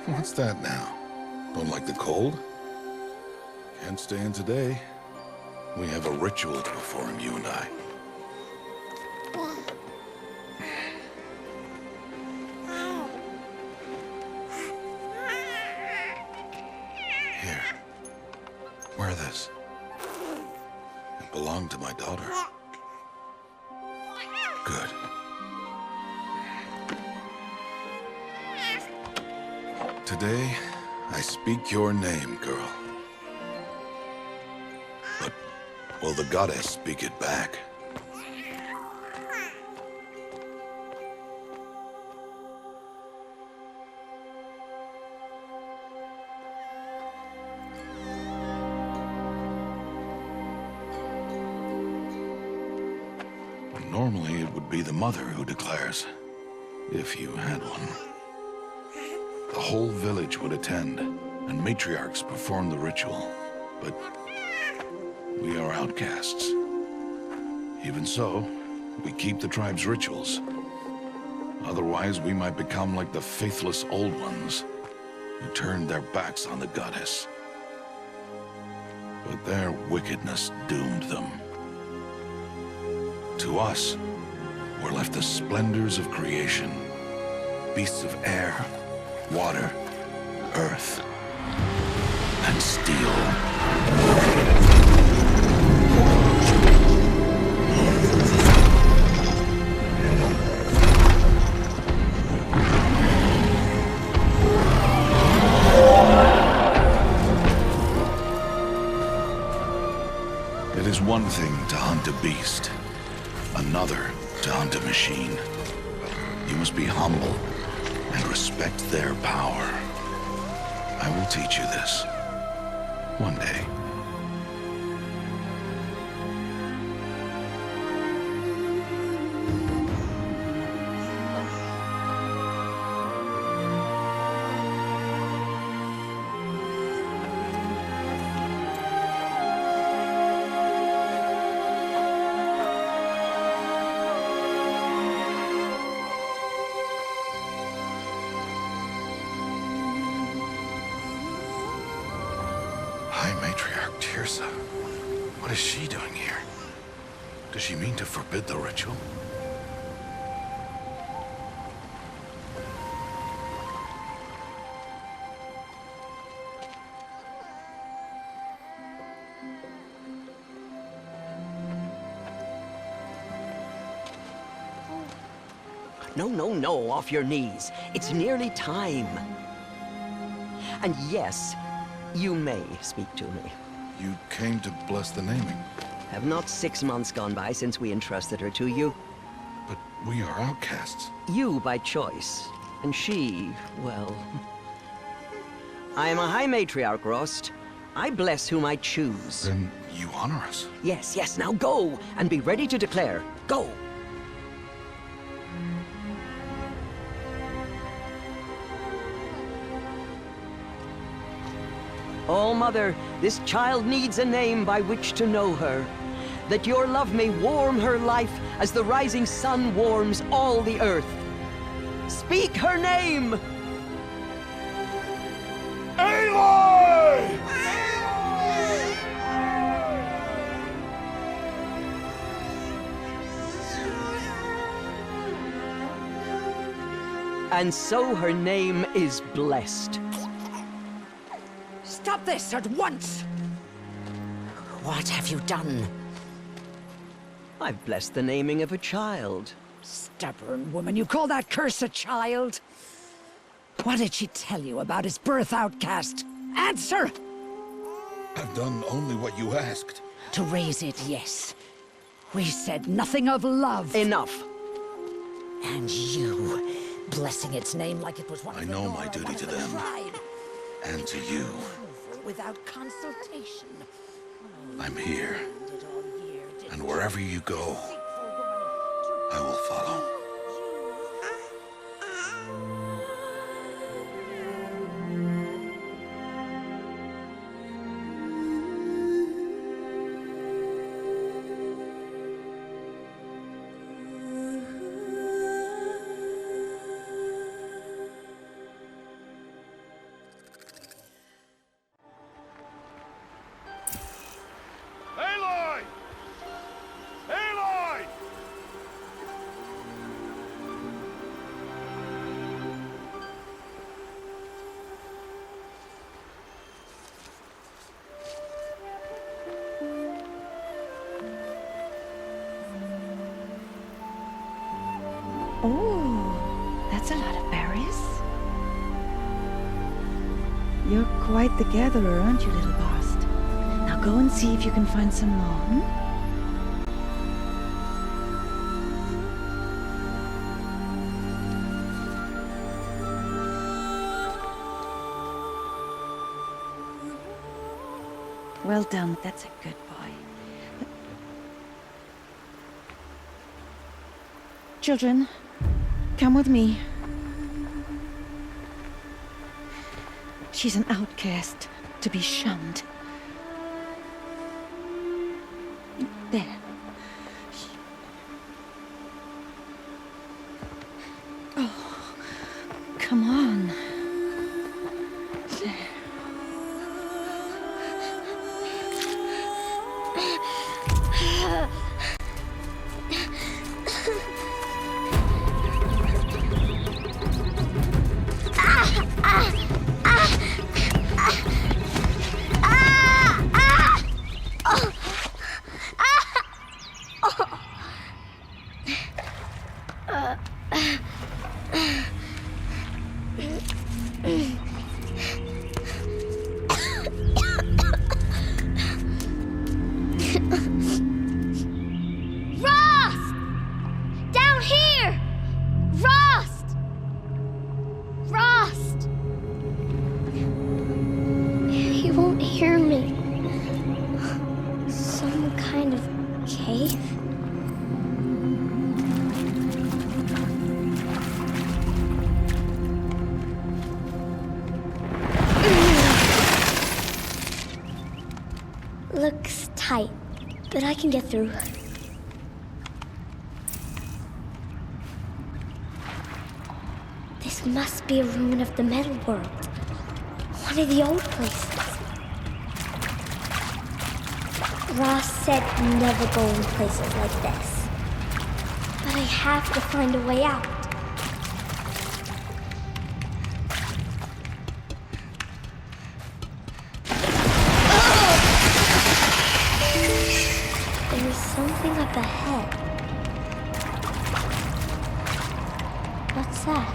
What's that now? Don't like the cold? Can't stay in today. We have a ritual to perform, you and I. Here. Wear this. It belonged to my daughter. Good. Today, I speak your name, girl. But will the goddess speak it back? Normally, it would be the mother who declares, if you had one. The whole village would attend, and matriarchs perform the ritual. But we are outcasts. Even so, we keep the tribe's rituals. Otherwise, we might become like the faithless old ones, who turned their backs on the goddess. But their wickedness doomed them. To us, were left the splendors of creation, beasts of air, water, earth, and steel. It is one thing to hunt a beast, another to hunt a machine. You must be humble and respect their power. I will teach you this. One day. What is she doing here? Does she mean to forbid the ritual? No, off your knees. It's nearly time. And yes, you may speak to me. You came to bless the naming. Have not 6 months gone by since we entrusted her to you? But we are outcasts. You by choice, and she, well... I am a High Matriarch, Rost. I bless whom I choose. Then you honor us. Yes, now go, and be ready to declare. Go! All-Mother, this child needs a name by which to know her. That your love may warm her life as the rising sun warms all the earth. Speak her name! Aloy! And so her name is blessed. Stop this at once! What have you done? I've blessed the naming of a child. Stubborn woman, you call that curse a child? What did she tell you about his birth, outcast? Answer! I've done only what you asked. To raise it, yes. We said nothing of love. Enough. And you, blessing its name like it was one I of the know Nora, my duty one of to the them. tribe. And to you. Without consultation. I'm here. Did all year, did And wherever you go, I will follow. You're quite the gatherer, aren't you, little bast? Now go and see if you can find some more, hmm? Well done, that's a good boy. Children, come with me. She's an outcast, to be shunned. There. Oh, come on. There. Looks tight, but I can get through. This must be a ruin of the metal world. One of the old places. Ross said never go in places like this. But I have to find a way out. There's something up ahead. What's that?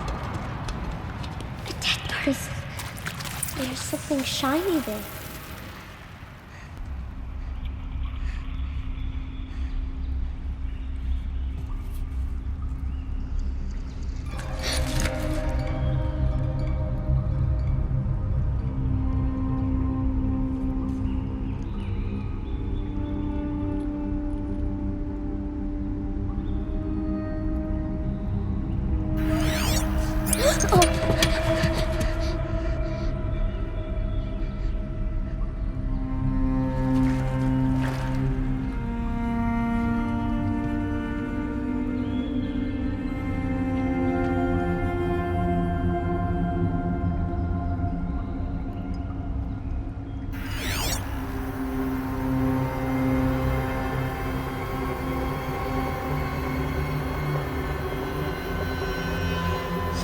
A dead person. There's something shiny there.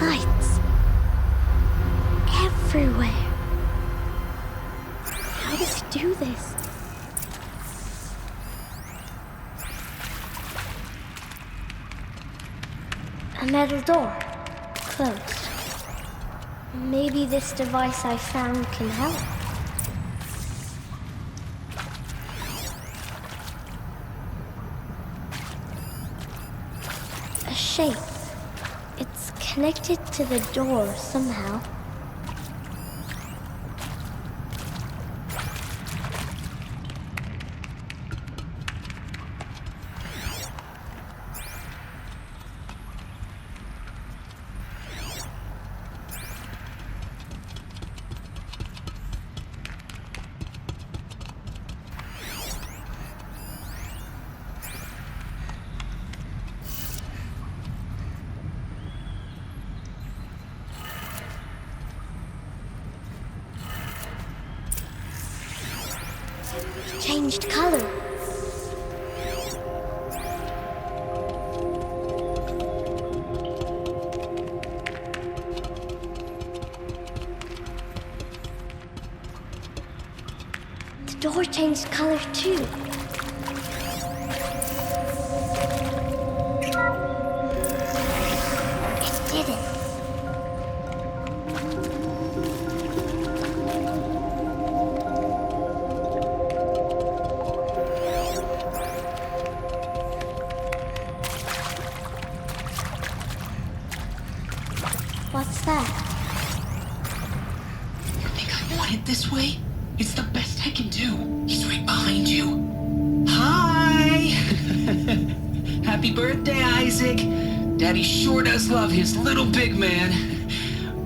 Lights. Everywhere. How does he do this? A metal door. Closed. Maybe this device I found can help. A shape. It's connected to the door somehow. Changed color. The door changed color too. It did it. this way? It's the best I can do. He's right behind you. Hi! Happy birthday, Isaac. Daddy sure does love his little big man.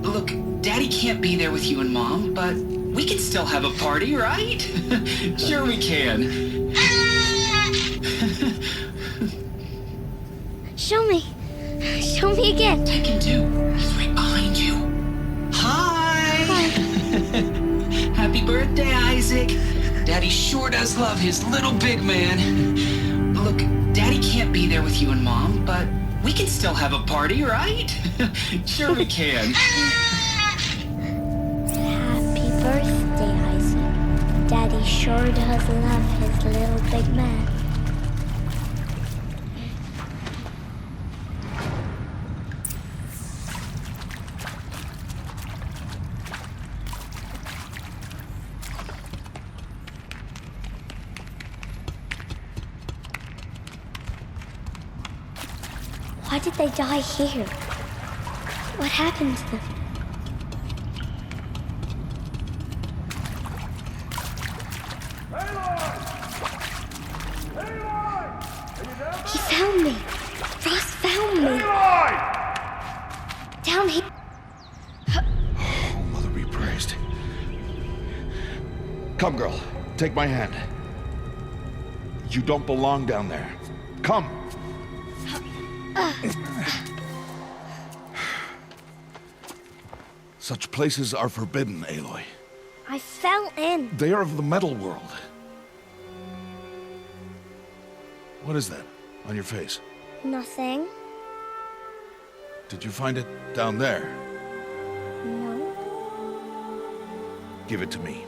Look, Daddy can't be there with you and Mom, but we can still have a party, right? Sure we can. Show me. Show me again. I can do. He's right behind you. Hi! Happy birthday, Isaac. Daddy sure does love his little big man. Look, Daddy can't be there with you and Mom, but we can still have a party, right? Sure we can. Happy birthday, Isaac. Daddy sure does love his little big man. Why did they die here? What happened to them? He found me. Ross found me. Down here. Oh, Mother be praised. Come, girl. Take my hand. You don't belong down there. Come. Such places are forbidden, Aloy. I fell in. They are of the metal world. What is that on your face? Nothing. Did you find it down there? No. Give it to me.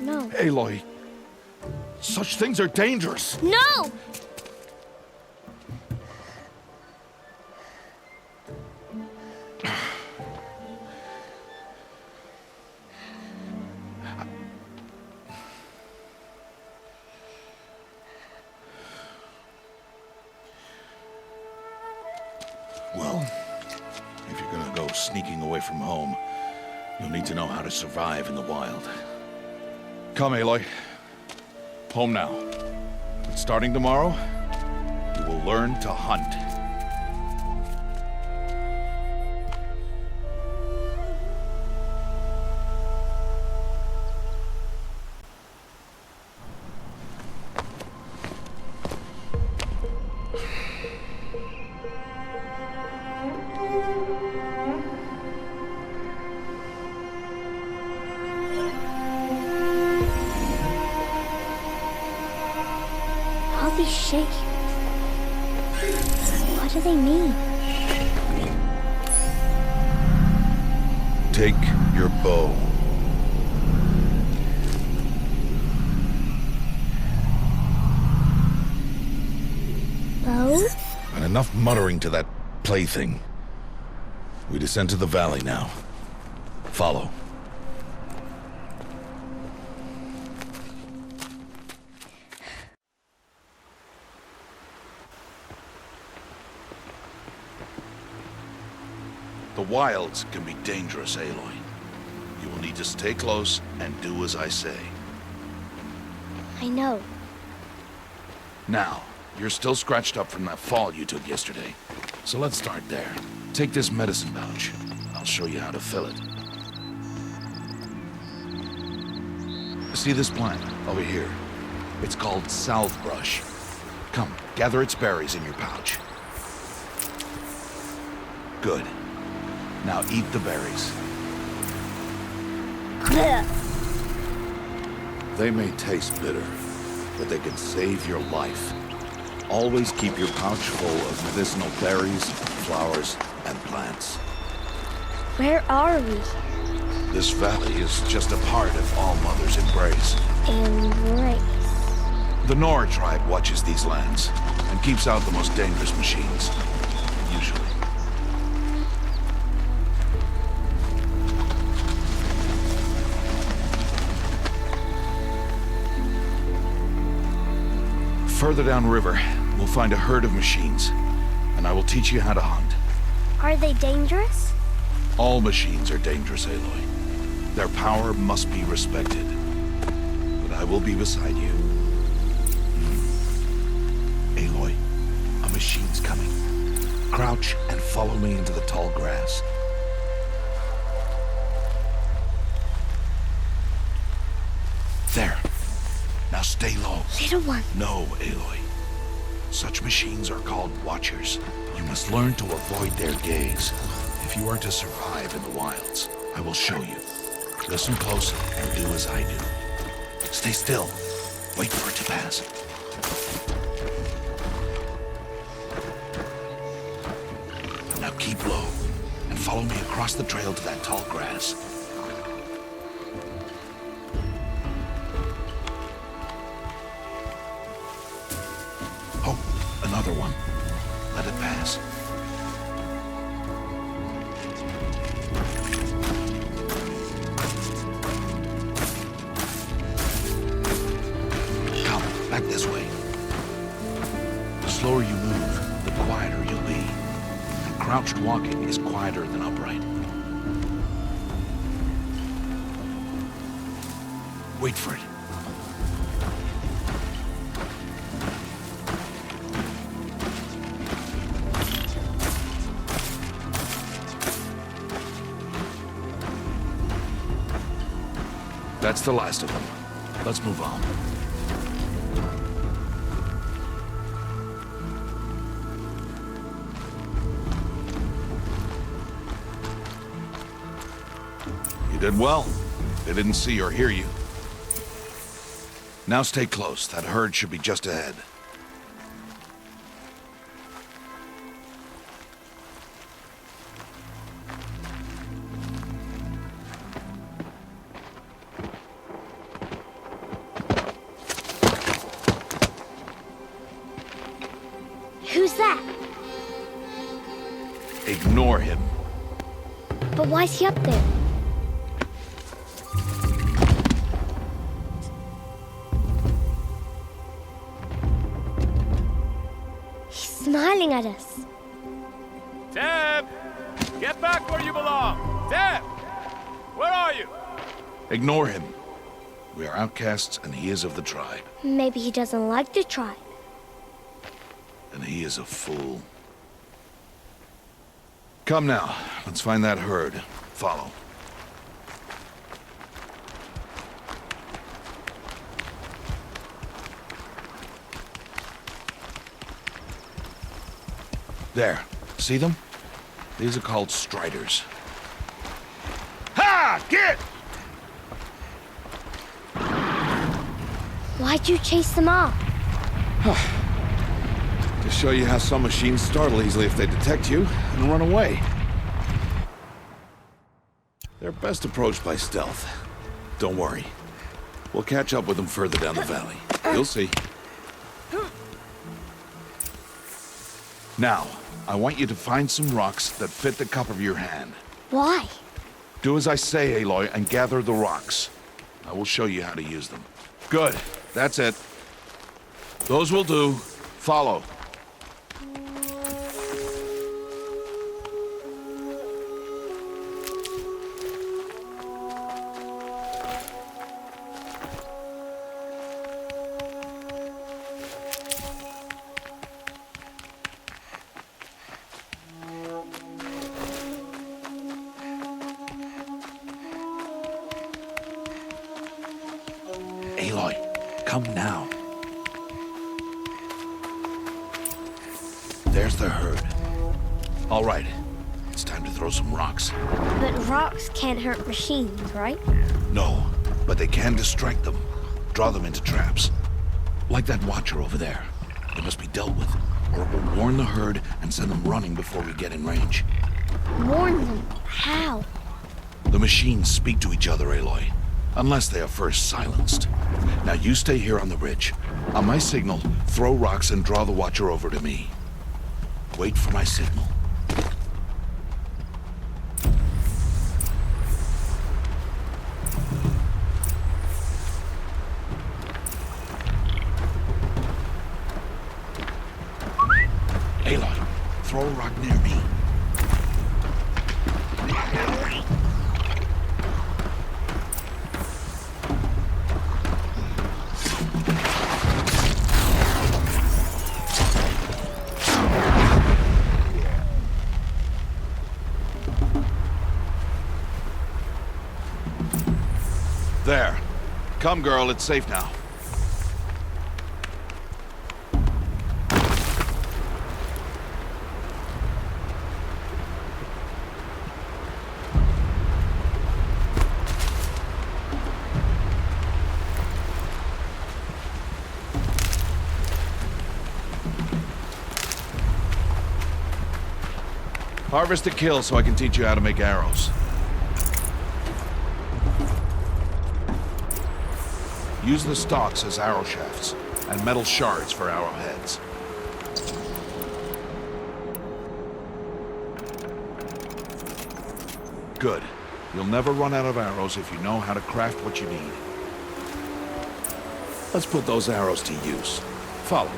No. Aloy, such things are dangerous. No! Well, if you're gonna go sneaking away from home, you'll need to know how to survive in the wild. Come, Aloy. Home now. But starting tomorrow, you will learn to hunt. All these shapes. What do they mean? Take your bow. Bow? And enough muttering to that plaything. We descend to the valley now. Follow. The wilds can be dangerous, Aloy. You will need to stay close and do as I say. I know. Now, you're still scratched up from that fall you took yesterday. So let's start there. Take this medicine pouch. I'll show you how to fill it. See this plant over here? It's called salve brush. Come, gather its berries in your pouch. Good. Now eat the berries. They may taste bitter, but they can save your life. Always keep your pouch full of medicinal berries, flowers, and plants. Where are we? This valley is just a part of All Mother's embrace. Embrace. The Nora tribe watches these lands and keeps out the most dangerous machines. Usually. Further downriver, we'll find a herd of machines, and I will teach you how to hunt. Are they dangerous? All machines are dangerous, Aloy. Their power must be respected. But I will be beside you. Aloy, a machine's coming. Crouch and follow me into the tall grass. There. Now stay low. Little one. No, Aloy. Such machines are called Watchers. You must learn to avoid their gaze if you are to survive in the wilds. I will show you. Listen close and do as I do. Stay still. Wait for it to pass. Now keep low and follow me across the trail to that tall grass. Oh, another one. Let it pass. Come, back this way. The slower you move, the quieter you'll be. And crouched walking is quieter than upright. Wait for it. That's the last of them. Let's move on. You did well. They didn't see or hear you. Now stay close. That herd should be just ahead. Who's that? Ignore him. But why's he up there? He's smiling at us. Teb! Get back where you belong! Teb! Where are you? Ignore him. We are outcasts and he is of the tribe. Maybe he doesn't like the tribe. And he is a fool. Come now, let's find that herd. Follow. There, see them? These are called striders. Ha! Get! Why'd you chase them off? To show you how some machines startle easily if they detect you and run away. They're best approached by stealth. Don't worry. We'll catch up with them further down the valley. You'll see. Now, I want you to find some rocks that fit the cup of your hand. Why? Do as I say, Aloy, and gather the rocks. I will show you how to use them. Good. That's it. Those will do. Follow. Aloy, come now. There's the herd. All right, it's time to throw some rocks. But rocks can't hurt machines, right? No, but they can distract them. Draw them into traps. Like that watcher over there. They must be dealt with, or it will warn the herd and send them running before we get in range. Warn them? How? The machines speak to each other, Aloy. Unless they are first silenced. Now you stay here on the ridge. On my signal, throw rocks and draw the watcher over to me. Wait for my signal. Aloy, throw a rock near me. There. Come, girl, it's safe now. Harvest a kill so I can teach you how to make arrows. Use the stalks as arrow shafts, and metal shards for arrowheads. Good. You'll never run out of arrows if you know how to craft what you need. Let's put those arrows to use. Follow me.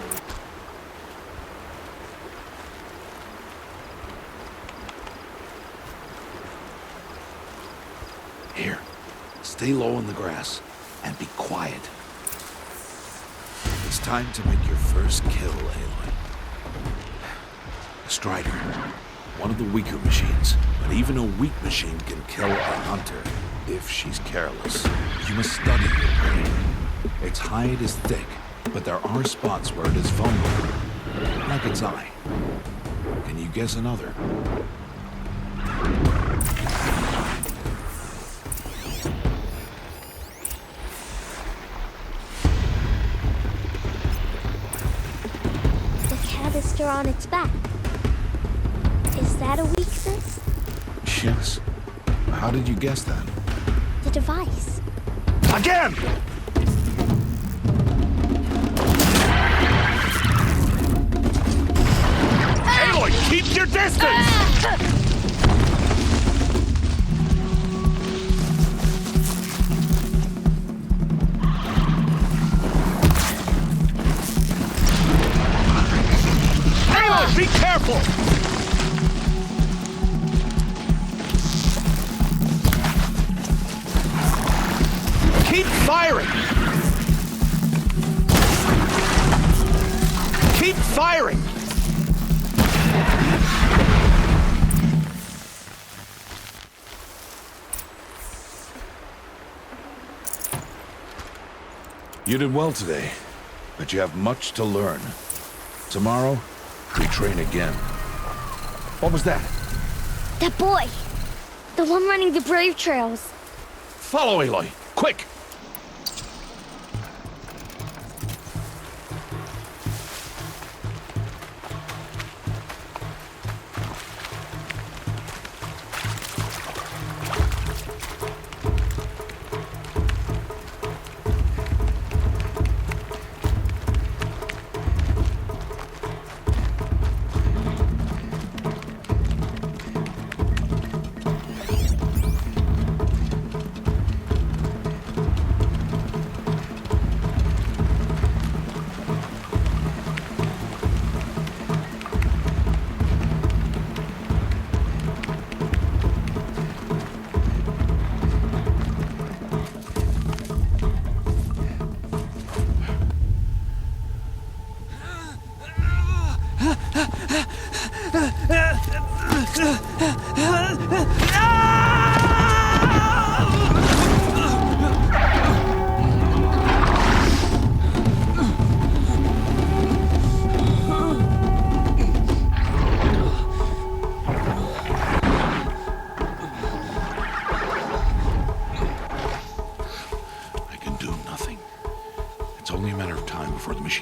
Here, stay low in the grass. And be quiet. It's time to make your first kill, Aloy. A Strider. One of the weaker machines. But even a weak machine can kill a hunter if she's careless. You must study your prey. Its hide is thick, but there are spots where it is vulnerable. Like its eye. Can you guess another? On its back. Is that a weakness? Yes. How did you guess that? The device. Again! Aloy, keep your distance! Be careful! Keep firing! Keep firing! You did well today, but you have much to learn. Tomorrow, we train again. What was that? That boy! The one running the brave trails. Follow Aloy, quick!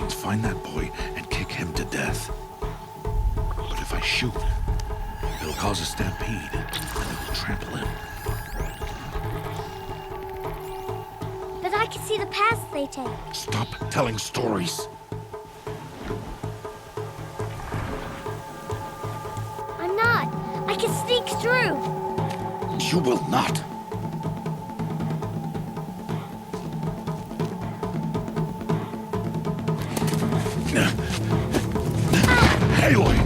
Find that boy and kick him to death. But if I shoot, it'll cause a stampede, and it will trample him. But I can see the paths they take. Stop telling stories. I'm not. I can sneak through. You will not. Aloy!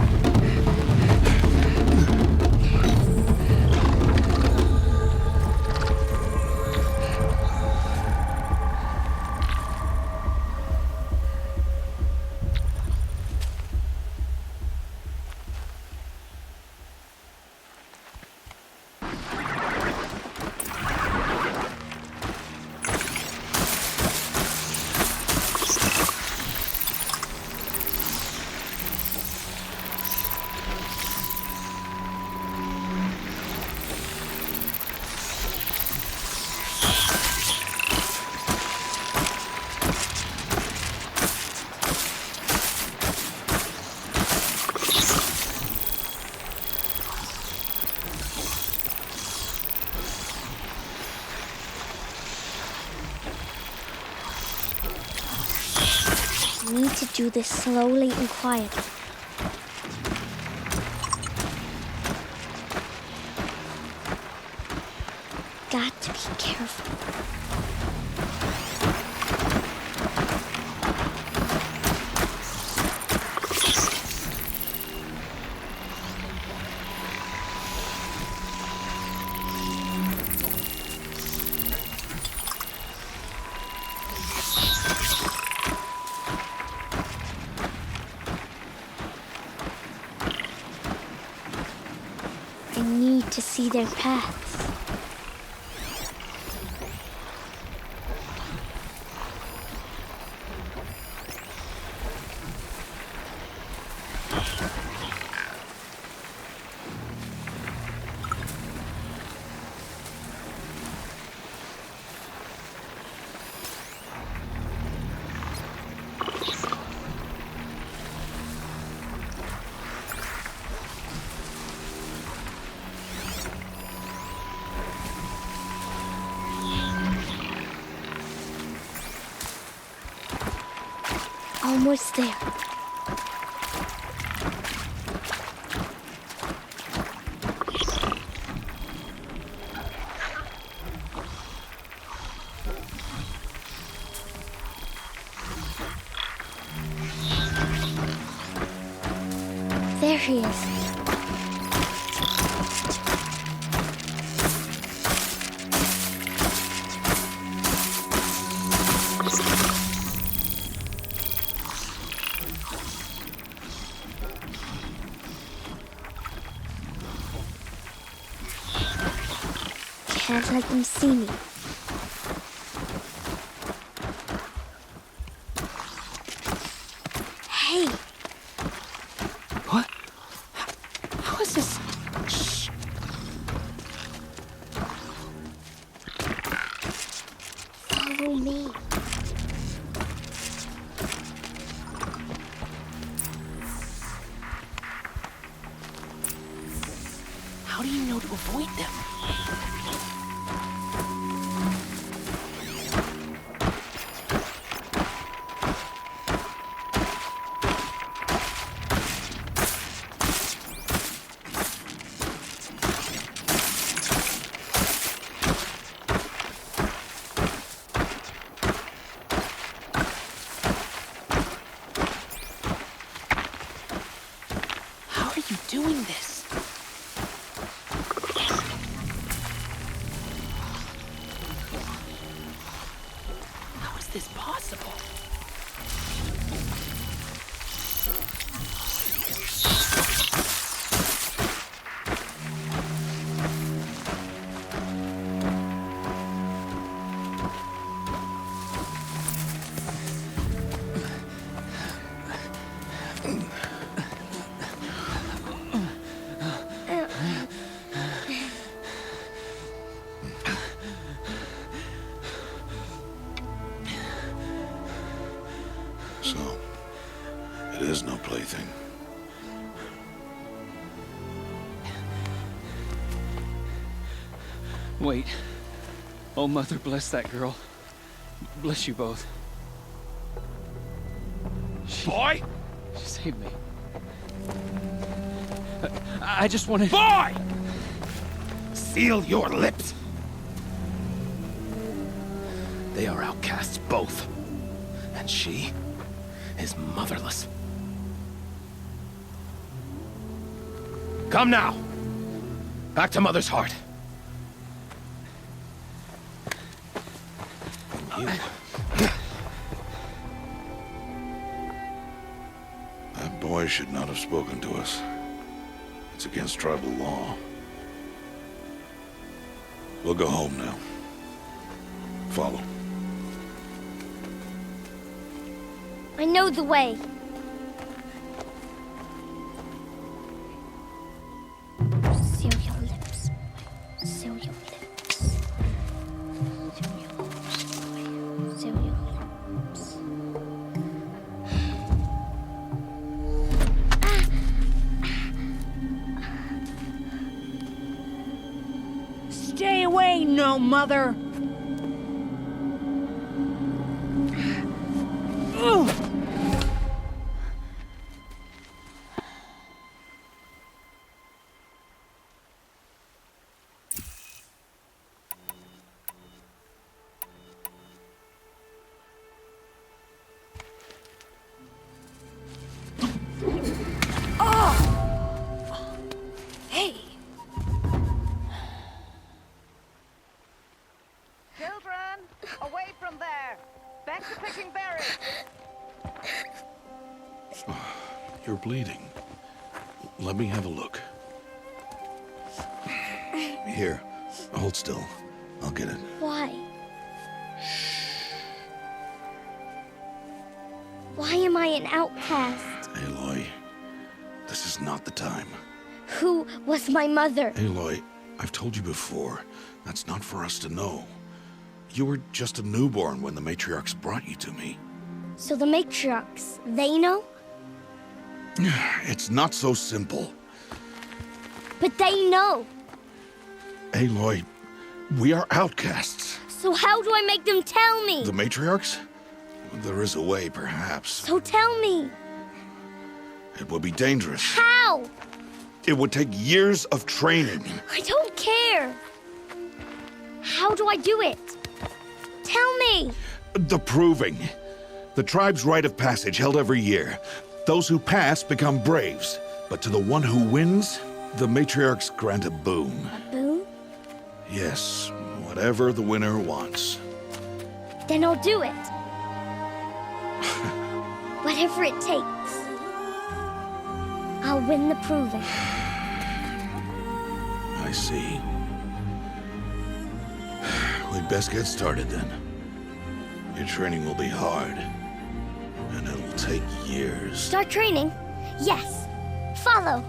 to do this slowly and quietly. Got to be careful. I need to see their paths. Almost there. There he is. Can't let them see me. Hey! What? How is this? Shh. Follow me. How do you know to avoid them? How are you doing this? How is this possible? So, it is no plaything. Wait. Oh, Mother, bless that girl. Bless you both. Boy! She saved me. I just wanted... Boy! Seal your lips! They are outcasts, both. And she is motherless. Come now! Back to Mother's heart. And you... That boy should not have spoken to us. It's against tribal law. We'll go home now. Follow. I know the way. Seal your lips. Seal your lips. Seal your lips. Seal your lips. Stay away, no mother! You're bleeding. Let me have a look. Here, hold still. I'll get it. Why? Why am I an outcast? Aloy, this is not the time. Who was my mother? Aloy, I've told you before, that's not for us to know. You were just a newborn when the matriarchs brought you to me. So the matriarchs, they know? It's not so simple. But they know. Aloy, we are outcasts. So how do I make them tell me? The matriarchs? There is a way, perhaps. So tell me. It would be dangerous. How? It would take years of training. I don't care. How do I do it? Tell me. The proving. The tribe's rite of passage held every year. Those who pass become braves. But to the one who wins, the matriarchs grant a boon. A boon? Yes, whatever the winner wants. Then I'll do it. Whatever it takes. I'll win the proving. I see. We'd best get started then. Your training will be hard, and it'll take years. Start training? Yes. Follow.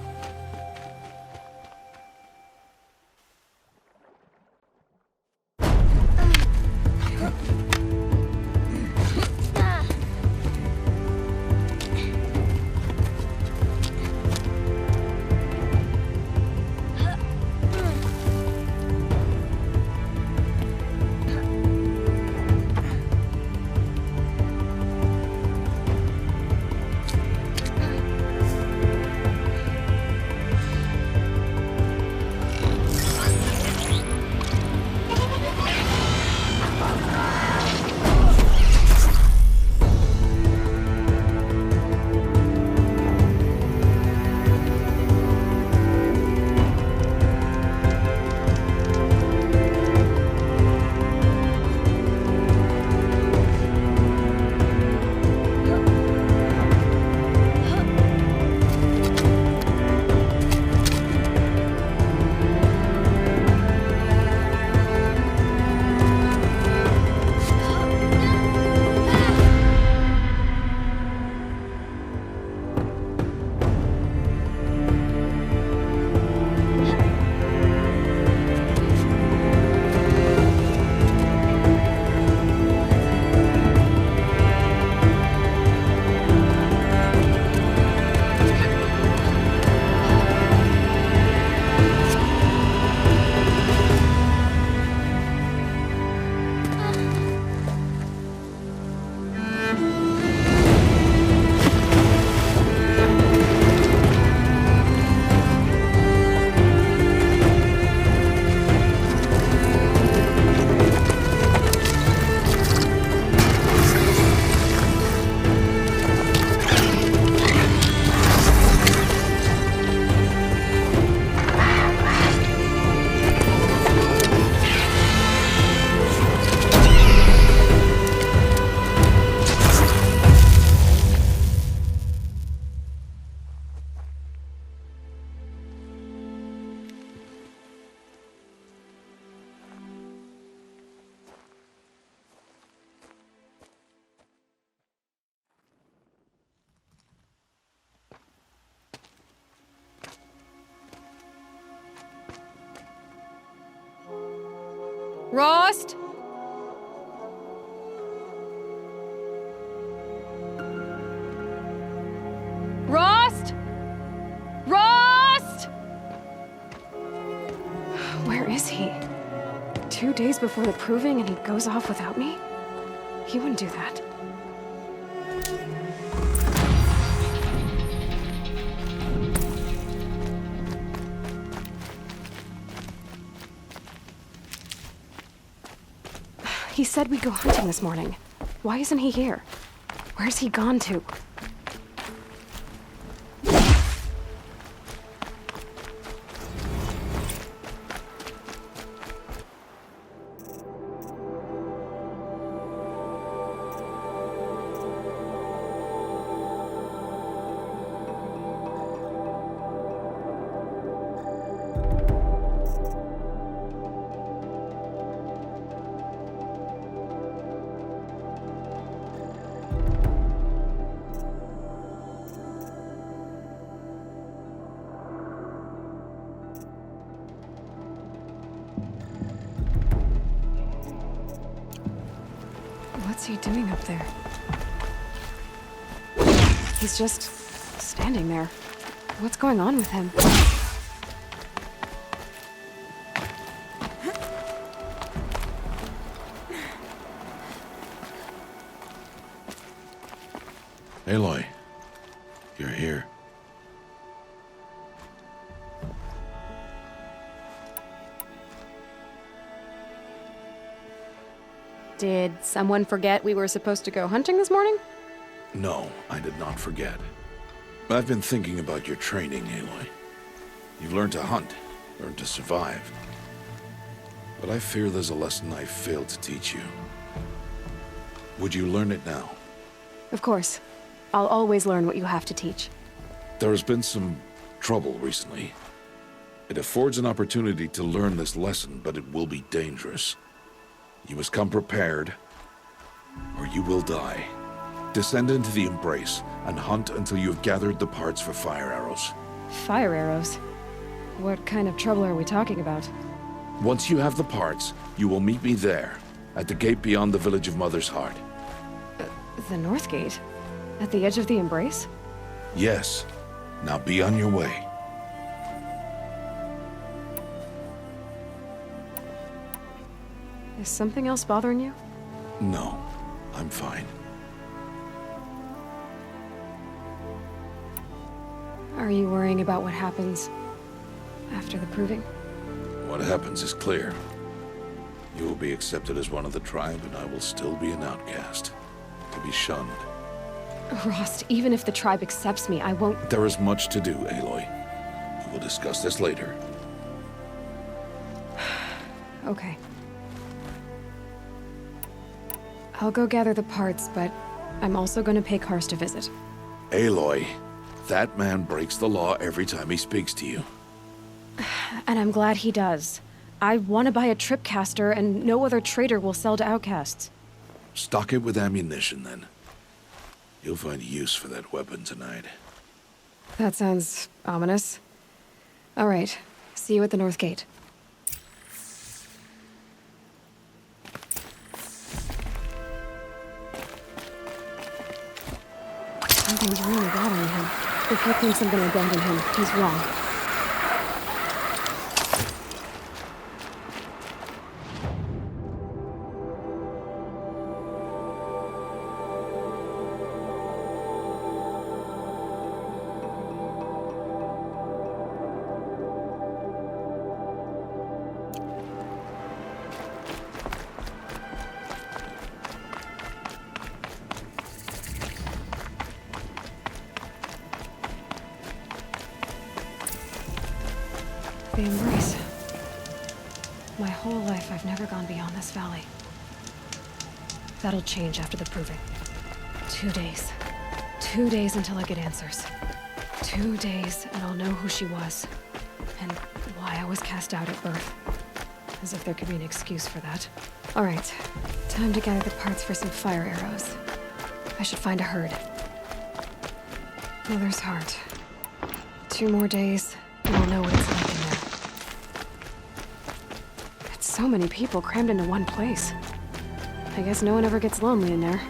Rost? Rost? Rost? Where is he? 2 days before the proving and he goes off without me? He wouldn't do that. He said we'd go hunting this morning. Why isn't he here? Where's he gone to? What's he doing up there? He's just standing there. What's going on with him? Aloy, you're here. Did someone forget we were supposed to go hunting this morning? No, I did not forget. I've been thinking about your training, Aloy. You've learned to hunt, learned to survive. But I fear there's a lesson I failed to teach you. Would you learn it now? Of course. I'll always learn what you have to teach. There has been some trouble recently. It affords an opportunity to learn this lesson, but it will be dangerous. You must come prepared, or you will die. Descend into the Embrace, and hunt until you have gathered the parts for fire arrows. Fire arrows? What kind of trouble are we talking about? Once you have the parts, you will meet me there, at the gate beyond the village of Mother's Heart. The North Gate? At the edge of the Embrace? Yes. Now be on your way. Is something else bothering you? No, I'm fine. Are you worrying about what happens after the proving? What happens is clear. You will be accepted as one of the tribe, and I will still be an outcast, to be shunned. Rost, even if the tribe accepts me, I won't— There is much to do, Aloy. We will discuss this later. Okay. I'll go gather the parts, but I'm also going to pay Karst a visit. Aloy, that man breaks the law every time he speaks to you. And I'm glad he does. I want to buy a tripcaster, and no other trader will sell to outcasts. Stock it with ammunition, then. You'll find use for that weapon tonight. That sounds ominous. All right. See you at the North Gate. Something's really bothering him. If he thinks I'm gonna abandon him, he's wrong. The Embrace. My whole life, I've never gone beyond this valley. That'll change after the proving. 2 days. 2 days until I get answers. 2 days, and I'll know who she was. And why I was cast out at birth. As if there could be an excuse for that. All right. Time to gather the parts for some fire arrows. I should find a herd. Mother's Heart. 2 more days, and I'll know what it's like in there. So many people crammed into one place. I guess no one ever gets lonely in there.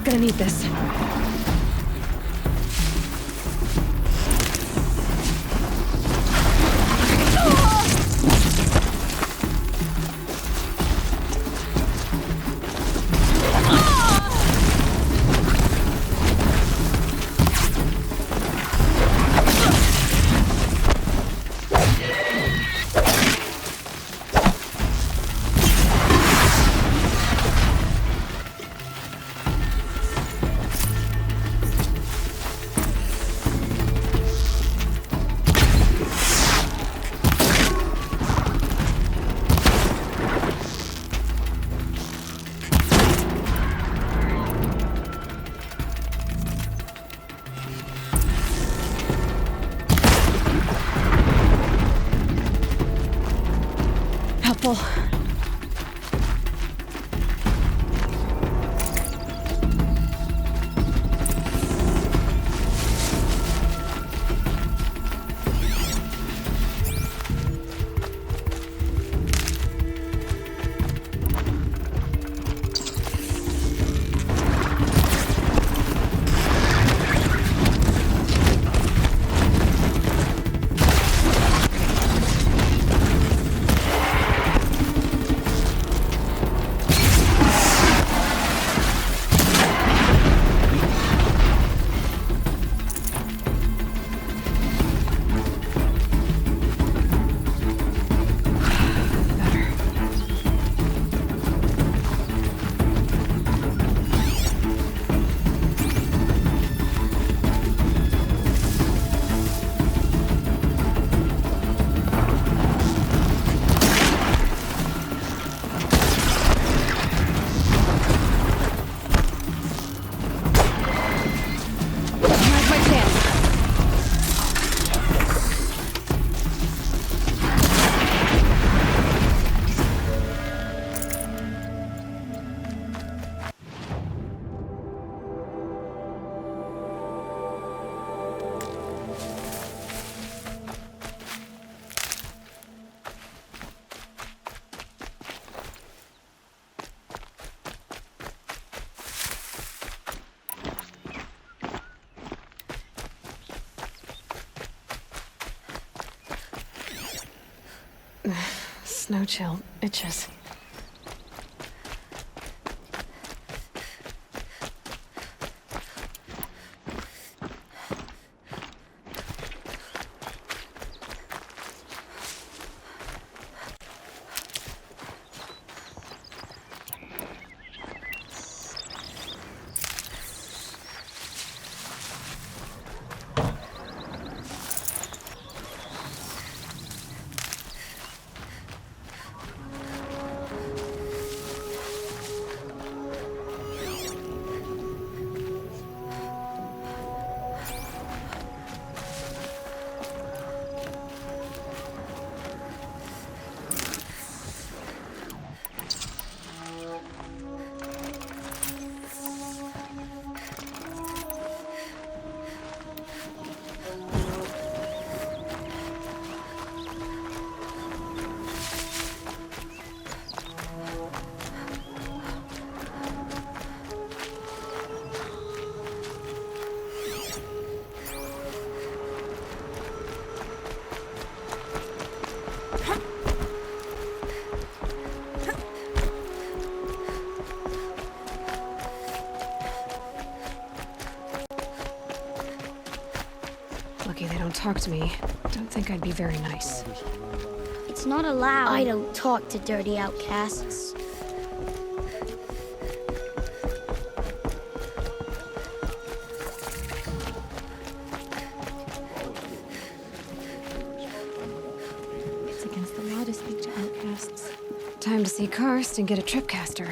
gonna need this. Helpful. Snow chill itches. Lucky they don't talk to me. Don't think I'd be very nice. It's not allowed. I don't talk to dirty outcasts. It's against the law to speak to outcasts. Time to see Karst and get a tripcaster.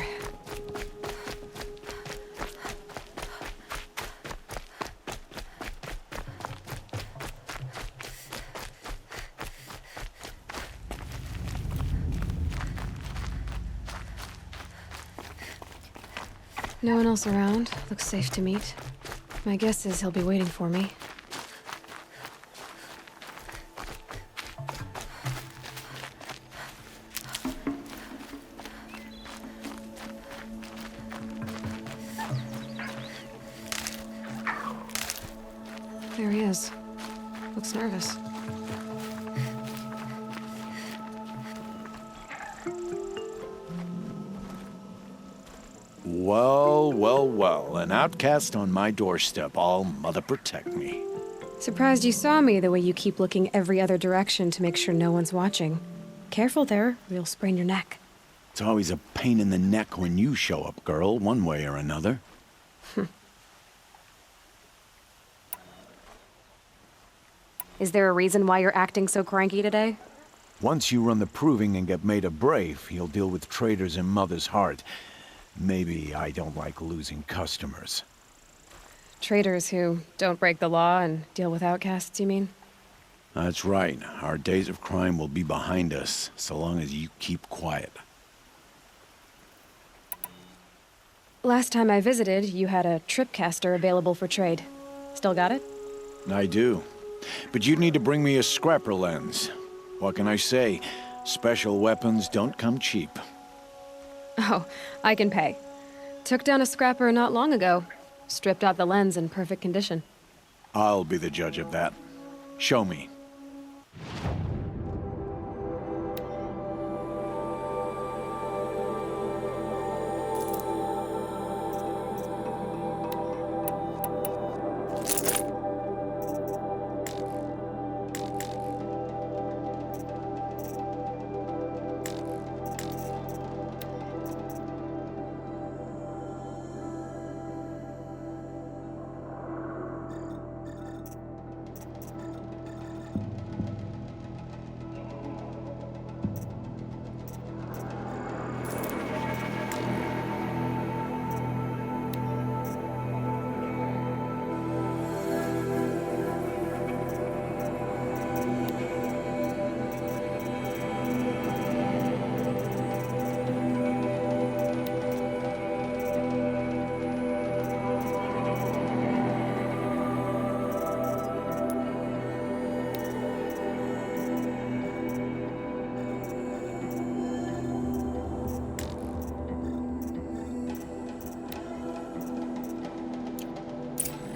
No one else around. Looks safe to meet. My guess is he'll be waiting for me. There he is. Looks nervous. Well, well, well. An outcast on my doorstep. All mother protect me. Surprised you saw me the way you keep looking every other direction to make sure no one's watching. Careful there, or you'll sprain your neck. It's always a pain in the neck when you show up, girl, one way or another. Is there a reason why you're acting so cranky today? Once you run the proving and get made a brave, you'll deal with traitors in Mother's Heart. Maybe I don't like losing customers. Traitors who don't break the law and deal with outcasts, you mean? That's right. Our days of crime will be behind us, so long as you keep quiet. Last time I visited, you had a tripcaster available for trade. Still got it? I do. But you'd need to bring me a scrapper lens. What can I say? Special weapons don't come cheap. Oh, I can pay. Took down a scrapper not long ago. Stripped out the lens in perfect condition. I'll be the judge of that. Show me.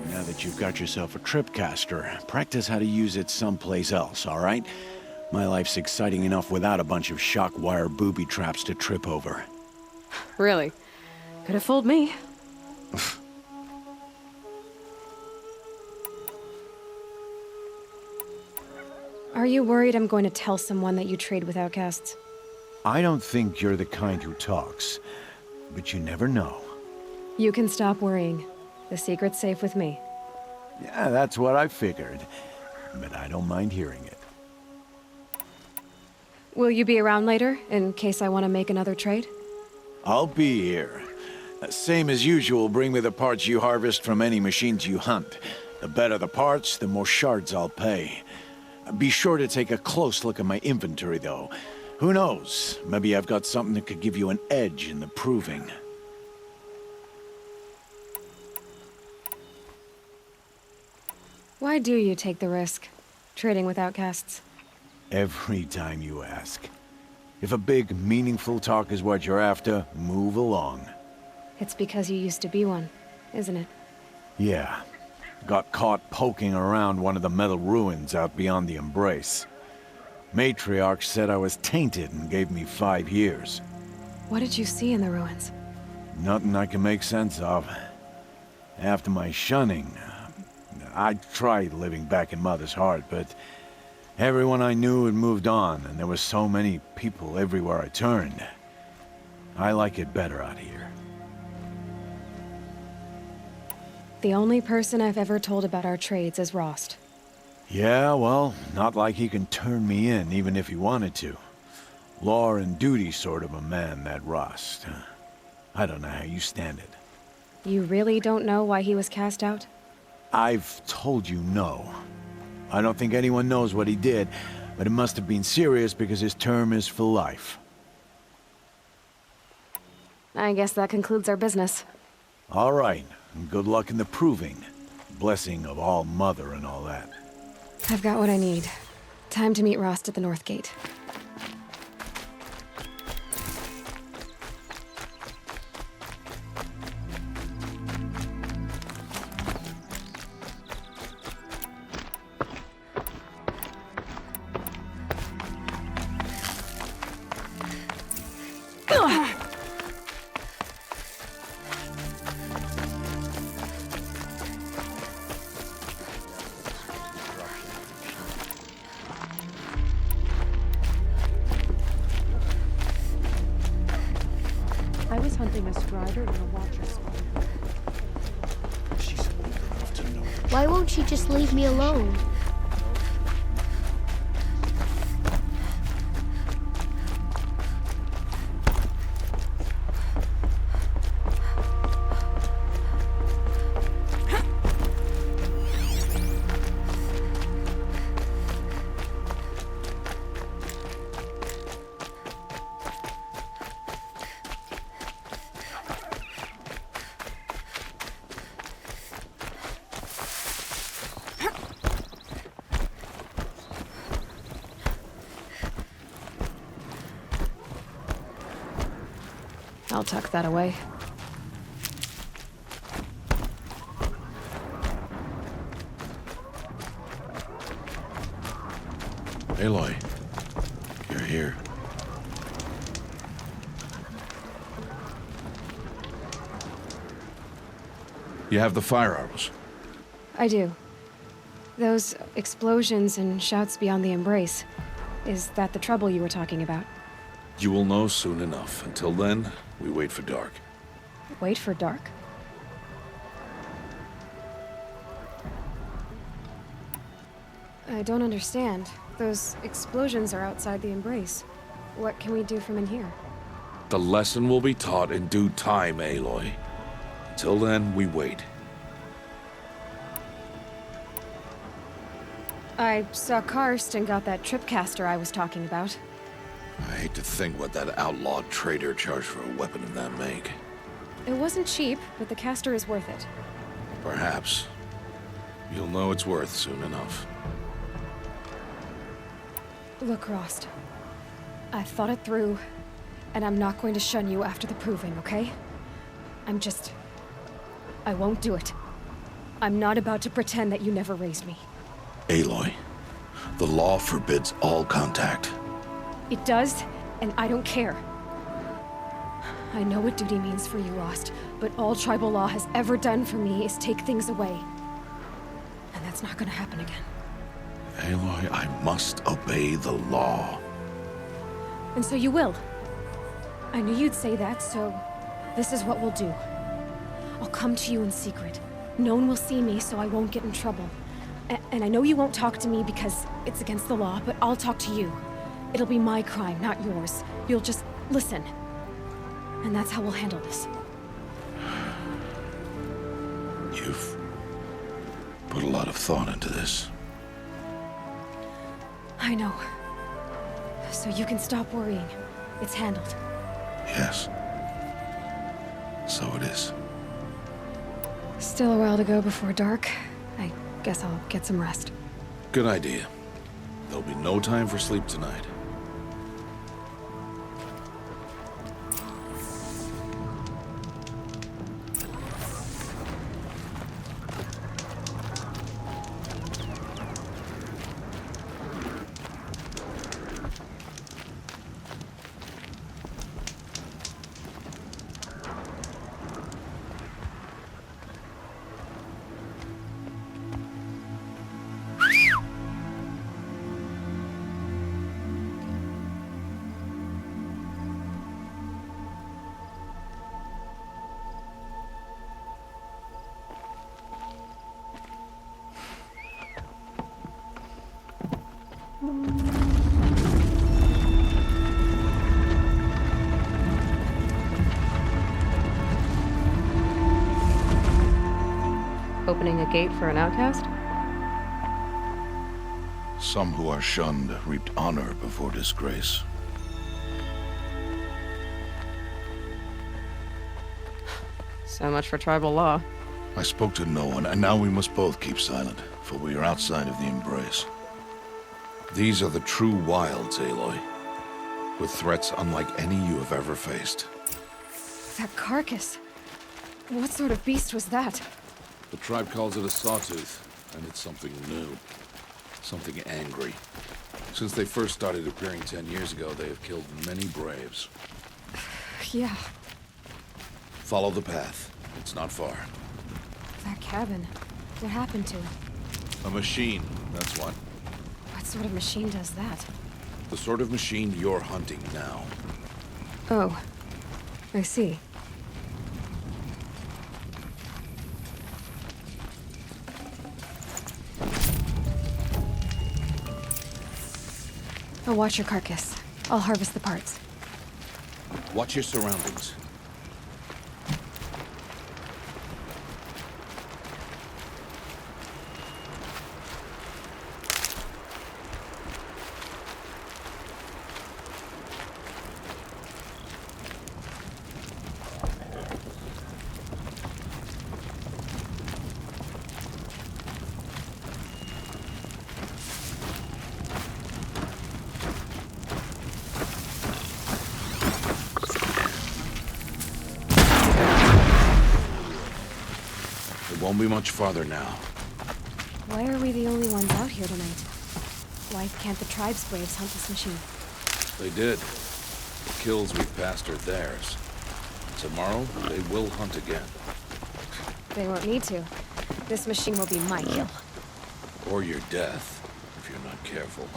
Now that you've got yourself a tripcaster, practice how to use it someplace else, all right? My life's exciting enough without a bunch of shock wire booby traps to trip over. Really? Could have fooled me. Are you worried I'm going to tell someone that you trade with outcasts? I don't think you're the kind who talks, but you never know. You can stop worrying. The secret's safe with me. Yeah, that's what I figured, but I don't mind hearing it. Will you be around later, in case I want to make another trade? I'll be here. Same as usual, bring me the parts you harvest from any machines you hunt. The better the parts, the more shards I'll pay. Be sure to take a close look at my inventory, though. Who knows? Maybe I've got something that could give you an edge in the proving. Why do you take the risk, trading with outcasts? Every time you ask. If a big, meaningful talk is what you're after, move along. It's because you used to be one, isn't it? Yeah. Got caught poking around one of the metal ruins out beyond the Embrace. Matriarch said I was tainted and gave me 5 years. What did you see in the ruins? Nothing I can make sense of. After my shunning, I tried living back in Mother's Heart, but everyone I knew had moved on, and there were so many people everywhere I turned. I like it better out here. The only person I've ever told about our trades is Rost. Yeah, well, not like he can turn me in, even if he wanted to. Law and duty sort of a man, that Rost. I don't know how you stand it. You really don't know why he was cast out? I've told you no. I don't think anyone knows what he did, but it must have been serious because his term is for life. I guess that concludes our business. All right, and good luck in the proving. Blessing of all Mother and all that. I've got what I need. Time to meet Rost at the North Gate. I was hunting a strider in a watcher squad. She's old enough to know. Why won't she just leave me alone? I'll tuck that away. Aloy, you're here. You have the firearms. I do. Those explosions and shouts beyond the embrace. Is that the trouble you were talking about? You will know soon enough. Until then, we wait for dark. Wait for dark? I don't understand. Those explosions are outside the embrace. What can we do from in here? The lesson will be taught in due time, Aloy. Until then, we wait. I saw Karst and got that tripcaster I was talking about. I hate to think what that outlawed trader charged for a weapon of that make. It wasn't cheap, but the caster is worth it. Perhaps. You'll know it's worth soon enough. Look, Rost. I thought it through, and I'm not going to shun you after the proving, okay? I won't do it. I'm not about to pretend that you never raised me. Aloy, the law forbids all contact. It does, and I don't care. I know what duty means for you, Rost, but all tribal law has ever done for me is take things away. And that's not gonna happen again. Aloy, I must obey the law. And so you will. I knew you'd say that, so this is what we'll do. I'll come to you in secret. No one will see me, so I won't get in trouble. And I know you won't talk to me because it's against the law, but I'll talk to you. It'll be my crime, not yours. You'll just listen. And that's how we'll handle this. You've put a lot of thought into this. I know. So you can stop worrying. It's handled. Yes. So it is. Still a while to go before dark. I guess I'll get some rest. Good idea. There'll be no time for sleep tonight. Opening a gate for an outcast? Some who are shunned reaped honor before disgrace. So much for tribal law. I spoke to no one, and now we must both keep silent, for we are outside of the embrace. These are the true wilds, Aloy, with threats unlike any you have ever faced. That carcass. What sort of beast was that? The tribe calls it a sawtooth, and it's something new. Something angry. Since they first started appearing 10 years ago, they have killed many braves. Yeah, Follow the path. It's not far. that cabin. What happened to it? A machine, that's what. What sort of machine does that? The sort of machine you're hunting now. Oh, I see. I'll watch your carcass. I'll harvest the parts. Watch your surroundings. Won't be much farther now. Why are we the only ones out here tonight? Why can't the tribe's braves hunt this machine? They did. The kills we've passed are theirs. Tomorrow, they will hunt again. They won't need to. This machine will be my kill. Or your death, if you're not careful.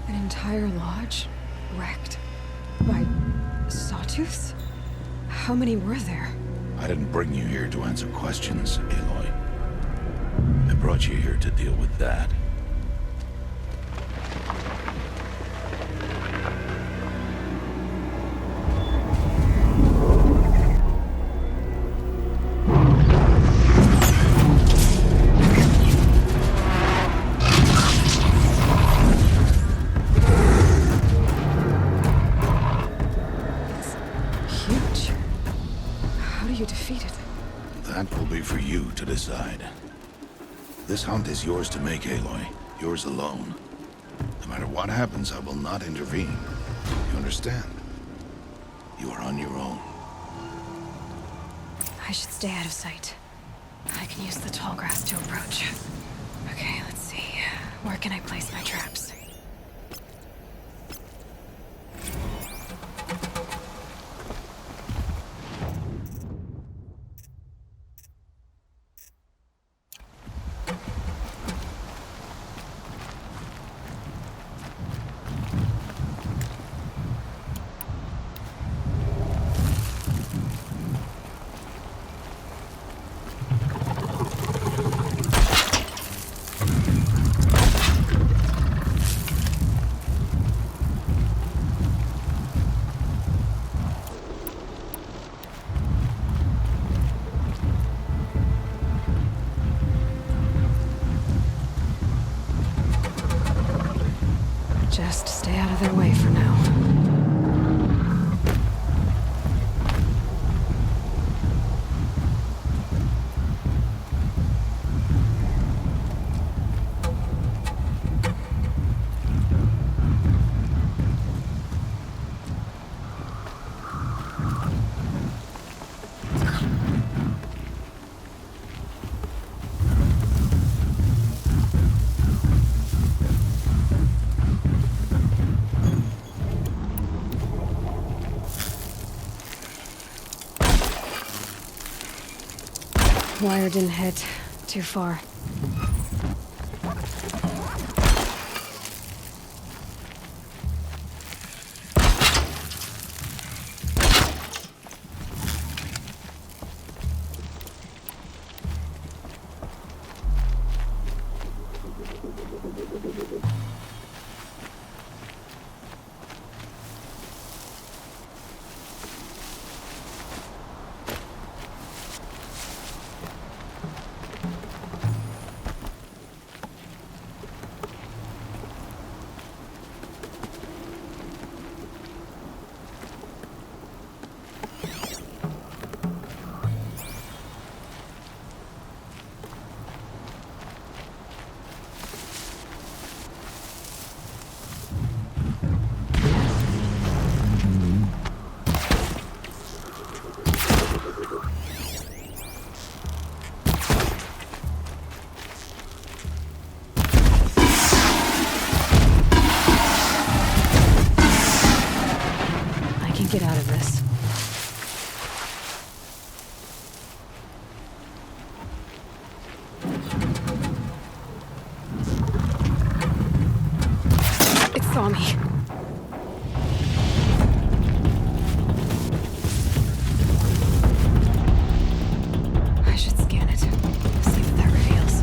An entire lodge wrecked by sawtooths? How many were there? I didn't bring you here to answer questions, Aloy. I brought you here to deal with that. That will be for you to decide. This hunt is yours to make, Aloy. Yours alone. No matter what happens, I will not intervene. You understand? You are on your own. I should stay out of sight. I can use the tall grass to approach. Okay, let's see. Where can I place my traps? Just stay out of their way for now. Wire didn't hit. Too far. get out of this. It saw me. I should scan it. See what that reveals.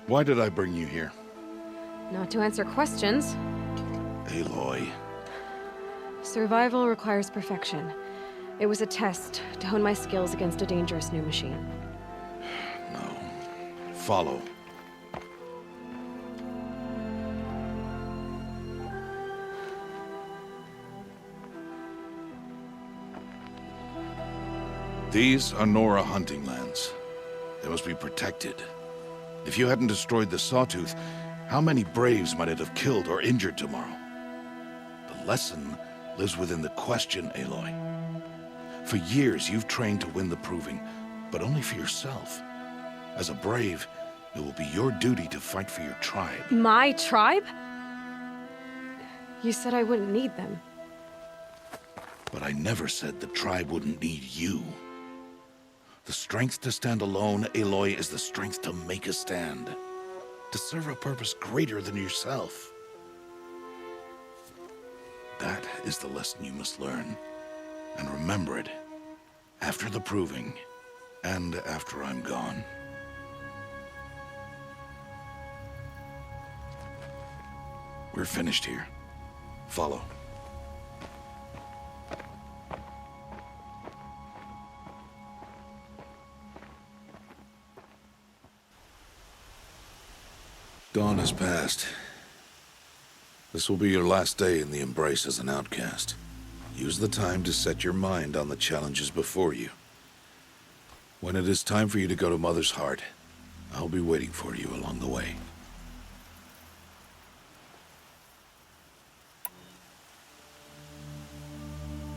Why did I bring you here? Not to answer questions. Aloy. Survival requires perfection. It was a test to hone my skills against a dangerous new machine. No. Follow. These are Nora hunting lands. They must be protected. If you hadn't destroyed the Sawtooth, how many Braves might it have killed or injured tomorrow? The lesson lives within the question, Aloy. For years, you've trained to win the Proving, but only for yourself. As a Brave, it will be your duty to fight for your tribe. My tribe? You said I wouldn't need them. But I never said the tribe wouldn't need you. The strength to stand alone, Aloy, is the strength to make a stand. To serve a purpose greater than yourself. That is the lesson you must learn. And remember it. After the Proving, and after I'm gone. We're finished here. Follow. Dawn has passed. This will be your last day in the Embrace as an outcast. Use the time to set your mind on the challenges before you. When it is time for you to go to Mother's Heart, I'll be waiting for you along the way.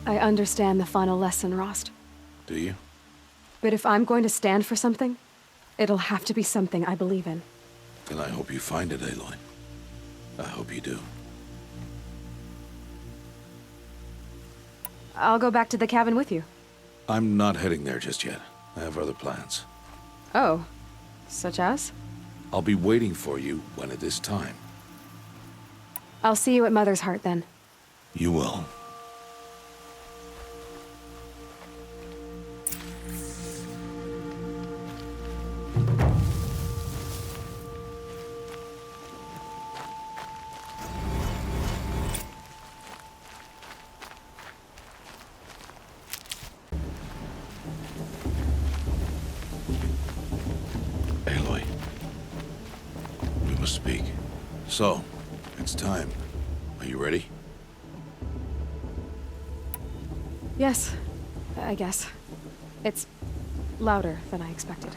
I understand the final lesson, Rost. Do you? But if I'm going to stand for something, it'll have to be something I believe in. Then I hope you find it, Aloy. I hope you do. I'll go back to the cabin with you. I'm not heading there just yet. I have other plans. Oh, such as? I'll be waiting for you when it is time. I'll see you at Mother's Heart then. You will. Aloy. We must speak. So, it's time. Are you ready? Yes, I guess. It's louder than I expected.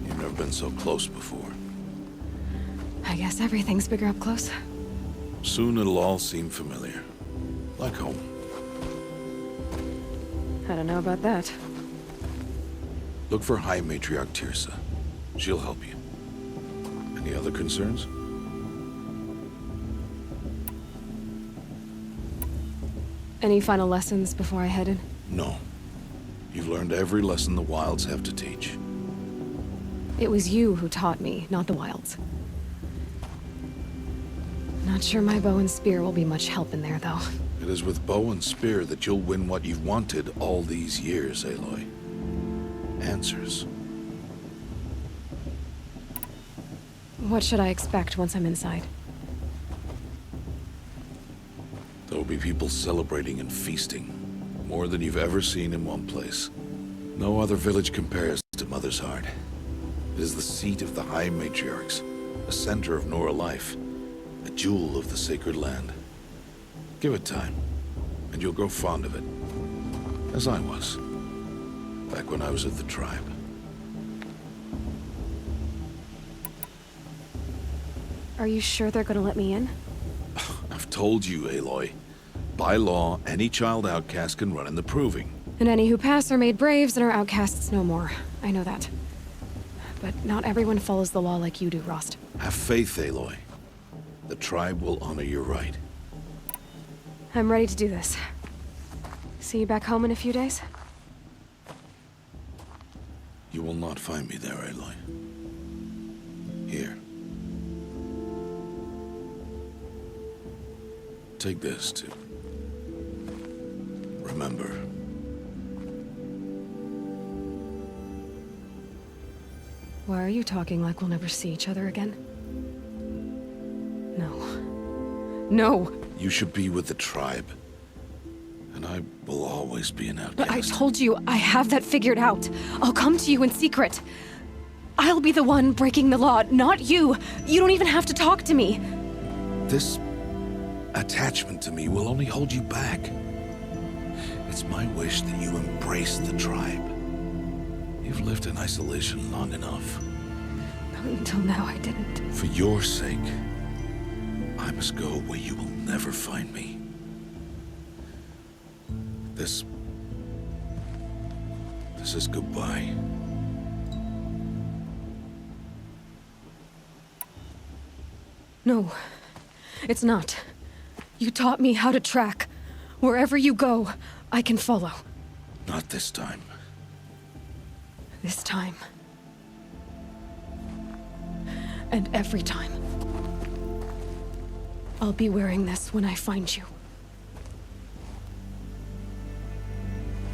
You've never been so close before. I guess everything's bigger up close. Soon it'll all seem familiar. Like home. I don't know about that. Look for High Matriarch Tirsa. She'll help you. Any other concerns? Any final lessons before I head in? No. You've learned every lesson the Wilds have to teach. It was you who taught me, not the Wilds. Not sure my bow and spear will be much help in there, though. It is with bow and spear that you'll win what you've wanted all these years, Aloy. Answers. What should I expect once I'm inside? There will be people celebrating and feasting. More than you've ever seen in one place. No other village compares to Mother's Heart. It is the seat of the High Matriarchs, a center of Nora life, a jewel of the sacred land. Give it time, and you'll grow fond of it. As I was, back when I was at the tribe. Are you sure they're gonna let me in? I've told you, Aloy. By law, any child outcast can run in the proving. And any who pass are made braves and are outcasts no more. I know that. But not everyone follows the law like you do, Rost. Have faith, Aloy. The tribe will honor your right. I'm ready to do this. See you back home in a few days? You will not find me there, Aloy. Here. Take this, too. Remember. Why are you talking like we'll never see each other again? No. No! You should be with the tribe. And I will always be an outcast. But I told you, I have that figured out. I'll come to you in secret. I'll be the one breaking the law, not you. You don't even have to talk to me. This attachment to me will only hold you back. It's my wish that you embrace the tribe. You've lived in isolation long enough. Until now, I didn't. For your sake, I must go where you will never find me. This is goodbye. No, it's not. You taught me how to track. Wherever you go, I can follow. Not this time. This time. And every time. I'll be wearing this when I find you.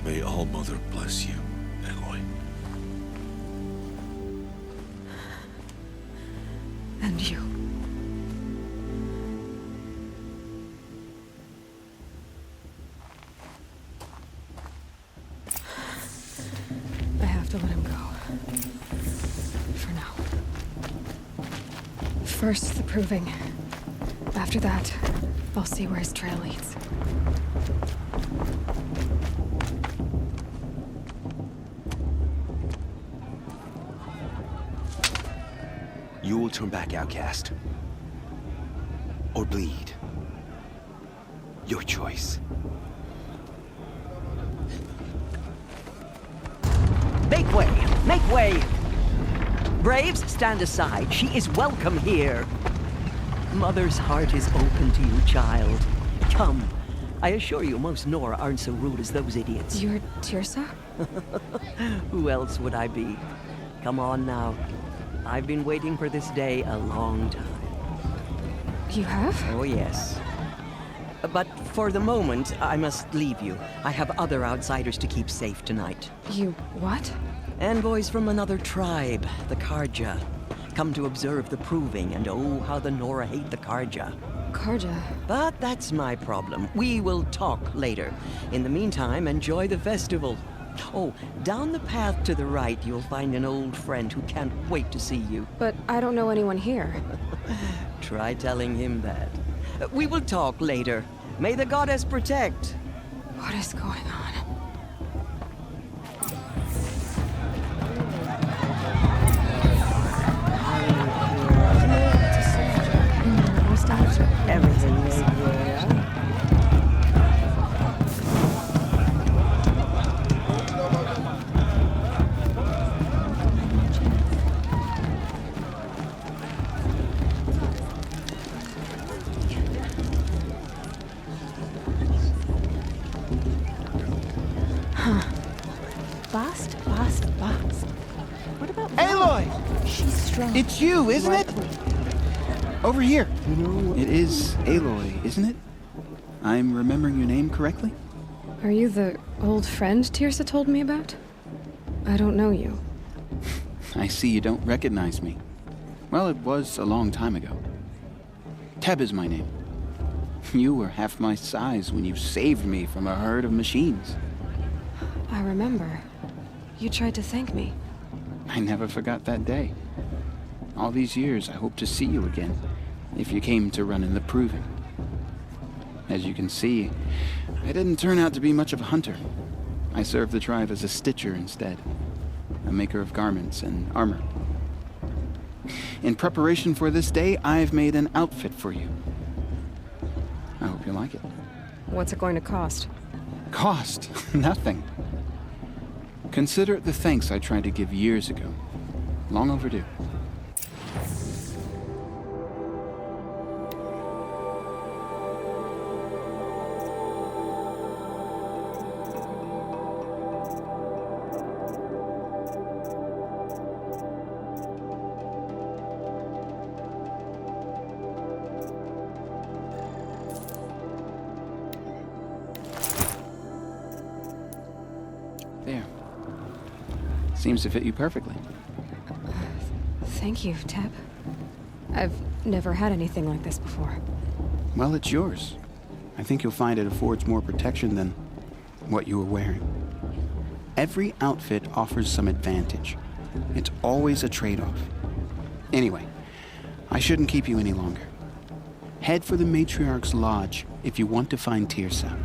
May All-Mother bless you, Aloy. And you. I have to let him go. For now. First, the proving. After that, I'll see where his trail leads. You will turn back, outcast. Or bleed. Your choice. Make way! Make way! Braves, stand aside. She is welcome here. Mother's heart is open to you, child. Come. I assure you, most Nora aren't so rude as those idiots. You're Tirsa? Who else would I be? Come on now. I've been waiting for this day a long time. You have? Oh, yes. But for the moment, I must leave you. I have other outsiders to keep safe tonight. You what? Envoys from another tribe, the Karja. Come to observe the proving, and oh, how the Nora hate the Karja. Karja? But that's my problem. We will talk later. In the meantime, enjoy the festival. Oh, down the path to the right, you'll find an old friend who can't wait to see you. But I don't know anyone here. Try telling him that. We will talk later. May the goddess protect. What is going on? Bast. What about Aloy! She's strong. It's you, isn't it? Over here. It is Aloy, isn't it? I'm remembering your name correctly? Are you the old friend Tirsa told me about? I don't know you. I see you don't recognize me. Well, it was a long time ago. Teb is my name. You were half my size when you saved me from a herd of machines. I remember. You tried to thank me. I never forgot that day. All these years, I hope to see you again, if you came to run in the Proving. As you can see, I didn't turn out to be much of a hunter. I served the tribe as a stitcher instead, a maker of garments and armor. In preparation for this day, I've made an outfit for you. I hope you like it. What's it going to cost? Cost? Nothing. Consider it the thanks I tried to give years ago. Long overdue. There. Seems to fit you perfectly. Thank you, Teb. I've never had anything like this before. Well, it's yours. I think you'll find it affords more protection than what you were wearing. Every outfit offers some advantage. It's always a trade-off. Anyway, I shouldn't keep you any longer. Head for the Matriarch's Lodge if you want to find Tirsa.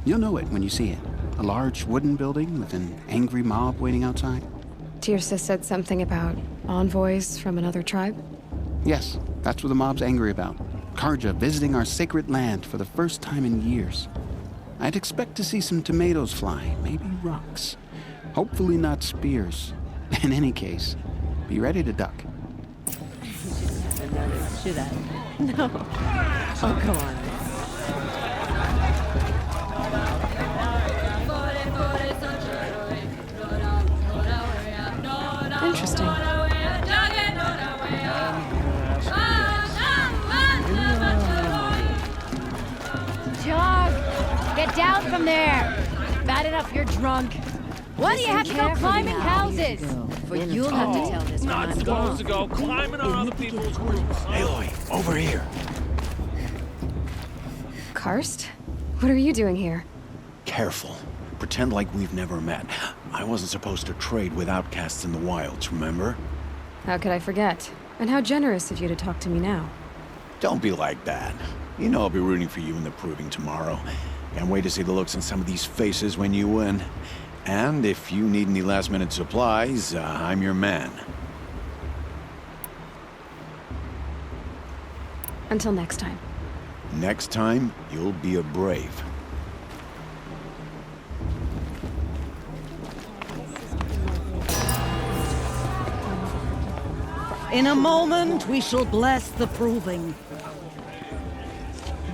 You'll know it when you see it. A large wooden building with an angry mob waiting outside. Tirsa said something about envoys from another tribe? Yes, that's what the mob's angry about. Karja visiting our sacred land for the first time in years. I'd expect to see some tomatoes fly, maybe rocks. Hopefully not spears. In any case, be ready to duck. Should I? No. Oh, come on. Interesting. Jog! Get down from there! Bad enough you're drunk. Why do you have to go climbing houses? For you'll have to tell this when Not I'm supposed to gone. go climbing on other people's roofs. Aloy, over here. Karst? What are you doing here? Careful. Pretend like we've never met. I wasn't supposed to trade with outcasts in the wilds, remember? How could I forget? And how generous of you to talk to me now. Don't be like that. You know I'll be rooting for you in the Proving tomorrow. Can't wait to see the looks on some of these faces when you win. And if you need any last-minute supplies, I'm your man. Until next time. Next time, you'll be a brave. In a moment, we shall bless the Proving.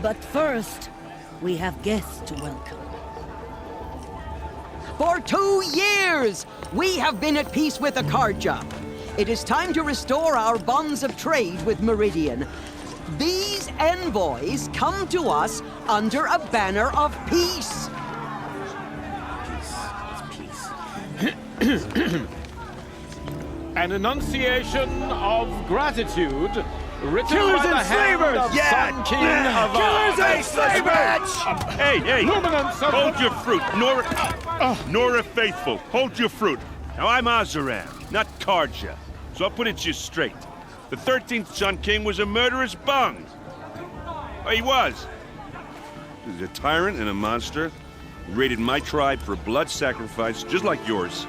But first, we have guests to welcome. For 2 years, we have been at peace with Akarja. It is time to restore our bonds of trade with Meridian. These envoys come to us under a banner of peace. An enunciation of gratitude written Killers by the and hand slavers! of Sun King of Killers and slavers! Hey! Luminance of Hold your fruit, Nora Faithful. Hold your fruit. Now I'm Azaram, not Karja, so I'll put it to you straight. The 13th Sun King was a murderous bung. Oh, he was. He's a tyrant and a monster. He raided my tribe for blood sacrifice, just like yours.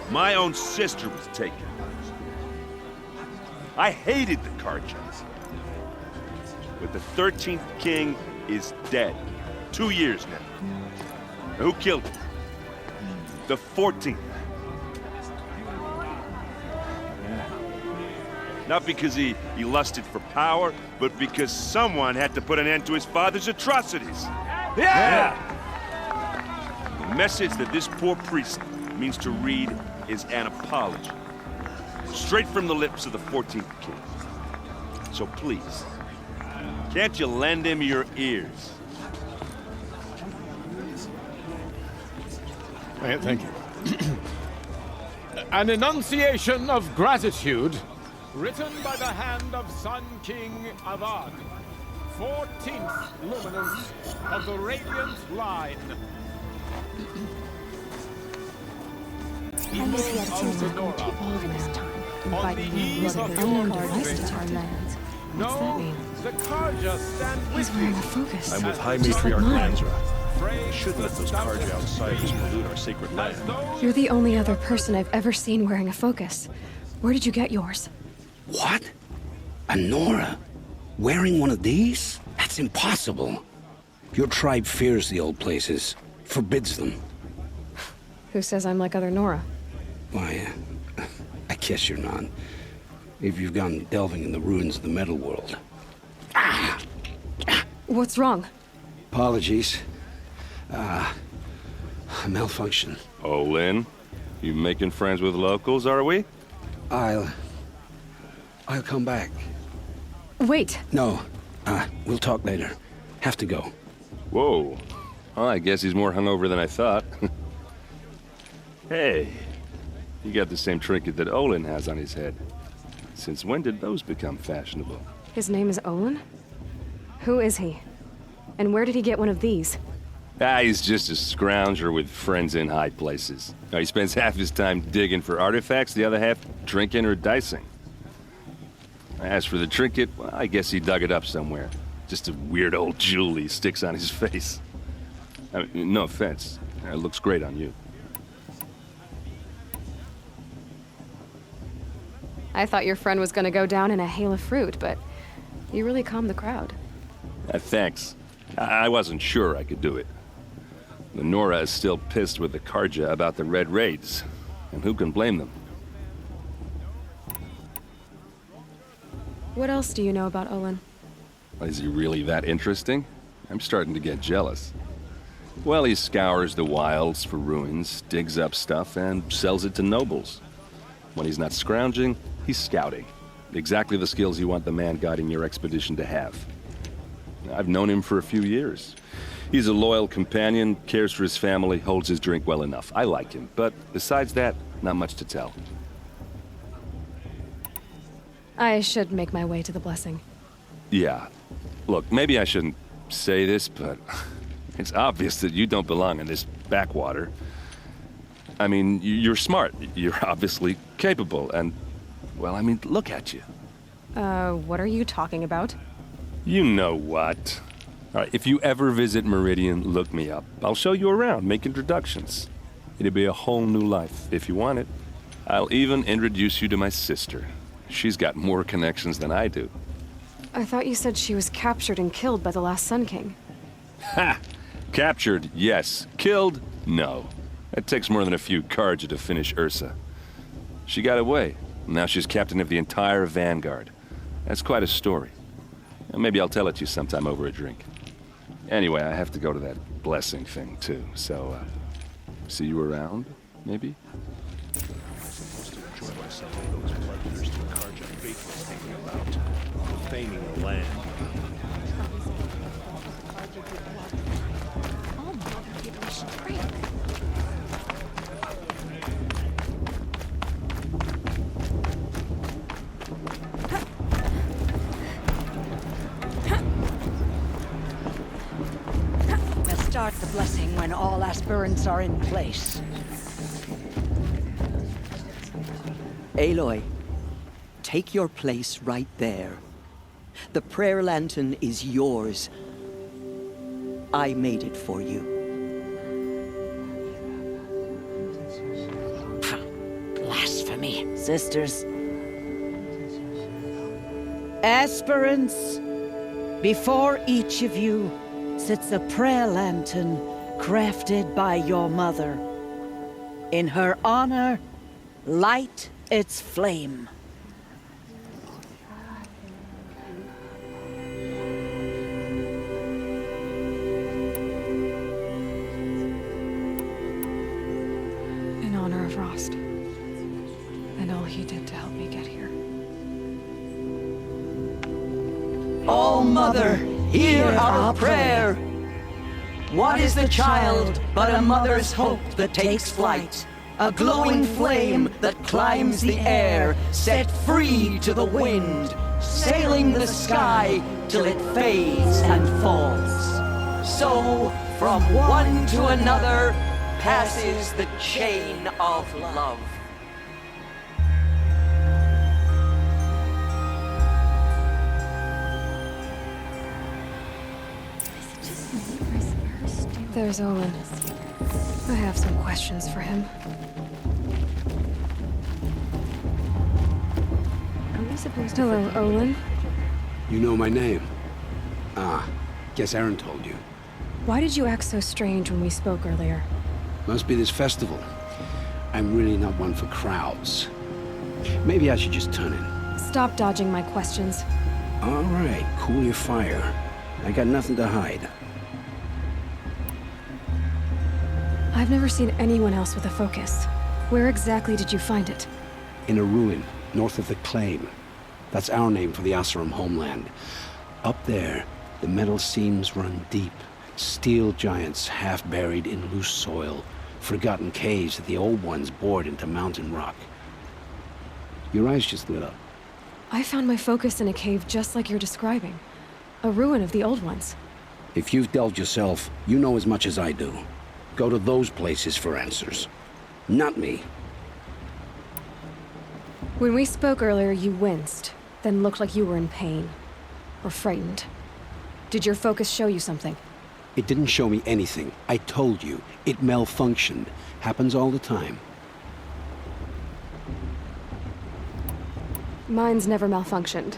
My own sister was taken. I hated the Karjas. But the 13th king is dead. 2 years now. Now, who killed him? The 14th. Not because he lusted for power, but because someone had to put an end to his father's atrocities. Yeah! The message that this poor priest means to read is an apology. Straight from the lips of the 14th king. So please, can't you lend him your ears? Thank you. An enunciation of gratitude, written by the hand of Sun King Avad, 14th luminance of the Radiant Line. I guess he had a chance to go to Borderlands, inviting him to an unknown device to our lands. What's that mean? The Karja stand He's wearing a focus. I'm with High Just like Matriarch mine. Lanzra. We shouldn't let those Karja outsiders pollute our sacred land. You're the only other person I've ever seen wearing a focus. Where did you get yours? What? A Nora? Wearing one of these? That's impossible. Your tribe fears the old places, forbids them. Who says I'm like other Nora? Why, I guess you're not. If you've gone delving in the ruins of the metal world. What's wrong? Apologies. A malfunction. Oh, Lynn, you making friends with locals, are we? I'll come back. Wait. No, we'll talk later. Have to go. Whoa. Well, I guess he's more hungover than I thought. Hey, you got the same trinket that Olin has on his head. Since when did those become fashionable? His name is Olin? Who is he? And where did he get one of these? He's just a scrounger with friends in high places. He spends half his time digging for artifacts, the other half drinking or dicing. As for the trinket, well, I guess he dug it up somewhere. Just a weird old jewel he sticks on his face. I mean, no offense. It looks great on you. I thought your friend was gonna go down in a hail of fruit, but you really calmed the crowd. Thanks. I wasn't sure I could do it. The Nora is still pissed with the Karja about the Red Raids, and who can blame them? What else do you know about Olin? Is he really that interesting? I'm starting to get jealous. Well, he scours the wilds for ruins, digs up stuff, and sells it to nobles. When he's not scrounging, he's scouting. Exactly the skills you want the man guiding your expedition to have. I've known him for a few years. He's a loyal companion, cares for his family, holds his drink well enough. I like him, but besides that, not much to tell. I should make my way to the blessing. Yeah. Look, maybe I shouldn't say this, but it's obvious that you don't belong in this backwater. I mean, you're smart. You're obviously capable, and, well, I mean, look at you. What are you talking about? You know what. All right, if you ever visit Meridian, look me up. I'll show you around, make introductions. It'll be a whole new life, if you want it. I'll even introduce you to my sister. She's got more connections than I do. I thought you said she was captured and killed by the last Sun King. Ha! Captured, yes. Killed, no. It takes more than a few Karja to finish Ursa. She got away. Now she's captain of the entire Vanguard. That's quite a story. Maybe I'll tell it to you sometime over a drink. Anyway, I have to go to that blessing thing, too. So, see you around, maybe? I'm supposed to enjoy myself with those bloodthirsty Karja faithfuls hanging about, profaning the land. Oh, mother, give me strength. Start the blessing when all aspirants are in place. Aloy, take your place right there. The prayer lantern is yours. I made it for you. Blasphemy, sisters. Aspirants, before each of you sits a prayer lantern crafted by your mother. In her honor, light its flame. Frost. And all he did to help me get here. All Mother, hear our prayer. What is the child but a mother's hope that takes flight? A glowing flame that climbs the air, set free to the wind, sailing the sky till it fades and falls. So, from one to another, passes the chain of love. There's Olin. I have some questions for him. Are we supposed to... Hello, Olin. You know my name? Ah, guess Aaron told you. Why did you act so strange when we spoke earlier? Must be this festival. I'm really not one for crowds. Maybe I should just turn in. Stop dodging my questions. All right, cool your fire. I got nothing to hide. I've never seen anyone else with a focus. Where exactly did you find it? In a ruin, north of the Claim. That's our name for the Oseram homeland. Up there, the metal seams run deep. Steel giants half buried in loose soil. Forgotten caves that the old ones bored into mountain rock. Your eyes just lit up. I found my focus in a cave just like you're describing. A ruin of the old ones. If you've delved yourself, you know as much as I do. Go to those places for answers. Not me. When we spoke earlier, you winced, then looked like you were in pain. Or frightened. Did your focus show you something? It didn't show me anything. I told you. It malfunctioned. Happens all the time. Mine's never malfunctioned,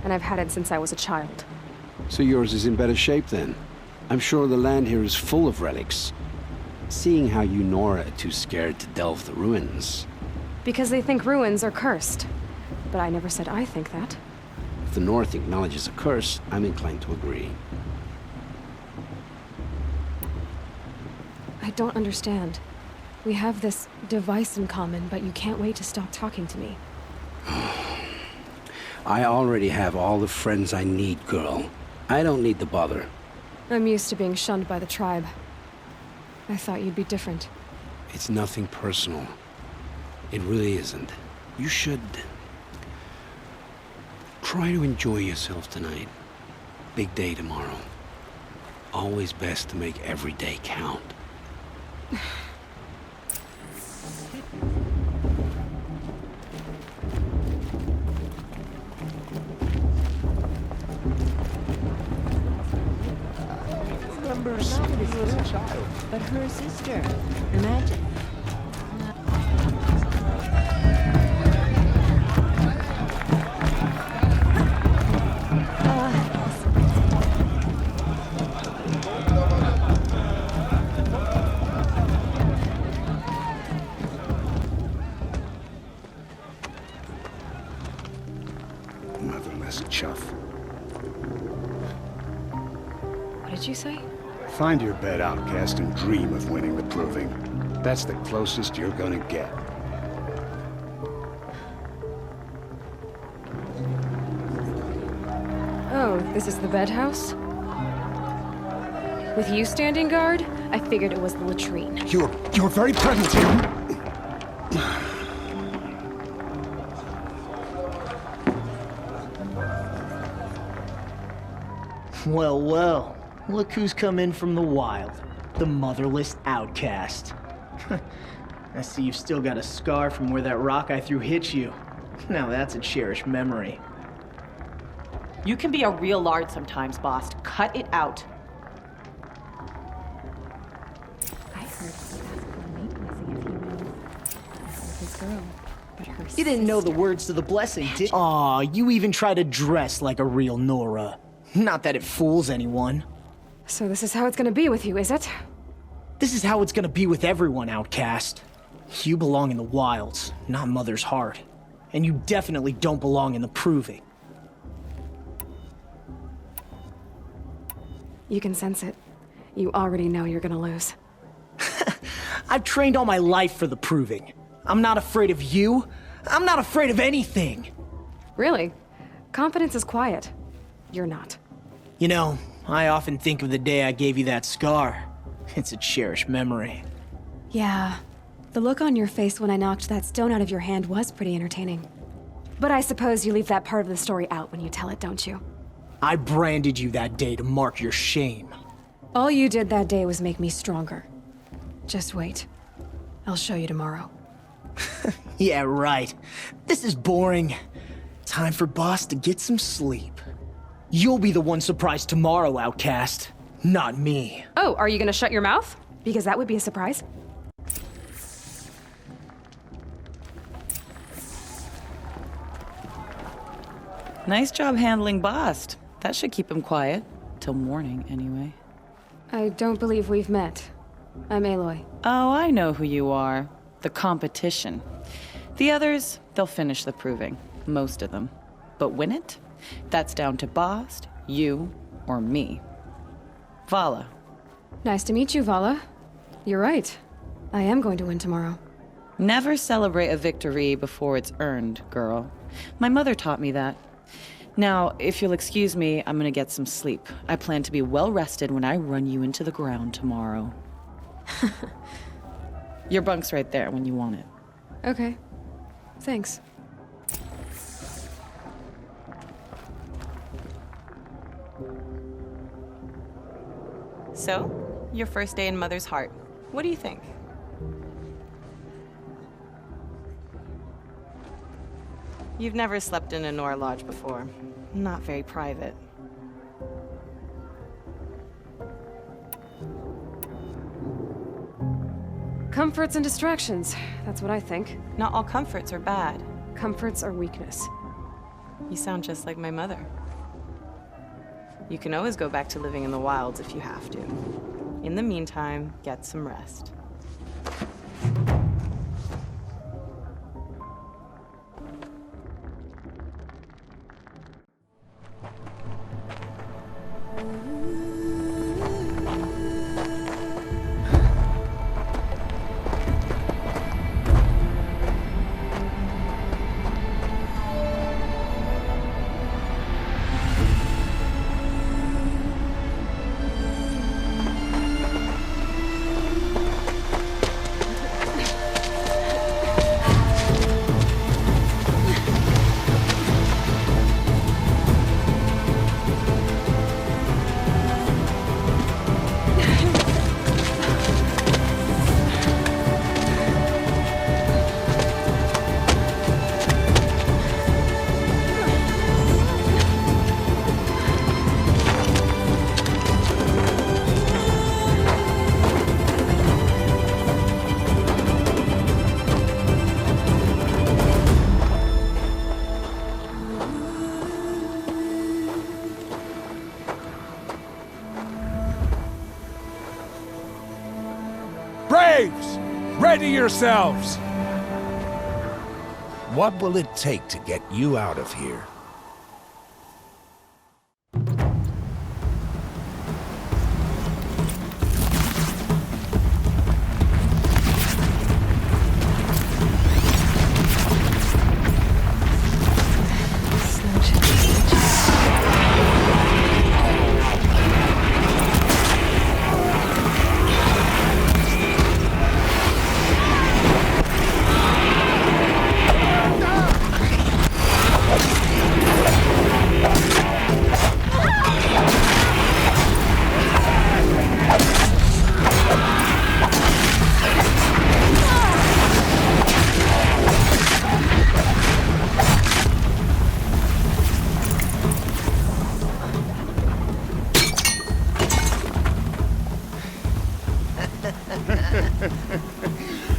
and I've had it since I was a child. So yours is in better shape then. I'm sure the land here is full of relics. Seeing how you Nora are too scared to delve the ruins. Because they think ruins are cursed. But I never said I think that. If the North acknowledges a curse, I'm inclined to agree. I don't understand. We have this device in common, but you can't wait to stop talking to me. I already have all the friends I need, girl. I don't need the bother. I'm used to being shunned by the tribe. I thought you'd be different. It's nothing personal. It really isn't. You should... try to enjoy yourself tonight. Big day tomorrow. Always best to make every day count. Remembers not his little child, but her sister. Imagine. Motherless chuff. What did you say? Find your bed, outcast, and dream of winning the proving. That's the closest you're gonna get. Oh, this is the bed house? With you standing guard, I figured it was the latrine. Your very presence here... Well, well. Look who's come in from the wild. The motherless outcast. I see you've still got a scar from where that rock I threw hit you. Now that's a cherished memory. You can be a real lard sometimes, boss. Cut it out. I heard his girl, but her You didn't know the words to the blessing, did you? Aw, you even try to dress like a real Nora. Not that it fools anyone. So this is how it's gonna be with you, is it? This is how it's gonna be with everyone, outcast. You belong in the wilds, not Mother's heart. And you definitely don't belong in the proving. You can sense it. You already know you're gonna lose. I've trained all my life for the proving. I'm not afraid of you. I'm not afraid of anything. Really? Confidence is quiet. You're not. You know, I often think of the day I gave you that scar. It's a cherished memory. Yeah. The look on your face when I knocked that stone out of your hand was pretty entertaining. But I suppose you leave that part of the story out when you tell it, don't you? I branded you that day to mark your shame. All you did that day was make me stronger. Just wait. I'll show you tomorrow. Yeah, right. This is boring. Time for Boss to get some sleep. You'll be the one surprised tomorrow, Outcast. Not me. Oh, are you gonna shut your mouth? Because that would be a surprise. Nice job handling Bast. That should keep him quiet. Till morning, anyway. I don't believe we've met. I'm Aloy. Oh, I know who you are. The competition. The others, they'll finish the proving. Most of them. But win it? That's down to Bast, you, or me. Vala. Nice to meet you, Vala. You're right. I am going to win tomorrow. Never celebrate a victory before it's earned, girl. My mother taught me that. Now, if you'll excuse me, I'm gonna get some sleep. I plan to be well rested when I run you into the ground tomorrow. Your bunk's right there when you want it. Okay. Thanks. So, your first day in Mother's Heart. What do you think? You've never slept in a Nora lodge before. Not very private. Comforts and distractions. That's what I think. Not all comforts are bad. Comforts are weakness. You sound just like my mother. You can always go back to living in the wilds if you have to. In the meantime, get some rest. Braves! Ready yourselves! What will it take to get you out of here?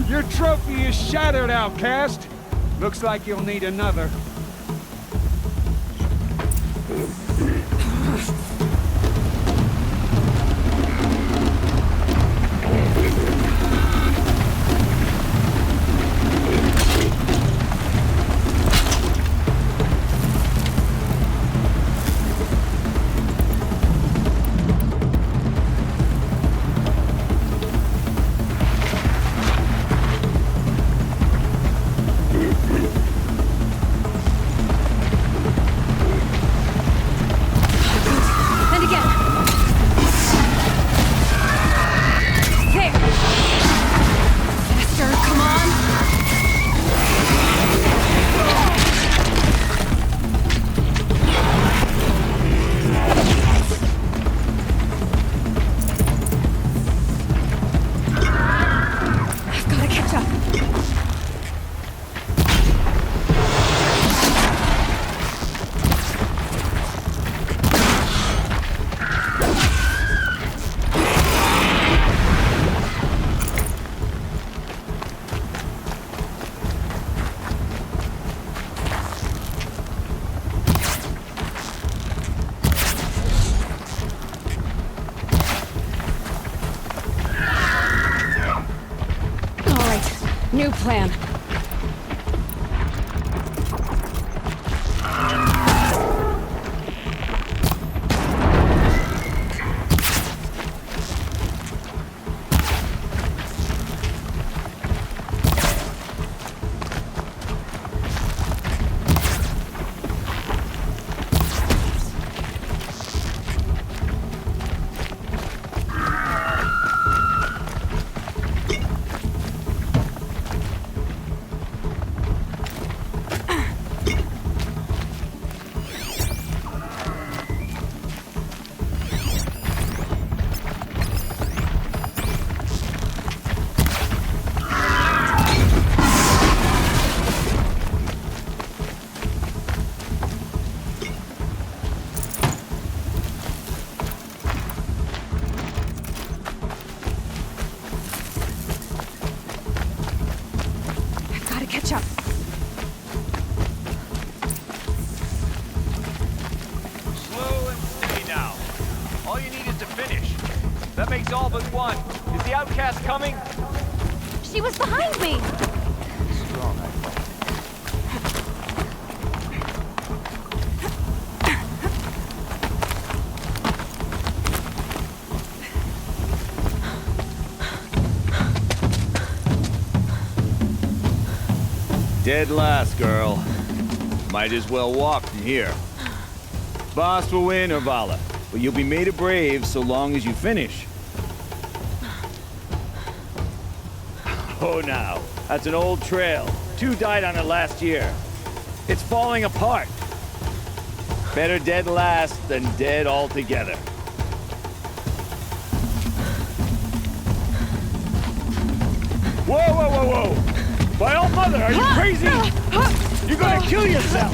Your trophy is shattered, Outcast. Looks like you'll need another. New plan. She was behind me! Dead last, girl. Might as well walk from here. Boss will win, Orvala, but you'll be made a brave so long as you finish. Oh, now, that's an old trail. 2 died on it last year. It's falling apart. Better dead last than dead altogether. Whoa, whoa, whoa, whoa! My old mother, are you crazy? You're gonna kill yourself!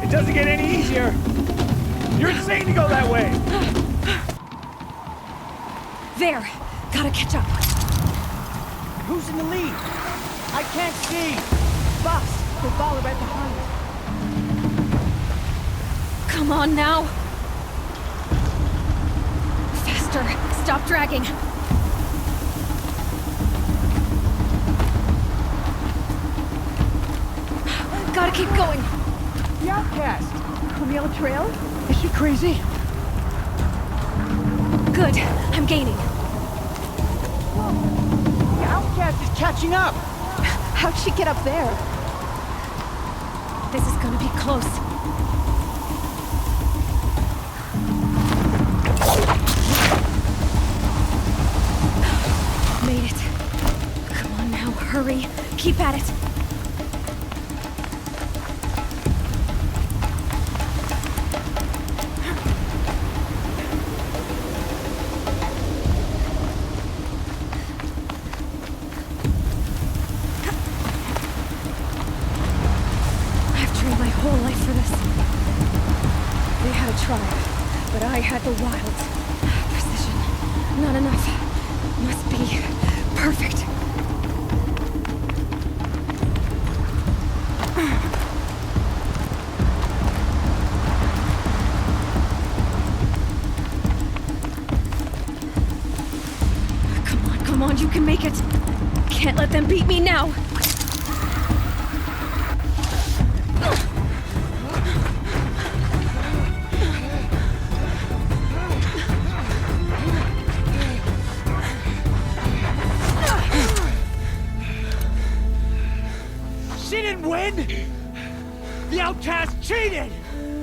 It doesn't get any easier. You're insane to go that way. There! Gotta catch up. Who's in the lead? I can't see! Boss, the ball right behind us. Come on now! Faster! Stop dragging! Gotta keep going! The outcast! On the old trail? Is she crazy? Good. I'm gaining. Whoa. The outcast is catching up! How'd she get up there? This is gonna be close. Made it. Come on now, hurry. Keep at it. But I had the wild. Precision. Not enough. Must be perfect. Come on, you can make it. Can't let them beat me now. The outcast cheated!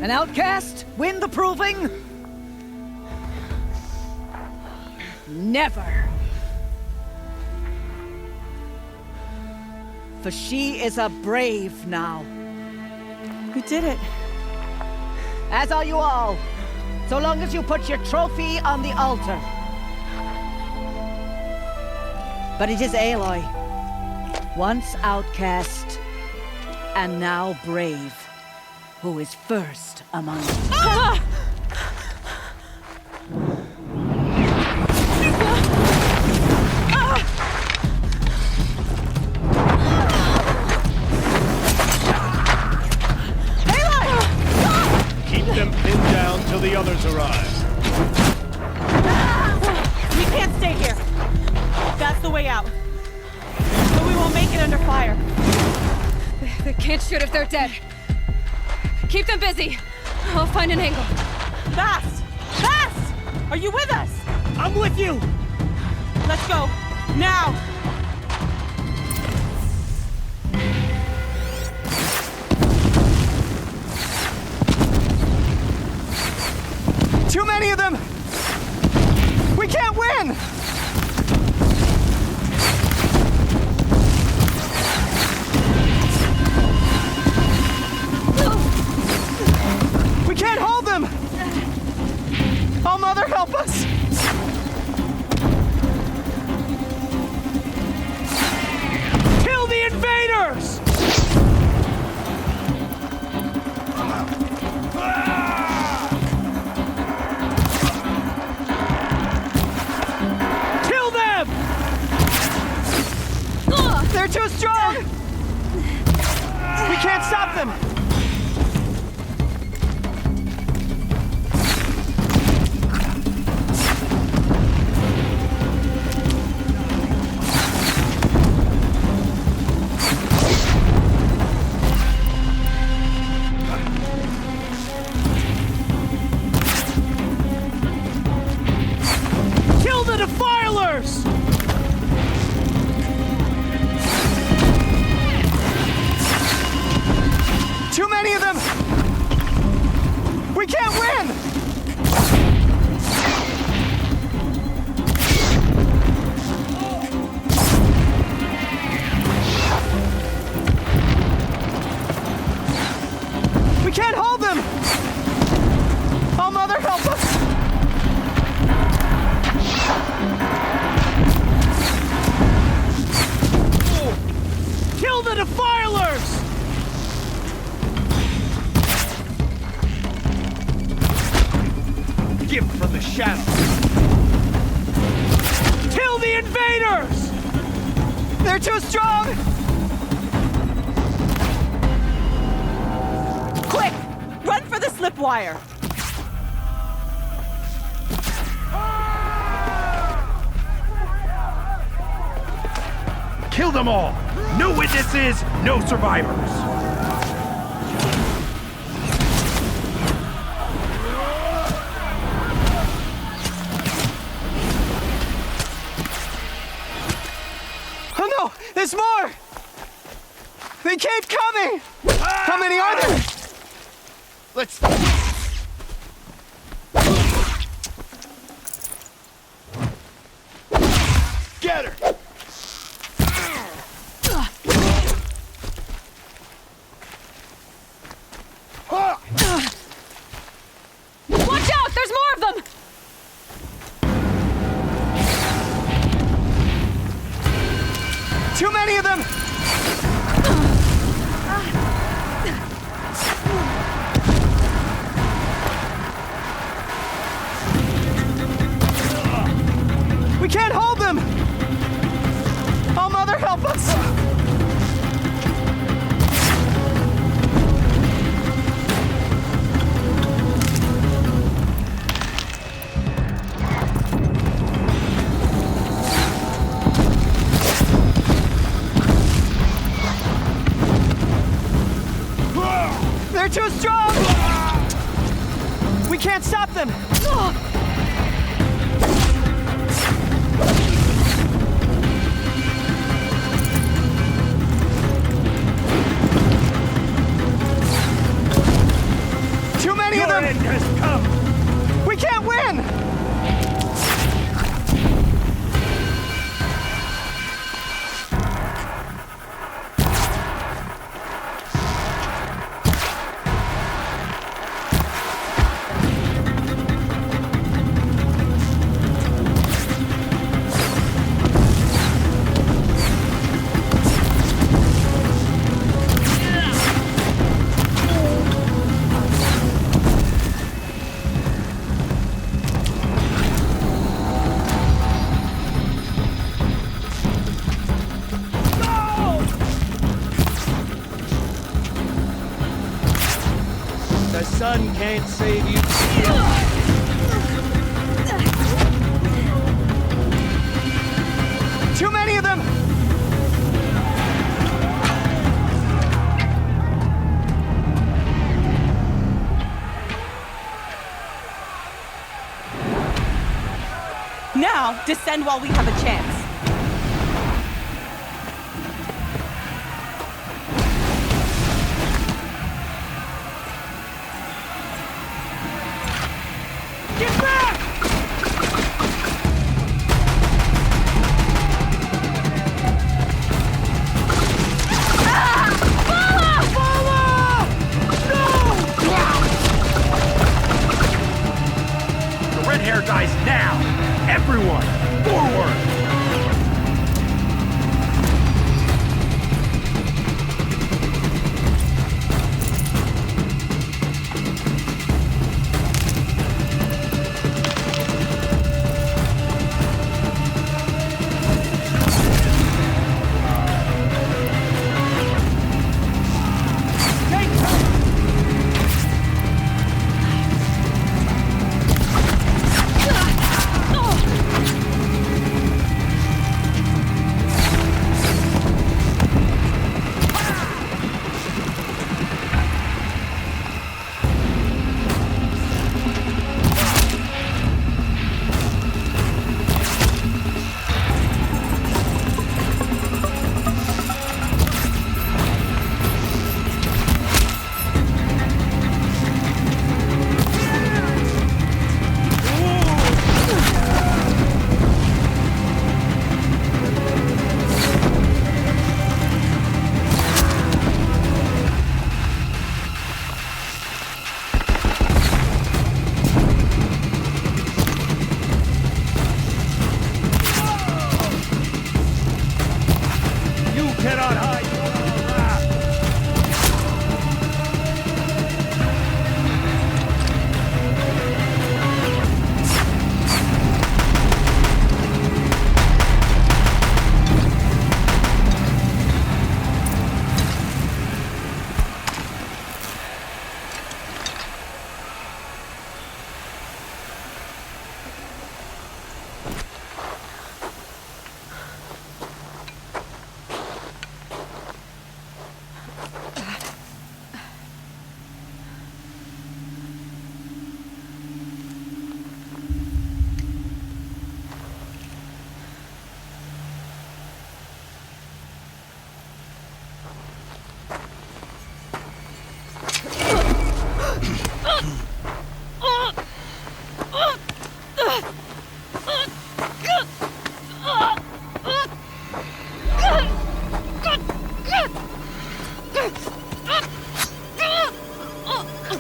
An outcast win the proving? Never. For she is a brave now. You did it. As are you all. So long as you put your trophy on the altar. But it is Aloy. Once outcast, and now brave, who is first among us. Ah! Keep them pinned down till the others arrive. We can't stay here. That's the way out. But we won't make it under fire. They can't shoot if they're dead. Keep them busy. I'll find an angle. Fast! Fast! Are you with us? I'm with you! Let's go. Now! Too many of them! We can't win! We can't hold them! Oh, Mother, help us! Kill the invaders! Kill them! They're too strong! We can't stop them! Kill the defilers! Too many of them! We can't win! We can't hold them! Oh, Mother, help us! Kill the defilers! Gift from the shadow. Kill the invaders! They're too strong! Quick! Run for the slipwire! Kill them all! No witnesses, no survivors! Oh no! There's more! They keep coming! How many are there? Let's... Get her! Watch out! There's more of them! Too many of them! We can't hold them! Oh, Mother, help us! They're too strong! We can't stop them! Too many of them! Your end has come! We can't win! The sun can't save you. Too many! Now, descend while we have a chance. Get back! Red hair dies now! Everyone, forward!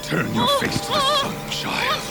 Turn your face to the sun, child.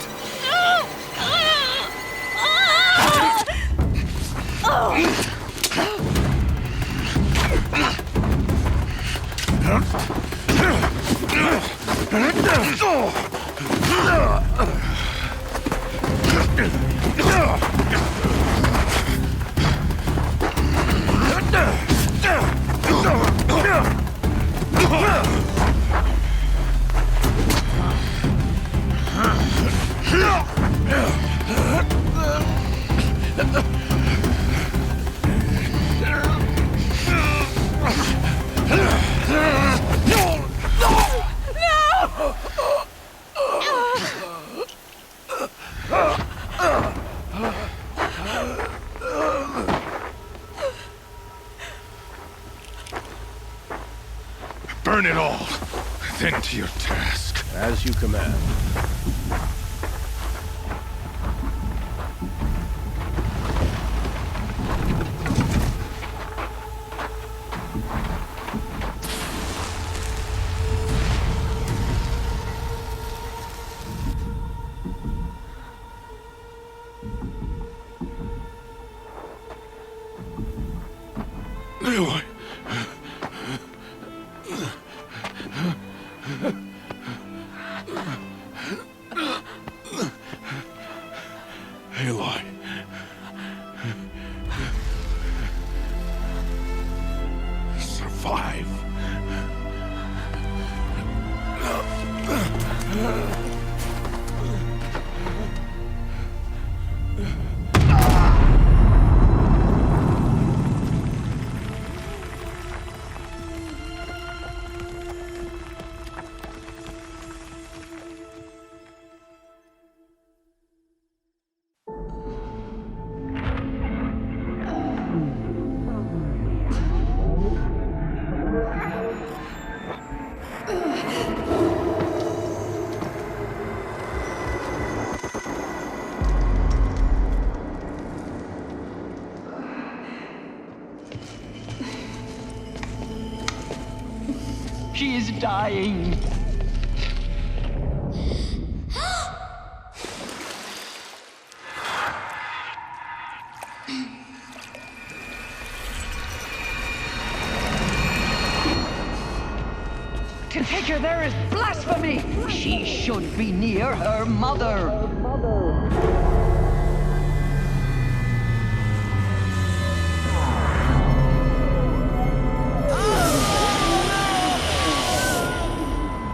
Burn it all, then to your task. As you command. Aloy. Aloy. Survive. is dying. To take her there is blasphemy! She should be near her mother!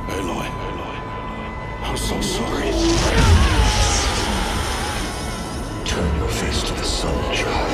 Aloy, I'm so sorry. Turn your face to the sun, child.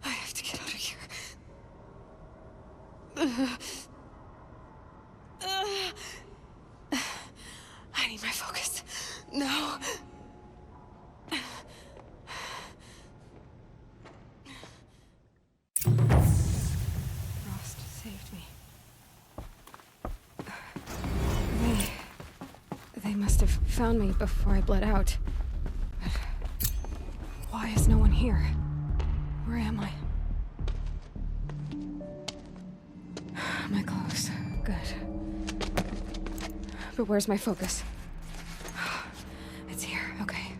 I have to get out of here. I need my focus. No. Frost saved me. They must have found me before I bled out. But why is no one here? Where am I? My clothes. Good. But where's my focus? It's here. Okay.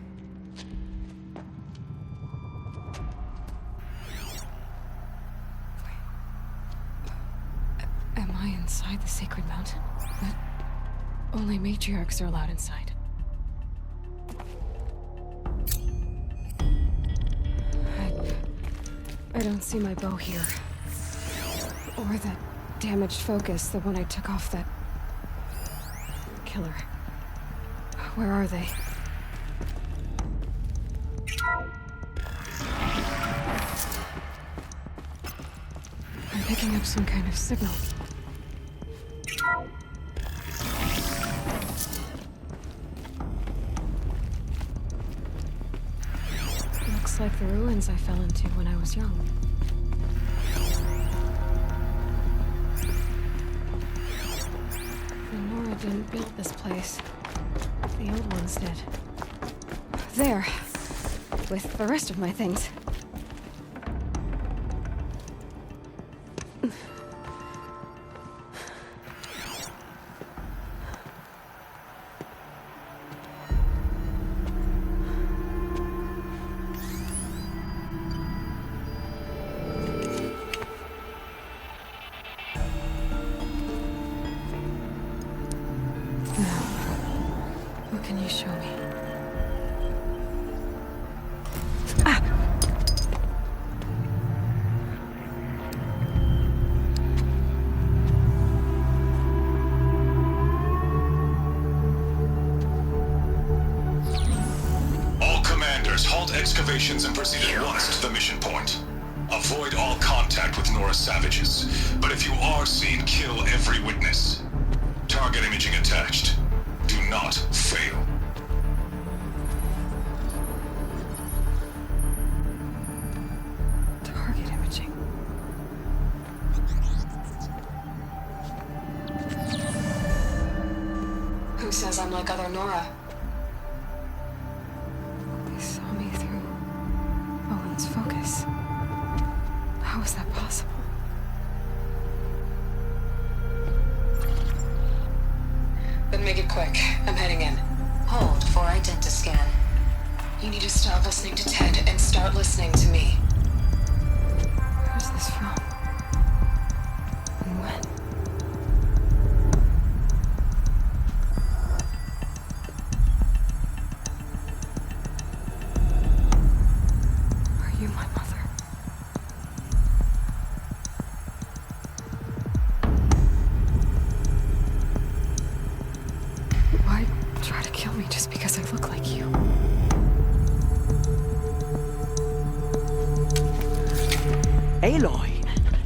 Am I inside the sacred mountain? But only matriarchs are allowed inside. I don't see my bow here. Or that damaged focus, the one I took off that killer. Where are they? I'm picking up some kind of signal. Looks like the ruins I fell into when I was young. The Nora didn't build this place. The old ones did. There. With the rest of my things. Can you show me? All commanders, halt excavations and proceed at once to the mission point. Avoid all contact with Nora savages, but if you are seen, kill every witness. Target imaging attached. Do not fail. Target imaging. Who says I'm like other Nora? They saw me through Owen's focus. How is that possible? Then make it quick. I'm heading in. Hold for identiscan. You need to stop listening to Ted and start listening to me. Where's this from? And when? Are you my mother? Why try to kill me just because I look like you? Aloy!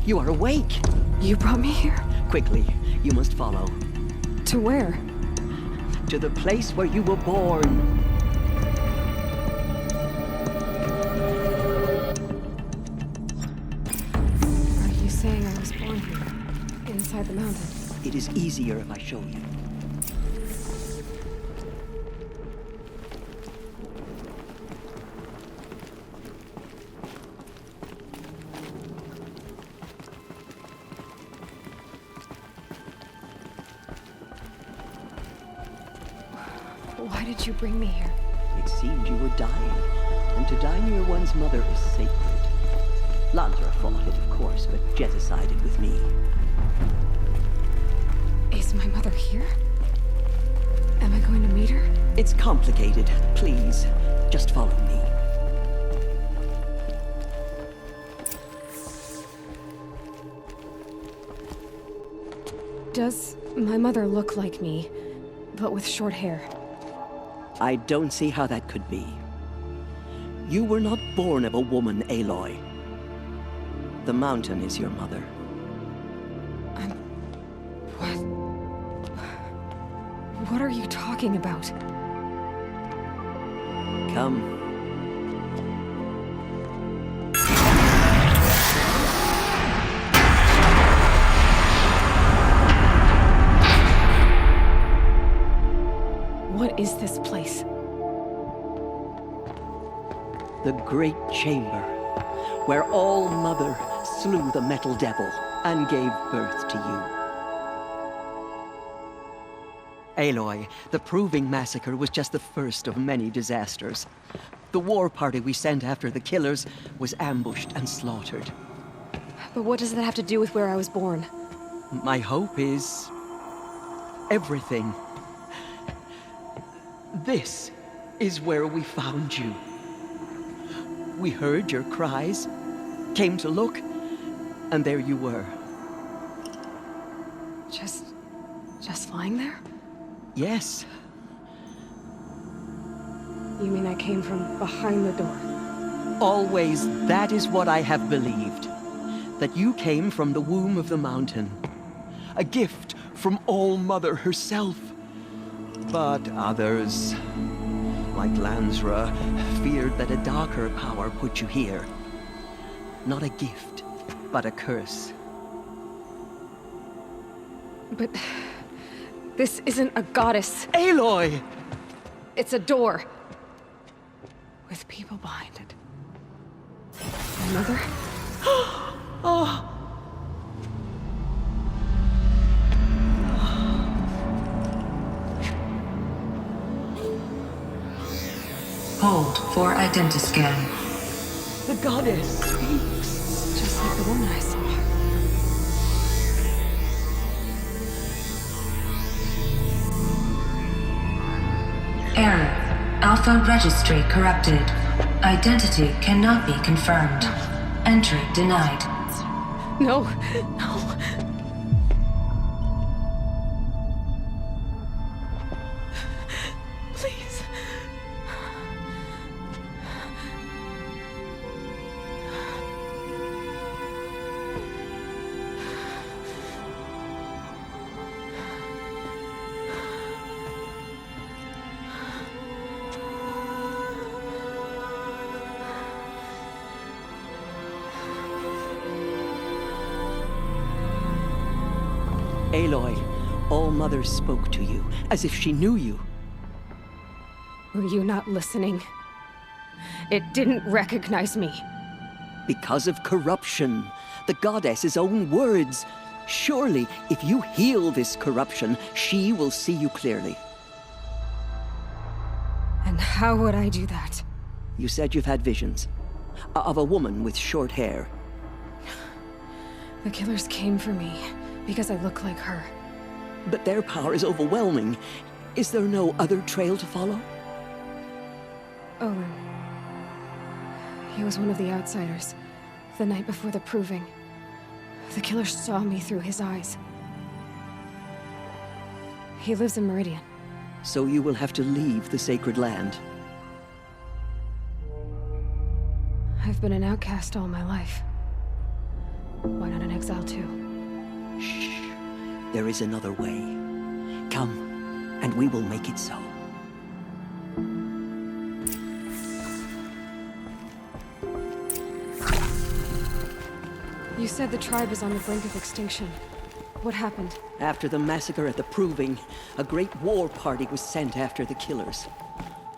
You are awake! You brought me here? Quickly, you must follow. To where? To the place where you were born. Are you saying I was born here? Inside the mountain? It is easier if I show you. Why did you bring me here? It seemed you were dying, and to die near one's mother is sacred. Lansra fought it, of course, but Jezza sided with me. Is my mother here? Am I going to meet her? It's complicated. Please, just follow me. Does my mother look like me, but with short hair? I don't see how that could be. You were not born of a woman, Aloy. The mountain is your mother. What are you talking about? Come. What is this place? The Great Chamber, where All Mother slew the Metal Devil and gave birth to you. Aloy, the Proving Massacre was just the first of many disasters. The war party we sent after the killers was ambushed and slaughtered. But what does that have to do with where I was born? My hope is everything. This is where we found you. We heard your cries, came to look, and there you were. Just lying there? Yes. You mean I came from behind the door? Always, that is what I have believed. That you came from the womb of the mountain. A gift from All Mother herself. But others, like Lansra, feared that a darker power put you here. Not a gift, but a curse. But this isn't a goddess. Aloy! It's a door. With people behind it. My mother? Oh! Hold for identiscan. The goddess speaks. Just like the woman I saw. Error. Alpha registry corrupted. Identity cannot be confirmed. Entry denied. No, no. Please. Aloy, All Mother spoke to you, as if she knew you. Were you not listening? It didn't recognize me. Because of corruption. The goddess's own words. Surely, if you heal this corruption, she will see you clearly. And how would I do that? You said you've had visions. Of a woman with short hair. The killers came for me, because I look like her. But their power is overwhelming. Is there no other trail to follow? Owen. He was one of the outsiders. The night before the Proving. The killer saw me through his eyes. He lives in Meridian. So you will have to leave the sacred land. I've been an outcast all my life. Why not in exile too? Shh. There is another way. Come, and we will make it so. You said the tribe is on the brink of extinction. What happened? After the massacre at the Proving, a great war party was sent after the killers.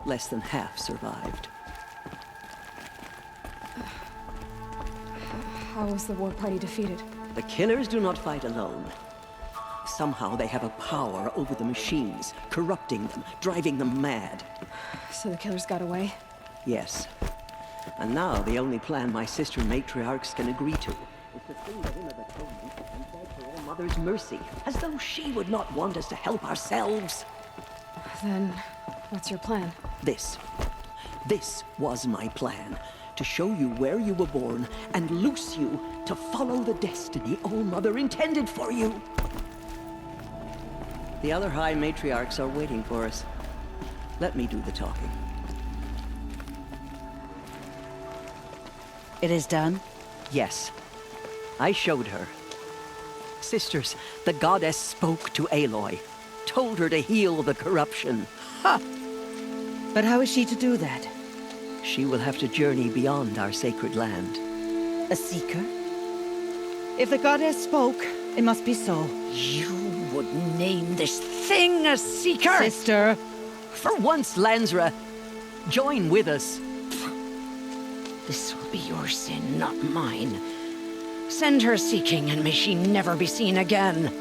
Less than half survived. How was the war party defeated? The killers do not fight alone. Somehow they have a power over the machines, corrupting them, driving them mad. So the killers got away? Yes. And now the only plan my sister matriarchs can agree to is to sing the hymn of atonement and beg for All Mother's mercy, as though she would not want us to help ourselves. Then, what's your plan? This was my plan. To show you where you were born and loose you to follow the destiny All Mother intended for you. The other High Matriarchs are waiting for us. Let me do the talking. It is done? Yes. I showed her. Sisters, the goddess spoke to Aloy. Told her to heal the corruption. Ha! But how is she to do that? She will have to journey beyond our sacred land. A seeker? If the goddess spoke, it must be so. You would name this thing a seeker? Sister! For once, Lansra, join with us. This will be your sin, not mine. Send her seeking, and may she never be seen again.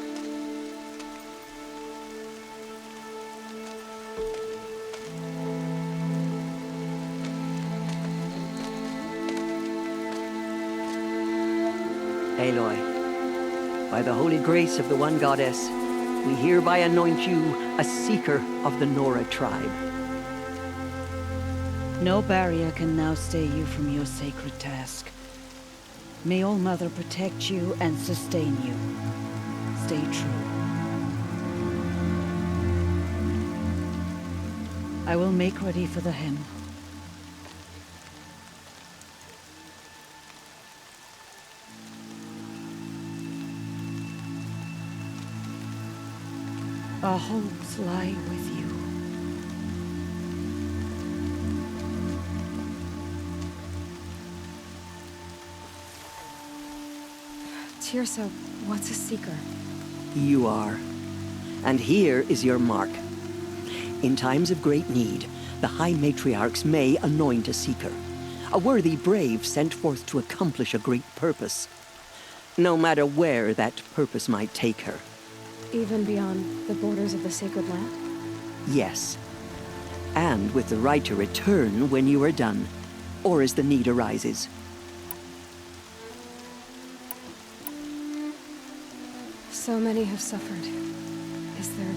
Aloy, by the holy grace of the One Goddess, we hereby anoint you a seeker of the Nora tribe. No barrier can now stay you from your sacred task. May All Mother protect you and sustain you. Stay true. I will make ready for the hymn. Our hopes lie with you. Tirsa, what's a seeker? You are. And here is your mark. In times of great need, the High Matriarchs may anoint a seeker. A worthy brave sent forth to accomplish a great purpose. No matter where that purpose might take her. Even beyond the borders of the sacred land? Yes. And with the right to return when you are done, or as the need arises. So many have suffered. Is there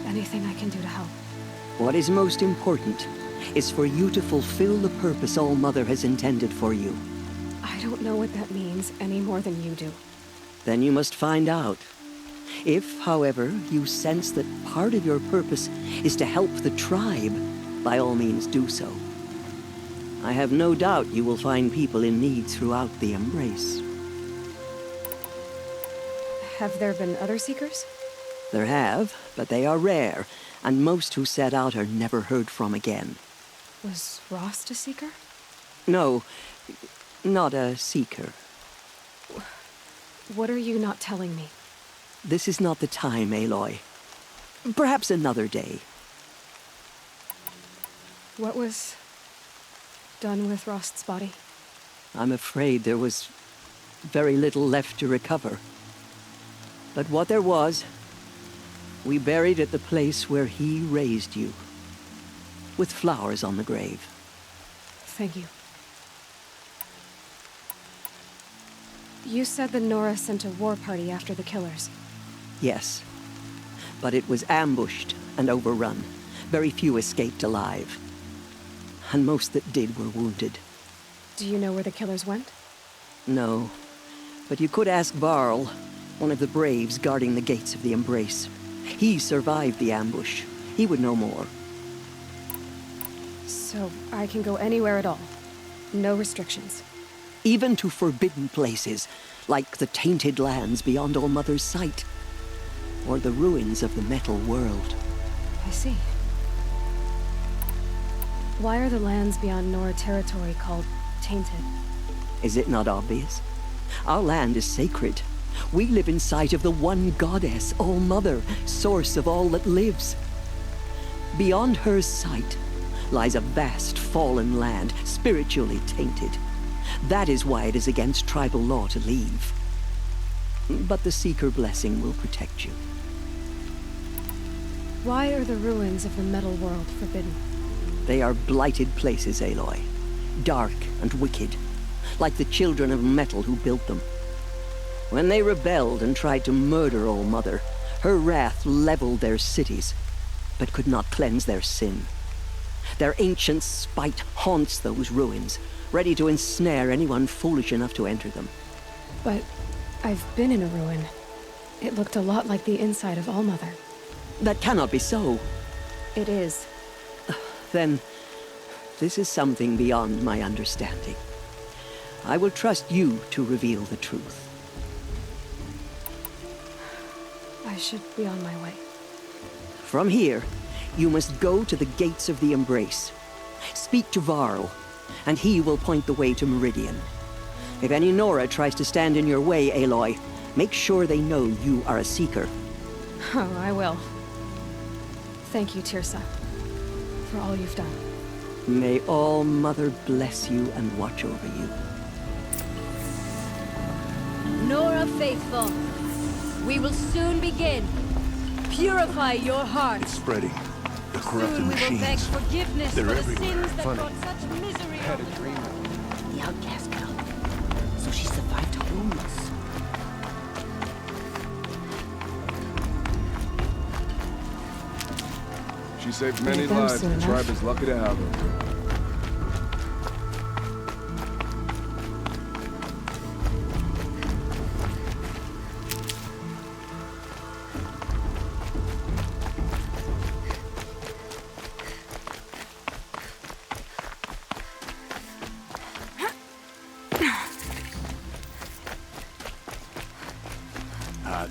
anything I can do to help? What is most important is for you to fulfill the purpose All Mother has intended for you. I don't know what that means any more than you do. Then you must find out. If, however, you sense that part of your purpose is to help the tribe, by all means do so. I have no doubt you will find people in need throughout the Embrace. Have there been other seekers? There have, but they are rare, and most who set out are never heard from again. Was Rost a seeker? No, not a seeker. What are you not telling me? This is not the time, Aloy. Perhaps another day. What was done with Rost's body? I'm afraid there was very little left to recover. But what there was, we buried at the place where he raised you, with flowers on the grave. Thank you. You said the Nora sent a war party after the killers. Yes, but it was ambushed and overrun. Very few escaped alive. And most that did were wounded. Do you know where the killers went? No, but you could ask Varl, one of the braves guarding the gates of the Embrace. He survived the ambush. He would know more. So I can go anywhere at all? No restrictions? even to forbidden places, like the tainted lands beyond All-Mother's sight, or the ruins of the metal world. I see. Why are the lands beyond Nora territory called tainted? Is it not obvious? Our land is sacred. We live in sight of the one goddess, All-Mother, source of all that lives. Beyond her sight lies a vast fallen land, spiritually tainted. That is why it is against tribal law to leave. But the Seeker blessing will protect you. Why are the ruins of the metal world forbidden? They are blighted places, Aloy. Dark and wicked, like the children of metal who built them. When they rebelled and tried to murder All-Mother, her wrath leveled their cities, but could not cleanse their sin. Their ancient spite haunts those ruins, ready to ensnare anyone foolish enough to enter them. But I've been in a ruin. It looked a lot like the inside of All-Mother. That cannot be so. It is. Then, this is something beyond my understanding. I will trust you to reveal the truth. I should be on my way. From here, you must go to the gates of the Embrace. Speak to Varl, and he will point the way to Meridian. If any Nora tries to stand in your way, Aloy, make sure they know you are a Seeker. Oh, I will. Thank you, Tirsa, for all you've done. May All-Mother bless you and watch over you. Nora Faithful, we will soon begin. Purify your heart. It's spreading. The corrupted Soon we will beg machines. forgiveness They're for the everywhere. sins that Funny. brought such misery Had a on the dream. world. The outcast girl. So she survived homeless. She saved many them lives. soon The enough. tribe is lucky to have her.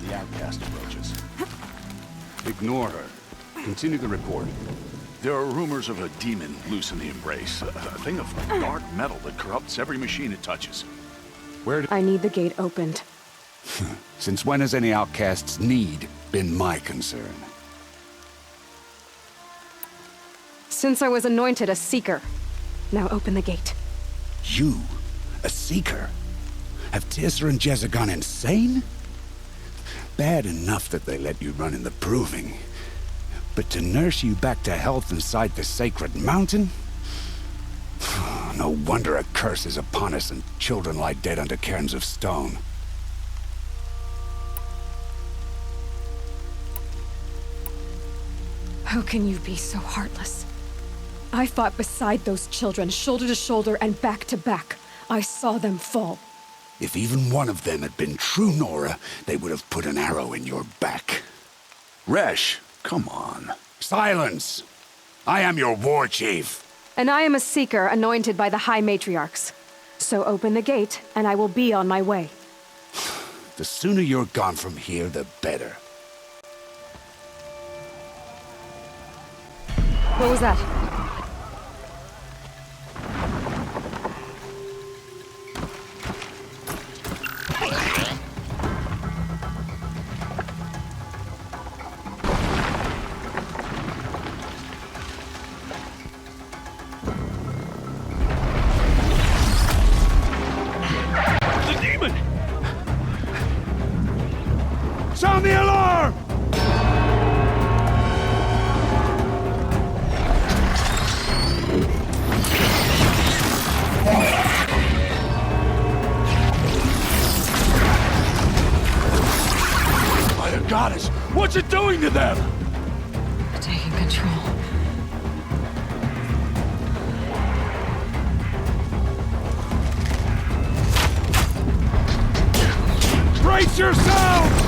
The outcast approaches. Ignore her. Continue the report. There are rumors of a demon loose in the Embrace. A thing of dark metal that corrupts every machine it touches. I need the gate opened. Since when has any outcast's need been my concern? Since I was anointed a Seeker. Now open the gate. You? A Seeker? Have Tirsa and Jezza gone insane? Bad enough that they let you run in the Proving. But to nurse you back to health inside the sacred mountain? No wonder a curse is upon us and children lie dead under cairns of stone. How can you be so heartless? I fought beside those children, shoulder to shoulder and back to back. I saw them fall. If even one of them had been true Nora, they would have put an arrow in your back. Resh, come on. Silence! I am your war chief. And I am a Seeker anointed by the High Matriarchs. So open the gate, and I will be on my way. The sooner you're gone from here, the better. What was that? The demon! Sound the alarm! By the goddess, what's it doing to them? Taking control. Brace yourselves!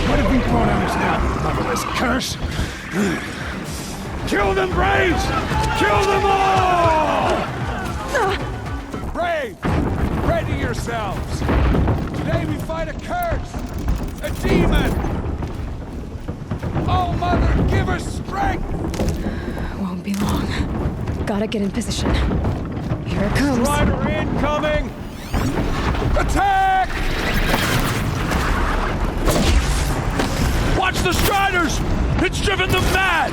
What have we brought on us now? Motherless curse? Kill them, Braves! Kill them all! Brave, ready yourselves. Today we fight a curse, a demon. Oh, Mother, give us strength! Won't be long. Gotta get in position. Here it comes. Strider incoming! Attack! Watch the Striders! It's driven them mad!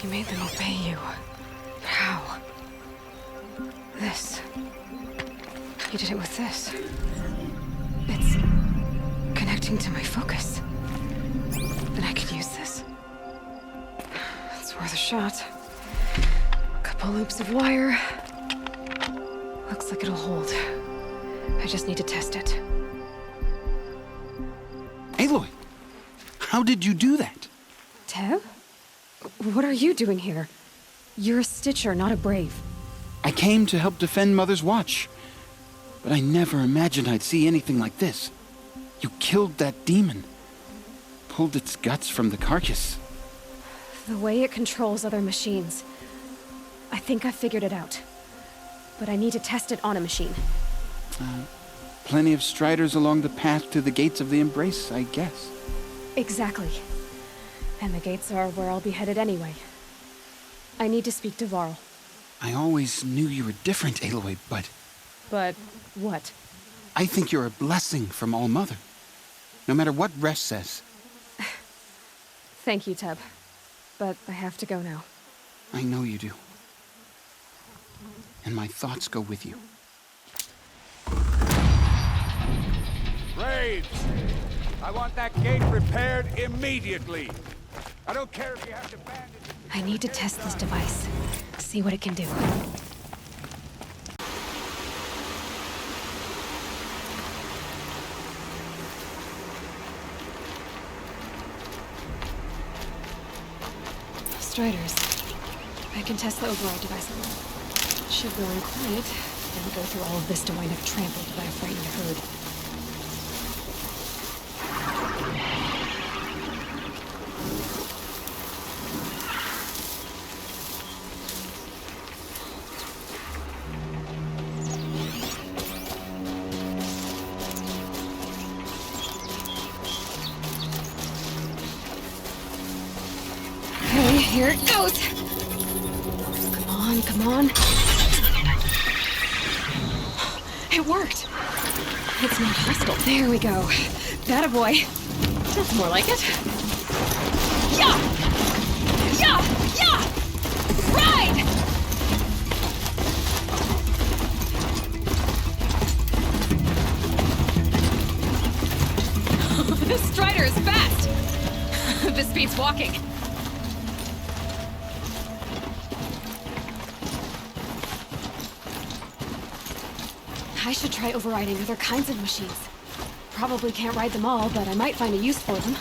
You made them obey you. How? This. You did it with this. It's connecting to my focus. Then I could use this. It's worth a shot. Couple loops of wire. Looks like it'll hold. I just need to test it. Aloy, how did you do that? Tev? What are you doing here? You're a Stitcher, not a Brave. I came to help defend Mother's Watch, but I never imagined I'd see anything like this. You killed that demon, pulled its guts from the carcass. The way it controls other machines. I think I figured it out. But I need to test it on a machine. Plenty of Striders along the path to the gates of the Embrace, I guess. Exactly. And the gates are where I'll be headed anyway. I need to speak to Varl. I always knew you were different, Aloy, but... But what? I think you're a blessing from All-Mother. No matter what Resh says. Thank you, Teb. But I have to go now. I know you do. And my thoughts go with you. Braves! I want that gate repaired immediately. I don't care if you have to bandage it. I need to test this device. See what it can do. Striders. I can test the overall device alone. Should go in quiet, then go through all of this to wind up trampled by a frightened herd. Here it goes! Come on, come on. It worked! It's not hostile. There we go. That a boy. That's more like it. Yeah! Yeah! Yeah! Ride! This Strider is fast! This beats walking. I should try overriding other kinds of machines. Probably can't ride them all, but I might find a use for them.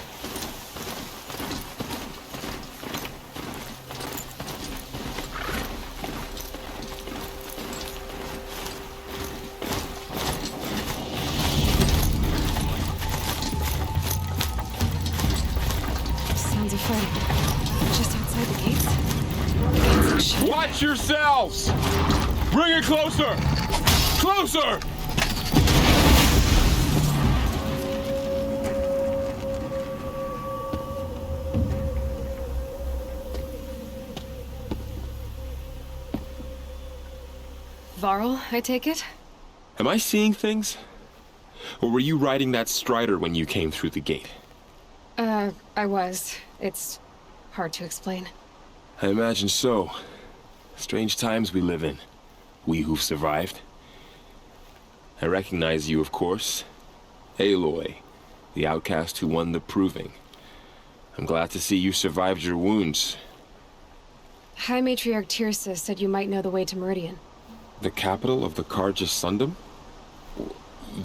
Sounds of fighting. Just outside the gates. Watch yourselves! Bring it closer! Closer! Varl, I take it? Am I seeing things? Or were you riding that Strider when you came through the gate? I was. It's hard to explain. I imagine so. Strange times we live in. We who've survived. I recognize you, of course. Aloy, the outcast who won the proving. I'm glad to see you survived your wounds. High Matriarch Tirsa said you might know the way to Meridian. The capital of the Carja Sundom?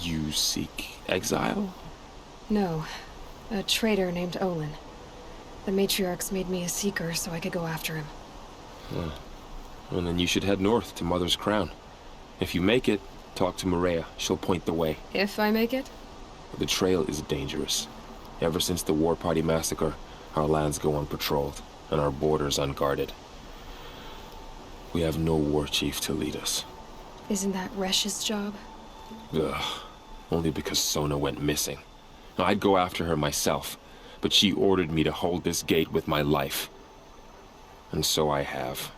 You seek exile? No. A traitor named Olin. The Matriarchs made me a seeker so I could go after him. Huh. Well, then you should head north to Mother's Crown. If you make it, talk to Maria. She'll point the way. If I make it? The trail is dangerous. Ever since the War Party massacre, our lands go unpatrolled, and our borders unguarded. We have no war chief to lead us. Isn't that Resh's job? Ugh. Only because Sona went missing. I'd go after her myself, but she ordered me to hold this gate with my life. And so I have.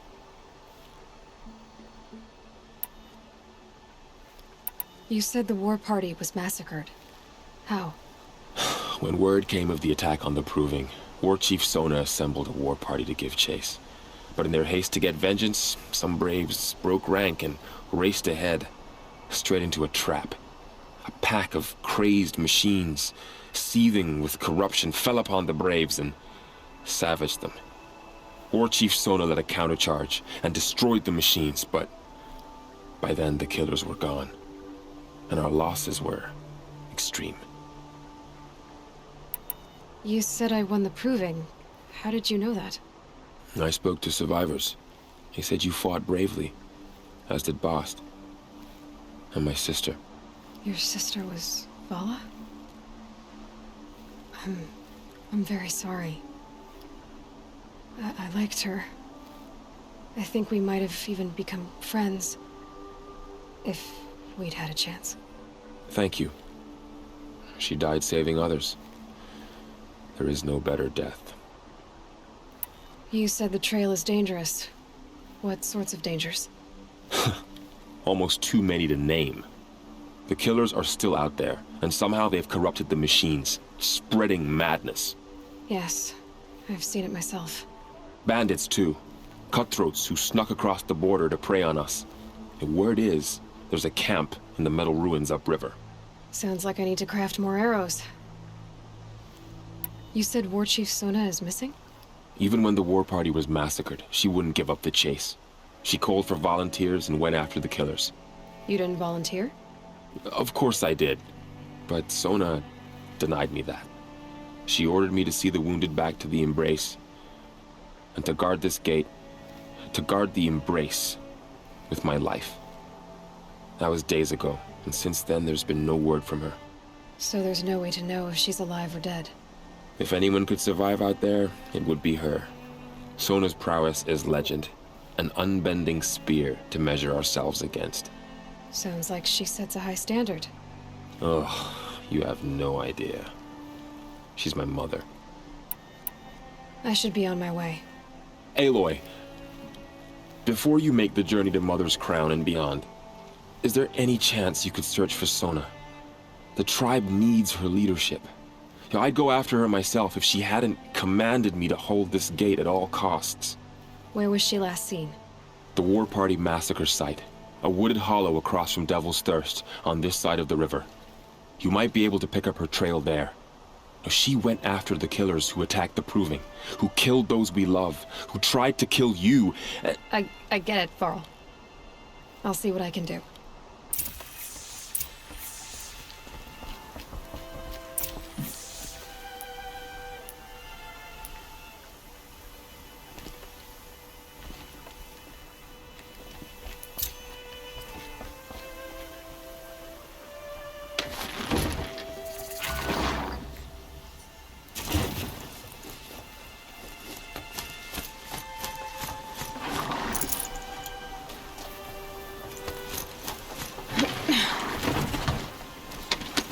You said the War Party was massacred. How? When word came of the attack on the Proving, War Chief Sona assembled a war party to give chase. But in their haste to get vengeance, some braves broke rank and raced ahead, straight into a trap. A pack of crazed machines, seething with corruption, fell upon the braves and savaged them. War Chief Sona led a countercharge and destroyed the machines, but by then the killers were gone, and our losses were extreme. You said I won the Proving. How did you know that? I spoke to survivors. They said you fought bravely, as did Bast. And my sister. Your sister was Vala? I'm very sorry. I liked her. I think we might have even become friends. If we'd had a chance. Thank you. She died saving others. There is no better death. You said the trail is dangerous. What sorts of dangers? Almost too many to name. The killers are still out there, and somehow they've corrupted the machines, spreading madness. Yes, I've seen it myself. Bandits, too. Cutthroats who snuck across the border to prey on us. And word is, there's a camp in the metal ruins upriver. Sounds like I need to craft more arrows. You said War Chief Sona is missing? Even when the war party was massacred, she wouldn't give up the chase. She called for volunteers and went after the killers. You didn't volunteer? Of course I did. But Sona denied me that. She ordered me to see the wounded back to the Embrace. And to guard this gate, to guard the Embrace with my life. That was days ago, and since then there's been no word from her. So there's no way to know if she's alive or dead. If anyone could survive out there, it would be her. Sona's prowess is legend, an unbending spear to measure ourselves against. Sounds like she sets a high standard. Oh, you have no idea. She's my mother. I should be on my way. Aloy, before you make the journey to Mother's Crown and beyond, is there any chance you could search for Sona? The tribe needs her leadership. I'd go after her myself if she hadn't commanded me to hold this gate at all costs. Where was she last seen? The War Party massacre site. A wooded hollow across from Devil's Thirst, on this side of the river. You might be able to pick up her trail there. She went after the killers who attacked the Proving, who killed those we love, who tried to kill you. I get it, Varl. I'll see what I can do.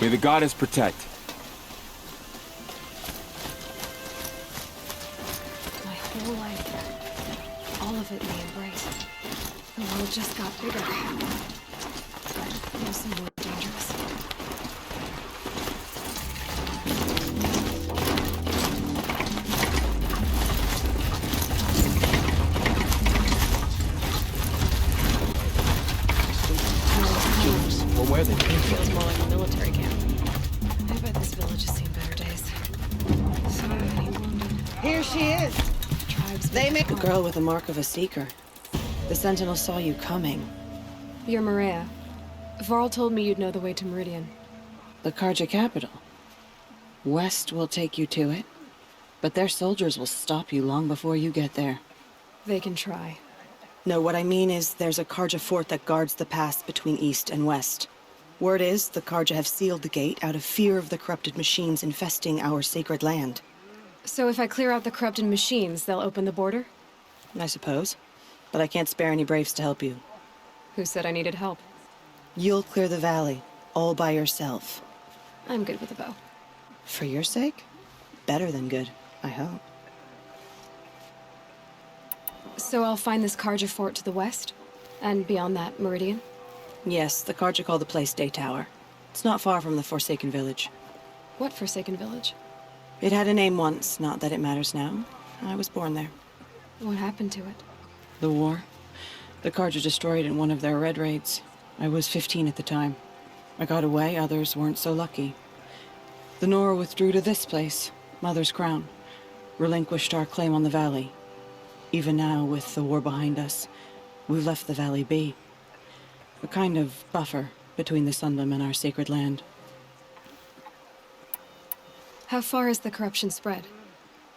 May the goddess protect. My whole life, all of it we embrace. The world just got bigger. Mostly more dangerous. Or where they came from. Feels more like a military camp. I bet this village has seen better days. So many wounded. Here she is. They make The girl with the mark of a seeker. The Sentinel saw you coming. You're Maria. Varl told me you'd know the way to Meridian. The Karja capital. West will take you to it, but their soldiers will stop you long before you get there. They can try. No, what I mean is there's a Karja fort that guards the pass between east and west. Word is the Karja have sealed the gate out of fear of the corrupted machines infesting our sacred land. So if I clear out the corrupted machines, they'll open the border? I suppose. But I can't spare any braves to help you. Who said I needed help? You'll clear the valley, all by yourself. I'm good with a bow. For your sake? Better than good, I hope. So I'll find this Karja fort to the west? And beyond that, Meridian? Yes, the Karja call the place Day Tower. It's not far from the Forsaken Village. What Forsaken Village? It had a name once, not that it matters now. I was born there. What happened to it? The war. The Karja destroyed it in one of their red raids. I was 15 at the time. I got away, others weren't so lucky. The Nora withdrew to this place, Mother's Crown. Relinquished our claim on the valley. Even now, with the war behind us, we've left the valley be. A kind of buffer between the Sundom and our sacred land. How far has the corruption spread?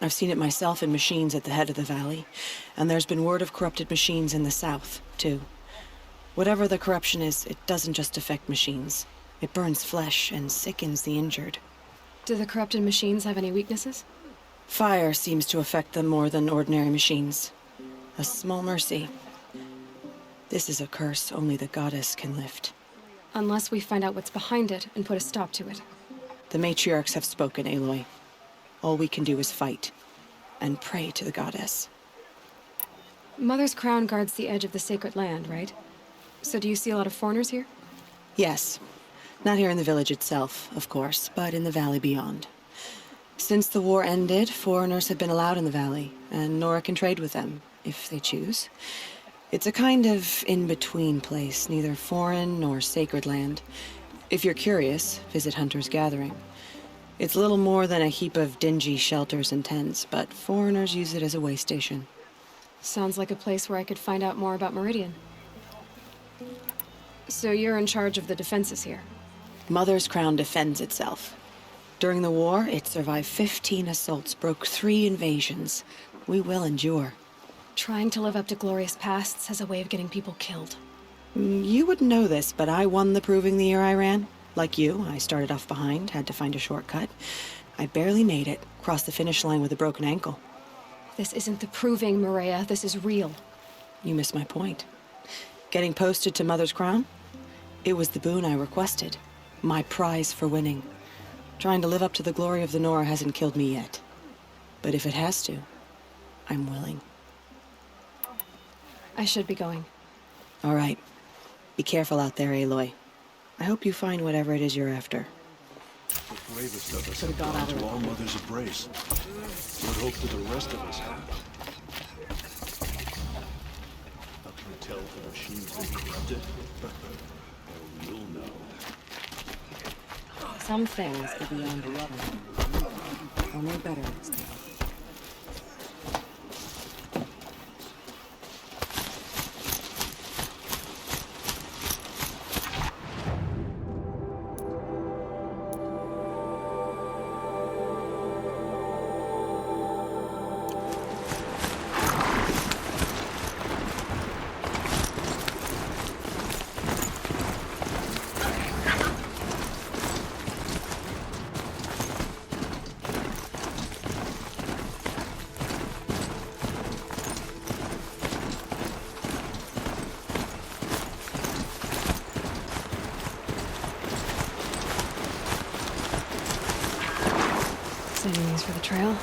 I've seen it myself in machines at the head of the valley, and there's been word of corrupted machines in the south, too. Whatever the corruption is, it doesn't just affect machines. It burns flesh and sickens the injured. Do the corrupted machines have any weaknesses? Fire seems to affect them more than ordinary machines. A small mercy. This is a curse only the goddess can lift. Unless we find out what's behind it and put a stop to it. The matriarchs have spoken, Aloy. All we can do is fight, and pray to the goddess. Mother's Crown guards the edge of the sacred land, right? So do you see a lot of foreigners here? Yes. Not here in the village itself, of course, but in the valley beyond. Since the war ended, foreigners have been allowed in the valley, and Nora can trade with them, if they choose. It's a kind of in-between place, neither foreign nor sacred land. If you're curious, visit Hunter's Gathering. It's little more than a heap of dingy shelters and tents, but foreigners use it as a way station. Sounds like a place where I could find out more about Meridian. So you're in charge of the defenses here? Mother's Crown defends itself. During the war, it survived 15 assaults, broke 3 invasions. We will endure. Trying to live up to glorious pasts has a way of getting people killed. You wouldn't know this, but I won the Proving the year I ran. Like you, I started off behind, had to find a shortcut. I barely made it, crossed the finish line with a broken ankle. This isn't the Proving, Maria. This is real. You missed my point. Getting posted to Mother's Crown? It was the boon I requested. My prize for winning. Trying to live up to the glory of the Nora hasn't killed me yet. But if it has to, I'm willing. I should be going. All right. Be careful out there, Aloy. I hope you find whatever it is you're after. The bravest of us have gone to all Mother's embrace. What hope do the rest of us have? How can you tell if the machine's been corrupted? Oh, you'll know. Some things are beyond loving. I'll know better next time. Saving these for the trail.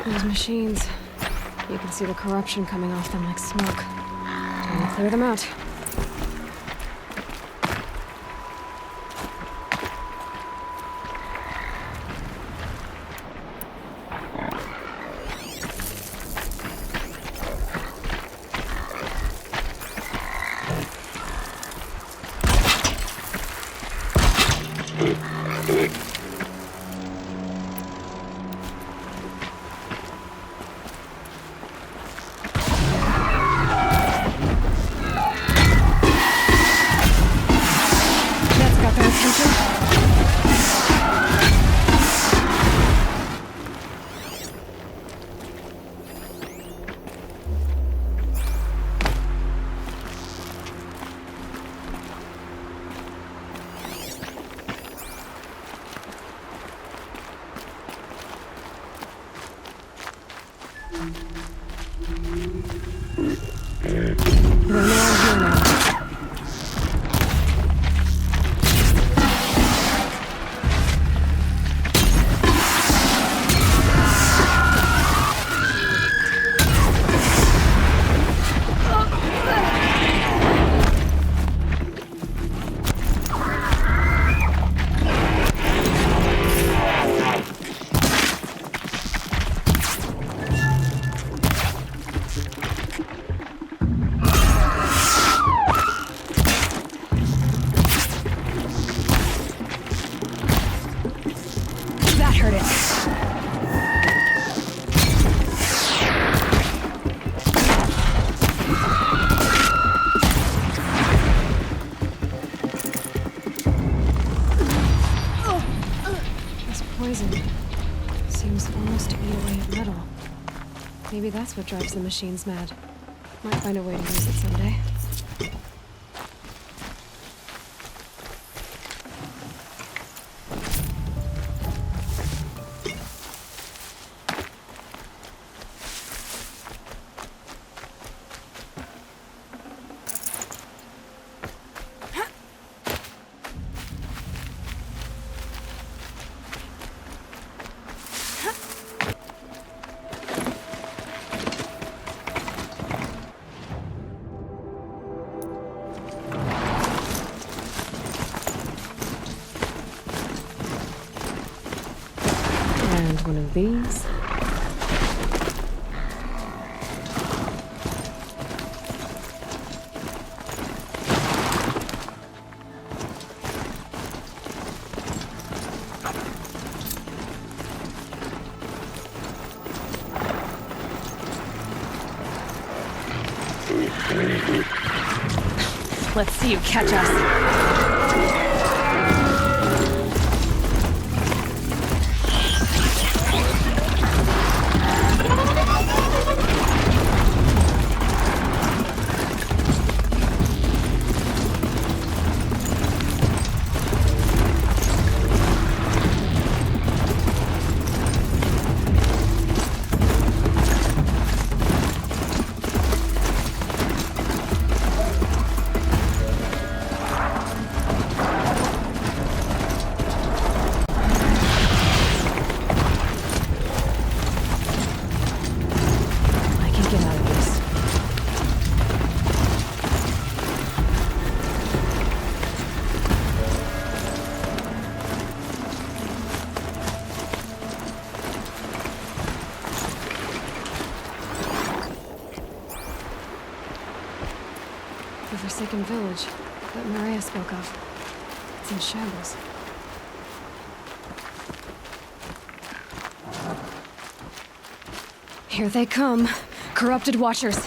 Those machines. You can see the corruption coming off them like smoke. Time to clear them out. Maybe that's what drives the machines mad. Might find a way to use it someday. One of these. Let's see you catch us. godforsaken village that Maria spoke of. It's in shambles. Here they come. Corrupted Watchers.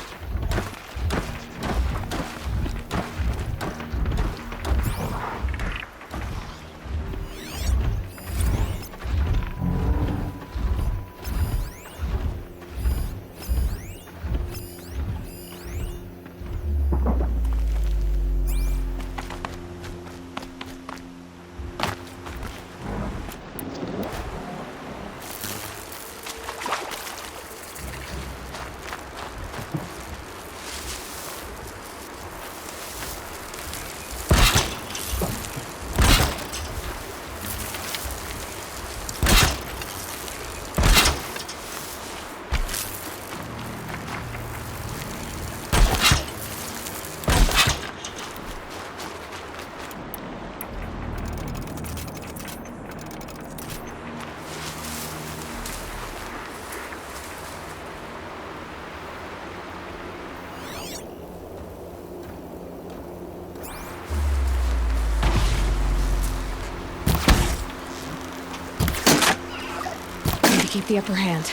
Keep the upper hand.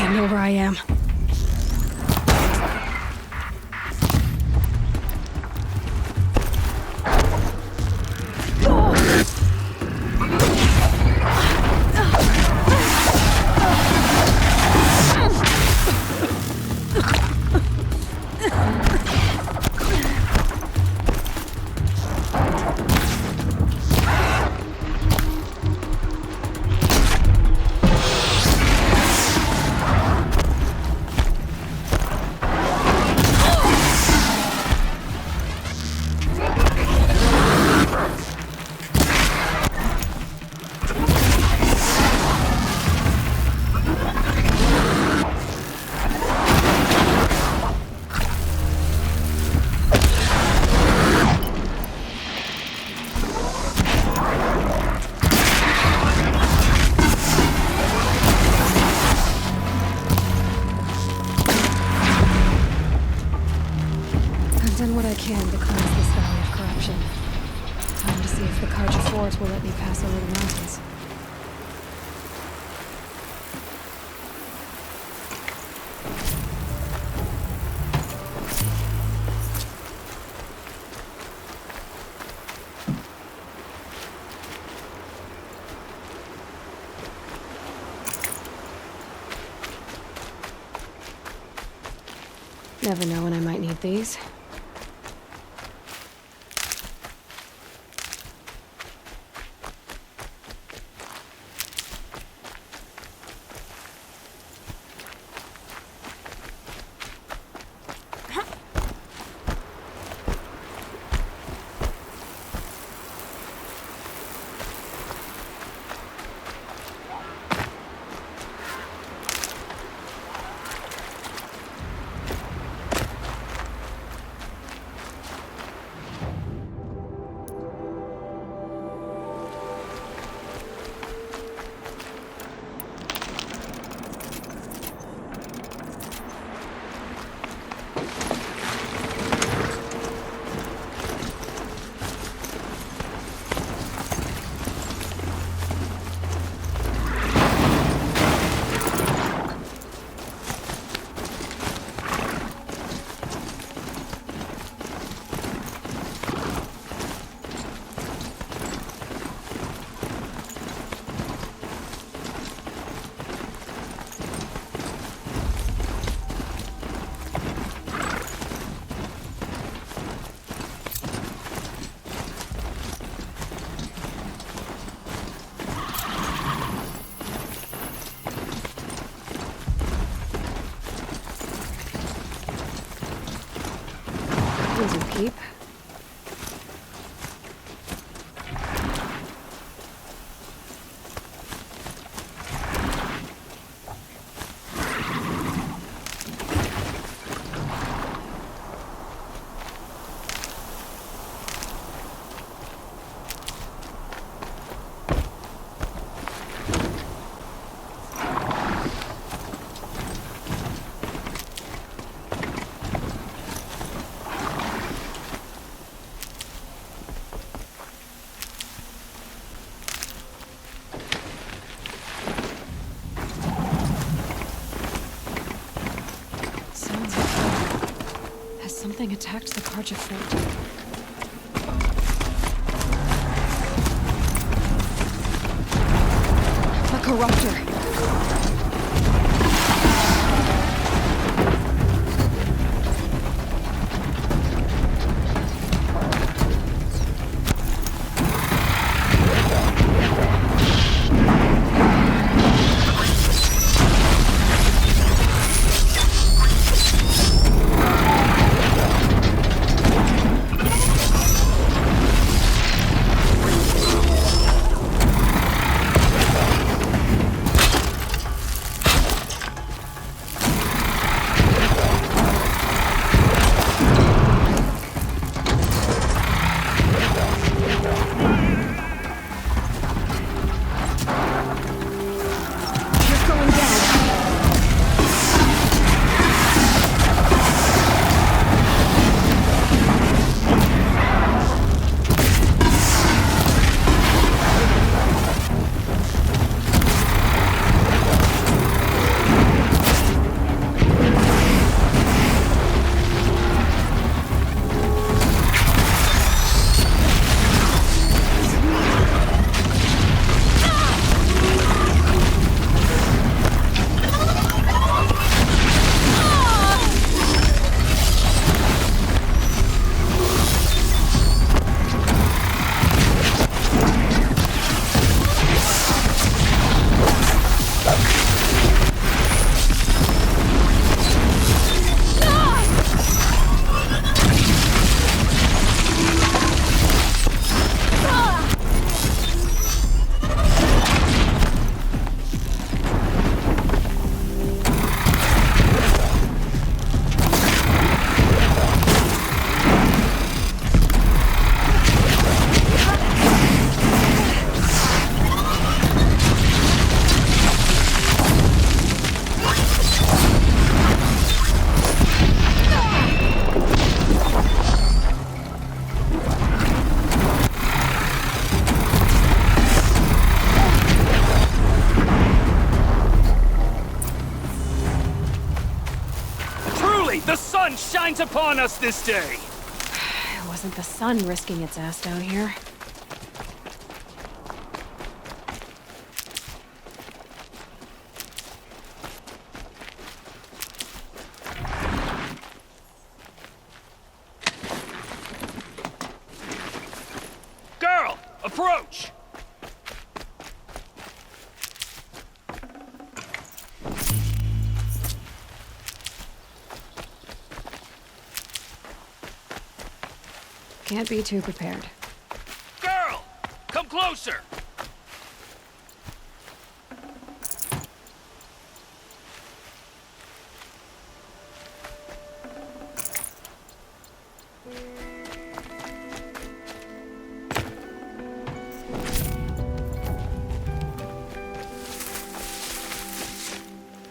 I know where I am. Done what I can to cleanse this valley of corruption. Time to see if the Guerrilla will let me pass over the mountains. Never know when I might need these. one's your keep. Something attacked the Karja fort. A corruptor. The sun shines upon us this day! It wasn't the sun risking its ass down here. Girl, approach! Can't be too prepared. Girl! Come closer!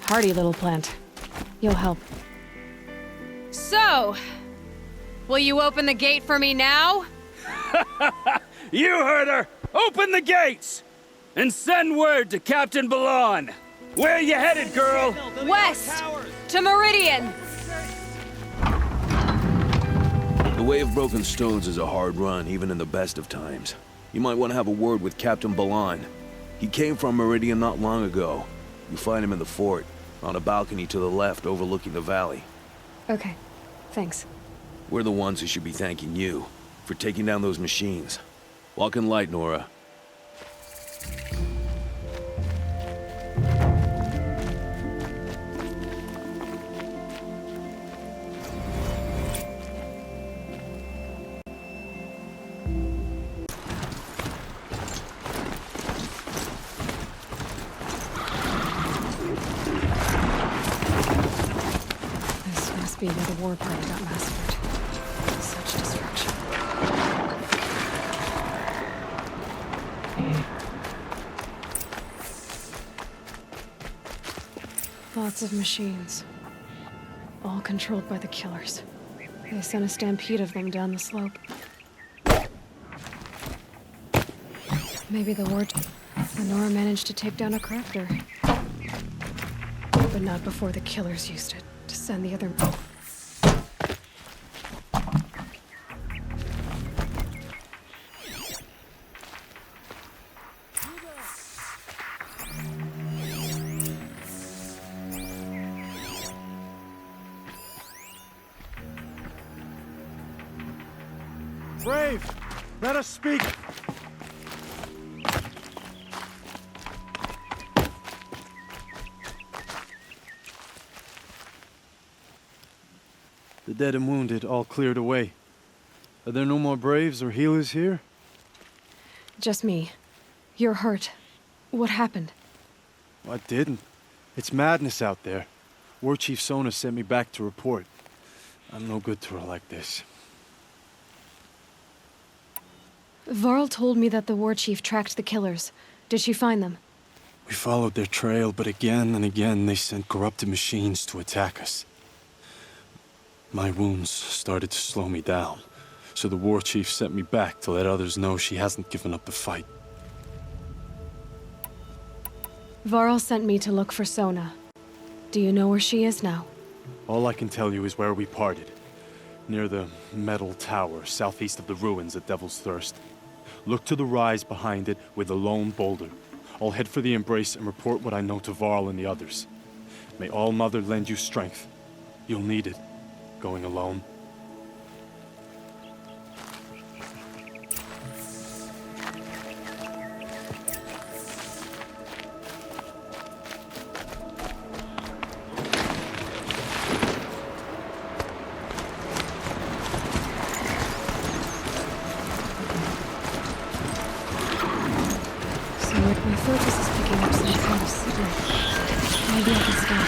Hardy little plant. You'll help. So, will you open the gate for me now? You heard her! Open the gates! And send word to Captain Balan. Where you headed, girl? West! To Meridian! The Way of Broken Stones is a hard run, even in the best of times. You might want to have a word with Captain Balan. He came from Meridian not long ago. You'll find him in the fort, on a balcony to the left overlooking the valley. Okay, thanks. We're the ones who should be thanking you for taking down those machines. Walk in light, Nora. must be where the war party got massacred. Such destruction. Lots of machines. All controlled by the killers. They sent a stampede of them down the slope. Maybe the Nora managed to take down a crafter. But not before the killers used it to send the other... Brave! Let us speak! The dead and wounded all cleared away. Are there no more Braves or healers here? Just me. You're hurt. What happened? I didn't. It's madness out there. War Chief Sona sent me back to report. I'm no good to her like this. Varl told me that the war chief tracked the killers. Did she find them? We followed their trail, but again and again they sent corrupted machines to attack us. My wounds started to slow me down, so the war chief sent me back to let others know she hasn't given up the fight. Varl sent me to look for Sona. Do you know where she is now? All I can tell you is where we parted. Near the metal tower, southeast of the ruins at Devil's Thirst. Look to the rise behind it with a lone boulder. I'll head for the embrace and report what I know to Varl and the others. May All Mother lend you strength. You'll need it, going alone. My focus is picking up some kind of signal. Maybe I can stop.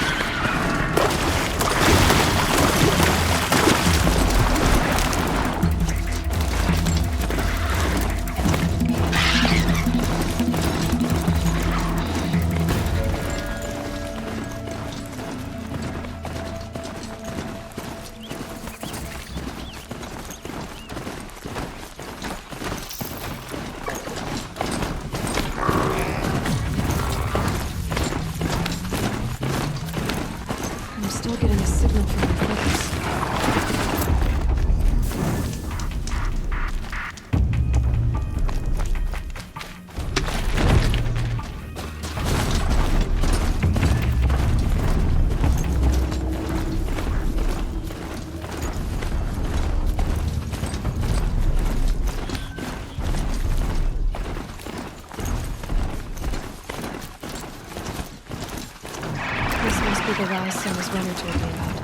The rise Sona's runner told me about.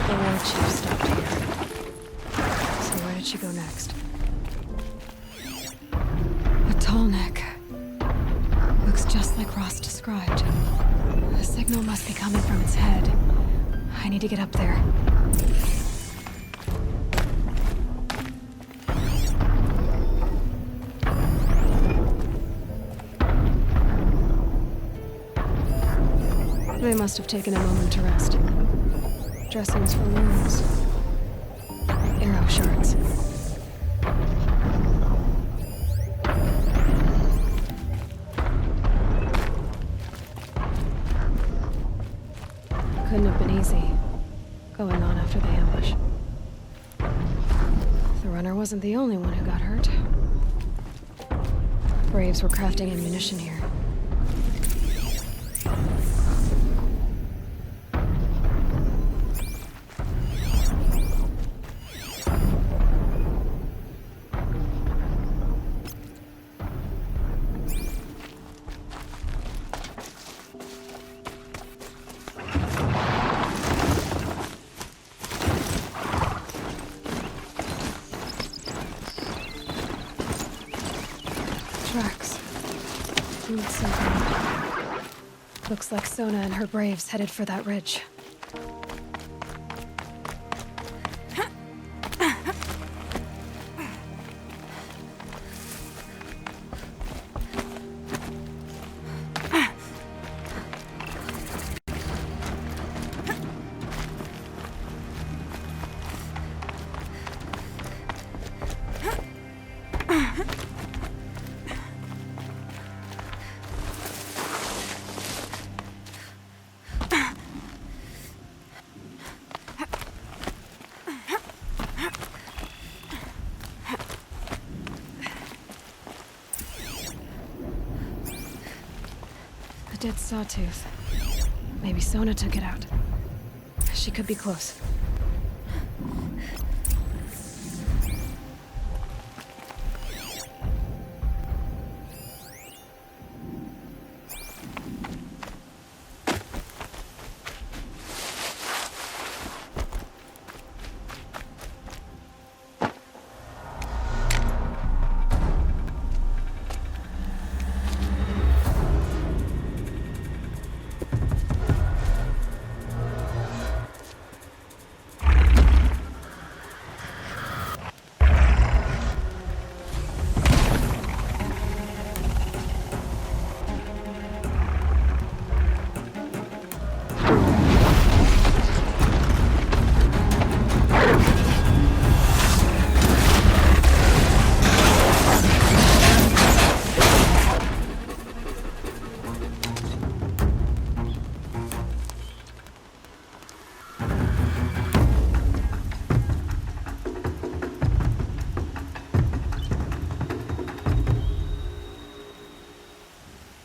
The war chief stopped here. So where did she go next? A tall neck. Looks just like Ross described. The signal must be coming from its head. I need to get up there. They must have taken a moment to rest. Dressings for wounds. Arrow shards. Couldn't have been easy, going on after the ambush. The runner wasn't the only one who got hurt. Braves were crafting ammunition here. Looks like Sona and her braves headed for that ridge. A dead sawtooth. Maybe Sona took it out. She could be close.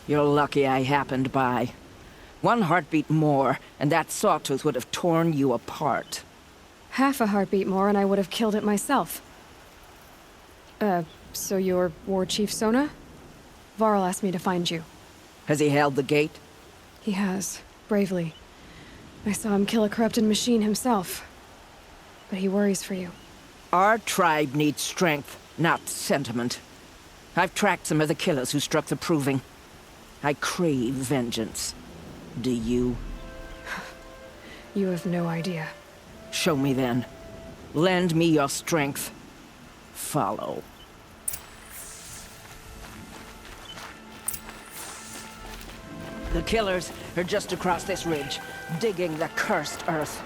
You're lucky I happened by. One heartbeat more, and that sawtooth would have torn you apart. Half a heartbeat more and I would have killed it myself. So you're War Chief Sona? Varl asked me to find you. Has he held the gate? He has, bravely. I saw him kill a corrupted machine himself. But he worries for you. Our tribe needs strength, not sentiment. I've tracked some of the killers who struck the Proving. I crave vengeance. Do you? You have no idea. Show me then. Lend me your strength. Follow. The killers are just across this ridge, digging the cursed earth.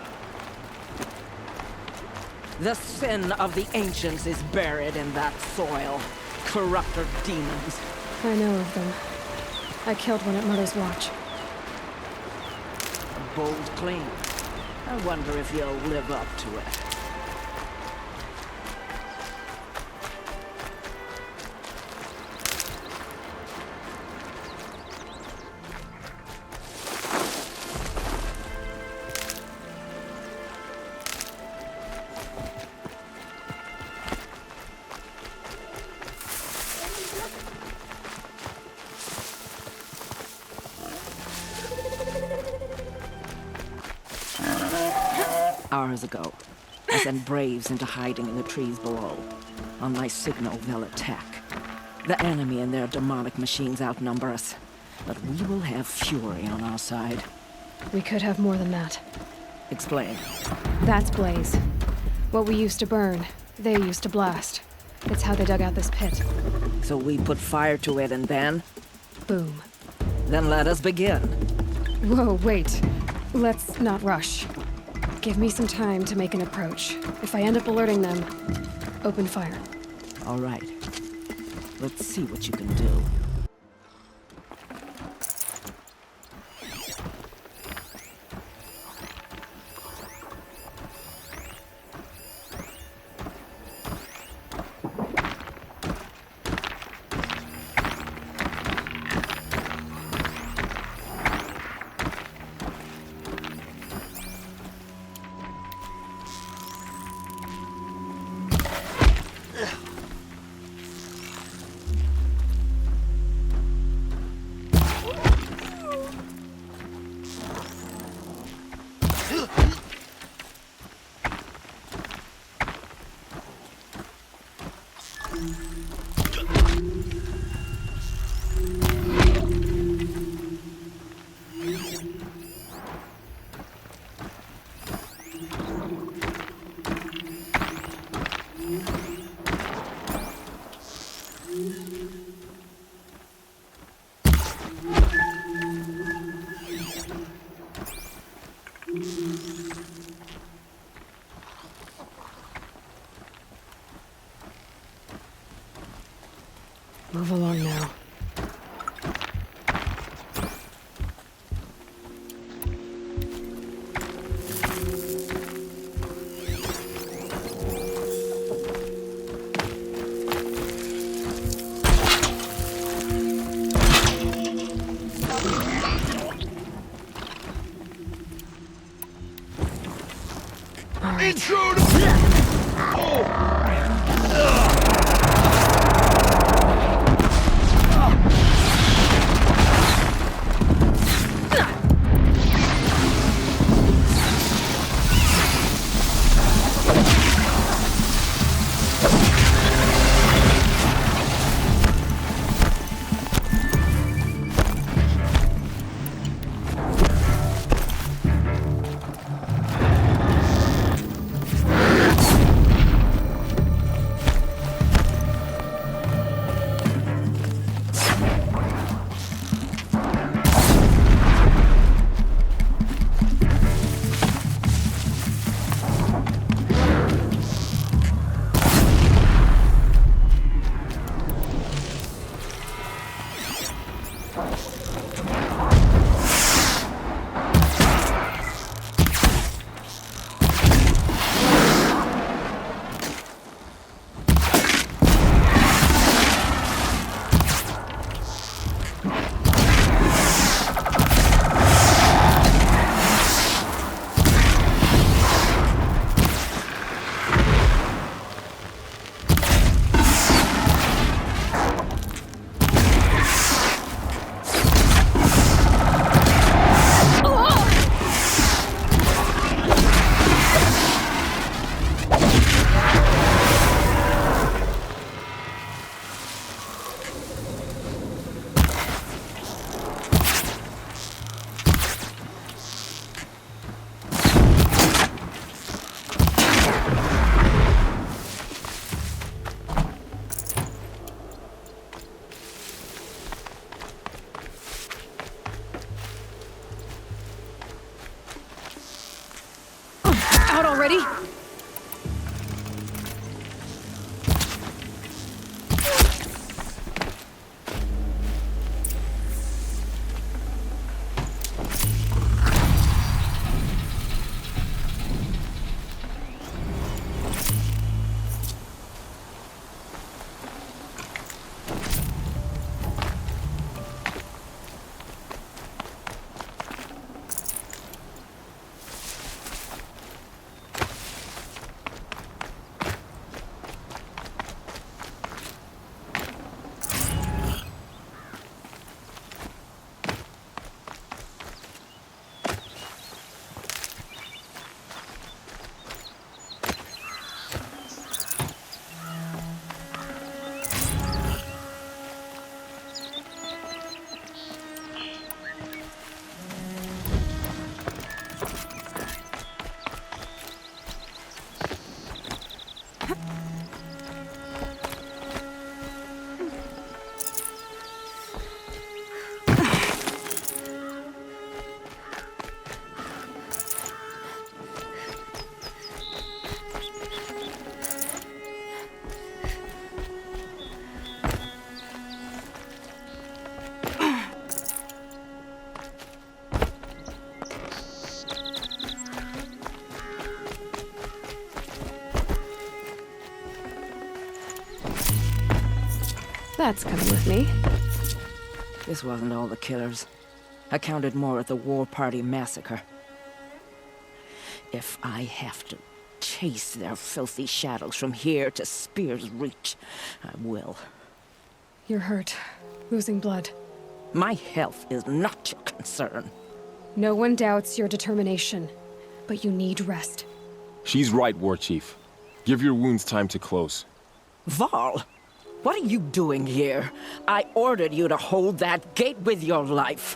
The sin of the ancients is buried in that soil. Corrupter demons. I know of them. I killed one at Mother's Watch. A bold claim. I wonder if you'll live up to it. Hours ago, I sent braves into hiding in the trees below. On my signal, they'll attack. The enemy and their demonic machines outnumber us, but we will have fury on our side. We could have more than that. Explain. That's Blaze. What we used to burn, they used to blast. It's how they dug out this pit. So we put fire to it and then? Boom. Then let us begin. Whoa, wait. Let's not rush. Give me some time to make an approach. If I end up alerting them, open fire. All right. Let's see what you can do. Move along now. Out already? That's coming with me. This wasn't all the killers. I counted more at the War Party massacre. If I have to chase their filthy shadows from here to Spear's Reach, I will. You're hurt. Losing blood. My health is not your concern. No one doubts your determination, but you need rest. She's right, War Chief. Give your wounds time to close. Varl, what are you doing here? I ordered you to hold that gate with your life.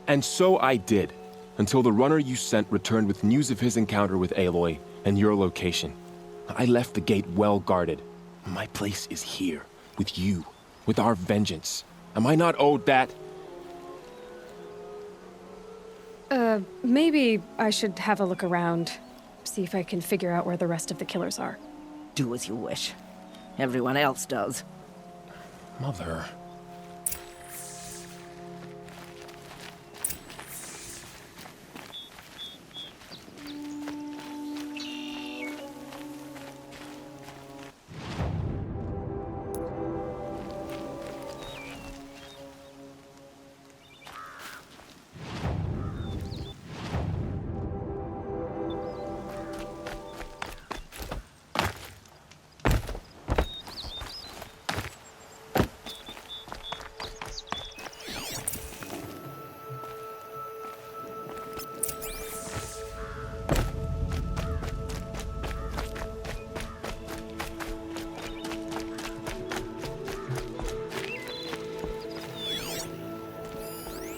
And so I did, until the runner you sent returned with news of his encounter with Aloy and your location. I left the gate well guarded. My place is here, with you, with our vengeance. Am I not owed that? Maybe I should have a look around. See if I can figure out where the rest of the killers are. Do as you wish. Everyone else does. Mother.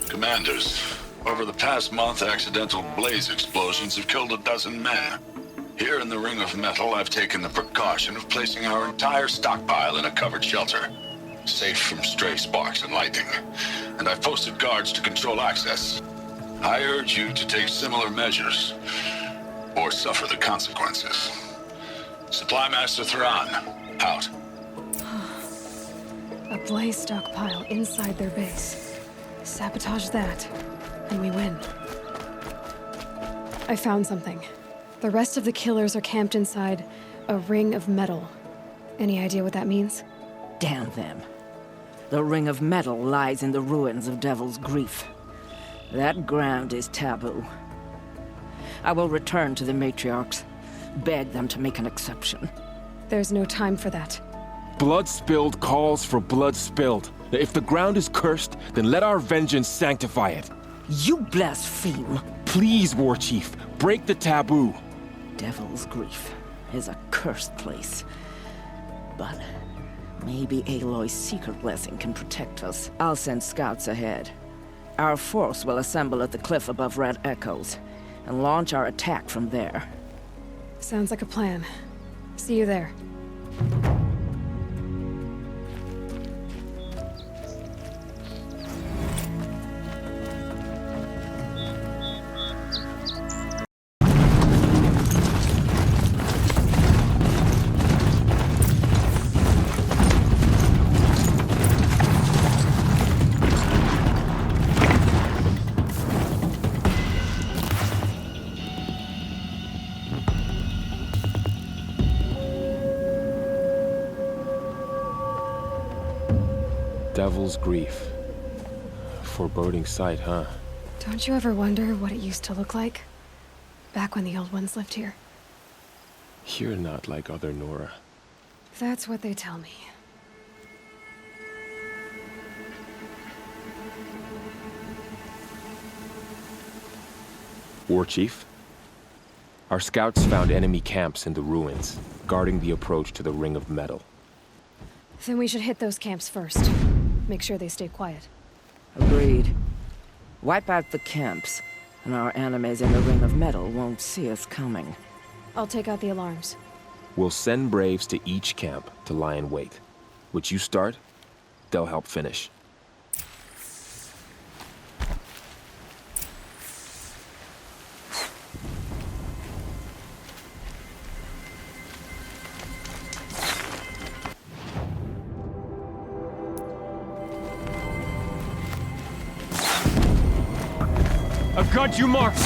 Commanders, over the past month, accidental blaze explosions have killed 12 men. Here in the Ring of Metal, I've taken the precaution of placing our entire stockpile in a covered shelter, safe from stray sparks and lightning. And I've posted guards to control access. I urge you to take similar measures, or suffer the consequences. Supply Master Thran, out. A blaze stockpile inside their base. Sabotage that, and we win. I found something. The rest of the killers are camped inside a ring of metal. Any idea what that means? Damn them. The Ring of Metal lies in the ruins of Devil's Grief. That ground is taboo. I will return to the matriarchs, beg them to make an exception. There's no time for that. Blood spilled calls for blood spilled. If the ground is cursed, then let our vengeance sanctify it. You blaspheme. Please, War Chief, break the taboo. Devil's Grief is a cursed place. But maybe Aloy's secret blessing can protect us. I'll send scouts ahead. Our force will assemble at the cliff above Red Echoes, and launch our attack from there. Sounds like a plan. See you there. Devil's Grief. Foreboding sight, huh? Don't you ever wonder what it used to look like? Back when the old ones lived here. You're not like other Nora. That's what they tell me. War Chief? Our scouts found enemy camps in the ruins, guarding the approach to the Ring of Metal. Then we should hit those camps first. Make sure they stay quiet. Agreed. Wipe out the camps, and our enemies in the Ring of Metal won't see us coming. I'll take out the alarms. We'll send Braves to each camp to lie in wait. Which you start, they'll help finish. I've got you marked!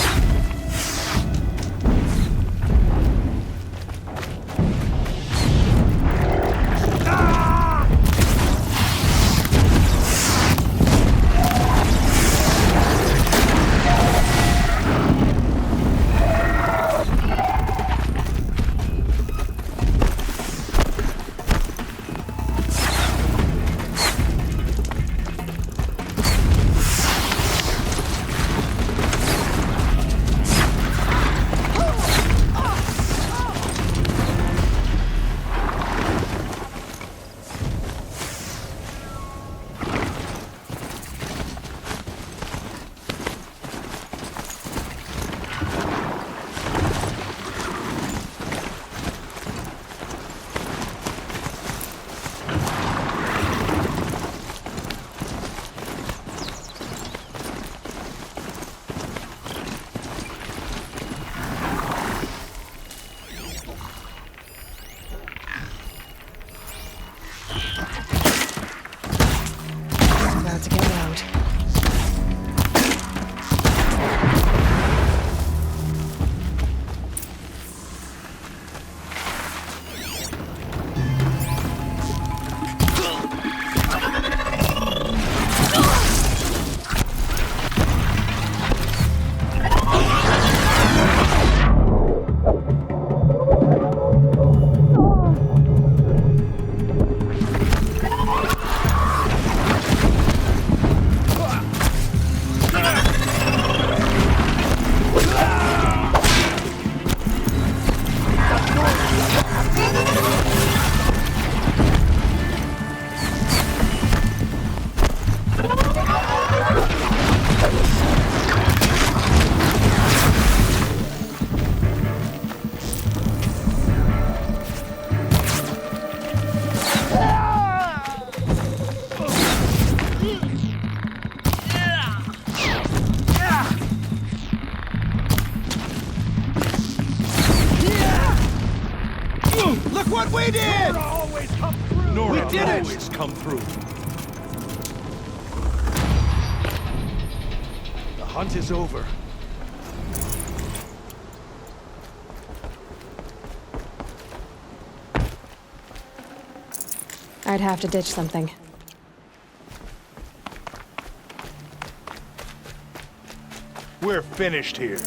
what we did! Nora always come through! Nora We did it! always come through. The hunt is over. I'd have to ditch something. We're finished here.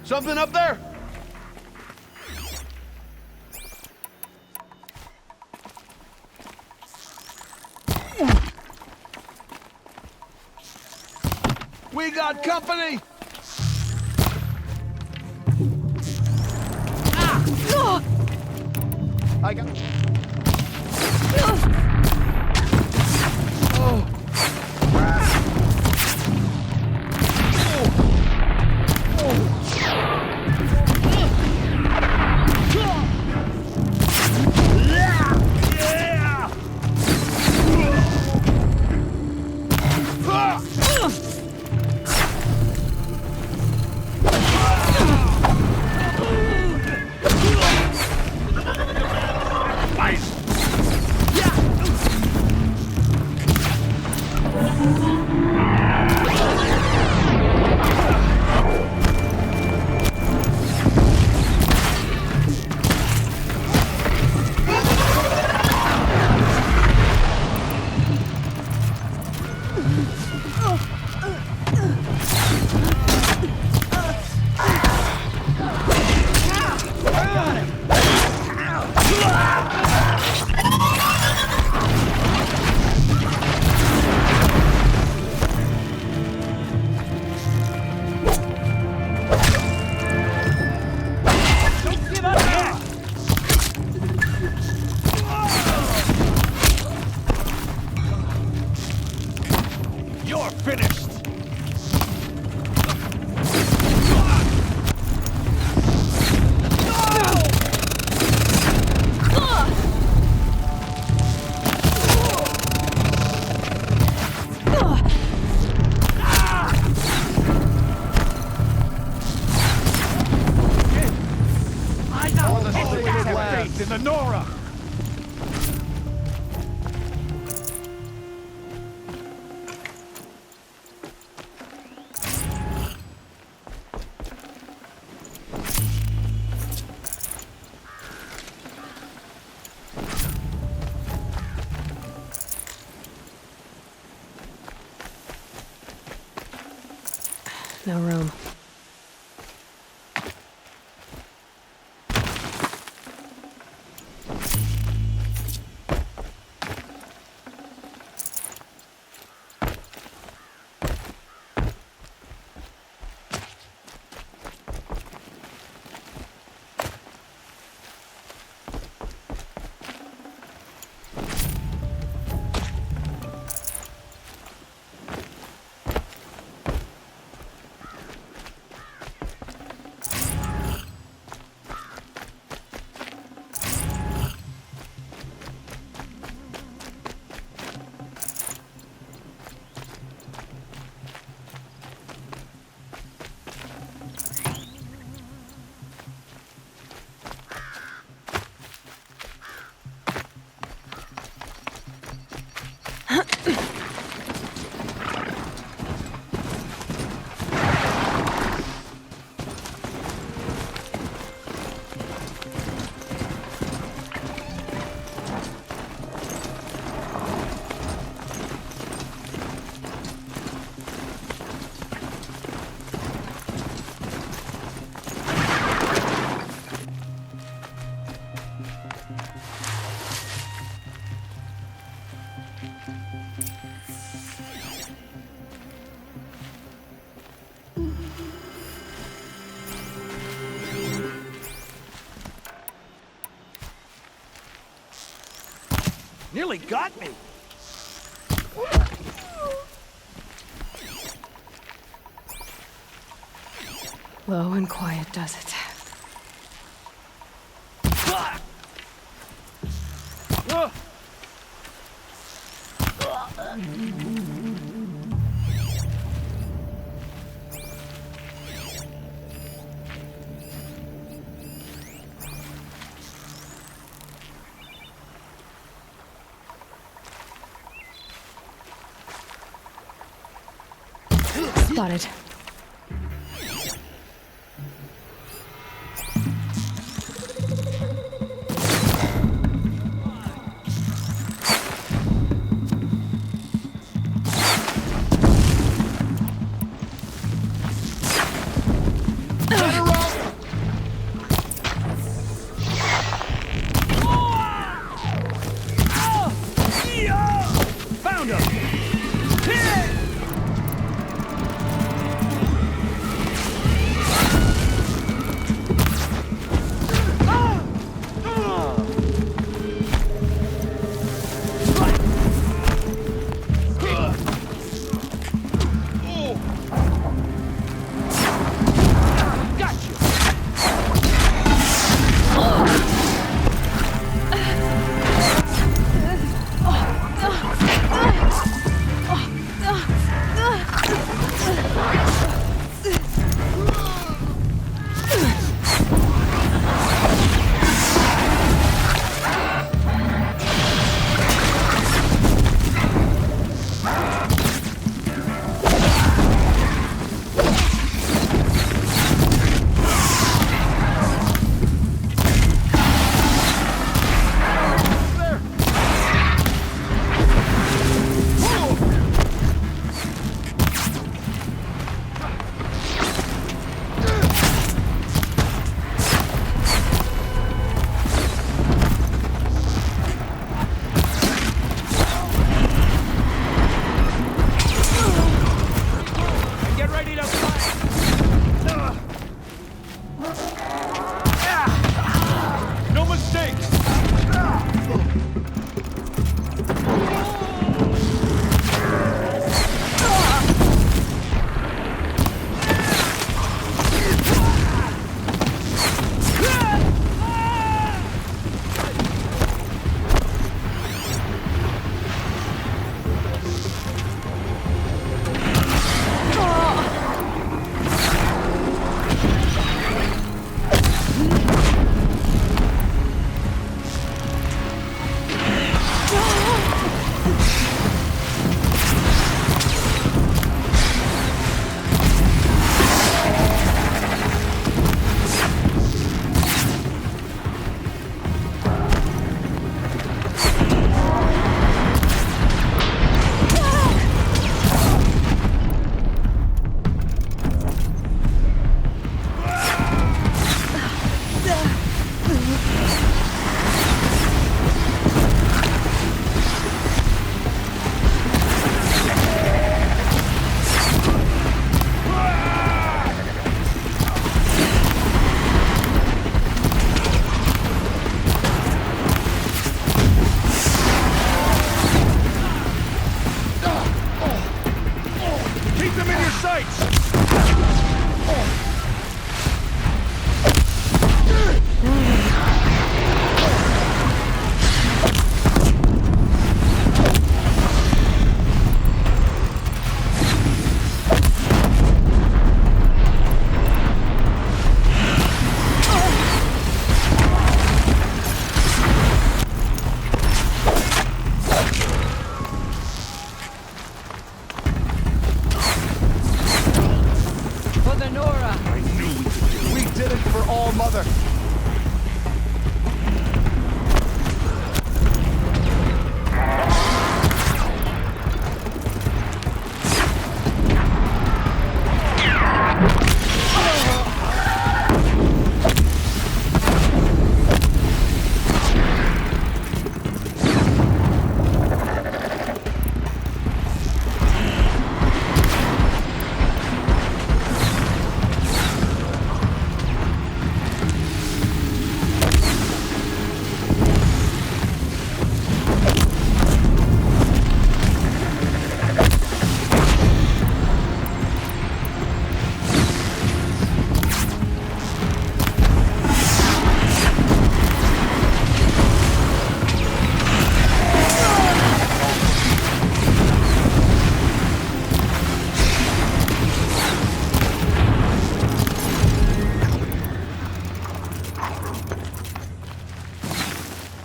Something up there? We got company! I got... In the Nora! No room. Nearly got me. Low and quiet does it. Spotted. Found him!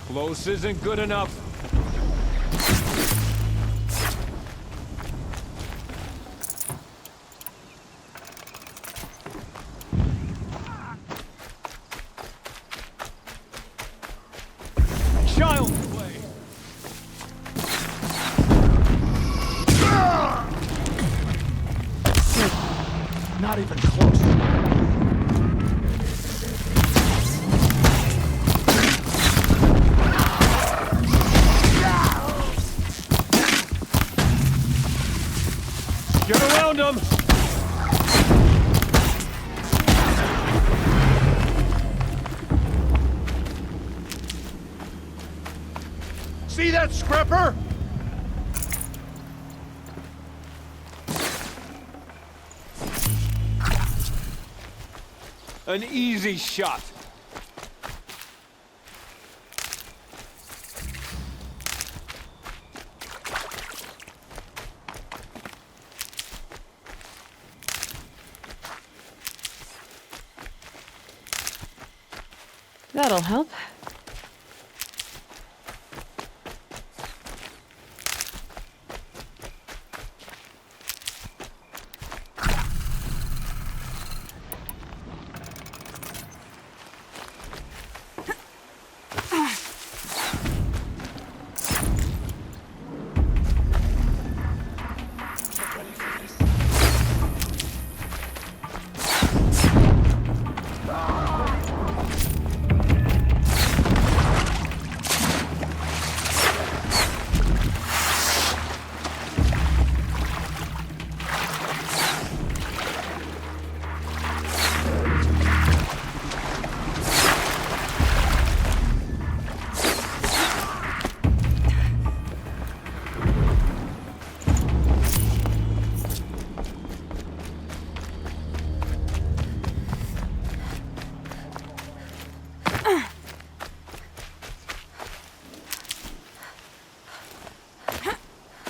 Close isn't good enough. Child's play. Not even close. Get around him! See that scrapper? An easy shot. That'll help.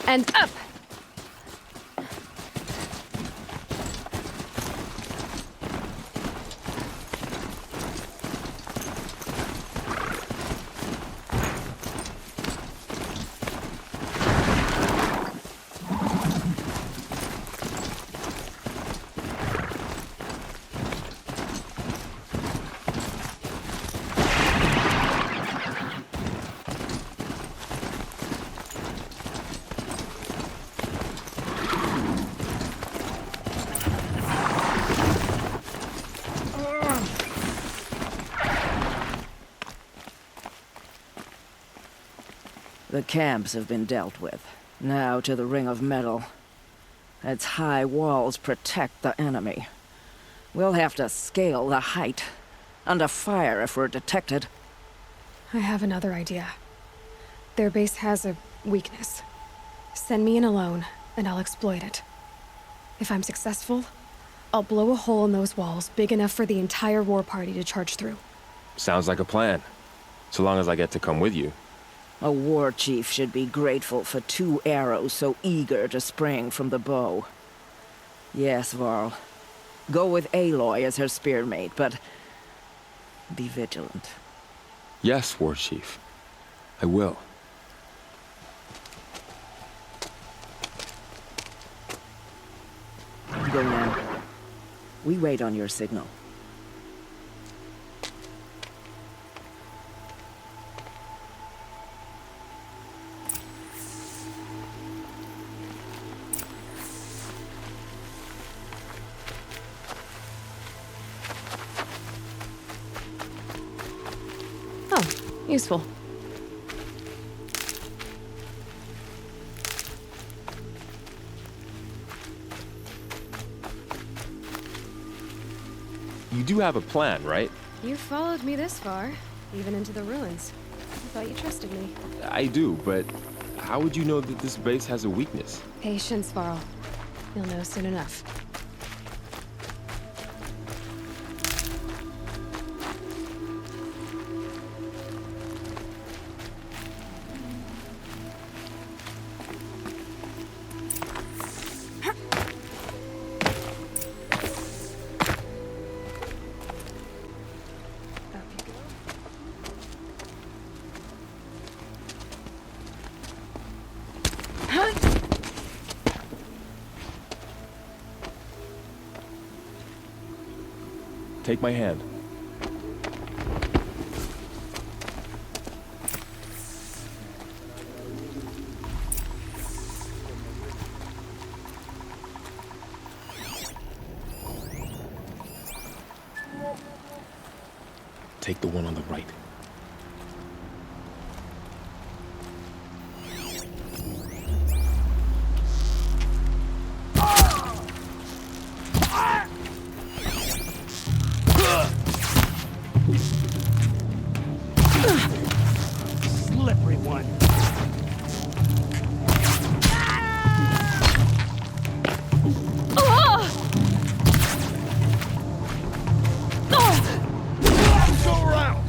And up! The camps have been dealt with. Now to the Ring of Metal. Its high walls protect the enemy. We'll have to scale the height. Under fire if we're detected. I have another idea. Their base has a weakness. Send me in alone, and I'll exploit it. If I'm successful, I'll blow a hole in those walls big enough for the entire war party to charge through. Sounds like a plan. So long as I get to come with you. A war chief should be grateful for 2 arrows so eager to spring from the bow. Yes, Varl. Go with Aloy as her spearmate, but be vigilant. Yes, War Chief. I will. Go now. We wait on your signal. Useful. You do have a plan, right? You followed me this far, even into the ruins. I thought you trusted me. I do, but how would you know that this base has a weakness? Patience, Varl. You'll know soon enough. Take my hand. Take the one on the right. Slippery one. Go around.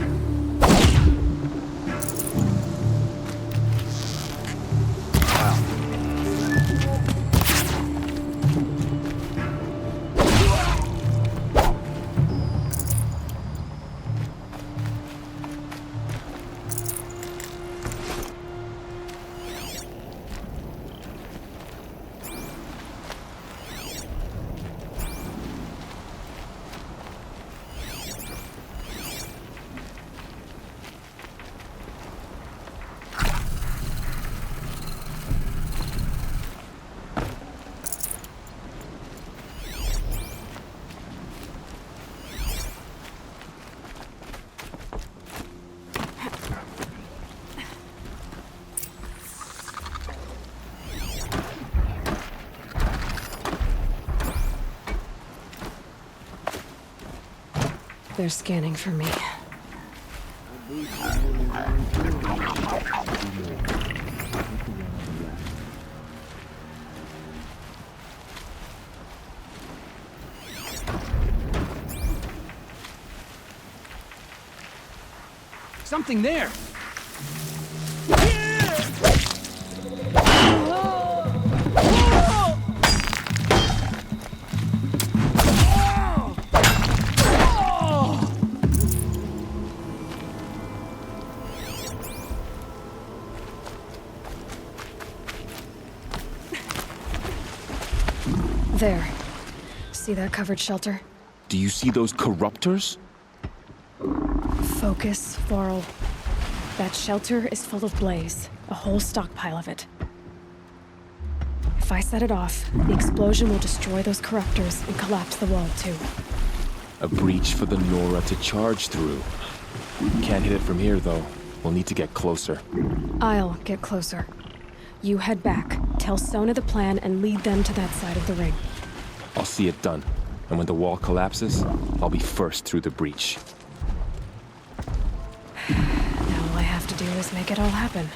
They're scanning for me. Something there. There. See that covered shelter? Do you see those corruptors? Focus, Vorl. That shelter is full of blaze. A whole stockpile of it. If I set it off, the explosion will destroy those corruptors and collapse the wall, too. A breach for the Nora to charge through. Can't hit it from here, though. We'll need to get closer. I'll get closer. You head back, tell Sona the plan, and lead them to that side of the ring. I'll see it done. And when the wall collapses, I'll be first through the breach. Now all I have to do is make it all happen.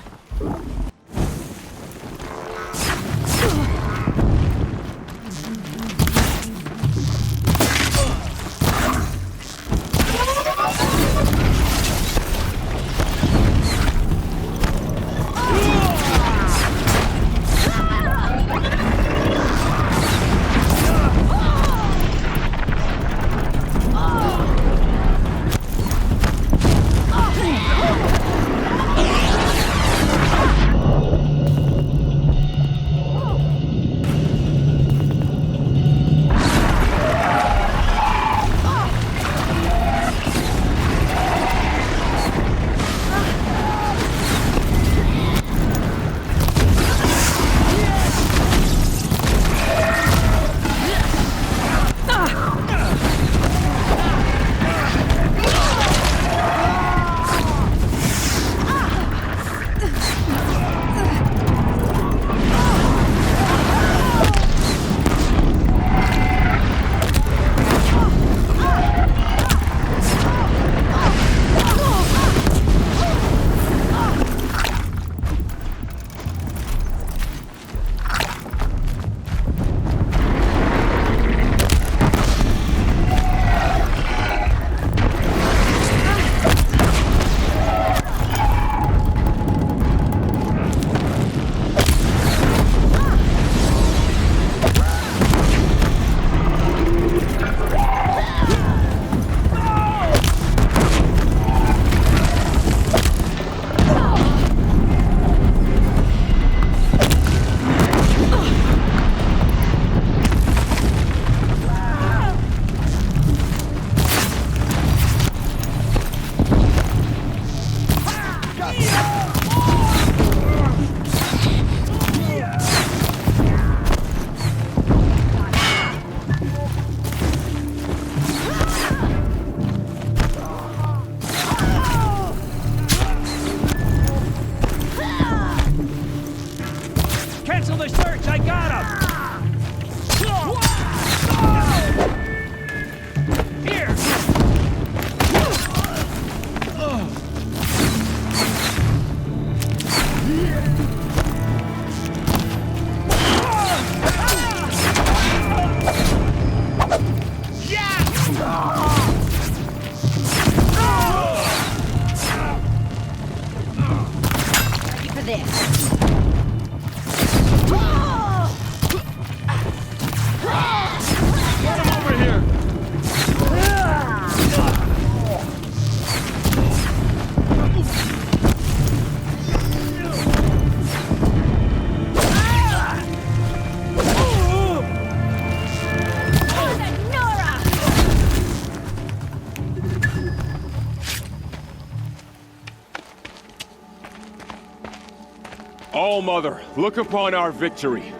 All-Mother, look upon our victory.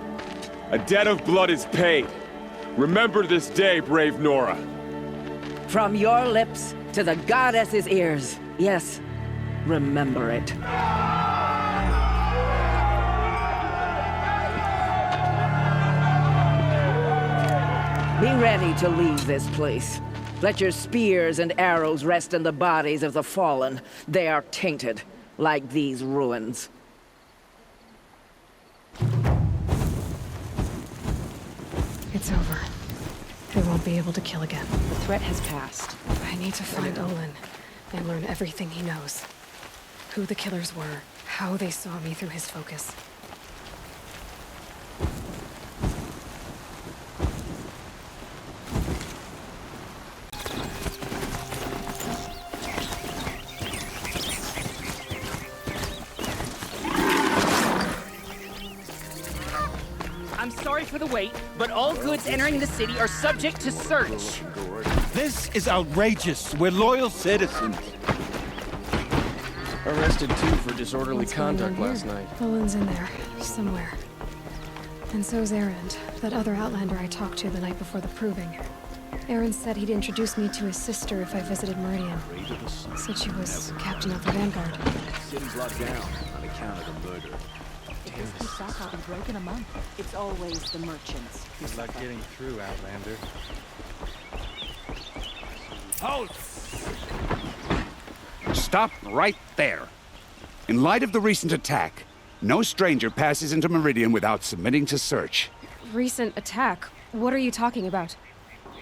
A debt of blood is paid. Remember this day, brave Nora. From your lips to the goddess's ears. Yes, remember it. Be ready to leave this place. Let your spears and arrows rest in the bodies of the fallen. They are tainted, like these ruins. It's over. They won't be able to kill again. The threat has passed. I need to find Olin and learn everything he knows. Who the killers were, how they saw me through his focus. I'm sorry for the wait, but all goods entering the city are subject to search. This is outrageous. We're loyal citizens. Arrested two for disorderly What's going conduct on here? last night. Olin's in there, somewhere. And so's Erend, that other Outlander I talked to the night before the proving. Erend said he'd introduce me to his sister if I visited Meridian. Said she was captain of the Vanguard. City's locked down on account of the murder. If this keeps up, I'll be broke in a month. It's always the merchants. Good luck getting through, Outlander. Halt! Stop right there. In light of the recent attack, no stranger passes into Meridian without submitting to search. Recent attack? What are you talking about?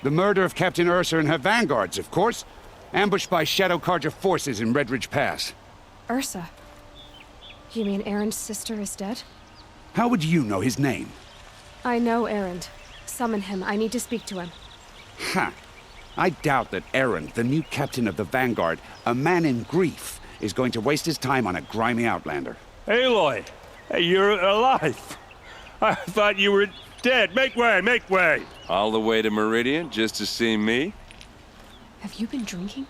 The murder of Captain Ursa and her vanguards, of course. Ambushed by Shadow Carja forces in Redridge Pass. Ursa? You mean Erend's sister is dead? How would you know his name? I know Erend. Summon him. I need to speak to him. Ha! I doubt that Erend, the new captain of the Vanguard, a man in grief, is going to waste his time on a grimy outlander. Aloy! Hey, you're alive! I thought you were dead. Make way, make way! All the way to Meridian just to see me? Have you been drinking?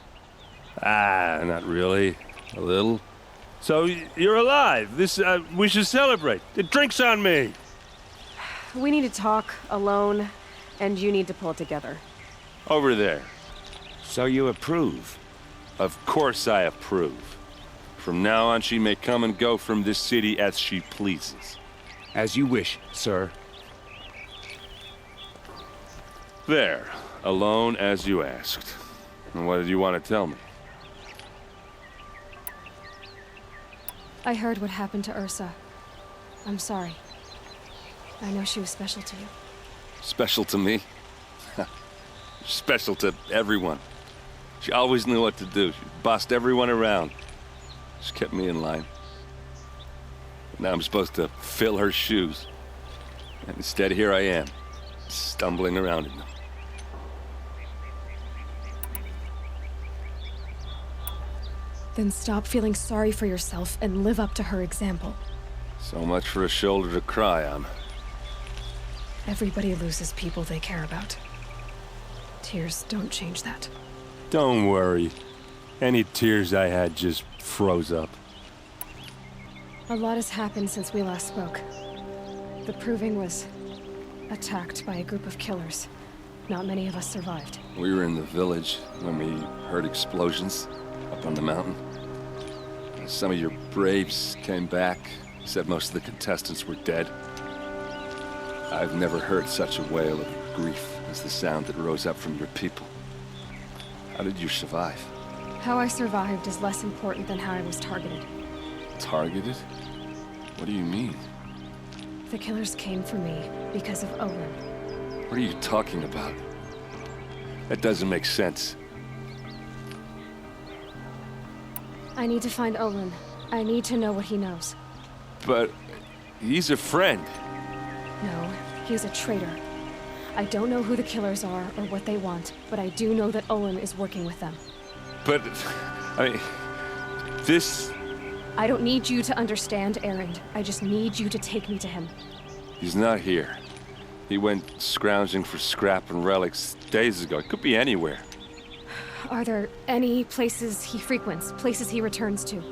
Ah, not really. A little. So, you're alive. We should celebrate. The drink's on me. We need to talk, alone, and you need to pull it together. Over there. So you approve? Of course I approve. From now on, she may come and go from this city as she pleases. As you wish, sir. There. Alone as you asked. And what did you want to tell me? I heard what happened to Ursa. I'm sorry. I know she was special to you. Special to me? Special to everyone. She always knew what to do. She bossed everyone around. She kept me in line. Now I'm supposed to fill her shoes. And instead, here I am, stumbling around in them. Then stop feeling sorry for yourself and live up to her example. So much for a shoulder to cry on. Everybody loses people they care about. Tears don't change that. Don't worry. Any tears I had just froze up. A lot has happened since we last spoke. The Proving was attacked by a group of killers. Not many of us survived. We were in the village when we heard explosions up on the mountain. Some of your braves came back, said most of the contestants were dead. I've never heard such a wail of grief as the sound that rose up from your people. How did you survive? How I survived is less important than how I was targeted. Targeted? What do you mean? The killers came for me because of Olin. What are you talking about? That doesn't make sense. I need to find Olin. I need to know what he knows. But he's a friend. No, he's a traitor. I don't know who the killers are or what they want, but I do know that Olin is working with them. But, I mean, this... I don't need you to understand, Erend. I just need you to take me to him. He's not here. He went scrounging for scrap and relics days ago. It could be anywhere. Are there any places he frequents, places he returns to?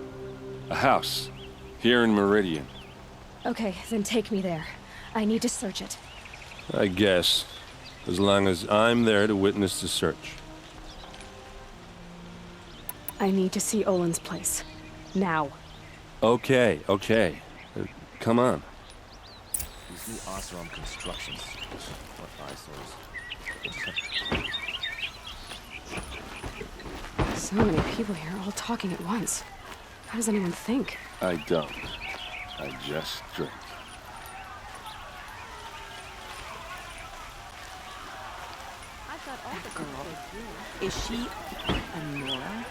A house. Here in Meridian. Okay, then take me there. I need to search it. I guess. As long as I'm there to witness the search. I need to see Olin's place. Now. Okay. Come on. These new Oseram constructions. What eyesores. So many people here, all talking at once. How does anyone think? I don't. I just drink. That girl. Is she a Nora?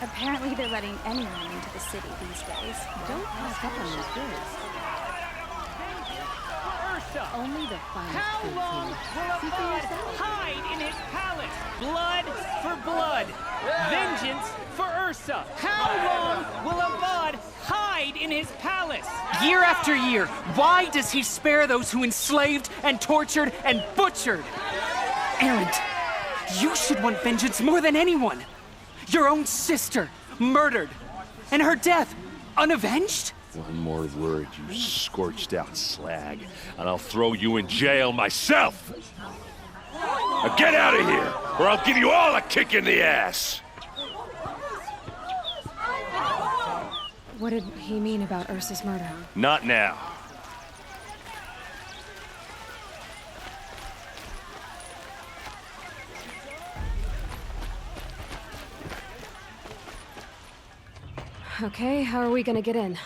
Apparently they're letting anyone into the city these days. Don't pass up on these goods. Only the finest How goods long here. will See for Abad yourself. hide in his palace? Blood for blood. Vengeance for Ursa. How long will Abad hide in his palace? Year after year, why does he spare those who enslaved and tortured and butchered? Erend, you should want vengeance more than anyone. Your own sister, murdered. And her death, unavenged? One more word, you scorched out slag, and I'll throw you in jail myself! Now get out of here, or I'll give you all a kick in the ass! What did he mean about Ursa's murder? Not now. Okay, how are we gonna get in?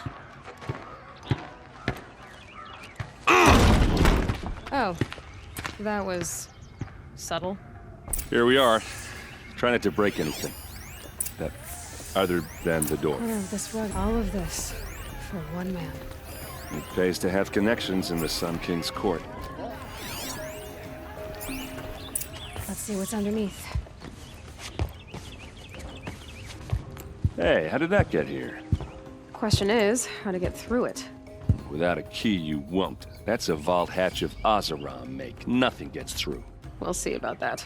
Oh, that was subtle. Here we are. Try not to break anything. That other than the door. Oh, this rug, all of this for one man. It pays to have connections in the Sun King's court. Let's see what's underneath. Hey, how did that get here? Question is, how to get through it. Without a key, you won't. That's a vault hatch of Oseram make. Nothing gets through. We'll see about that.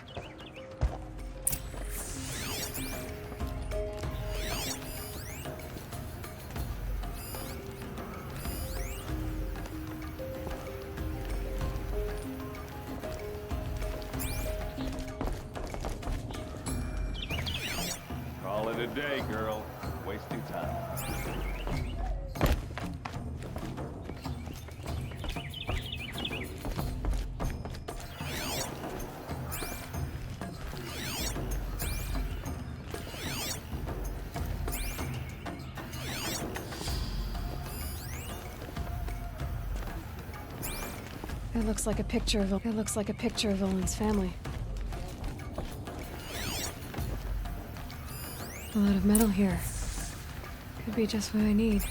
Call it a day, girl. Wasting time. It looks like a picture of Olin's family. A lot of metal here. Could be just what I need.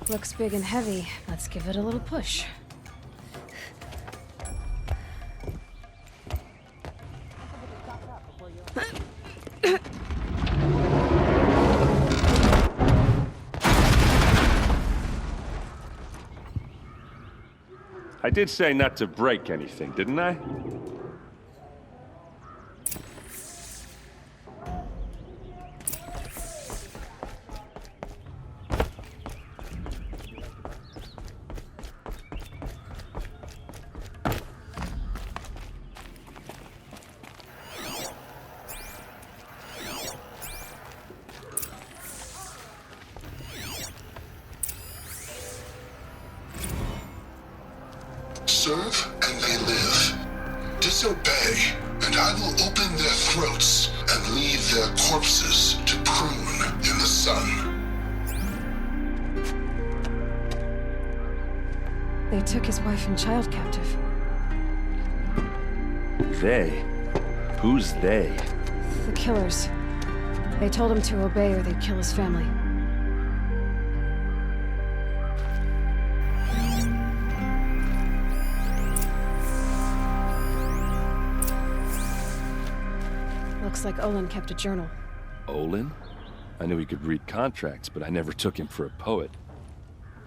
Looks big and heavy. Let's give it a little push. I did say not to break anything, didn't I? Serve and they live. Disobey, and I will open their throats and leave their corpses to prune in the sun. They took his wife and child captive. They? Who's they? The killers. They told him to obey or they'd kill his family. Looks like Olin kept a journal. Olin? I knew he could read contracts, but I never took him for a poet.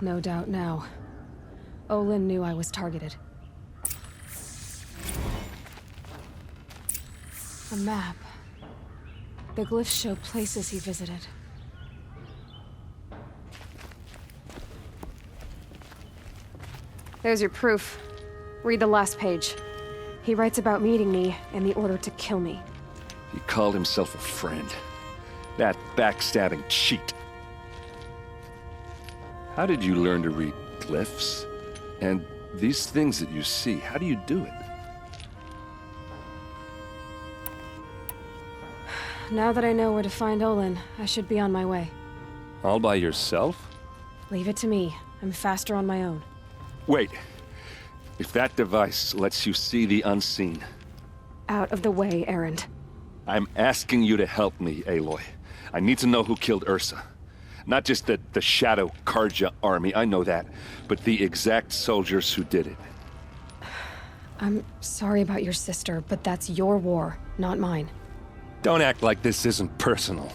No doubt now. Olin knew I was targeted. A map. The glyphs show places he visited. There's your proof. Read the last page. He writes about meeting me and the order to kill me. He called himself a friend. That backstabbing cheat. How did you learn to read glyphs? And these things that you see, how do you do it? Now that I know where to find Olin, I should be on my way. All by yourself? Leave it to me. I'm faster on my own. Wait. If that device lets you see the unseen... Out of the way, Erend. I'm asking you to help me, Aloy. I need to know who killed Ursa. Not just the Shadow Karja army, I know that, but the exact soldiers who did it. I'm sorry about your sister, but that's your war, not mine. Don't act like this isn't personal.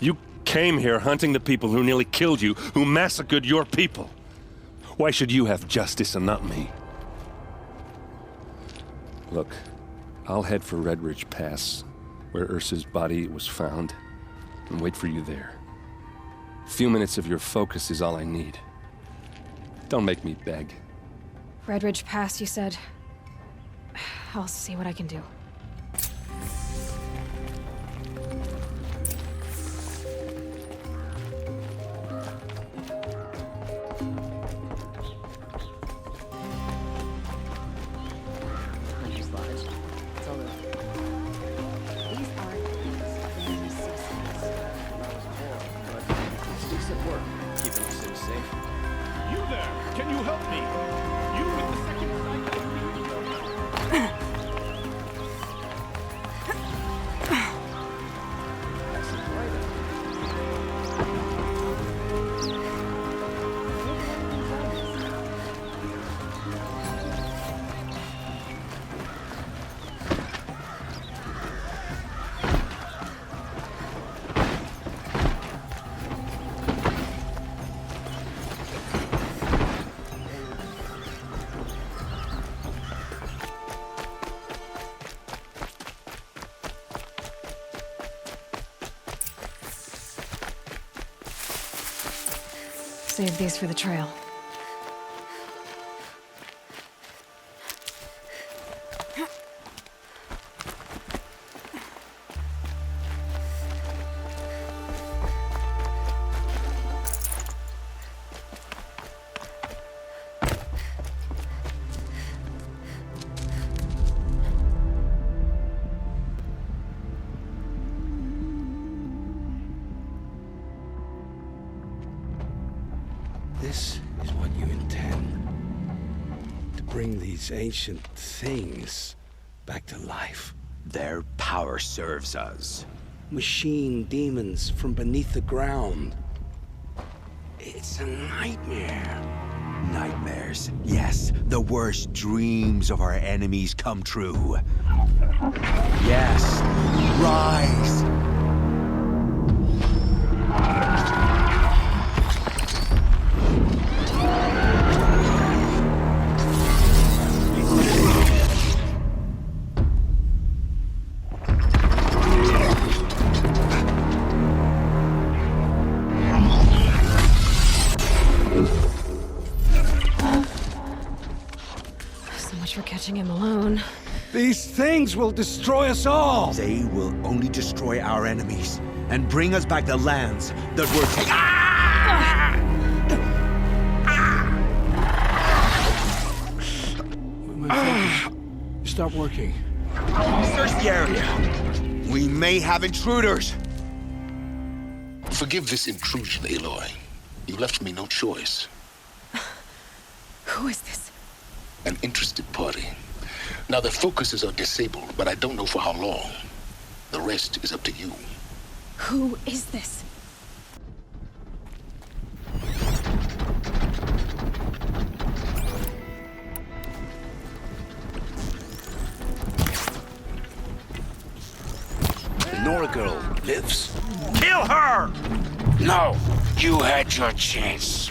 You came here hunting the people who nearly killed you, who massacred your people. Why should you have justice and not me? Look, I'll head for Red Ridge Pass, where Ursa's body was found, and wait for you there. A few minutes of your focus is all I need. Don't make me beg. Red Ridge Pass, you said? I'll see what I can do. Save these for the trail. This is what you intend. To bring these ancient things back to life. Their power serves us. Machine demons from beneath the ground. It's a nightmare. Nightmares. Yes, the worst dreams of our enemies come true. Yes, rise! For catching him alone. These things will destroy us all! They will only destroy our enemies and bring us back the lands that were Stop working. Search the area. We may have intruders. Forgive this intrusion, Aloy. You left me no choice. Who is this? An interested party. Now, their focuses are disabled, but I don't know for how long. The rest is up to you. Who is this? The Nora girl lives. Kill her! No, you had your chance.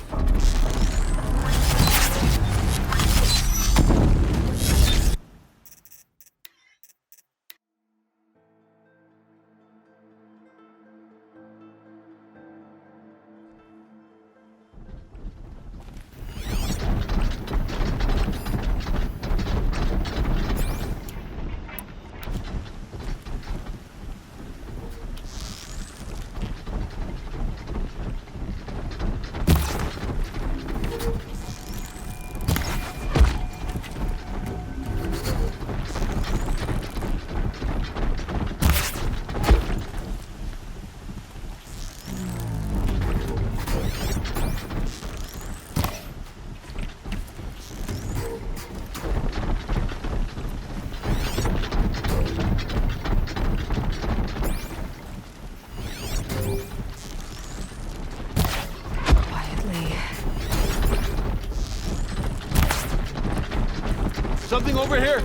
Something over here!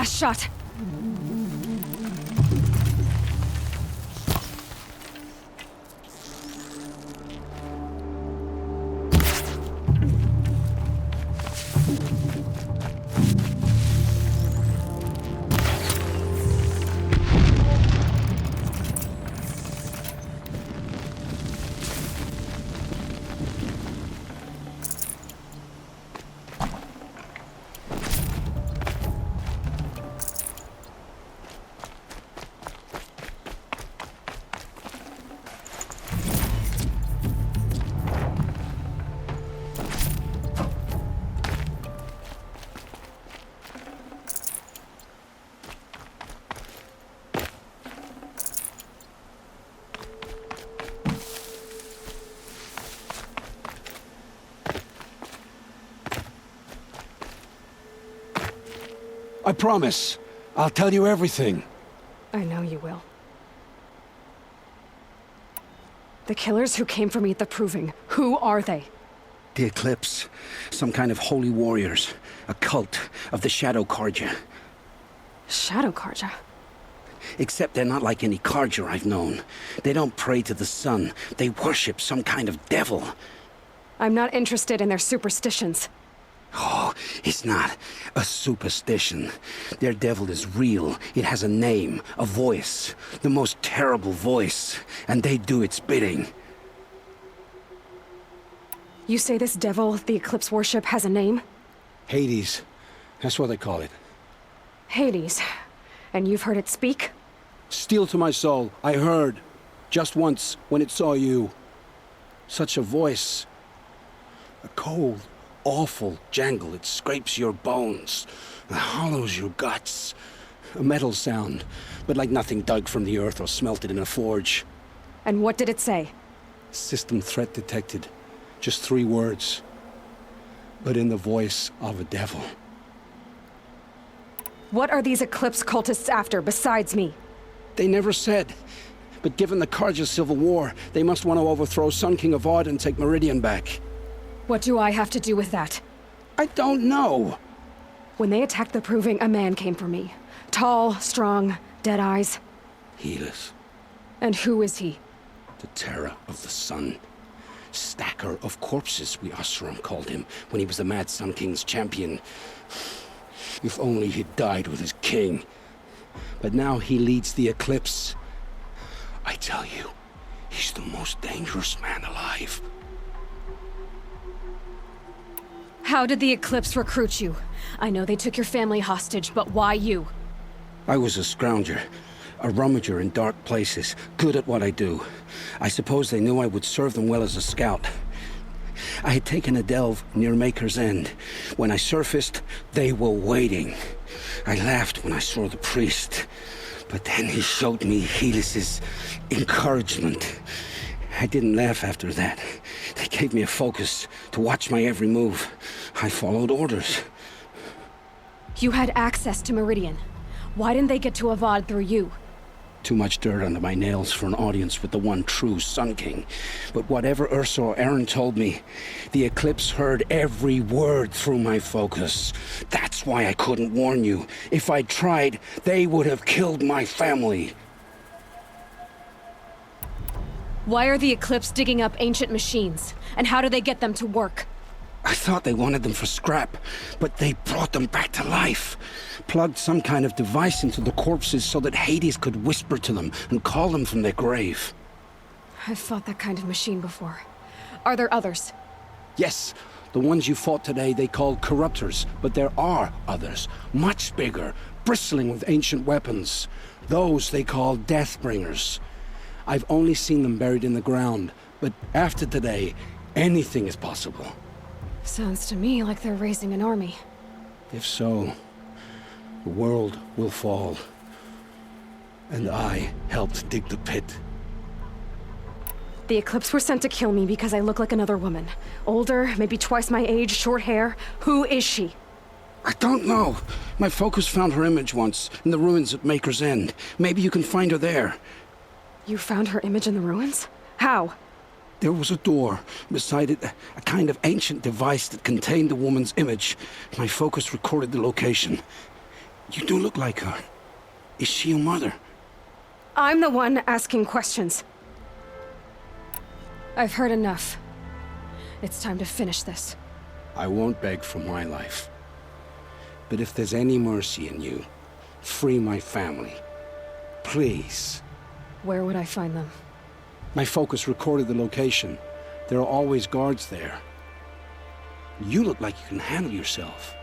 last shot. I promise. I'll tell you everything. I know you will. The killers who came for me at the Proving, who are they? The Eclipse. Some kind of holy warriors. A cult of the Shadow Carja. Shadow Carja? Except they're not like any Carja I've known. They don't pray to the sun. They worship some kind of devil. I'm not interested in their superstitions. Oh, it's not a superstition. Their devil is real. It has a name, a voice. The most terrible voice. And they do its bidding. You say this devil the Eclipse worship has a name? Hades. That's what they call it. Hades. And you've heard it speak? Steel to my soul. I heard. Just once, when it saw you. Such a voice. A cold, awful jangle. It scrapes your bones. It hollows your guts. A metal sound, but like nothing dug from the earth or smelted in a forge. And what did it say? System threat detected. Just 3 words. But in the voice of a devil. What are these Eclipse cultists after, besides me? They never said. But given the Carja civil war, they must want to overthrow Sun King Avad and take Meridian back. What do I have to do with that? I don't know. When they attacked the Proving, a man came for me. Tall, strong, dead eyes. Helis. And who is he? The terror of the sun. Stacker of corpses, we Asuram called him, when he was the Mad Sun King's champion. If only he'd died with his king. But now he leads the Eclipse. I tell you, he's the most dangerous man alive. How did the Eclipse recruit you? I know they took your family hostage, but why you? I was a scrounger, a rummager in dark places, good at what I do. I suppose they knew I would serve them well as a scout. I had taken a delve near Maker's End. When I surfaced, they were waiting. I laughed when I saw the priest, but then he showed me Helis's encouragement. I didn't laugh after that. They gave me a focus to watch my every move. I followed orders. You had access to Meridian. Why didn't they get to Avad through you? Too much dirt under my nails for an audience with the one true Sun King. But whatever Ursa or Aaron told me, the Eclipse heard every word through my focus. That's why I couldn't warn you. If I'd tried, they would have killed my family. Why are the Eclipse digging up ancient machines? And how do they get them to work? I thought they wanted them for scrap, but they brought them back to life. Plugged some kind of device into the corpses so that Hades could whisper to them and call them from their grave. I've fought that kind of machine before. Are there others? Yes, the ones you fought today they called corruptors, but there are others, much bigger, bristling with ancient weapons. Those they call Deathbringers. I've only seen them buried in the ground, but after today, anything is possible. Sounds to me like they're raising an army. If so, the world will fall. And I helped dig the pit. The Eclipse were sent to kill me because I look like another woman. Older, maybe twice my age, short hair. Who is she? I don't know. My focus found her image once, in the ruins at Maker's End. Maybe you can find her there. You found her image in the ruins? How? There was a door. Beside it, a kind of ancient device that contained the woman's image. My focus recorded the location. You do look like her. Is she your mother? I'm the one asking questions. I've heard enough. It's time to finish this. I won't beg for my life. But if there's any mercy in you, free my family. Please. Where would I find them? My focus recorded the location. There are always guards there. You look like you can handle yourself.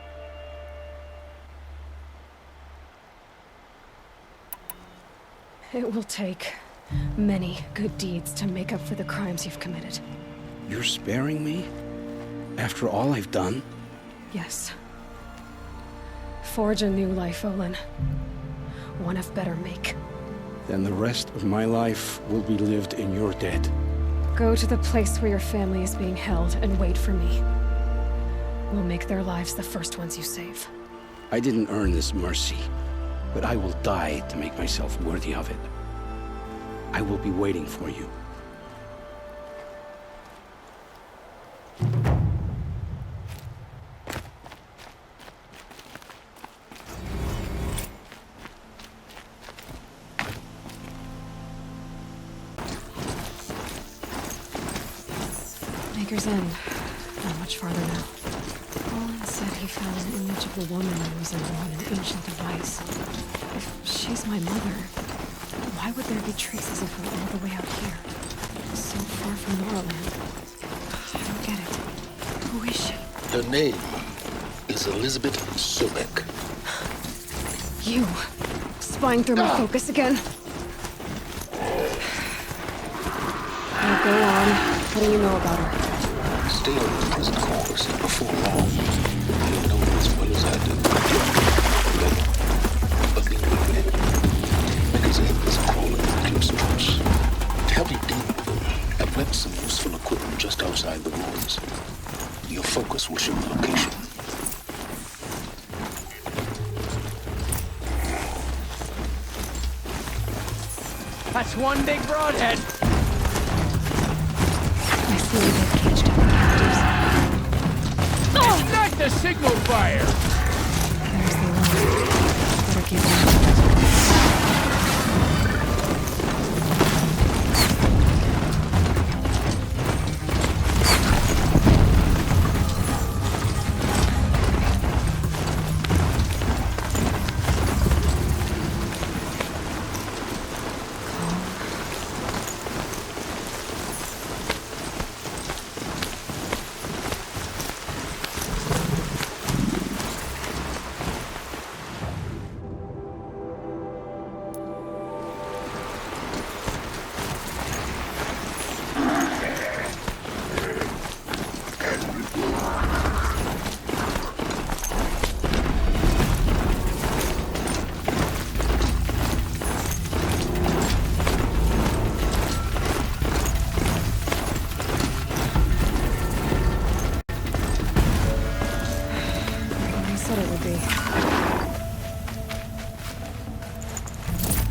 It will take many good deeds to make up for the crimes you've committed. You're sparing me? After all I've done? Yes. Forge a new life, Olin. One of better make. Then the rest of my life will be lived in your debt. Go to the place where your family is being held and wait for me. We'll make their lives the first ones you save. I didn't earn this mercy, but I will die to make myself worthy of it. I will be waiting for you. Maker's End. Not much farther now. Olin said he found an image of the woman using on an ancient device. If she's my mother, why would there be traces of her all the way out here? So far from Noraland. I don't get it. Who is she? Her name is Elizabeth Sobek. You! Spying through my focus again? Now go on. What do you know about her? Stay on the prison course before long. You'll know as well as I do. Ugly women. Maker's End is crawling with eclipse traps. To help you deal with them, I've left some useful equipment just outside the ruins. Your focus will show the location. That's one big broadhead. I see they've caged up the captives. Oh, not the signal fire! There's the line. Better keep on.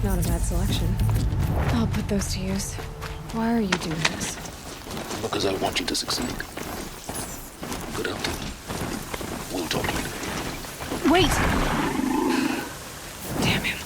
Not a bad selection. I'll put those to use. Why are you doing this? Because I want you to succeed. Good hunting. We'll talk later. Wait! Damn him.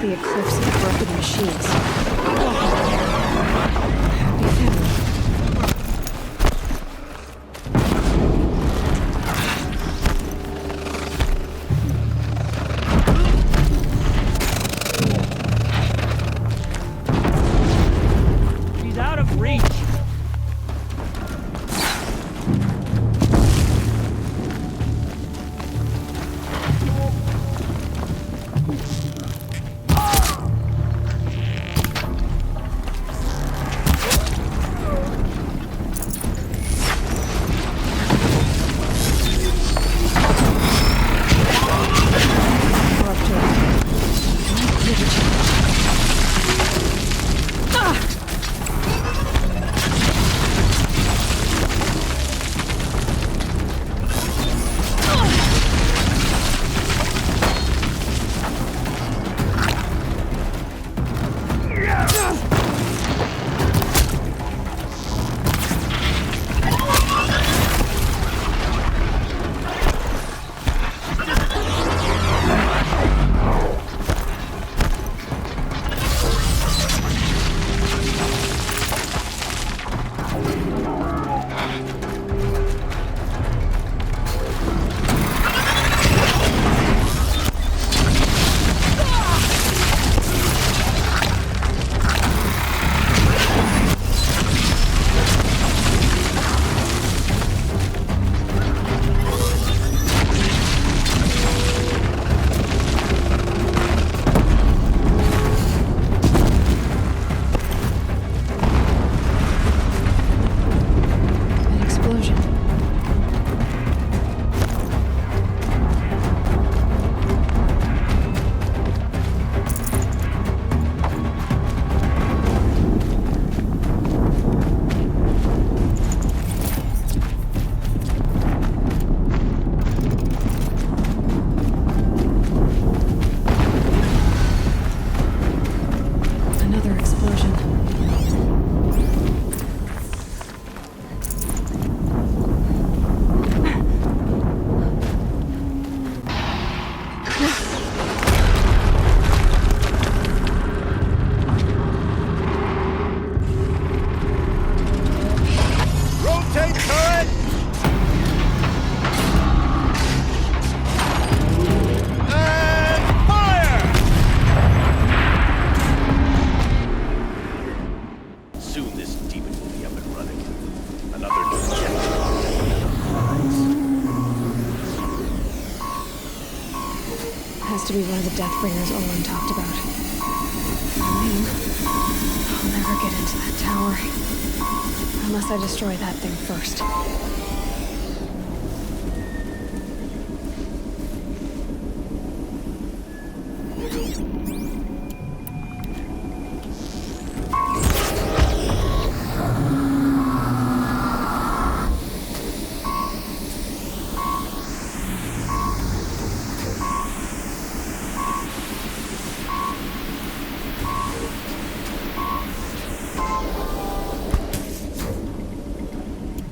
The eclipse of broken machines. Happy family. She's out of reach. Has to be one of the Deathbringers Olin talked about. I'll never get into that tower. Unless I destroy that thing first.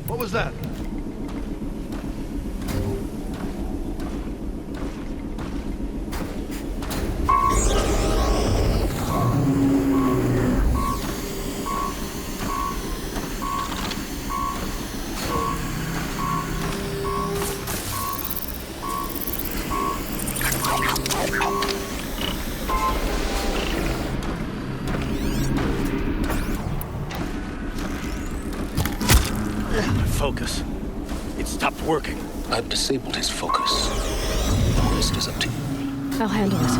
What was that? Focus. It stopped working. I've disabled his focus. The rest is up to you. I'll handle it.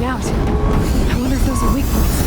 Out. I wonder if those are weak points.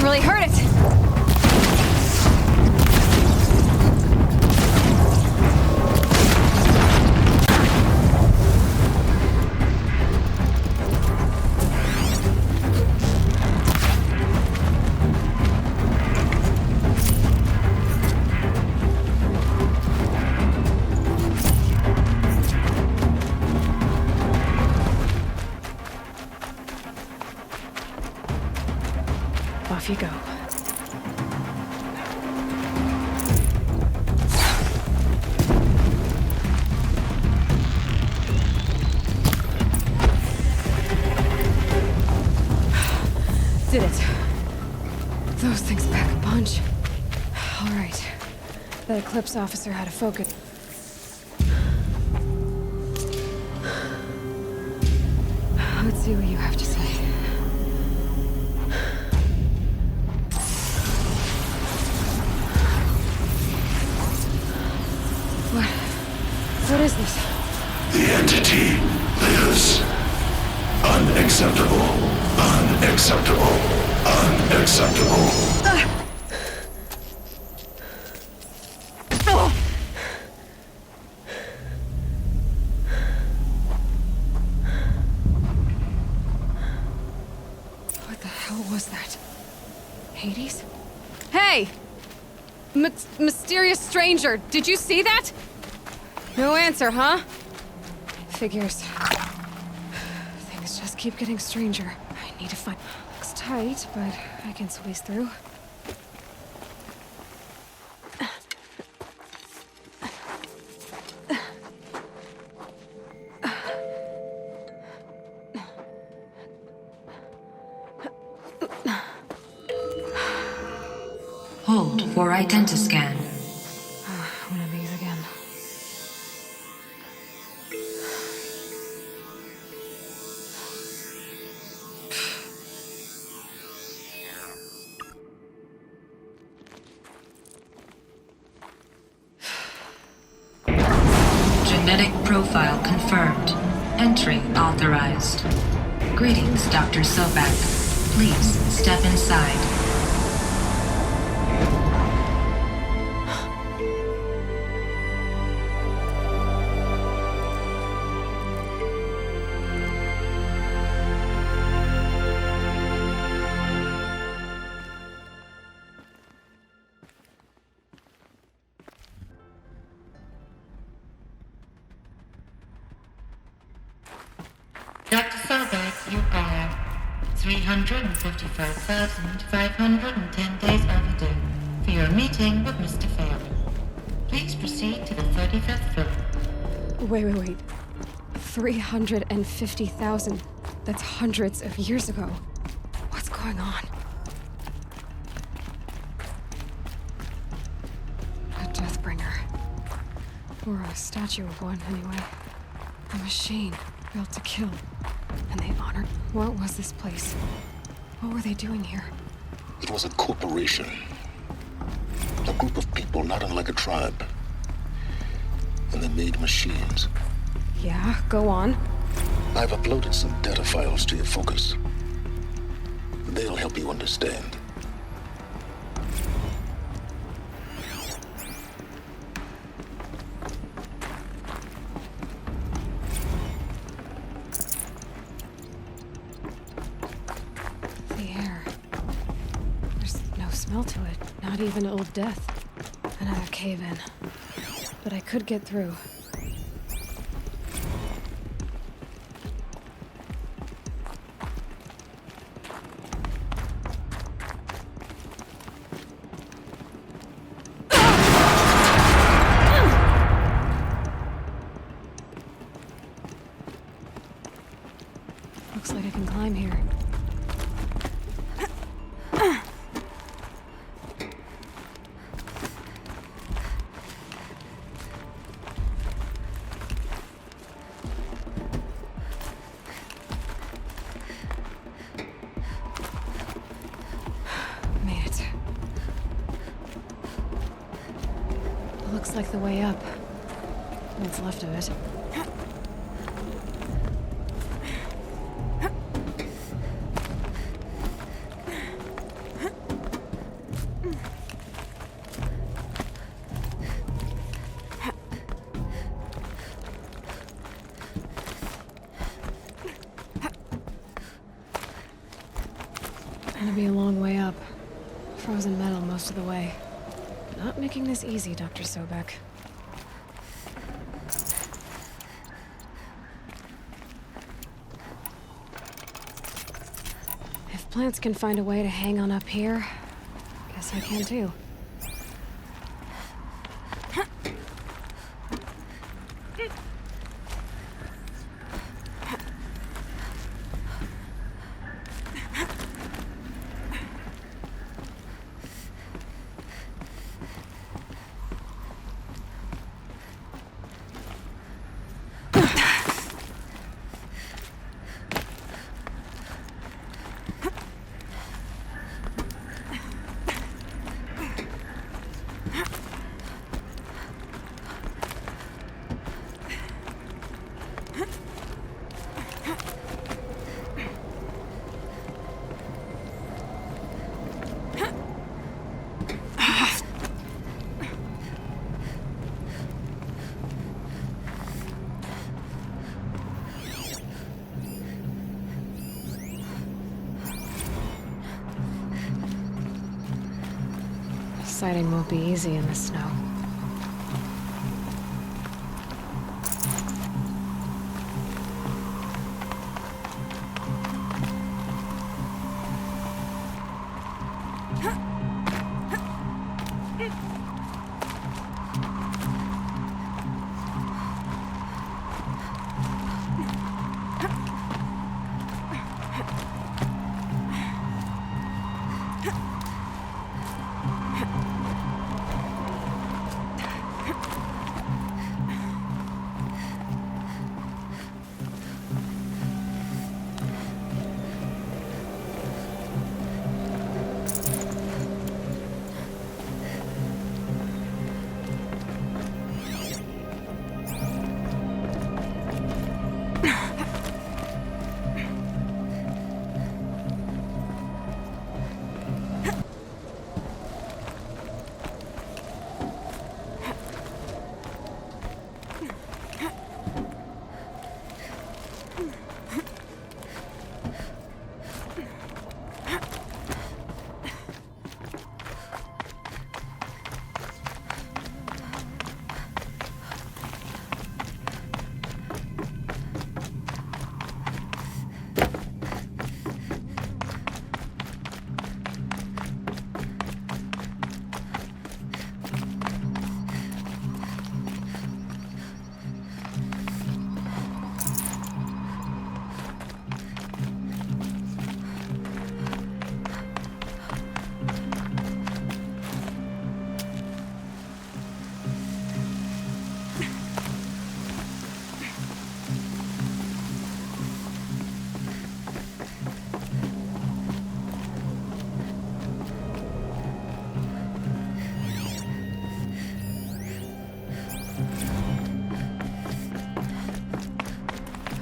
Really hurt it. Off you go. Did it. Those things pack a punch. All right. That Eclipse officer had a focus. Let's see what you have to say. What is this? The entity they orders. Unacceptable. Unacceptable. Unacceptable. What the hell was that? Hades? Hey! Mysterious stranger, did you see that? No answer, huh? Figures. Things just keep getting stranger. I need to find... Looks tight, but I can squeeze through. Hold for identiscan. One of these again. Genetic profile confirmed. Entry authorized. Greetings, Dr. Sobek. Please step inside. Dr. Sobek, you are 355,510 days overdue for your meeting with Mr. Fairley. Please proceed to the 35th floor. Wait. 350,000. That's hundreds of years ago. What's going on? A Deathbringer. Or a statue of one, anyway. A machine built to kill. And they honored... What was this place? What were they doing here? It was a corporation. A group of people not unlike a tribe. And they made machines. Yeah, go on. I've uploaded some data files to your focus. They'll help you understand. To it. Not even old death. Another cave-in. But I could get through. Looks like I can climb here. Looks like the way up. What's left of it. Gonna be a long way up. Frozen metal most of the way. Not making this easy, Dr. Sobek. If plants can find a way to hang on up here, guess I can too. sighting won't be easy in the snow.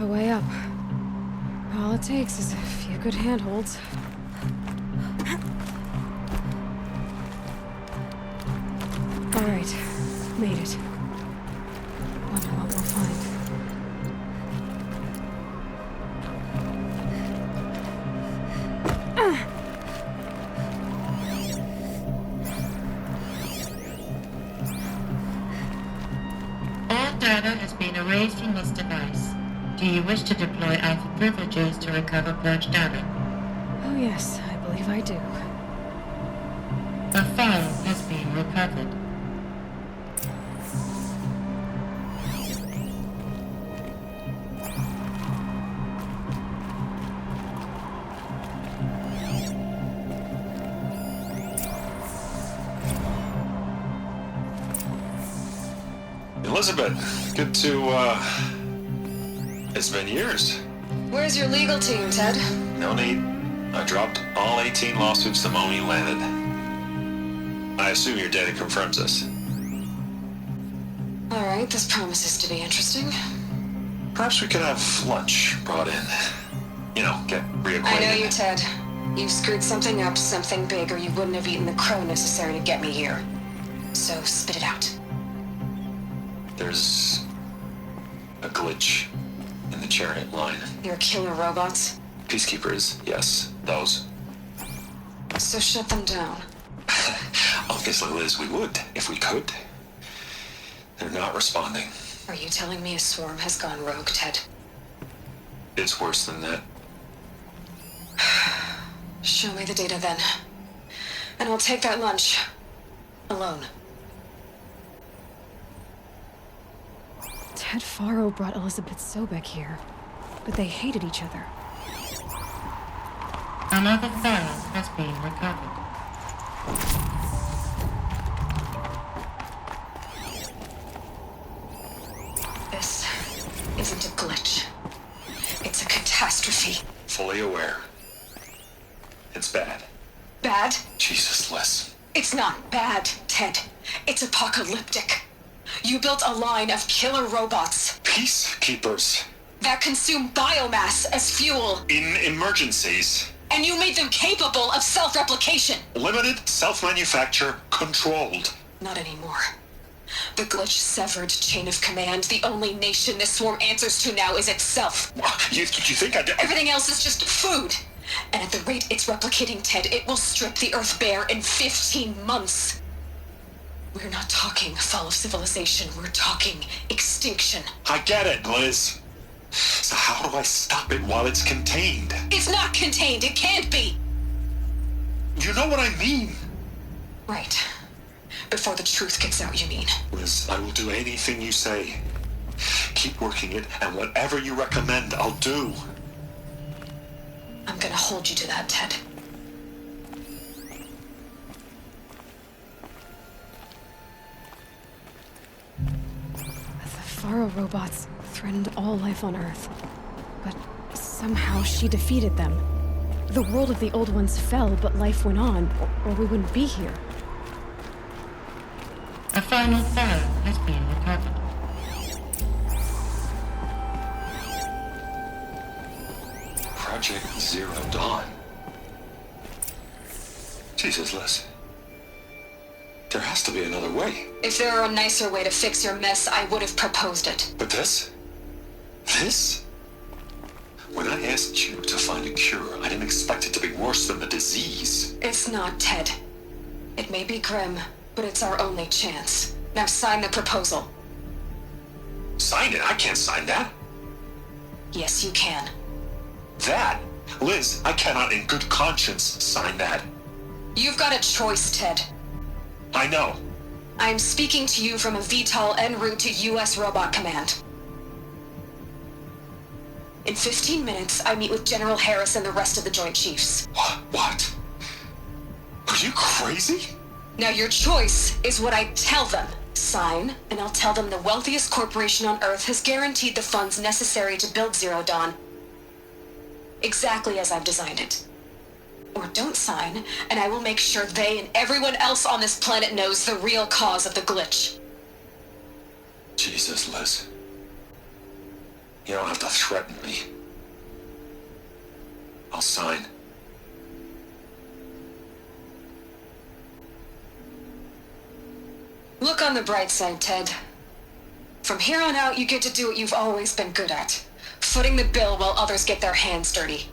A way up. All it takes is a few good handholds. All right, made it. Wonder what we'll find. All data has been erased from this device. Do you wish to deploy Alpha privileges to recover purged data? Oh yes, I believe I do. A file has been recovered. Elizabeth, good to, it's been years. Where's your legal team, Ted? No need. I dropped all 18 lawsuits the moment you landed. I assume your data confirms this. All right, this promises to be interesting. Perhaps we could have lunch brought in. You know, get reacquainted. I know you, Ted. You've screwed something up, something big, or you wouldn't have eaten the crow necessary to get me here. So spit it out. There's a glitch in the chariot line. Your killer robots? Peacekeepers, yes, those. So shut them down. Obviously, Liz, we would, if we could. They're not responding. Are you telling me a swarm has gone rogue, Ted? It's worse than that. Show me the data then. And I'll take that lunch. Alone. Ted Faro brought Elizabeth Sobek here, but they hated each other. Another file has been recovered. This isn't a glitch. It's a catastrophe. Fully aware. It's bad. Bad? Jesus, Liz. It's not bad, Ted. It's apocalyptic. You built a line of killer robots. Peacekeepers. That consume biomass as fuel. In emergencies. And you made them capable of self-replication. Limited, self-manufacture, controlled. Not anymore. The glitch severed chain of command. The only nation this swarm answers to now is itself. You think I'd... Everything else is just food. And at the rate it's replicating, Ted, it will strip the Earth bare in 15 months. We're not talking fall of civilization. We're talking extinction. I get it, Liz. So how do I stop it while it's contained? It's not contained. It can't be. You know what I mean? Right. Before the truth gets out, you mean? Liz, I will do anything you say. Keep working it, and whatever you recommend, I'll do. I'm gonna hold you to that, Ted. The Faro robots threatened all life on Earth. But somehow she defeated them. The world of the old ones fell, but life went on, or we wouldn't be here. A final Faro has been recovered. Project Zero Dawn. Jesus, Liz. There has to be another way. If there were a nicer way to fix your mess, I would have proposed it. But this? This? When I asked you to find a cure, I didn't expect it to be worse than the disease. It's not, Ted. It may be grim, but it's our only chance. Now sign the proposal. Sign it? I can't sign that. Yes, you can. That? Liz, I cannot in good conscience sign that. You've got a choice, Ted. I know. I'm speaking to you from a VTOL en route to U.S. Robot Command. In 15 minutes, I meet with General Harris and the rest of the Joint Chiefs. What? Are you crazy? Now your choice is what I tell them. Sign, and I'll tell them the wealthiest corporation on Earth has guaranteed the funds necessary to build Zero Dawn. Exactly as I've designed it. Or don't sign, and I will make sure they and everyone else on this planet knows the real cause of the glitch. Jesus, Liz. You don't have to threaten me. I'll sign. Look on the bright side, Ted. From here on out, you get to do what you've always been good at. Footing the bill while others get their hands dirty.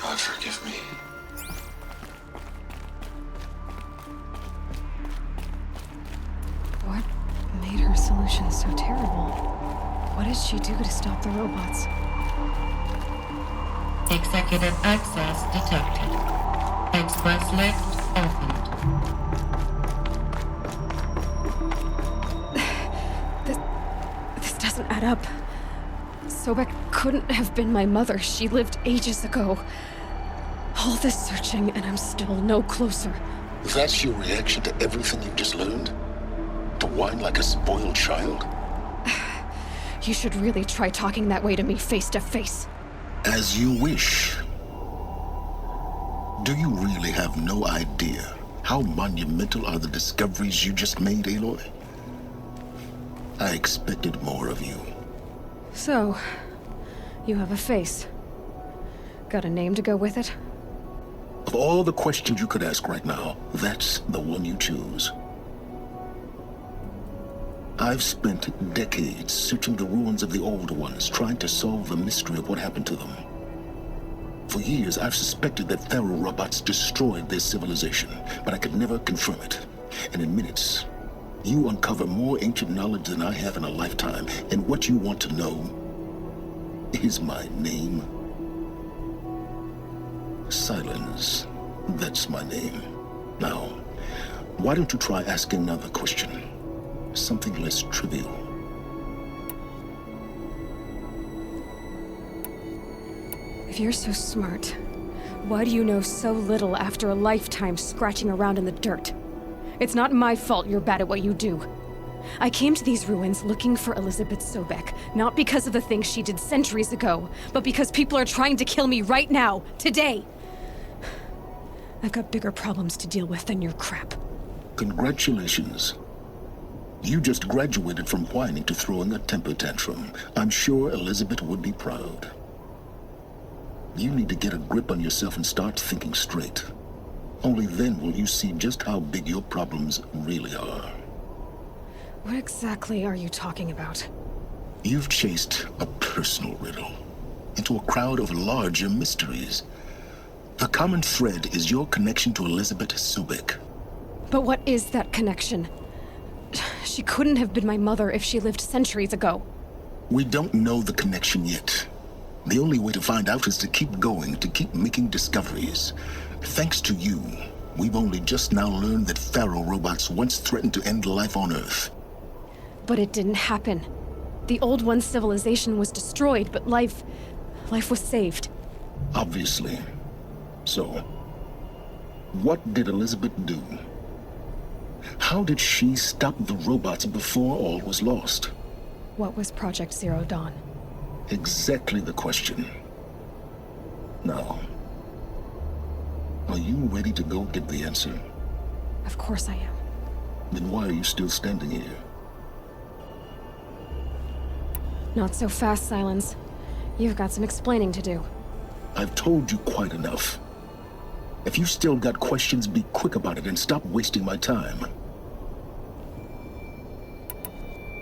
God forgive me. What made her solution so terrible? What did she do to stop the robots? Executive access detected. Express lift opened. This doesn't add up. Sobek couldn't have been my mother. She lived ages ago. All this searching, and I'm still no closer. That's your reaction to everything you've just learned? To whine like a spoiled child? You should really try talking that way to me face to face. As you wish. Do you really have no idea how monumental are the discoveries you just made, Aloy? I expected more of you. So, you have a face. Got a name to go with it? Of all the questions you could ask right now, that's the one you choose. I've spent decades searching the ruins of the old ones, trying to solve the mystery of what happened to them. For years, I've suspected that Faro robots destroyed their civilization, but I could never confirm it. And in minutes, you uncover more ancient knowledge than I have in a lifetime, and what you want to know is my name. Silence. That's my name. Now, why don't you try asking another question? Something less trivial. If you're so smart, why do you know so little after a lifetime scratching around in the dirt? It's not my fault you're bad at what you do. I came to these ruins looking for Elizabeth Sobek, not because of the things she did centuries ago, but because people are trying to kill me right now, today. I've got bigger problems to deal with than your crap. Congratulations. You just graduated from whining to throwing a temper tantrum. I'm sure Elizabeth would be proud. You need to get a grip on yourself and start thinking straight. Only then will you see just how big your problems really are. What exactly are you talking about? You've chased a personal riddle into a crowd of larger mysteries. The common thread is your connection to Elizabeth Sobek. But what is that connection? She couldn't have been my mother if she lived centuries ago. We don't know the connection yet. The only way to find out is to keep going, to keep making discoveries. Thanks to you, we've only just now learned that Pharaoh robots once threatened to end life on Earth. But it didn't happen. The Old One's civilization was destroyed, but life was saved. Obviously. So, what did Elizabeth do? How did she stop the robots before all was lost? What was Project Zero Dawn? Exactly the question. Now, are you ready to go get the answer? Of course I am. Then why are you still standing here? Not so fast, Silence. You've got some explaining to do. I've told you quite enough. If you still got questions, be quick about it and stop wasting my time.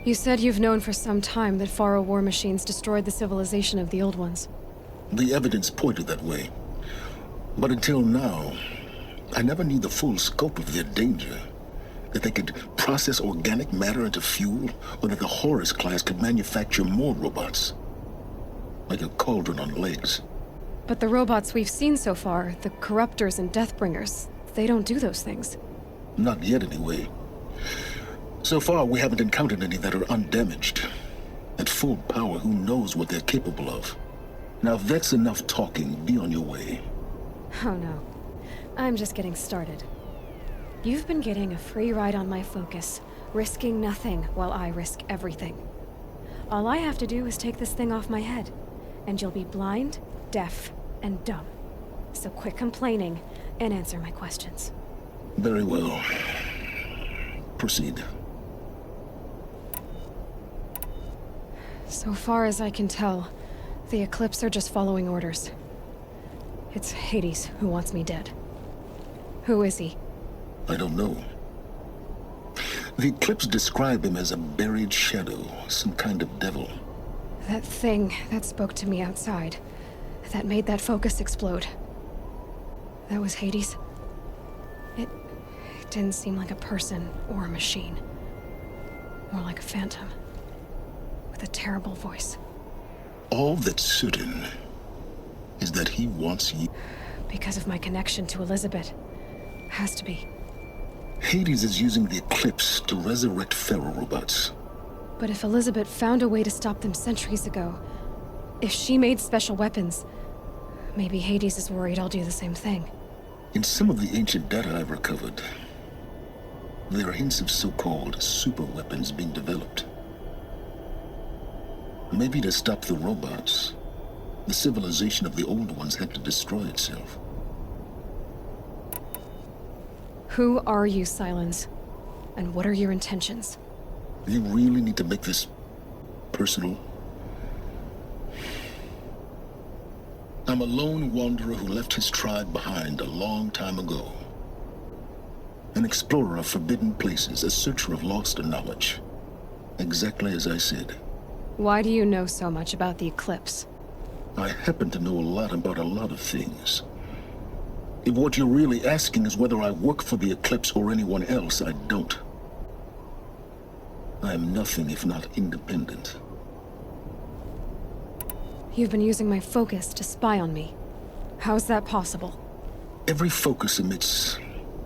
You said you've known for some time that Pharaoh war machines destroyed the civilization of the Old Ones. The evidence pointed that way. But until now, I never knew the full scope of their danger. That they could process organic matter into fuel, or that the Horus class could manufacture more robots. Like a cauldron on legs. But the robots we've seen so far, the Corruptors and Deathbringers, they don't do those things. Not yet, anyway. So far, we haven't encountered any that are undamaged. At full power, who knows what they're capable of? Now, if that's enough talking, be on your way. Oh no. I'm just getting started. You've been getting a free ride on my focus, risking nothing while I risk everything. All I have to do is take this thing off my head, and you'll be blind, deaf, and dumb. So quit complaining and answer my questions. Very well. Proceed. So far as I can tell, the Eclipse are just following orders. It's Hades who wants me dead. Who is he? I don't know. The Eclipse describe him as a buried shadow, some kind of devil. That thing that spoke to me outside, that made that focus explode. That was Hades? It didn't seem like a person or a machine. More like a phantom. With a terrible voice. All that's certain is that he wants you. Because of my connection to Elizabeth. Has to be. Hades is using the Eclipse to resurrect Pharaoh robots. But if Elizabeth found a way to stop them centuries ago, if she made special weapons, maybe Hades is worried I'll do the same thing. In some of the ancient data I've recovered, there are hints of so-called super weapons being developed. Maybe to stop the robots, the civilization of the Old Ones had to destroy itself. Who are you, Silence? And what are your intentions? You really need to make this personal? I'm a lone wanderer who left his tribe behind a long time ago. An explorer of forbidden places, a searcher of lost knowledge. Exactly as I said. Why do you know so much about the Eclipse? I happen to know a lot about a lot of things. If what you're really asking is whether I work for the Eclipse or anyone else, I don't. I am nothing if not independent. You've been using my focus to spy on me. How's that possible? Every focus emits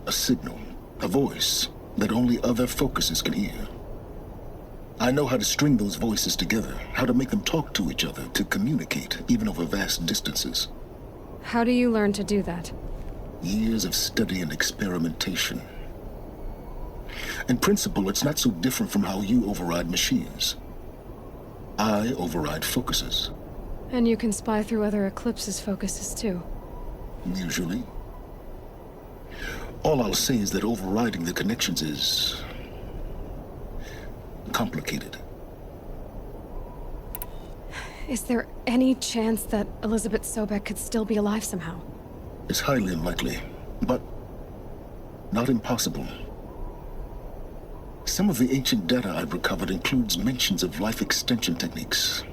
a signal, a voice, that only other focuses can hear. I know how to string those voices together, how to make them talk to each other, to communicate, even over vast distances. How do you learn to do that? Years of study and experimentation. In principle, it's not so different from how you override machines. I override focuses. And you can spy through other Eclipse's focuses too. Usually. All I'll say is that overriding the connections is complicated. Is there any chance that Elizabeth Sobek could still be alive somehow? It's highly unlikely, but not impossible. Some of the ancient data I've recovered includes mentions of life extension techniques.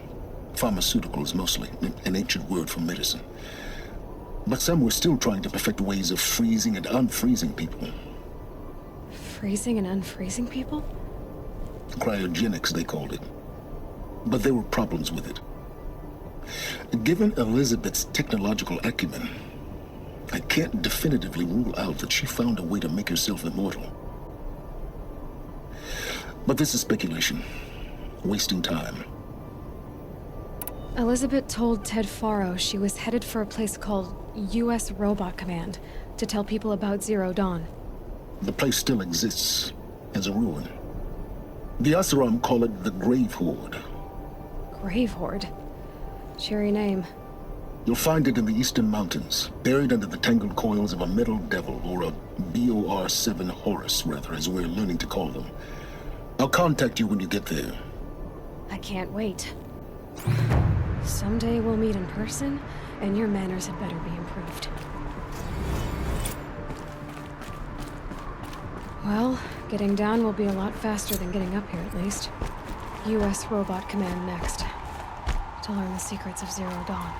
Pharmaceuticals, mostly, an ancient word for medicine. But some were still trying to perfect ways of freezing and unfreezing people. Freezing and unfreezing people? Cryogenics, they called it. But there were problems with it. Given Elizabeth's technological acumen, I can't definitively rule out that she found a way to make herself immortal. But this is speculation. Wasting time. Elizabeth told Ted Faro she was headed for a place called U.S. Robot Command to tell people about Zero Dawn. The place still exists as a ruin. The Asaram call it the Grave-Hoard. Grave-Hoard? Cheery name. You'll find it in the Eastern Mountains, buried under the tangled coils of a metal devil, or a BOR-7 Horus, rather, as we're learning to call them. I'll contact you when you get there. I can't wait. Someday we'll meet in person, and your manners had better be improved. Well, getting down will be a lot faster than getting up here, at least. U.S. Robot Command next. To learn the secrets of Zero Dawn.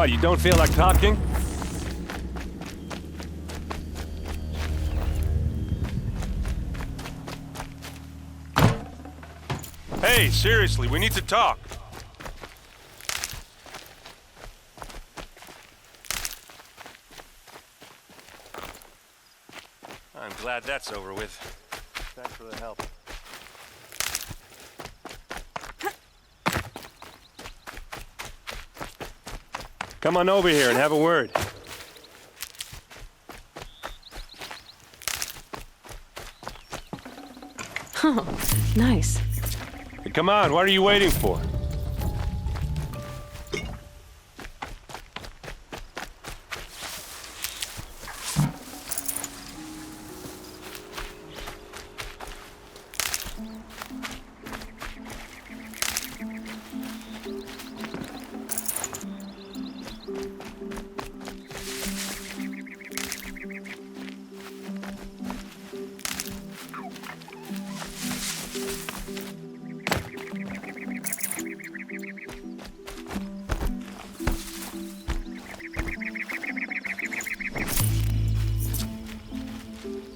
What, you don't feel like talking? Hey, seriously, we need to talk. I'm glad that's over with. Thanks for the help. Come on over here and have a word. Oh, nice. Hey, come on, what are you waiting for?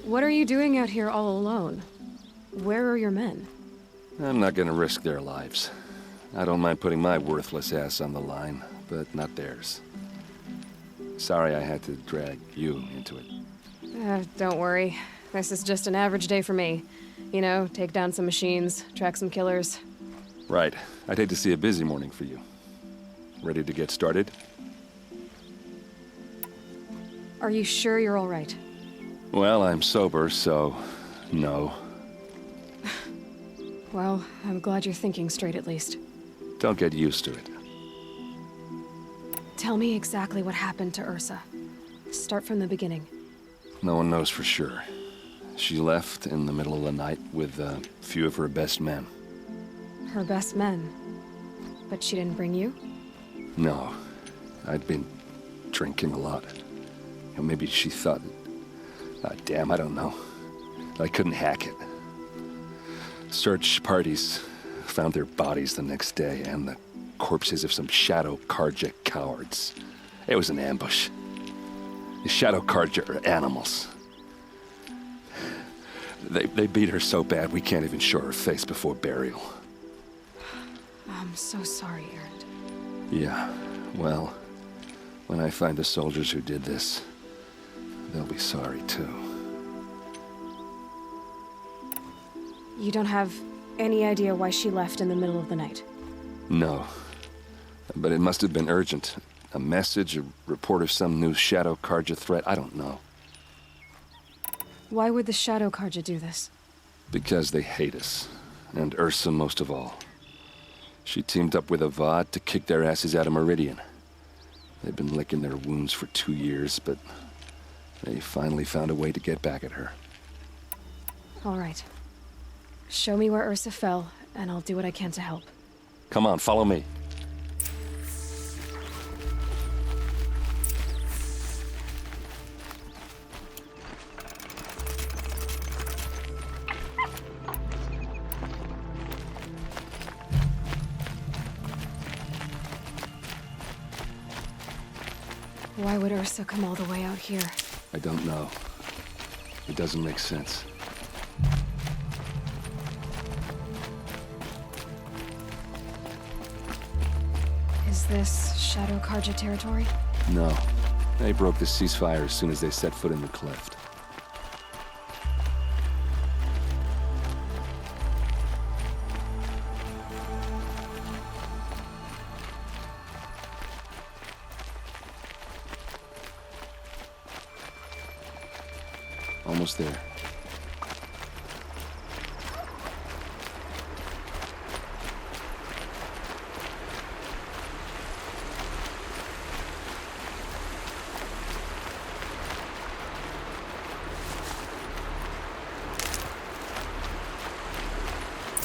What are you doing out here all alone? Where are your men? I'm not gonna risk their lives. I don't mind putting my worthless ass on the line, but not theirs. Sorry I had to drag you into it. Don't worry. This is just an average day for me. You know, take down some machines, track some killers. Right. I'd hate to see a busy morning for you. Ready to get started? Are you sure you're all right? Well, I'm sober, so no. Well, I'm glad you're thinking straight at least. Don't get used to it. Tell me exactly what happened to Ursa. Start from the beginning. No one knows for sure. She left in the middle of the night with a few of her best men. Her best men? But she didn't bring you? No. I'd been drinking a lot. And maybe she thought... damn, I don't know. I couldn't hack it. Search parties found their bodies the next day and the corpses of some Shadow Karja cowards. It was an ambush. The Shadow Karja are animals. They beat her so bad we can't even show her face before burial. I'm so sorry, Aaron. Yeah, well, when I find the soldiers who did this, they'll be sorry too. You don't have any idea why she left in the middle of the night? No. But it must have been urgent. A message, a report of some new Shadow Karja threat, I don't know. Why would the Shadow Karja do this? Because they hate us. And Ursa most of all. She teamed up with Avad to kick their asses out of Meridian. They've been licking their wounds for 2 years, but they finally found a way to get back at her. All right. Show me where Ursa fell, and I'll do what I can to help. Come on, follow me. Why would Ursa come all the way out here? I don't know. It doesn't make sense. Is this Shadow Karja territory? No. They broke the ceasefire as soon as they set foot in the cleft. Almost there.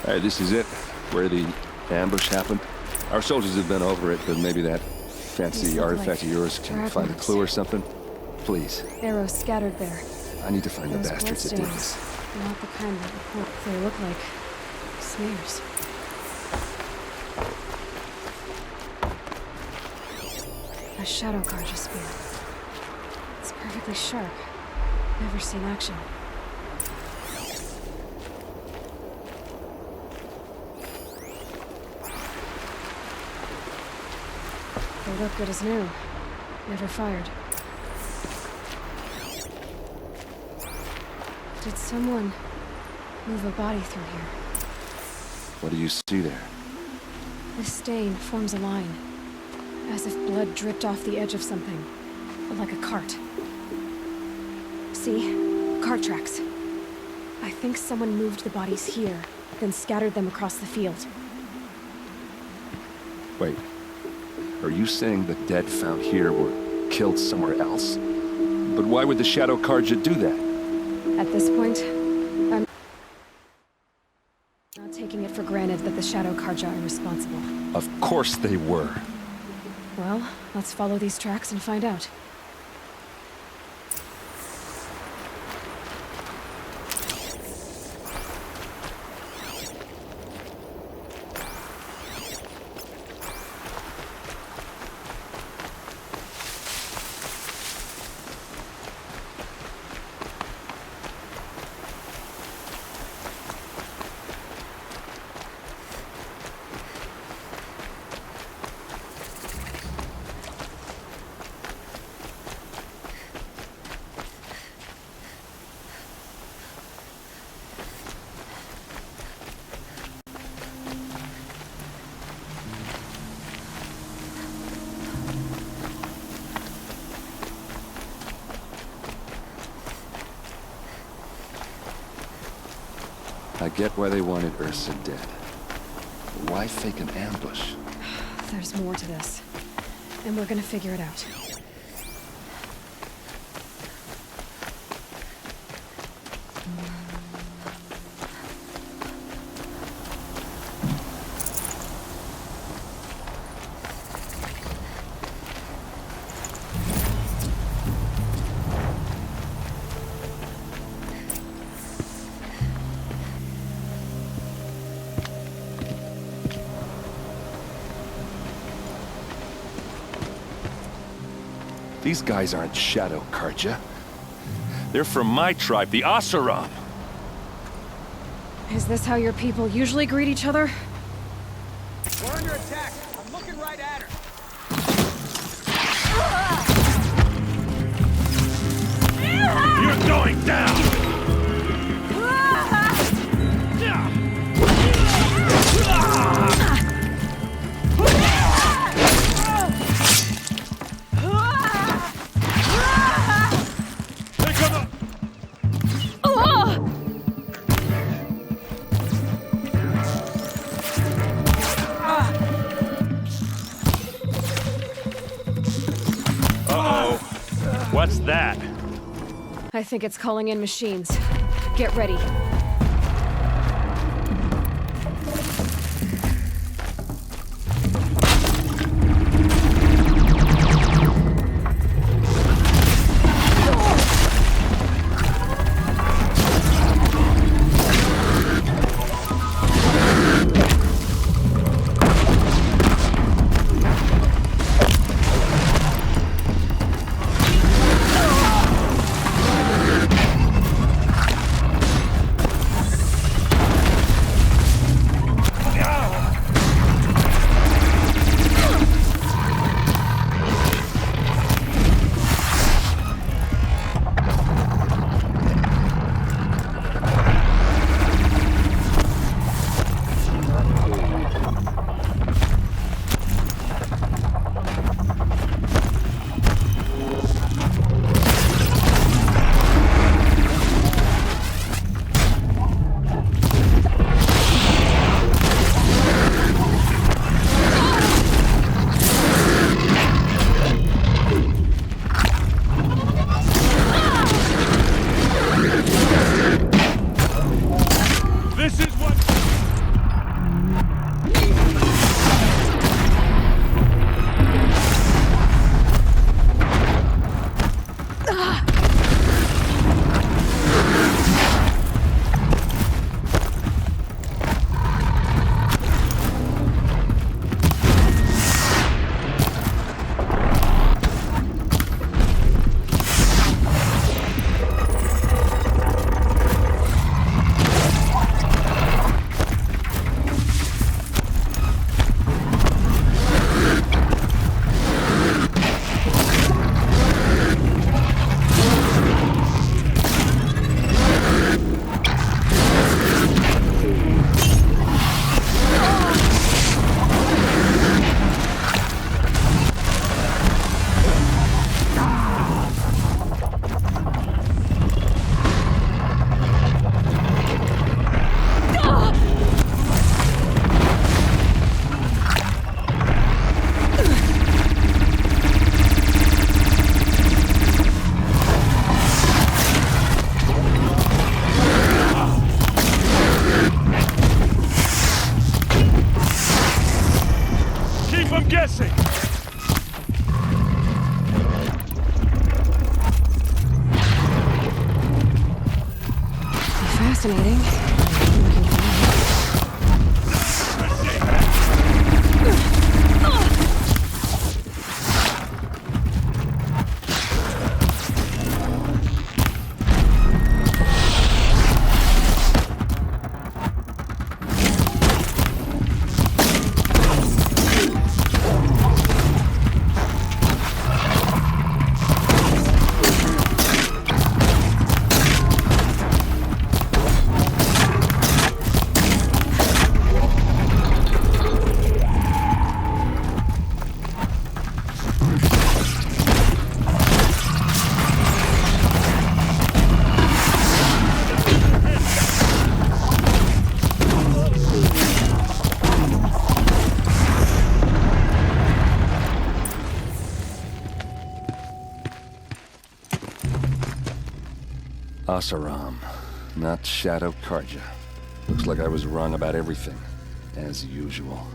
All right, this is it, where the ambush happened. Our soldiers have been over it, but maybe that fancy artifact of yours can find a clue or something. Please. Arrows scattered there. I need to find the Those bastards that did bloodstains, this. not the kind that they look like snares. A Shadow Karja spear. It's perfectly sharp. Never seen action. They look good as new. Never fired. Did someone move a body through here? What do you see there? This stain forms a line, as if blood dripped off the edge of something, like a cart. See? Cart tracks. I think someone moved the bodies here, then scattered them across the field. Wait. Are you saying the dead found here were killed somewhere else? But why would the Shadow Karja do that? At this point, I'm not taking it for granted that the Shadow Karja are responsible. Of course they were. Well, let's follow these tracks and find out. I get why they wanted Ursa dead. Why fake an ambush? There's more to this, and we're gonna figure it out. These guys aren't Shadow Karja. They're from my tribe, the Oseram. Is this how your people usually greet each other? We're under attack. I'm looking right at her. You're going down! Uh-oh. What's that? I think it's calling in machines. Get ready. Fascinating. Asaram, not Shadow Karja. Looks like I was wrong about everything, as usual.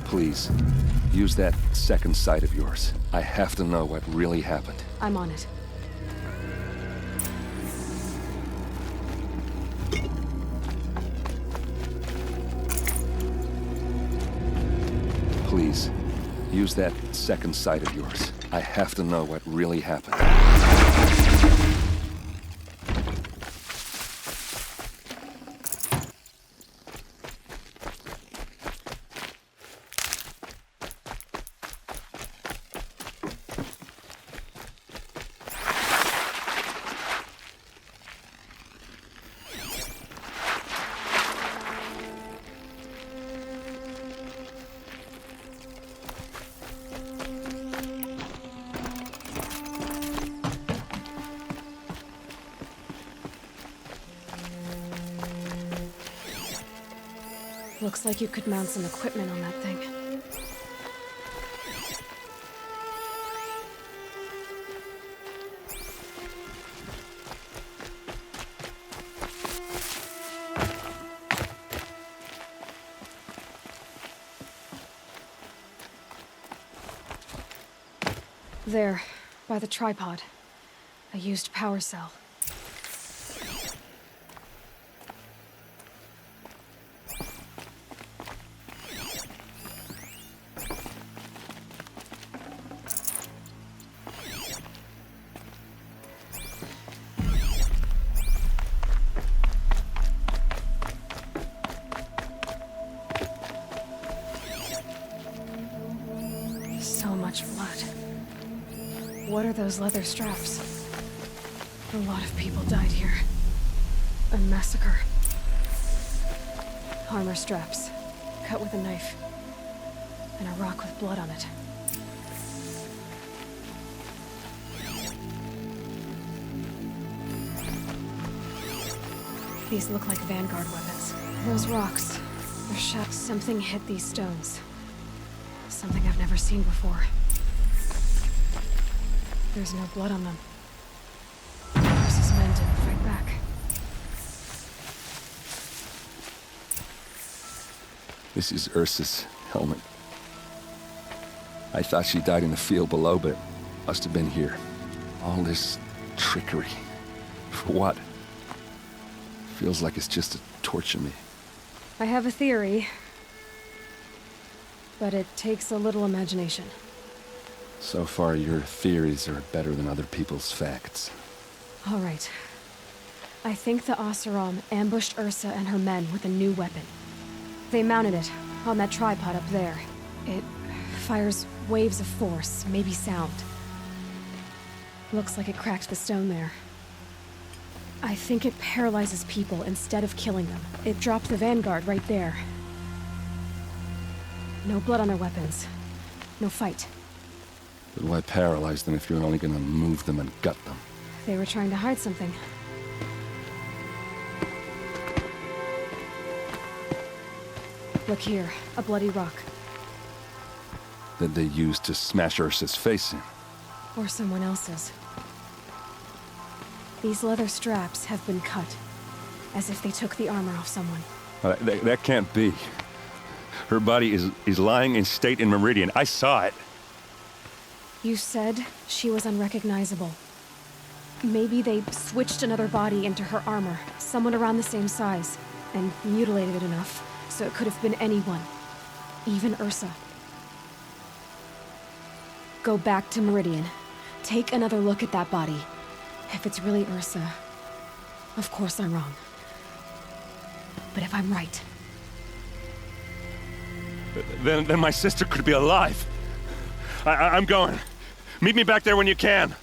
Please, use that second sight of yours. I have to know what really happened. I'm on it. Please, use that second sight of yours. I have to know what really happened. Looks like you could mount some equipment on that thing. There, by the tripod. A used power cell. So much blood. What are those leather straps? A lot of people died here. A massacre. Armor straps, cut with a knife. And a rock with blood on it. These look like Vanguard weapons. Those rocks, they're shot. Something hit these stones. Something I've never seen before. There's no blood on them. Ursa's men didn't fight back. This is Ursa's helmet. I thought she died in the field below, but must have been here. All this trickery. For what? Feels like it's just to torture me. I have a theory. But it takes a little imagination. So far, your theories are better than other people's facts. All right. I think the Oseram ambushed Ursa and her men with a new weapon. They mounted it on that tripod up there. It fires waves of force, maybe sound. Looks like it cracked the stone there. I think it paralyzes people instead of killing them. It dropped the Vanguard right there. No blood on their weapons. No fight. But why paralyze them if you're only gonna move them and gut them? They were trying to hide something. Look here, a bloody rock. That they used to smash Ursa's face in. Or someone else's. These leather straps have been cut. As if they took the armor off someone. That can't be. Her body is lying in state in Meridian. I saw it. You said she was unrecognizable. Maybe they switched another body into her armor, someone around the same size, and mutilated it enough, so it could have been anyone. Even Ursa. Go back to Meridian. Take another look at that body. If it's really Ursa, of course I'm wrong. But if I'm right... Then my sister could be alive. I'm going. Meet me back there when you can.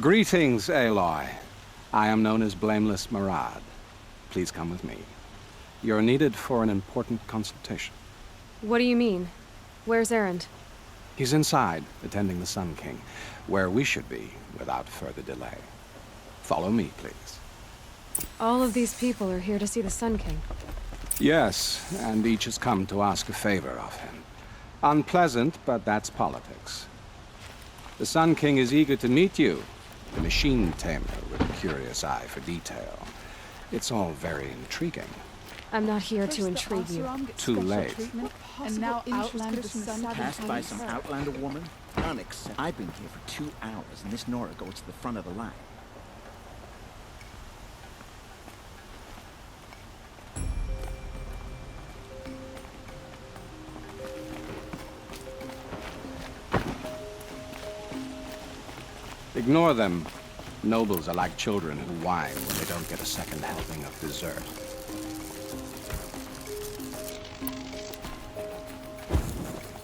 Greetings, Aloy. I am known as Blameless Marad. Please come with me. You're needed for an important consultation. What do you mean? Where's Erend? He's inside, attending the Sun King, where we should be without further delay. Follow me, please. All of these people are here to see the Sun King. Yes, and each has come to ask a favor of him. Unpleasant, but that's politics. The Sun King is eager to meet you. The machine tamer with a curious eye for detail. It's all very intriguing. I'm not here to intrigue you. Too late. And now Outlander passed by some Outlander woman? Unacceptable. I've been here for 2 hours, and this Nora goes to the front of the line. Ignore them. Nobles are like children who whine when they don't get a second helping of dessert.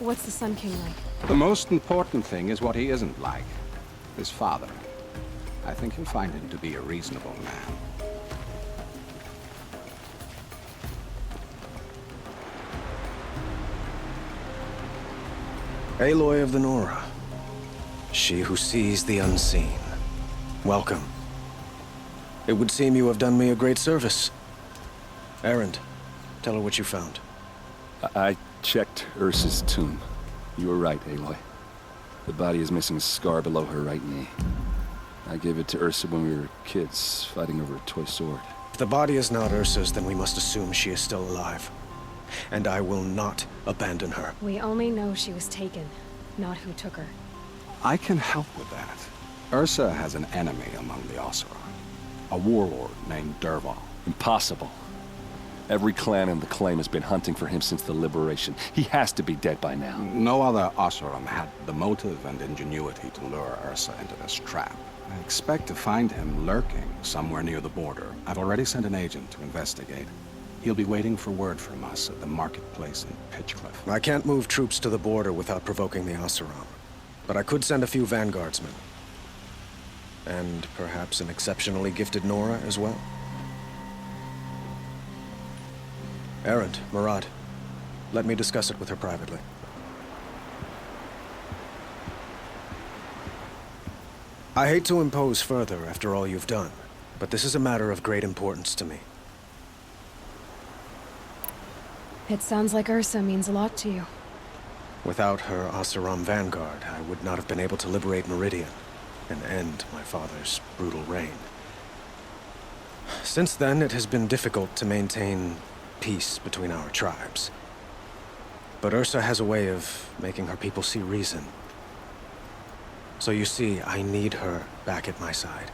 What's the Sun King like? The most important thing is what he isn't like. His father. I think you'll find him to be a reasonable man. Aloy of the Nora. She who sees the unseen. Welcome. It would seem you have done me a great service. Erend, tell her what you found. I checked Ursa's tomb. You were right, Aloy. The body is missing a scar below her right knee. I gave it to Ursa when we were kids, fighting over a toy sword. If the body is not Ursa's, then we must assume she is still alive. And I will not abandon her. We only know she was taken, not who took her. I can help with that. Ursa has an enemy among the Oseram. A warlord named Dervahl. Impossible. Every clan in the claim has been hunting for him since the liberation. He has to be dead by now. No other Oseram had the motive and ingenuity to lure Ursa into this trap. I expect to find him lurking somewhere near the border. I've already sent an agent to investigate. He'll be waiting for word from us at the marketplace in Pitchcliff. I can't move troops to the border without provoking the Oseram. But I could send a few vanguardsmen. And perhaps an exceptionally gifted Nora as well. Erend, Murad, let me discuss it with her privately. I hate to impose further after all you've done, but this is a matter of great importance to me. It sounds like Ursa means a lot to you. Without her Oseram vanguard, I would not have been able to liberate Meridian and end my father's brutal reign. Since then, it has been difficult to maintain peace between our tribes. But Ursa has a way of making her people see reason. So you see, I need her back at my side.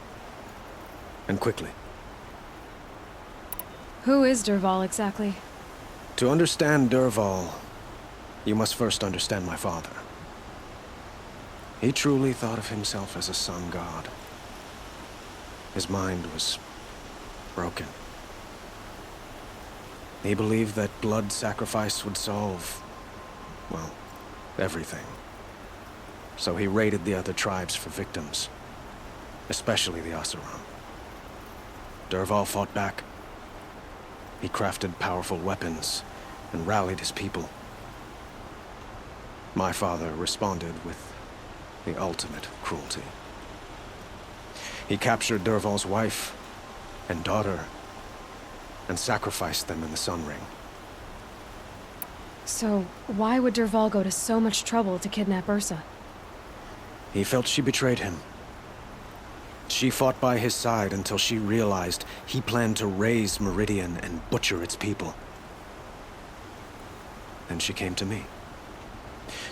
And quickly. Who is Dervahl exactly? To understand Dervahl, you must first understand my father. He truly thought of himself as a sun god. His mind was broken. He believed that blood sacrifice would solve, well, everything. So he raided the other tribes for victims, especially the Oseram. Dervahl fought back. He crafted powerful weapons and rallied his people. My father responded with the ultimate cruelty. He captured Dervahl's wife and daughter and sacrificed them in the Sun Ring. So, why would Dervahl go to so much trouble to kidnap Ursa? He felt she betrayed him. She fought by his side until she realized he planned to raise Meridian and butcher its people. Then she came to me.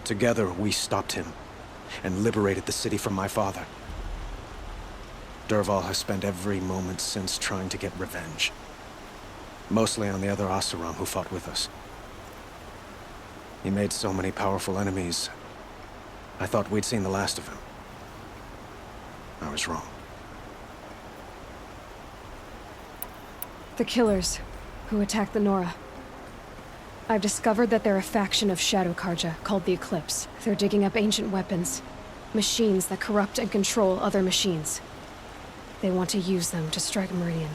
Together, we stopped him and liberated the city from my father. Dervahl has spent every moment since trying to get revenge. Mostly on the other Oseram who fought with us. He made so many powerful enemies, I thought we'd seen the last of him. I was wrong. The killers who attacked the Nora. I've discovered that they're a faction of Shadow Karja called the Eclipse. They're digging up ancient weapons, machines that corrupt and control other machines. They want to use them to strike Meridian.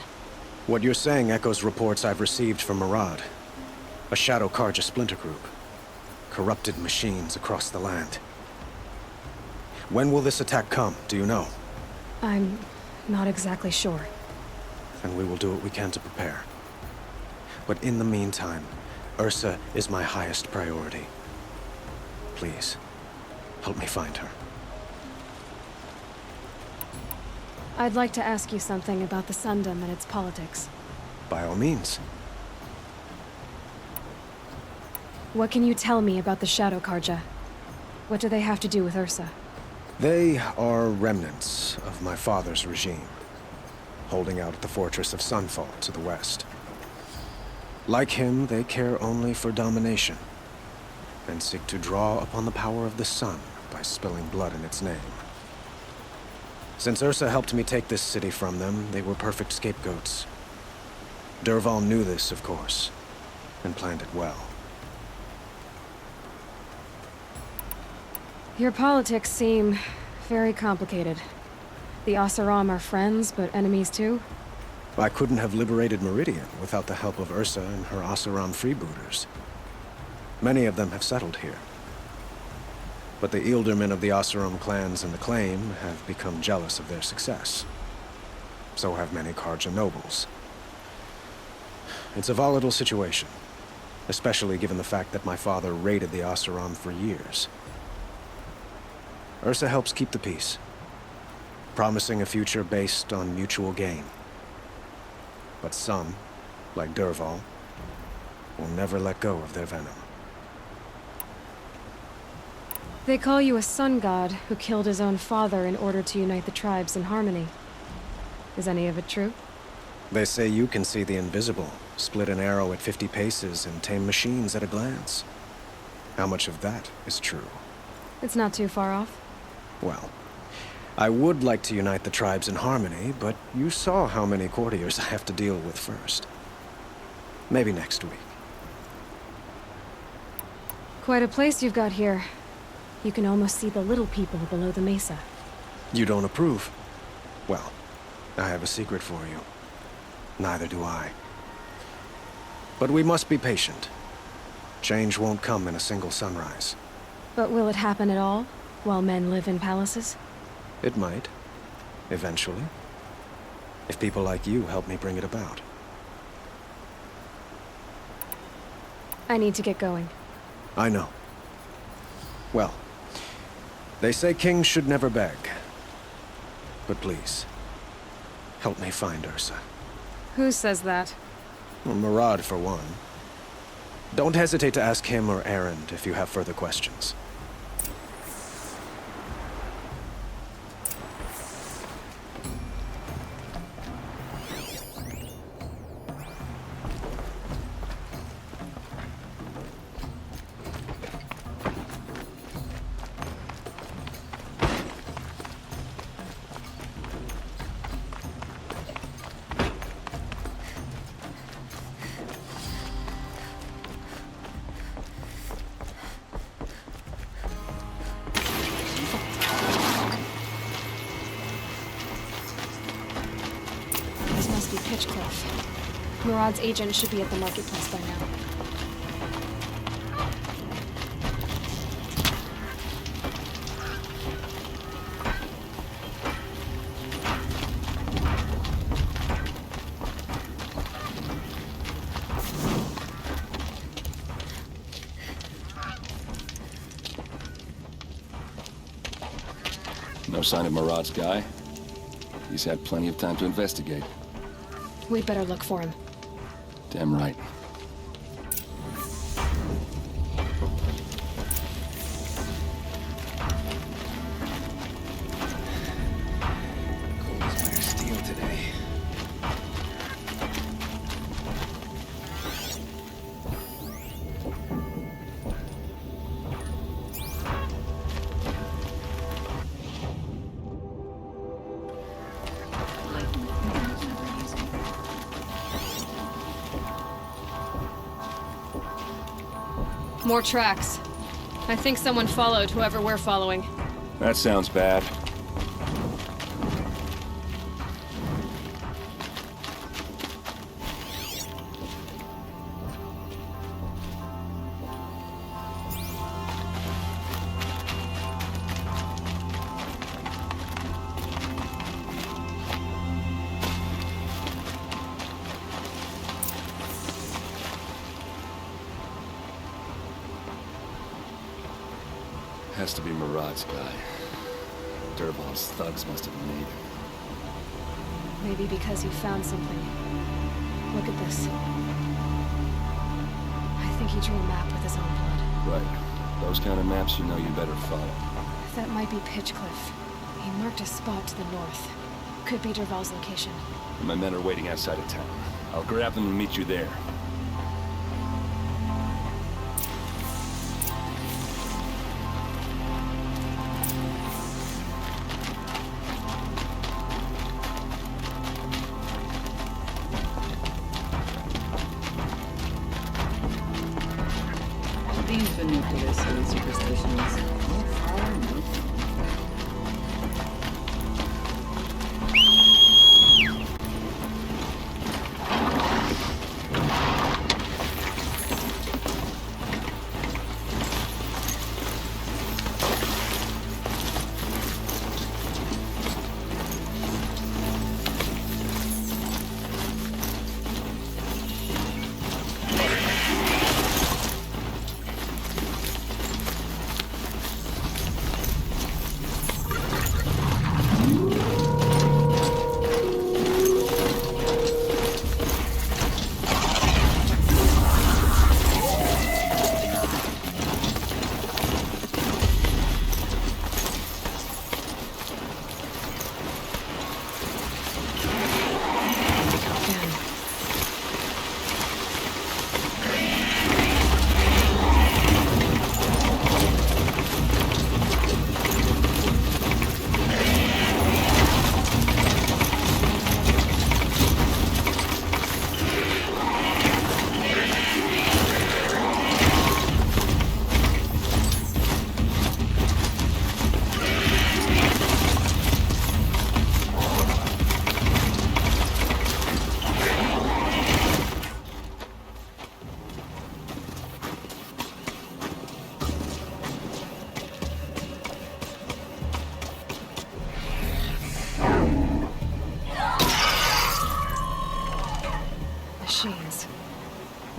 What you're saying echoes reports I've received from Murad, a Shadow Karja splinter group. Corrupted machines across the land. When will this attack come, do you know? I'm not exactly sure. And we will do what we can to prepare. But in the meantime, Ursa is my highest priority. Please, help me find her. I'd like to ask you something about the Sundom and its politics. By all means. What can you tell me about the Shadow Karja? What do they have to do with Ursa? They are remnants of my father's regime, holding out at the fortress of Sunfall to the west. Like him, they care only for domination, and seek to draw upon the power of the sun by spilling blood in its name. Since Ursa helped me take this city from them, they were perfect scapegoats. Dervahl knew this, of course, and planned it well. Your politics seem very complicated. The Oseram are friends, but enemies too? I couldn't have liberated Meridian without the help of Ursa and her Oseram freebooters. Many of them have settled here. But the Ealdormen of the Oseram clans and the Claim have become jealous of their success. So have many Carja nobles. It's a volatile situation, especially given the fact that my father raided the Oseram for years. Ursa helps keep the peace, promising a future based on mutual gain. But some, like Dervahl, will never let go of their venom. They call you a sun god who killed his own father in order to unite the tribes in harmony. Is any of it true? They say you can see the invisible, split an arrow at 50 paces, and tame machines at a glance. How much of that is true? It's not too far off. Well, I would like to unite the tribes in harmony, but you saw how many courtiers I have to deal with first. Maybe next week. Quite a place you've got here. You can almost see the little people below the mesa. You don't approve? Well, I have a secret for you. Neither do I. But we must be patient. Change won't come in a single sunrise. But will it happen at all, while men live in palaces? It might. Eventually. If people like you help me bring it about. I need to get going. I know. Well, they say kings should never beg. But please, help me find Ursa. Who says that? Well, Murad, for one. Don't hesitate to ask him or Erend if you have further questions. Murad's agent should be at the marketplace by now. No sign of Murad's guy? He's had plenty of time to investigate. We'd better look for him. Damn right. Cold as bare steel today. More tracks. I think someone followed whoever we're following. That sounds bad. Has to be Murad's guy. Dervahl's thugs must have made him. Maybe because you found something. Look at this. I think he drew a map with his own blood. Right. Those kind of maps you know you better follow. That might be Pitchcliff. He marked a spot to the north. Could be Dervahl's location. And my men are waiting outside of town. I'll grab them and meet you there. Infinite superstitions. Not far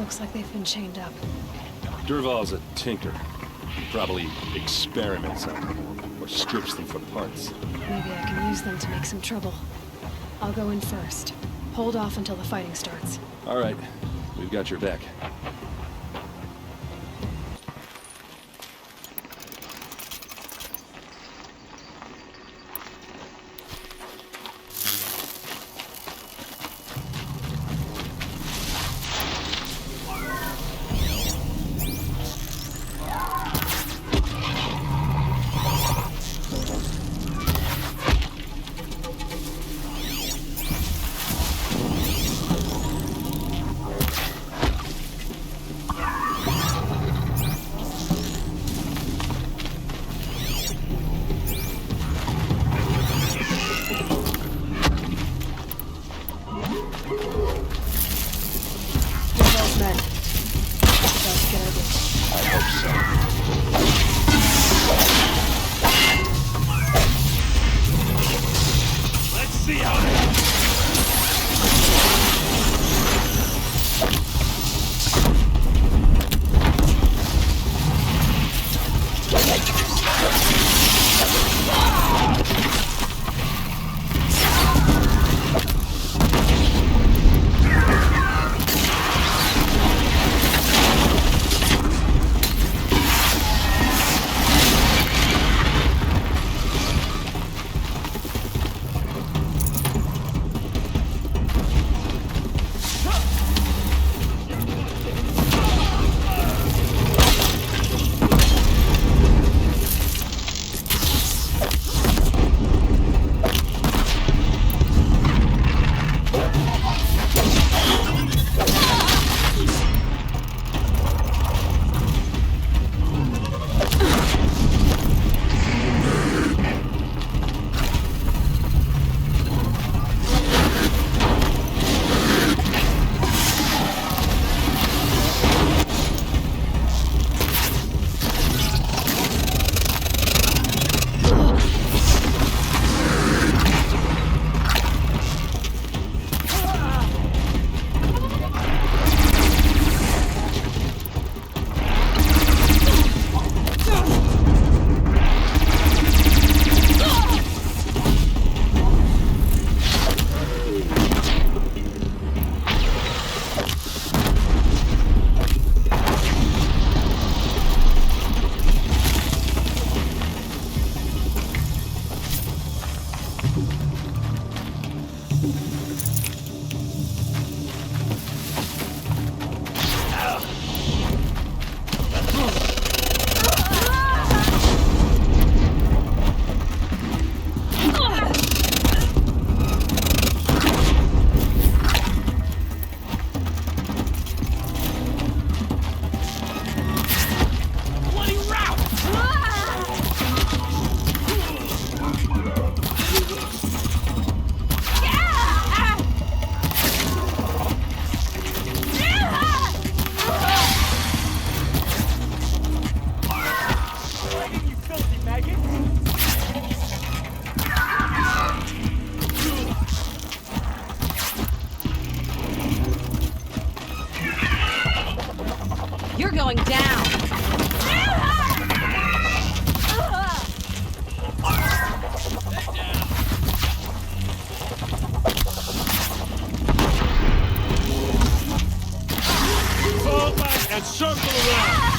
Looks like they've been chained up. Durval's a tinker. He probably experiments on them, or strips them for parts. Maybe I can use them to make some trouble. I'll go in first. Hold off until the fighting starts. All right, we've got your back. going down. Fall back and circle around.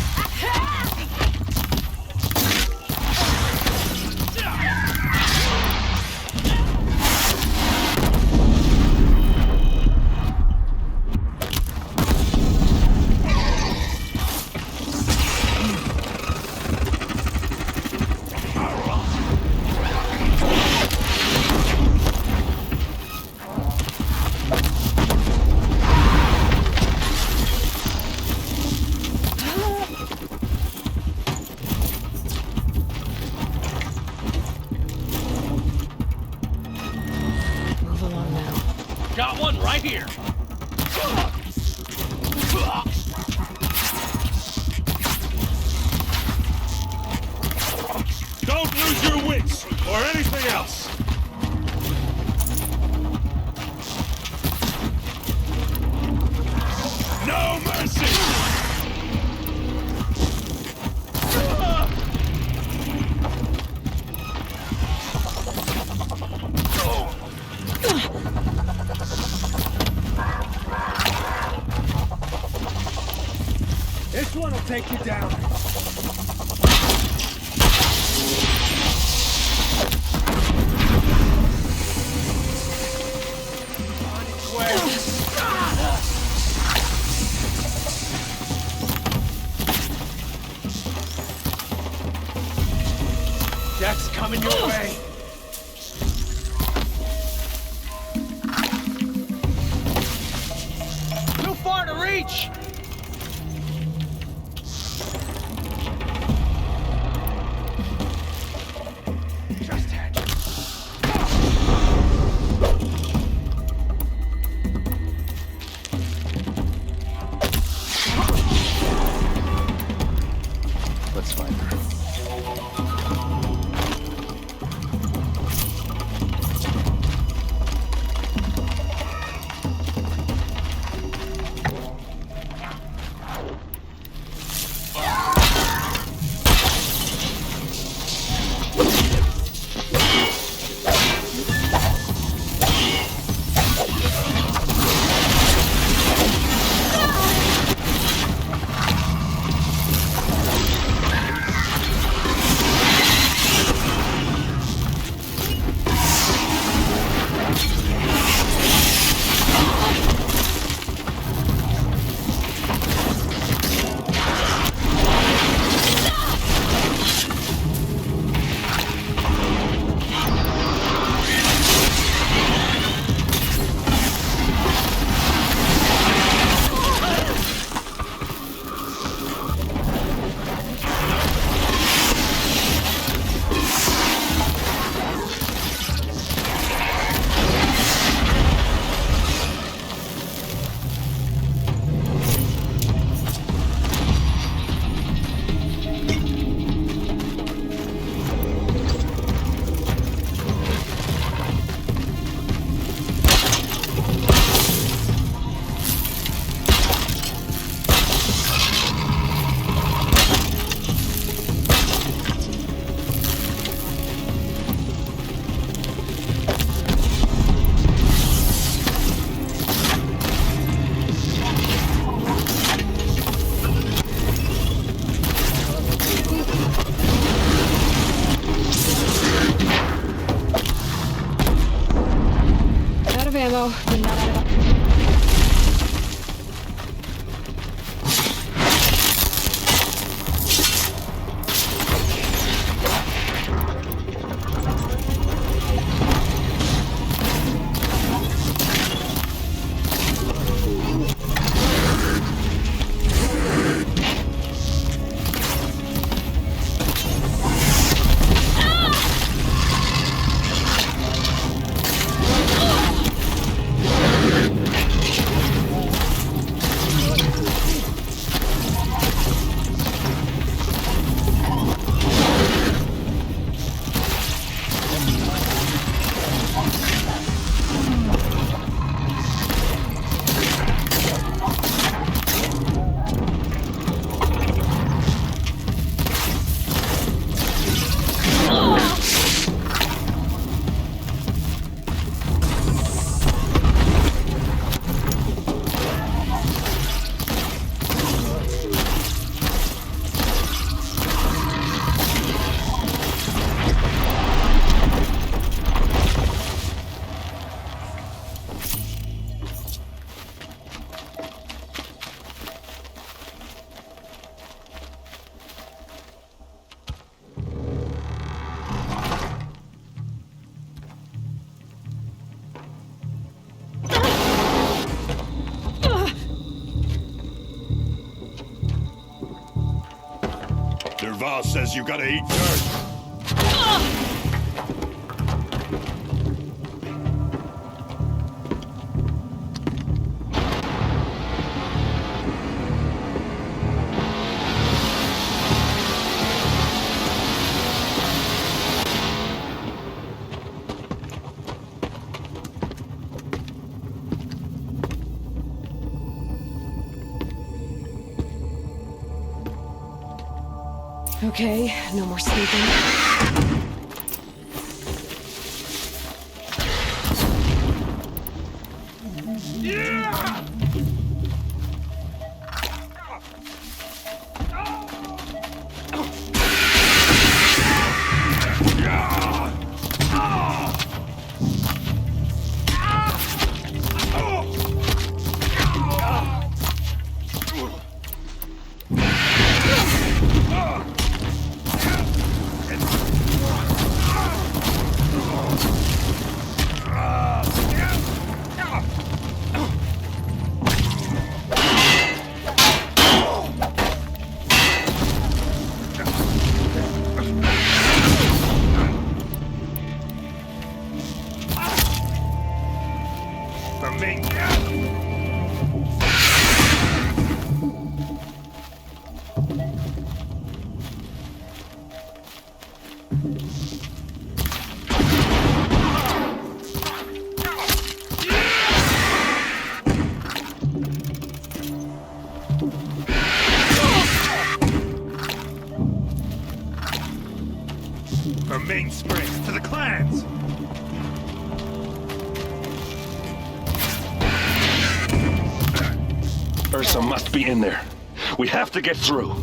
Got one right here. Don't lose your wits or anything else. No mercy. take you down. Death's coming your way. Too far to reach! Just hatch. Let's find her. Ammo, but not out of... Derval says you gotta eat dirt. Okay, no more sneaking. Yeah! For me. For main springs to the clans! Ursa must be in there. We have to get through.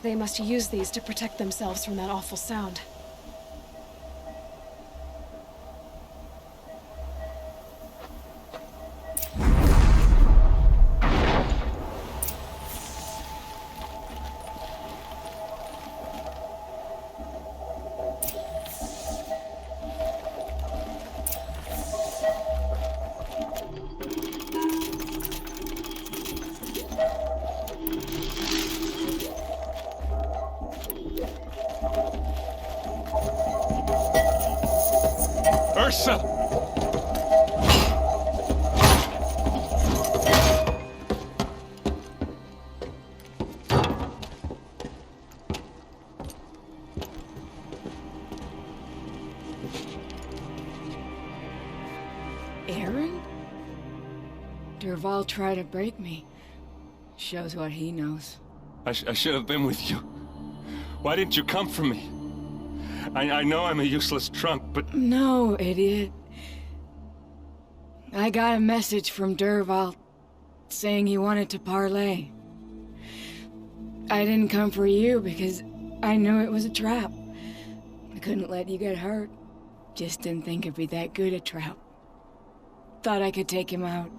They must use these to protect themselves from that awful sound. Ursa! Aaron? Dervahl tried to break me. Shows what he knows. I should have been with you. Why didn't you come for me? I know I'm a useless trunk, but... No, idiot. I got a message from Dervahl saying he wanted to parlay. I didn't come for you because I knew it was a trap. I couldn't let you get hurt. Just didn't think it'd be that good a trap. Thought I could take him out.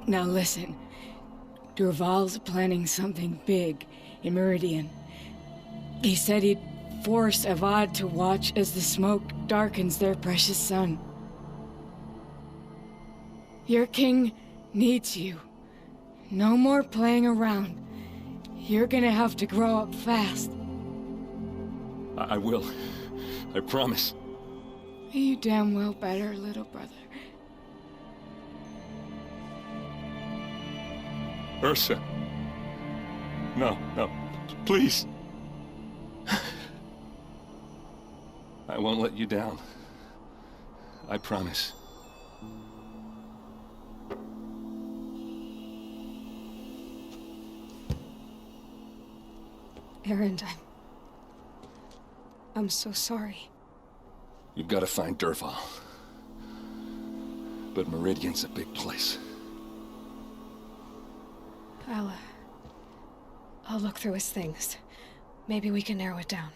Now listen. Dervahl's planning something big in Meridian. He said he'd force Avad to watch as the smoke darkens their precious sun. Your king needs you. No more playing around. You're gonna have to grow up fast. I will. I promise. You damn well better, little brother. Ursa. No, please. I won't let you down. I promise. Aaron, I'm so sorry. You've got to find Dervahl. But Meridian's a big place. I'll look through his things. Maybe we can narrow it down.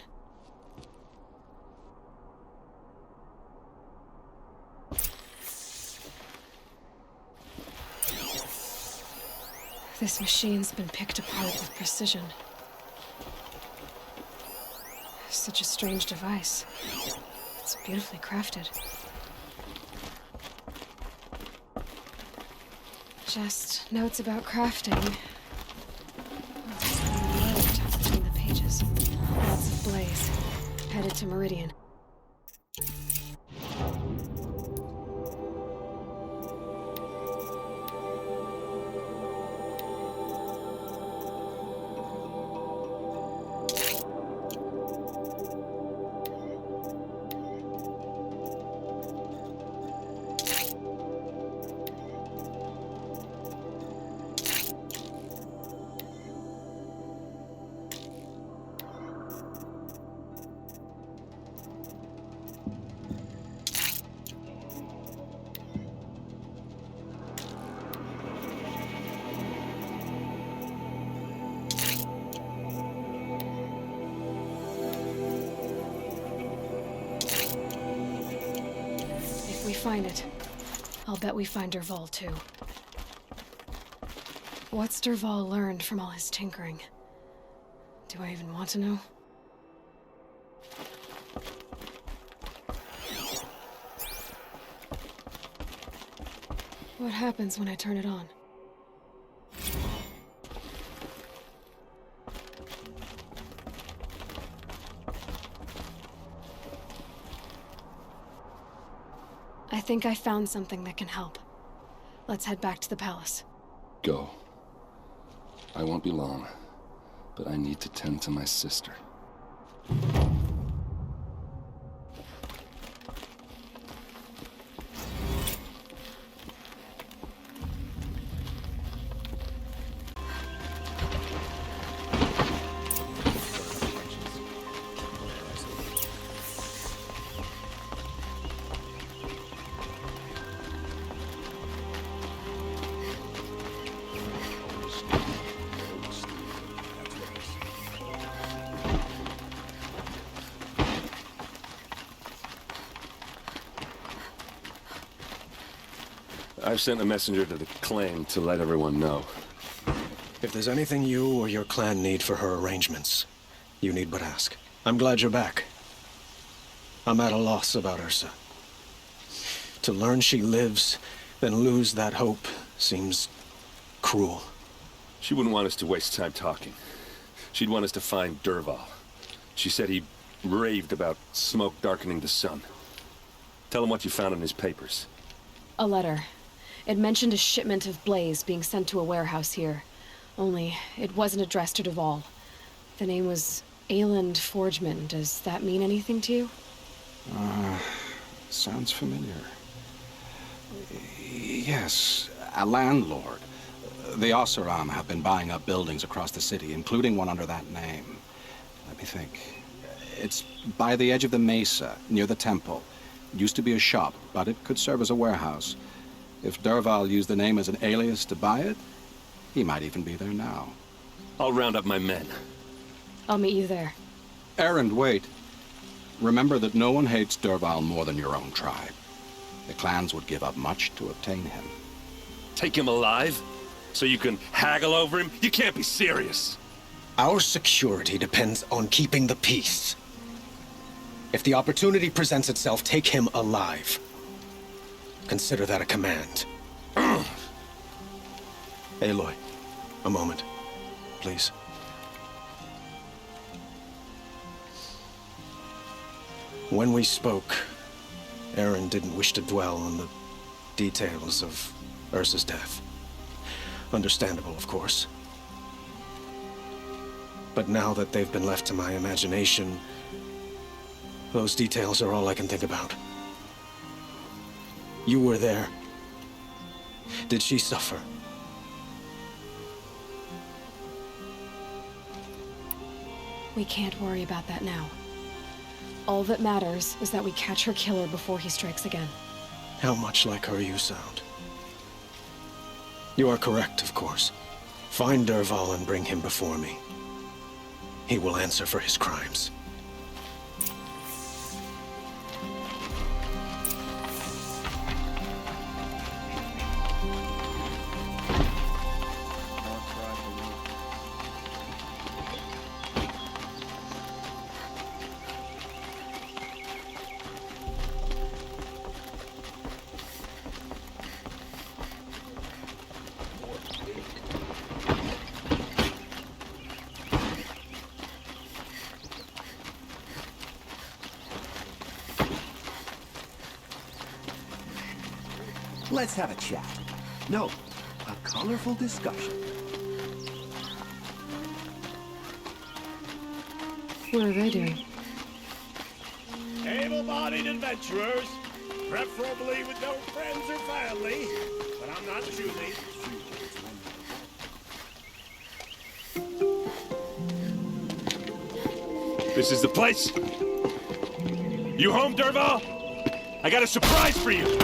This machine's been picked apart with precision. Such a strange device. It's beautifully crafted. Just notes about crafting. Tucked between the pages. Lots of blaze. Headed to Meridian. Find it. I'll bet we find Dervahl too. What's Dervahl learned from all his tinkering? Do I even want to know? What happens when I turn it on? I think I found something that can help. Let's head back to the palace. Go. I won't be long, but I need to tend to my sister. I've sent a messenger to the claim to let everyone know. If there's anything you or your clan need for her arrangements, you need but ask. I'm glad you're back. I'm at a loss about Ursa. To learn she lives, then lose that hope, seems cruel. She wouldn't want us to waste time talking. She'd want us to find Dervahl. She said he raved about smoke darkening the sun. Tell him what you found in his papers. A letter. It mentioned a shipment of blaze being sent to a warehouse here. Only, it wasn't addressed to Dervahl. The name was Ayland Forgeman. Does that mean anything to you? Sounds familiar. Yes, a landlord. The Oseram have been buying up buildings across the city, including one under that name. Let me think. It's by the edge of the mesa, near the temple. It used to be a shop, but it could serve as a warehouse. If Dervahl used the name as an alias to buy it, he might even be there now. I'll round up my men. I'll meet you there. Erend, wait. Remember that no one hates Dervahl more than your own tribe. The clans would give up much to obtain him. Take him alive? So you can haggle over him? You can't be serious. Our security depends on keeping the peace. If the opportunity presents itself, take him alive. Consider that a command. Aloy, a moment, please. When we spoke, Erend didn't wish to dwell on the details of Ursa's death. Understandable, of course. But now that they've been left to my imagination, those details are all I can think about. You were there. Did she suffer? We can't worry about that now. All that matters is that we catch her killer before he strikes again. How much like her you sound. You are correct, of course. Find Dervahl and bring him before me. He will answer for his crimes. Let's have a chat. No, a colorful discussion. What are they doing? Able-bodied adventurers, preferably with no friends or family, but I'm not choosy. This is the place. You home, Dervahl? I got a surprise for you.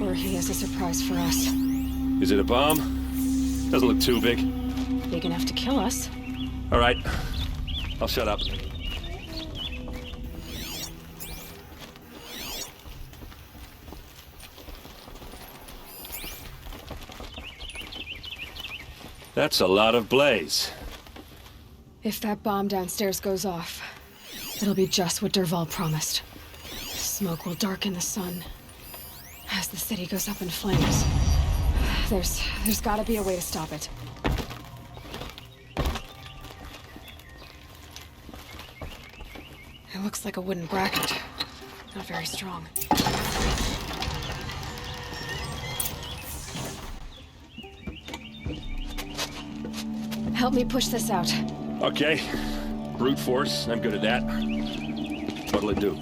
Or he has a surprise for us. Is it a bomb? Doesn't look too big. Big enough to kill us. All right. I'll shut up. That's a lot of blaze. If that bomb downstairs goes off, it'll be just what Dervahl promised. Smoke will darken the sun as the city goes up in flames. There's gotta be a way to stop it. It looks like a wooden bracket. Not very strong. Help me push this out. Okay. Brute force, I'm good at that. What'll it do?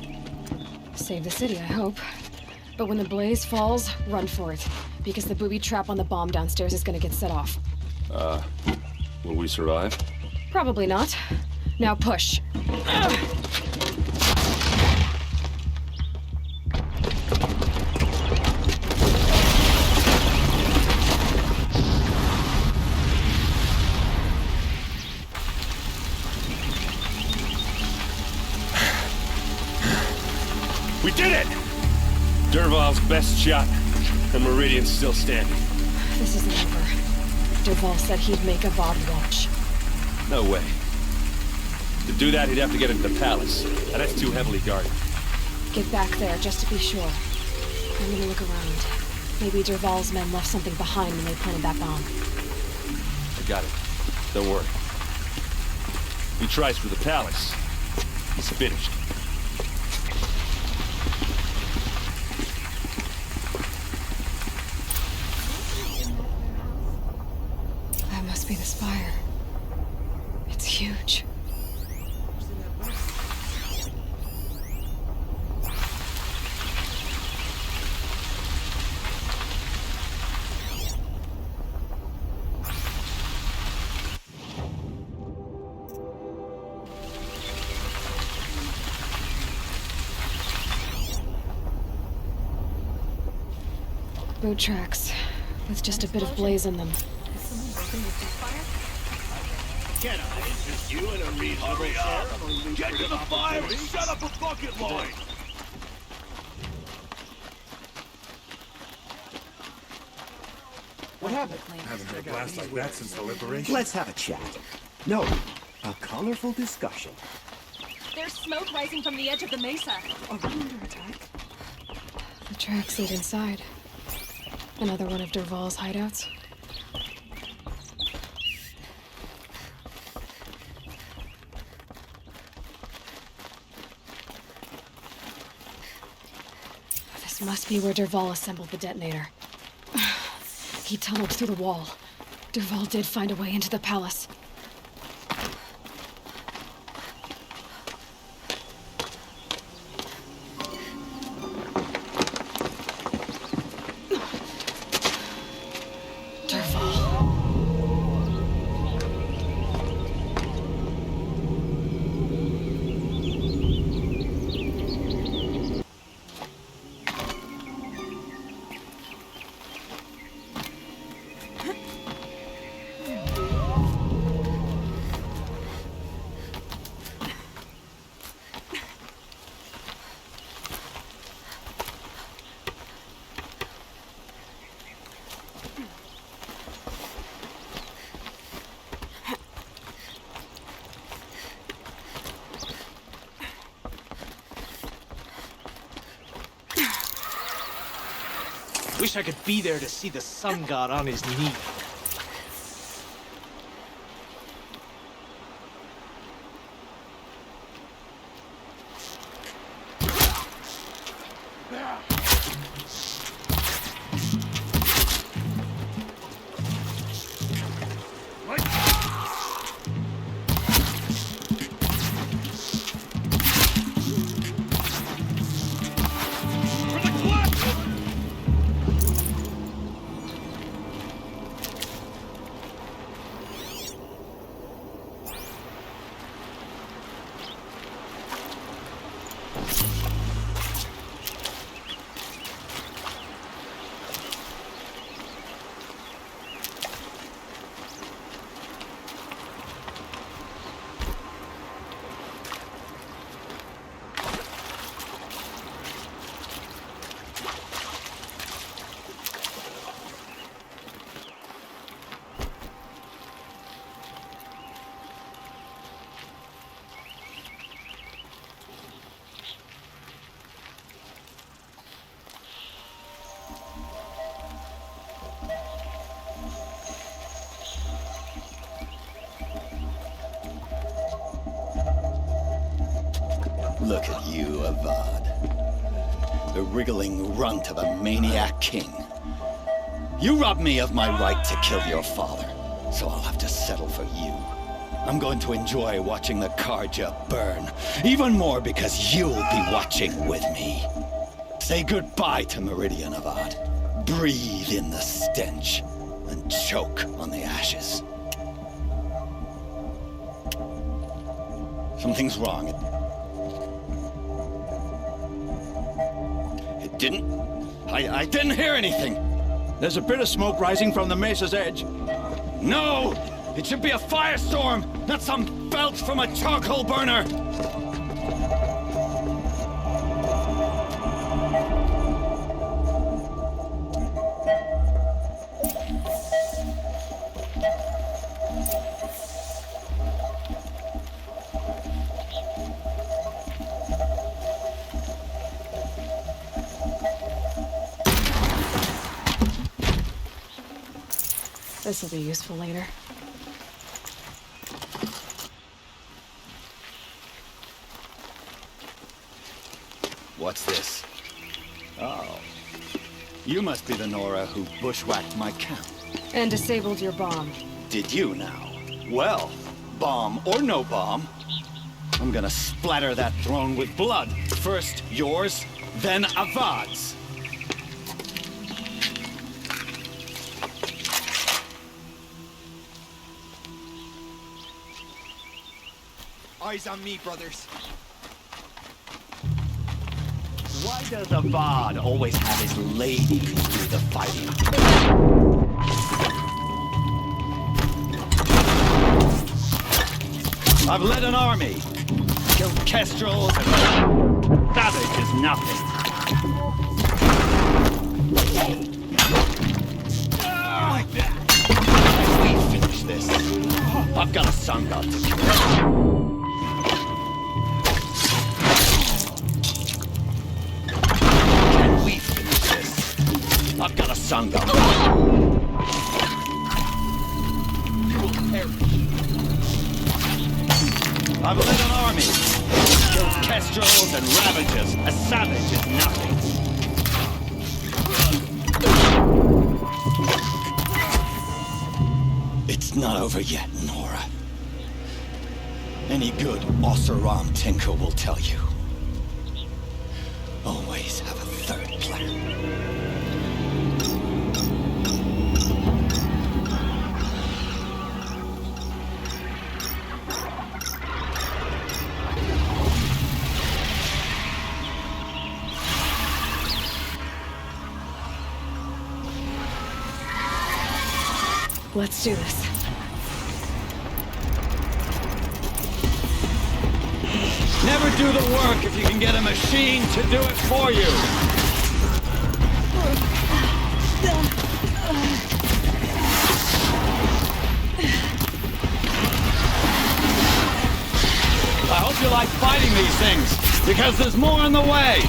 Save the city, I hope. But when the blaze falls, run for it. Because the booby trap on the bomb downstairs is gonna get set off. Will we survive? Probably not. Now push. We did it! Dervahl's best shot. The Meridian's still standing. This isn't over. Dervahl said he'd make Avad watch. No way. To do that, he'd have to get into the palace. And that's too heavily guarded. Get back there, just to be sure. I'm gonna look around. Maybe Dervahl's men left something behind when they planted that bomb. I got it. Don't worry. He tries for the palace. He's finished. That must be the spire. It's huge. Boat tracks, with just a bit of blaze in them. Can I interest you in a reasonable share of a lucrative Get to the fire and set up a bucket line! What happened? Haven't had a blast like that since the liberation. Let's have a chat. No, a colorful discussion. There's smoke rising from the edge of the mesa. Are we under attack? The tracks lead inside. Another one of Dervahl's hideouts. This must be where Dervahl assembled the detonator. He tunneled through the wall. Dervahl did find a way into the palace. Wish I could be there to see the sun god on his knee. Look at you, Avad. The wriggling runt of a maniac king. You robbed me of my right to kill your father, so I'll have to settle for you. I'm going to enjoy watching the Karja burn, even more because you'll be watching with me. Say goodbye to Meridian, Avad. Breathe in the stench, and choke on the ashes. Something's wrong. It didn't... I didn't hear anything. There's a bit of smoke rising from the mesa's edge. No! It should be a firestorm, not some belch from a charcoal burner! This will be useful later. What's this? Oh. You must be the Nora who bushwhacked my camp. And disabled your bomb. Did you now? Well, bomb or no bomb, I'm gonna splatter that throne with blood. First yours, then Avad's. Eyes on me, brothers. Why does Avad always have his lady do the fighting? I've led an army. Killed kestrels and... Savage is nothing. Like that. We finish this. I've got a sun god to kill. I've got a sun gun. You will perish. I've led an army. Killed kestrels and ravagers. A savage is nothing. It's not over yet, Nora. Any good Oseram tinker will tell you. Always have a third plan. Let's do this. Never do the work if you can get a machine to do it for you. I hope you like fighting these things, because there's more on the way.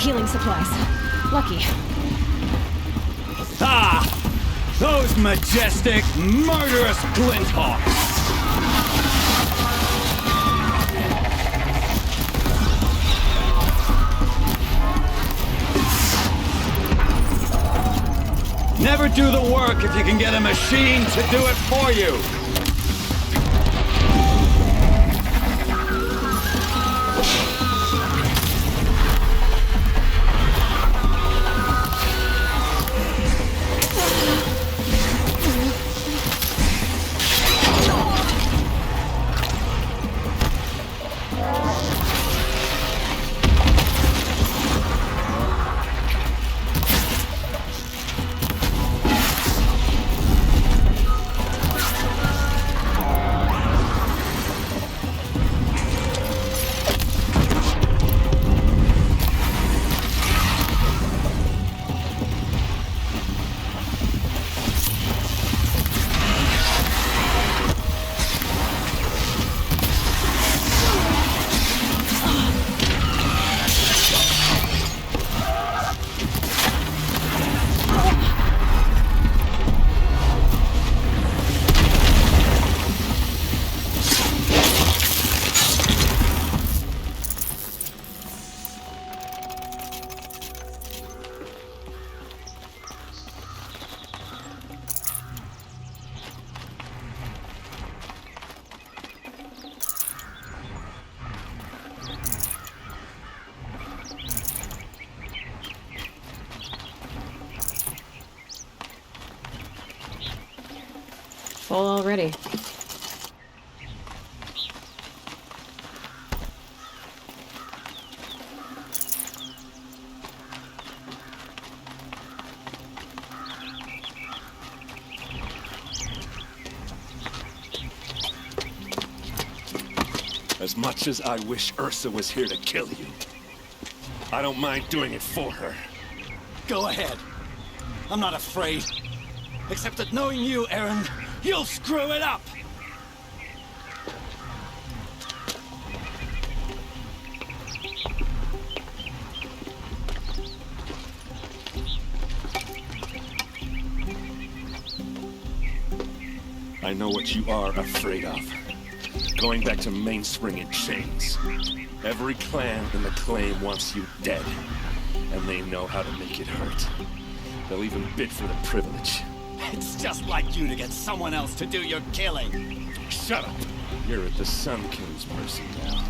Healing supplies. Lucky. Ah! Those majestic, murderous glinthawks! never do the work if you can get a machine to do it for you. Full already. As much as I wish Ursa was here to kill you, I don't mind doing it for her. Go ahead. I'm not afraid. Except that knowing you, Aaron, you'll screw it up! I know what you are afraid of. Going back to Mainspring in chains. Every clan in the claim wants you dead. And they know how to make it hurt. They'll even bid for the privilege. It's just like you to get someone else to do your killing. Shut up! You're at the Sun King's mercy now.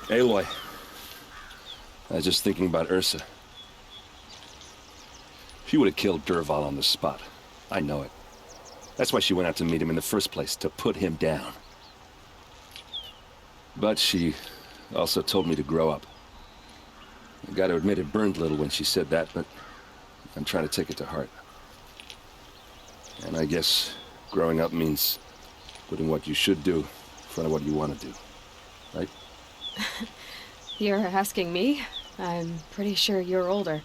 Aloy, I was just thinking about Ursa. She would have killed Dervahl on the spot. I know it. That's why she went out to meet him in the first place, to put him down. But she also told me to grow up. I gotta admit it burned a little when she said that, but I'm trying to take it to heart. And I guess growing up means putting what you should do in front of what you want to do, right? You're asking me? I'm pretty sure you're older.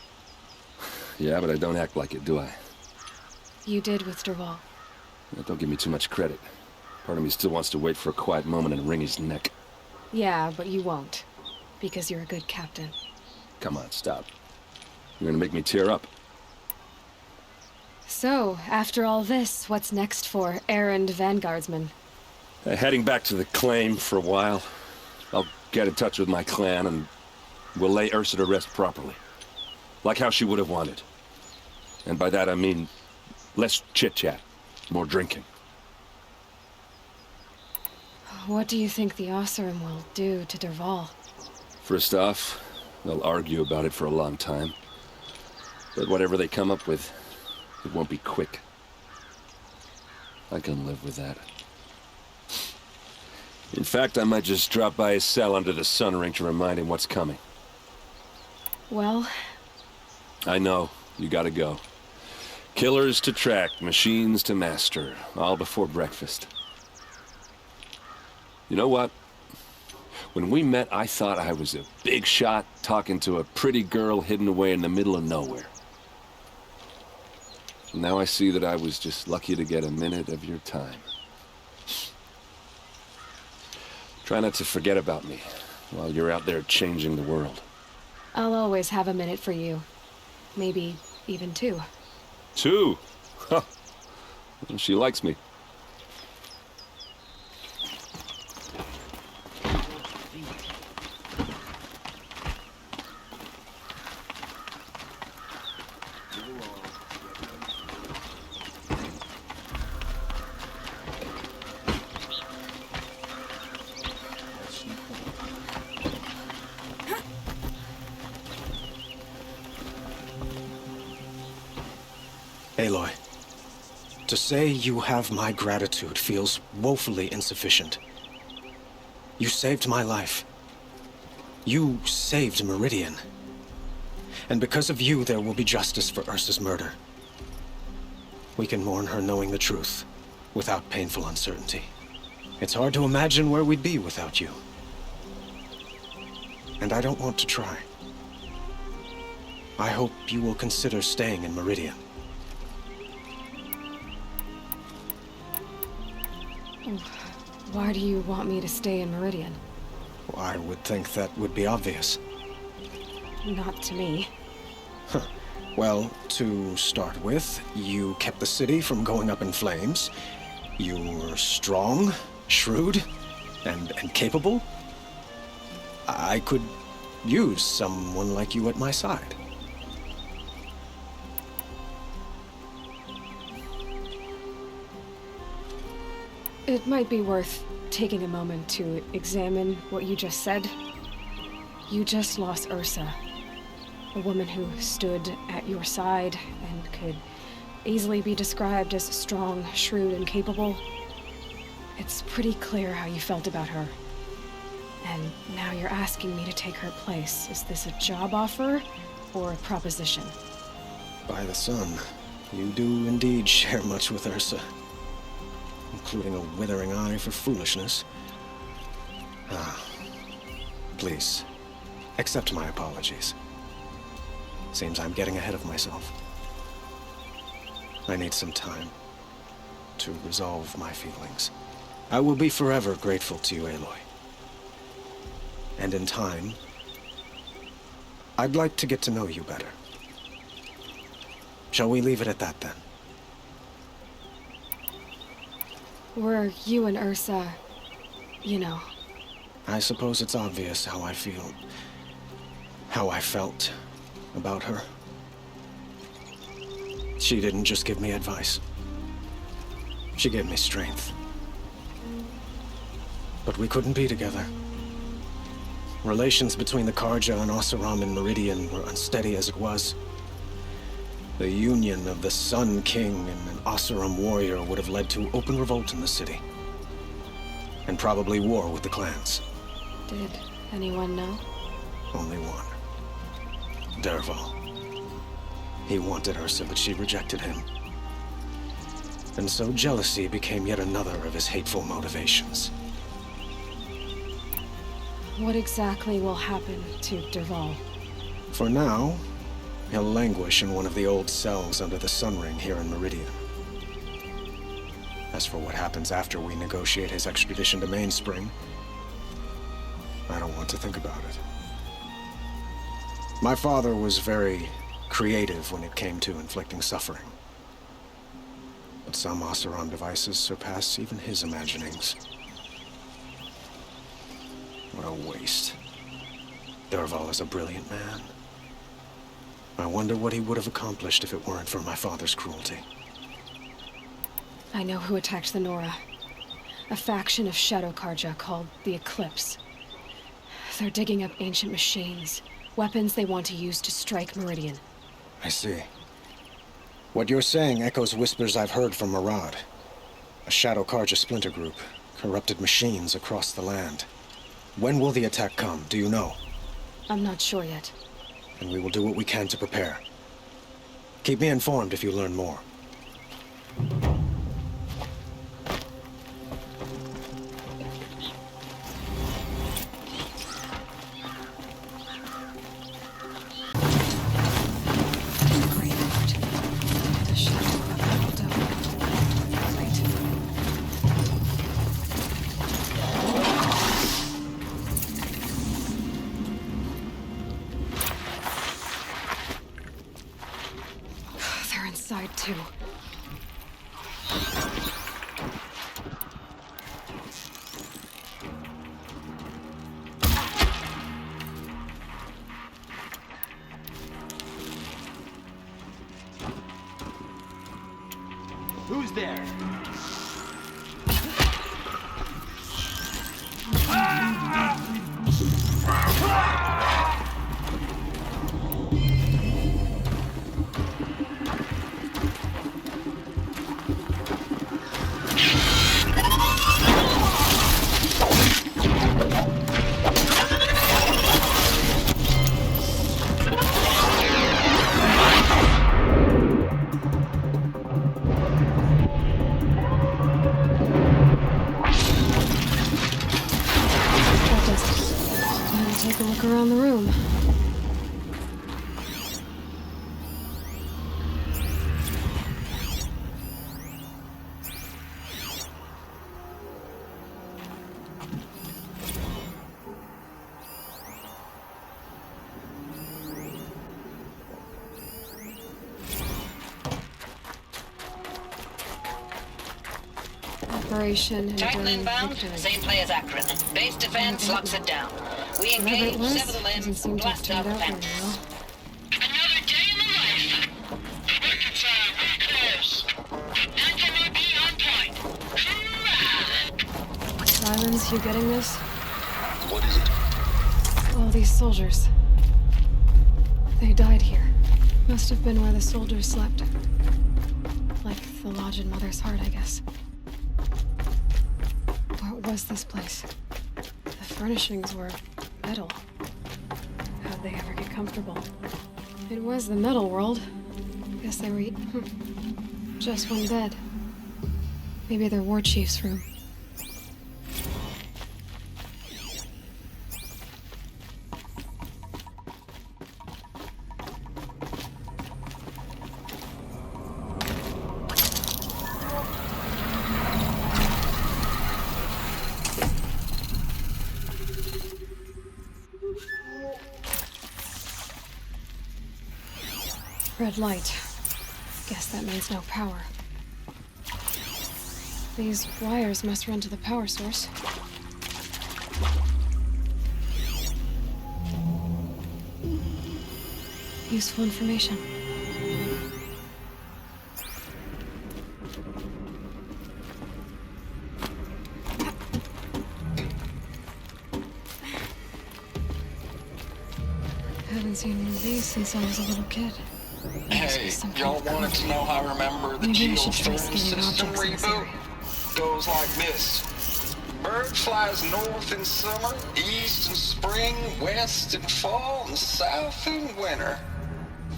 Yeah, but I don't act like it, do I? You did with Dervahl. Well, don't give me too much credit. Part of me still wants to wait for a quiet moment and wring his neck. Yeah, but you won't. Because you're a good captain. Come on, stop. You're gonna make me tear up. So, after all this, what's next for errand vanguardsman? Heading back to the claim for a while. I'll get in touch with my clan and we'll lay Ursa to rest properly. Like how she would have wanted. And by that I mean less chit-chat, more drinking. What do you think the Oseram will do to Dervahl? First off, they'll argue about it for a long time. But whatever they come up with, it won't be quick. I can live with that. In fact, I might just drop by his cell under the sun ring to remind him what's coming. Well... I know. You gotta go. Killers to track, machines to master. All before breakfast. You know what? When we met, I thought I was a big shot talking to a pretty girl hidden away in the middle of nowhere. Now I see that I was just lucky to get a minute of your time. Try not to forget about me while you're out there changing the world. I'll always have a minute for you. Maybe even 2. 2? Huh. She likes me. Aloy, to say you have my gratitude feels woefully insufficient. You saved my life. You saved Meridian. And because of you, there will be justice for Ursa's murder. We can mourn her knowing the truth, without painful uncertainty. It's hard to imagine where we'd be without you. And I don't want to try. I hope you will consider staying in Meridian. Why do you want me to stay in Meridian? I would think that would be obvious. Not to me. Well, to start with, you kept the city from going up in flames. You were strong, shrewd, and capable. I could use someone like you at my side. It might be worth taking a moment to examine what you just said. You just lost Ursa, a woman who stood at your side and could easily be described as strong, shrewd, and capable. It's pretty clear how you felt about her. And now you're asking me to take her place. Is this a job offer or a proposition? By the sun, you do indeed share much with Ursa. Including a withering eye for foolishness. Please, accept my apologies. Seems I'm getting ahead of myself. I need some time to resolve my feelings. I will be forever grateful to you, Aloy. And in time, I'd like to get to know you better. Shall we leave it at that, then? Were you and Ursa, you know? I suppose it's obvious how I feel. How I felt about her. She didn't just give me advice. She gave me strength. But we couldn't be together. Relations between the Karja and Oseram in Meridian were unsteady as it was. The union of the Sun King and an Oseram warrior would have led to open revolt in the city. And probably war with the clans. Did anyone know? Only one. Dervahl. He wanted Ursa, but she rejected him. And so jealousy became yet another of his hateful motivations. What exactly will happen to Dervahl? For now, he'll languish in one of the old cells under the Sun Ring here in Meridian. As for what happens after we negotiate his extradition to Mainspring, I don't want to think about it. My father was very creative when it came to inflicting suffering. But some Oseram devices surpass even his imaginings. What a waste. Dervahl is a brilliant man. I wonder what he would have accomplished if it weren't for my father's cruelty. I know who attacked the Nora. A faction of Shadow Karja called the Eclipse. They're digging up ancient machines, weapons they want to use to strike Meridian. I see. What you're saying echoes whispers I've heard from Murad. A Shadow Karja splinter group, corrupted machines across the land. When will the attack come, do you know? I'm not sure yet. And we will do what we can to prepare. Keep me informed if you learn more. Grave-Hoard. The Shadow too. Who's there? Take a look around the room. Operation Titan Enduring inbound, Victory. same play as Akron. Base defense locks it down. We engage, sever the limbs, blast out the fence. Another day in the life. Reconcile, we close. Anthony be on point. Silence, you getting this? What is it? All these soldiers. They died here. Must have been where the soldiers slept. Like the lodge in Mother's Heart, I guess. What was this place? The furnishings were metal. How'd they ever get comfortable? It was the metal world. Guess they were just one bed. Maybe their war chief's room. Red light. Guess that means no power. These wires must run to the power source. Useful information. Haven't seen one of these since I was a little kid. Hey, y'all wanted to know how I remember the geothermal system reboot? Goes like this. Bird flies north in summer, east in spring, west in fall, and south in winter.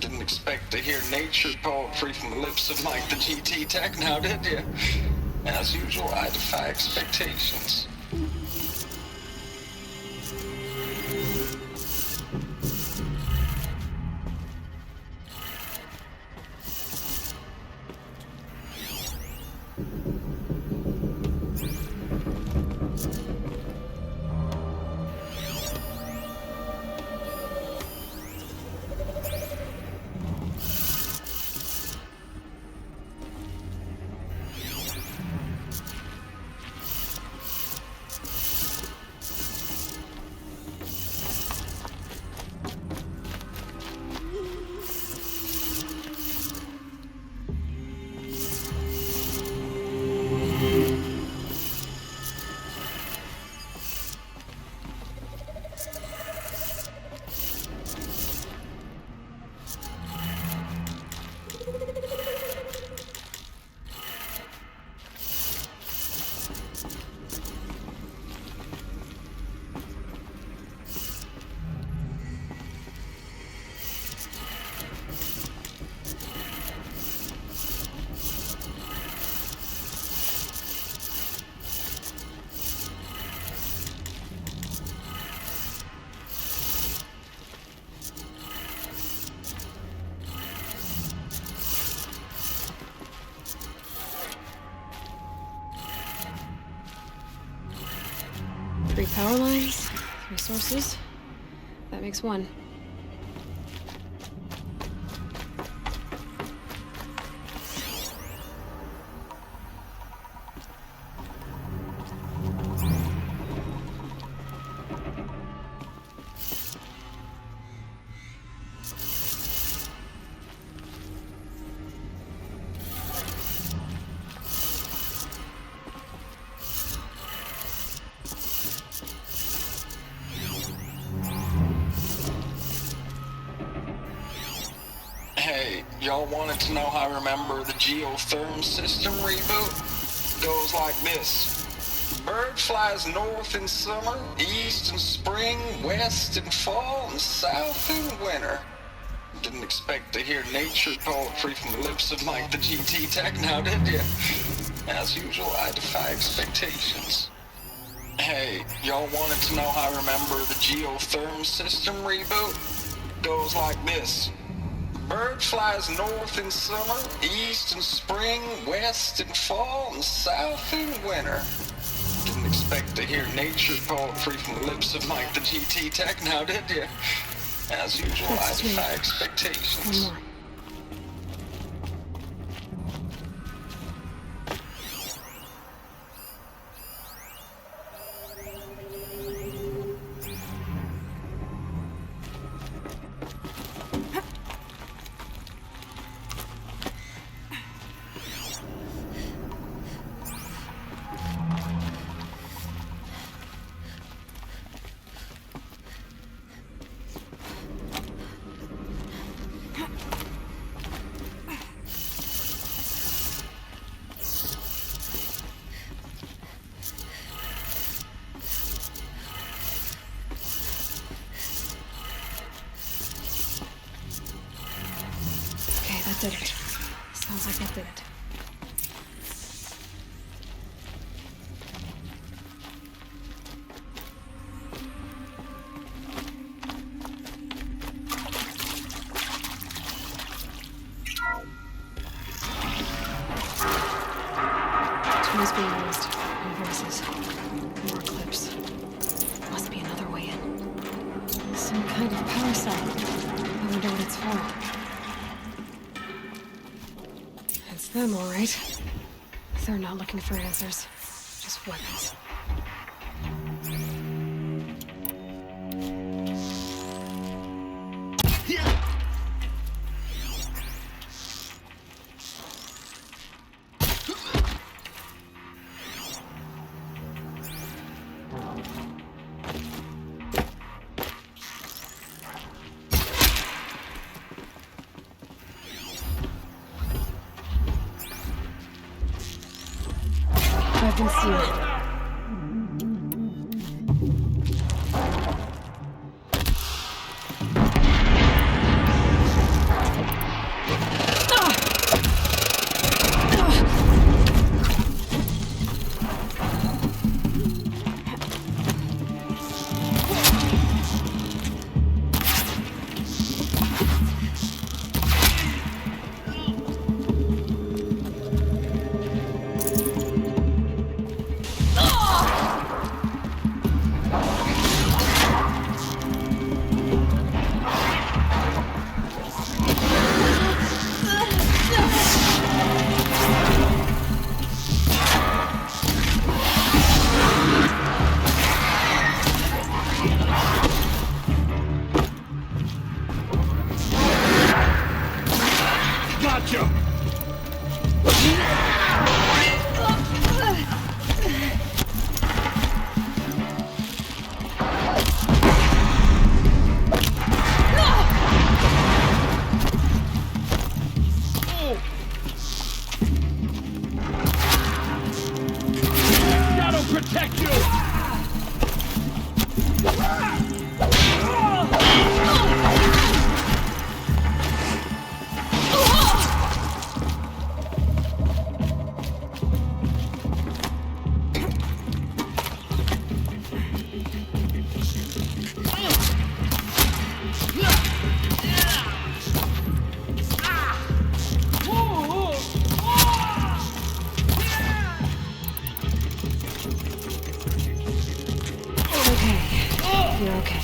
Didn't expect to hear nature poetry from the lips of Mike the GT Tech now, did you? As usual, I defy expectations. Three power lines, 3 sources. That makes 1. y'all wanted to know how I remember the geotherm system reboot? Goes like this. Bird flies north in summer, east in spring, west in fall, and south in winter. Didn't expect to hear nature poetry from the lips of Mike the GT Tech now, did you? As usual, I defy expectations. Hey, y'all wanted to know how I remember the geotherm system reboot? Goes like this. Bird flies north in summer, east in spring, west in fall, and south in winter. Didn't expect to hear nature poetry from the lips of Mike the GT Tech now, did you? As usual, I defy expectations. That did it. Sounds like that did it. Tools being used. And voices. More clips. Must be another way in. Some kind of power cell. I wonder what it's for. Them, all right. They're not looking for answers, just weapons. Weapons sealed. You're okay.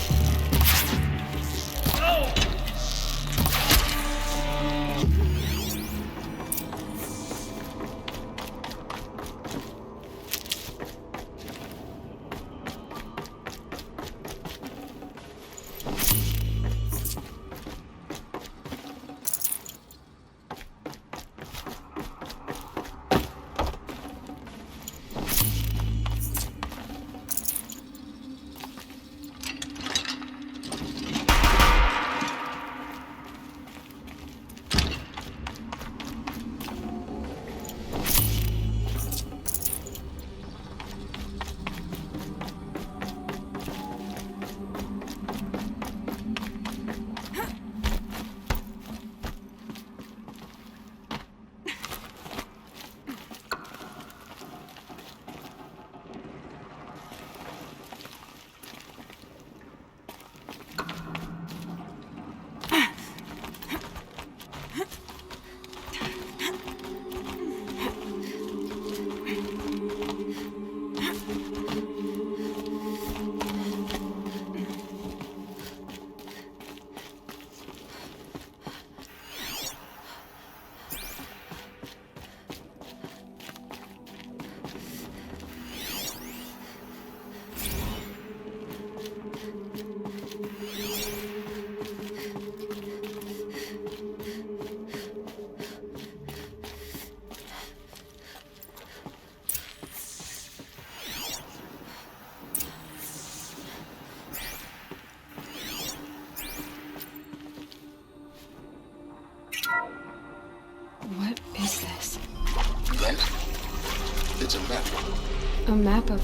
A map of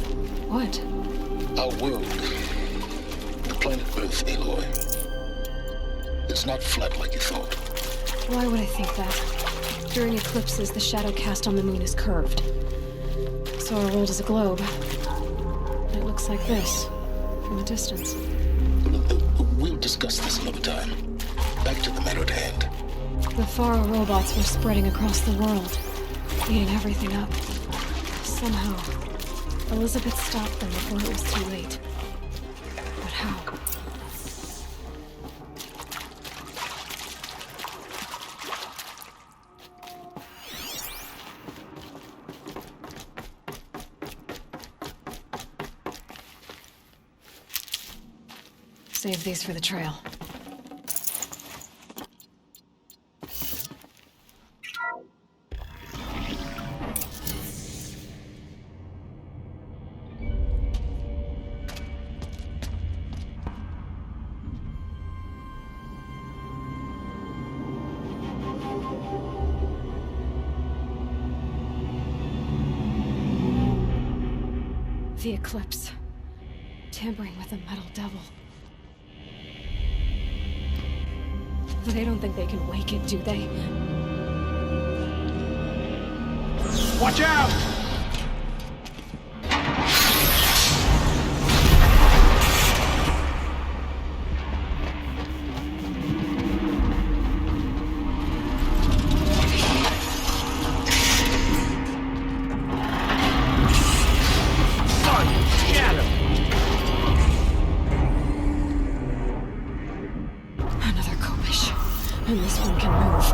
what? Our world. The planet Earth, Aloy. It's not flat like you thought. Why would I think that? During eclipses, the shadow cast on the moon is curved. So our world is a globe. It looks like this, from a distance. We'll discuss this another time. Back to the matter at hand. The Faro robots were spreading across the world, eating everything up. Somehow, Elizabeth stopped them before it was too late. But how? Save these for the trail. The eclipse. Tampering with the metal devil. They don't think they can wake it, do they? Watch out! And this one can move.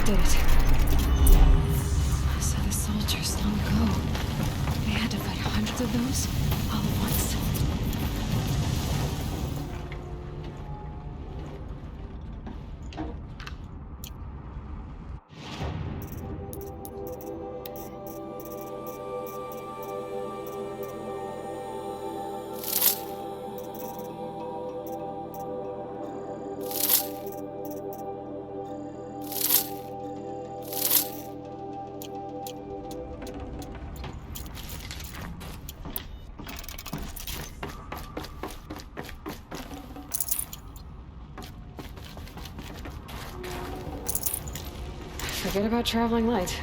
Did it. So the soldiers long ago, they had to fight hundreds of those all at once. Forget about traveling light.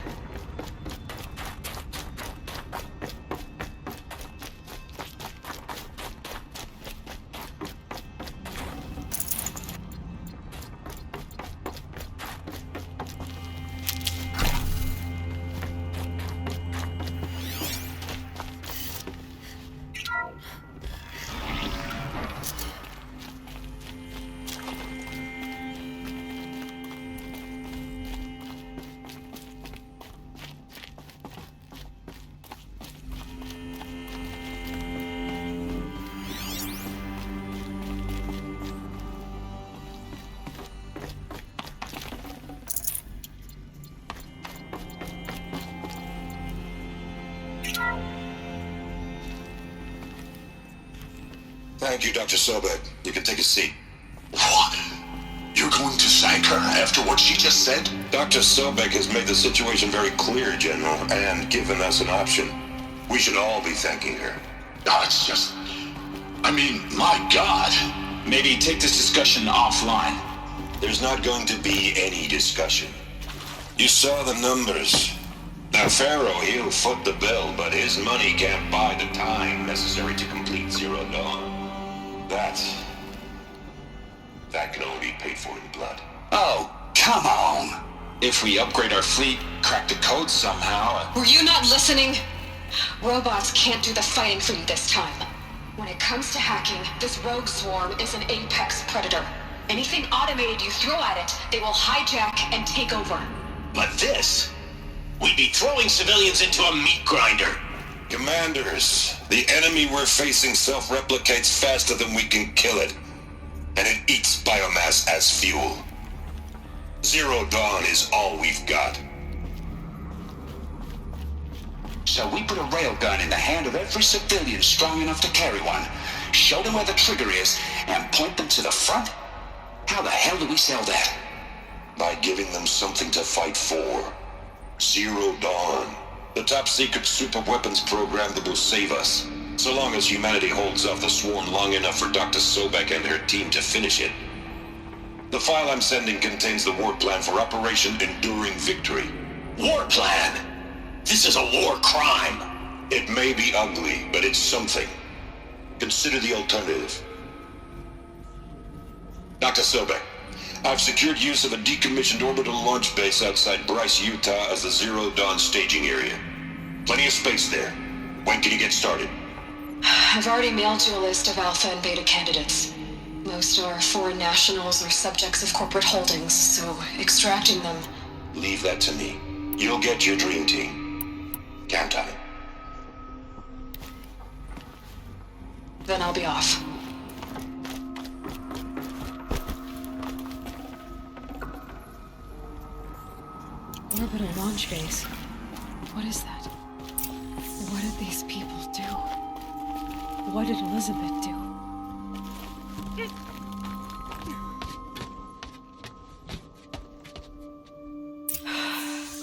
Thank you, Dr. Sobek. You can take a seat. What? You're going to thank her after what she just said? Dr. Sobek has made the situation very clear, General, and given us an option. We should all be thanking her. Oh, it's just... I mean, my God. Maybe take this discussion offline. There's not going to be any discussion. You saw the numbers. Now, Pharaoh, he'll foot the bill, but his money can't buy the time necessary to complete Zero Dawn. That can only be paid for in blood. Oh, come on. If we upgrade our fleet, crack the code somehow... Were you not listening? Robots can't do the fighting for you this time. When it comes to hacking, this rogue swarm is an apex predator. Anything automated you throw at it, they will hijack and take over. But this... we'd be throwing civilians into a meat grinder. Commanders, the enemy we're facing self-replicates faster than we can kill it. And it eats biomass as fuel. Zero Dawn is all we've got. So we put a railgun in the hand of every civilian strong enough to carry one, show them where the trigger is, and point them to the front? How the hell do we sell that? By giving them something to fight for. Zero Dawn. The top-secret super-weapons program that will save us. So long as humanity holds off the swarm long enough for Dr. Sobek and her team to finish it. The file I'm sending contains the war plan for Operation Enduring Victory. War plan? This is a war crime. It may be ugly, but it's something. Consider the alternative. Dr. Sobek, I've secured use of a decommissioned orbital launch base outside Bryce, Utah as the Zero Dawn staging area. Plenty of space there. When can you get started? I've already mailed you a list of alpha and beta candidates. Most are foreign nationals or subjects of corporate holdings, so extracting them... Leave that to me. You'll get your dream team. Count on it. Then I'll be off. Orbital launch base. What is that? What did these people do? What did Elizabeth do?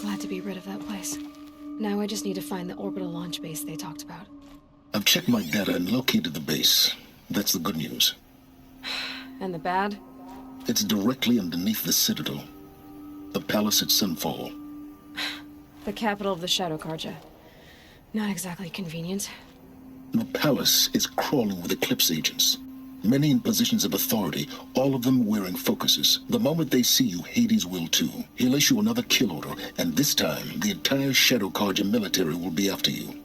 Glad to be rid of that place. Now I just need to find the orbital launch base they talked about. I've checked my data and located the base. That's the good news. And the bad? It's directly underneath the Citadel. The palace at Sunfall. The capital of the Shadow Carja. Not exactly convenient. The palace is crawling with Eclipse agents. Many in positions of authority, all of them wearing focuses. The moment they see you, Hades will too. He'll issue another kill order, and this time, the entire Shadow Carja military will be after you.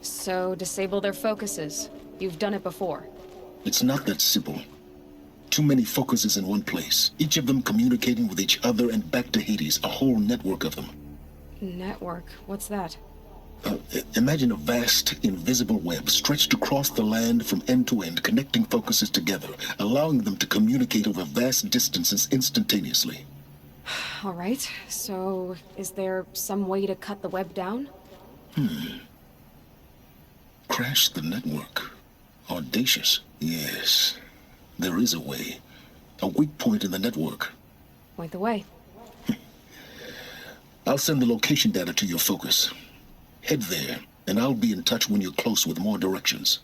So, disable their focuses. You've done it before. It's not that simple. too many focuses in one place. Each of them communicating with each other and back to Hades, a whole network of them. Network? What's that? Imagine a vast, invisible web stretched across the land from end to end, connecting focuses together, allowing them to communicate over vast distances instantaneously. All right, so is there some way to cut the web down? Crash the network. Audacious. Yes, there is a way. A weak point in the network. Point the way. I'll send the location data to your focus. Head there, and I'll be in touch when you're close with more directions.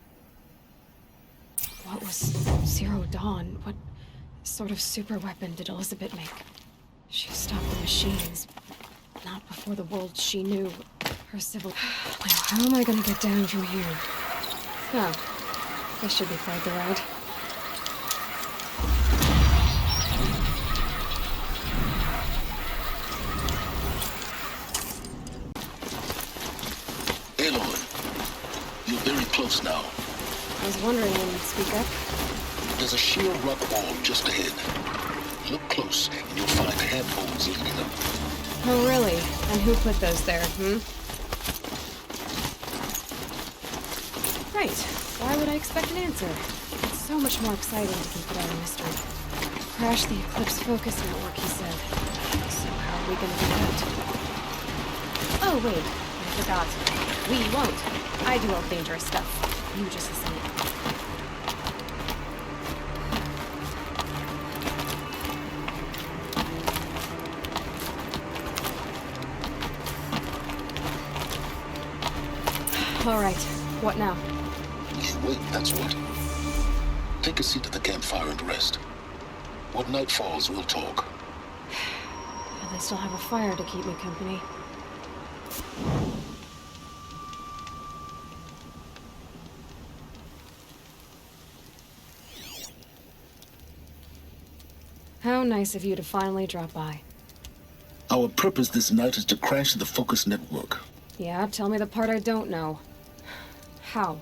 What was Zero Dawn? What sort of super weapon did Elizabeth make? She stopped the machines. Not before the world she knew. Her civil... Now, how am I gonna get down from here? Oh, this should be quite the ride. Aloy, you're very close now. I was wondering when you'd speak up. There's a sheer rock wall just ahead. Look close, and you'll find handholds leading up. Oh, really? And who put those there, Right. Why would I expect an answer? It's so much more exciting to keep it out a mystery. Crash the Eclipse Focus Network, he said. So how are we gonna do that? Oh, wait. I forgot. We won't. I do all dangerous stuff. You just listen. All right. What now? You wait, that's what. Take a seat at the campfire and rest. When night falls, we'll talk. At least I'll have a fire to keep me company. How nice of you to finally drop by. Our purpose this night is to crash the Focus Network. Yeah, tell me the part I don't know. How?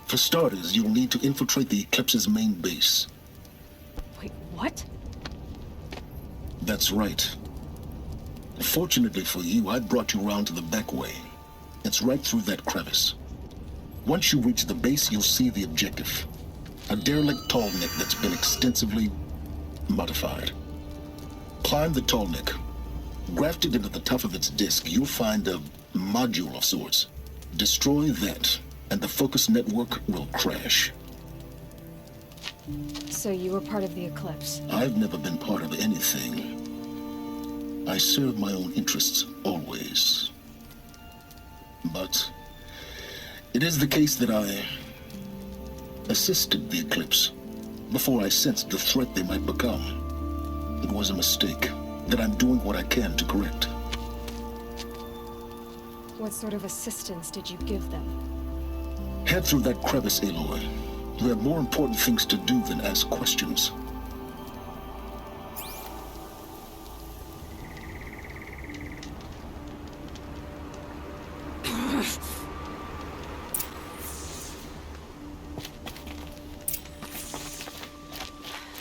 For starters, you'll need to infiltrate the Eclipse's main base. Wait, what? That's right. Fortunately for you, I brought you round to the back way. It's right through that crevice. Once you reach the base, you'll see the objective. A derelict tall neck that's been extensively modified. Climb the tall neck. Grafted into the top of its disk, you'll find a module of sorts. Destroy that, and the Focus Network will crash. So you were part of the Eclipse? I've never been part of anything. I serve my own interests, always. But it is the case that I assisted the Eclipse before I sensed the threat they might become. It was a mistake that I'm doing what I can to correct. What sort of assistance did you give them? Head through that crevice, Aloy. You have more important things to do than ask questions.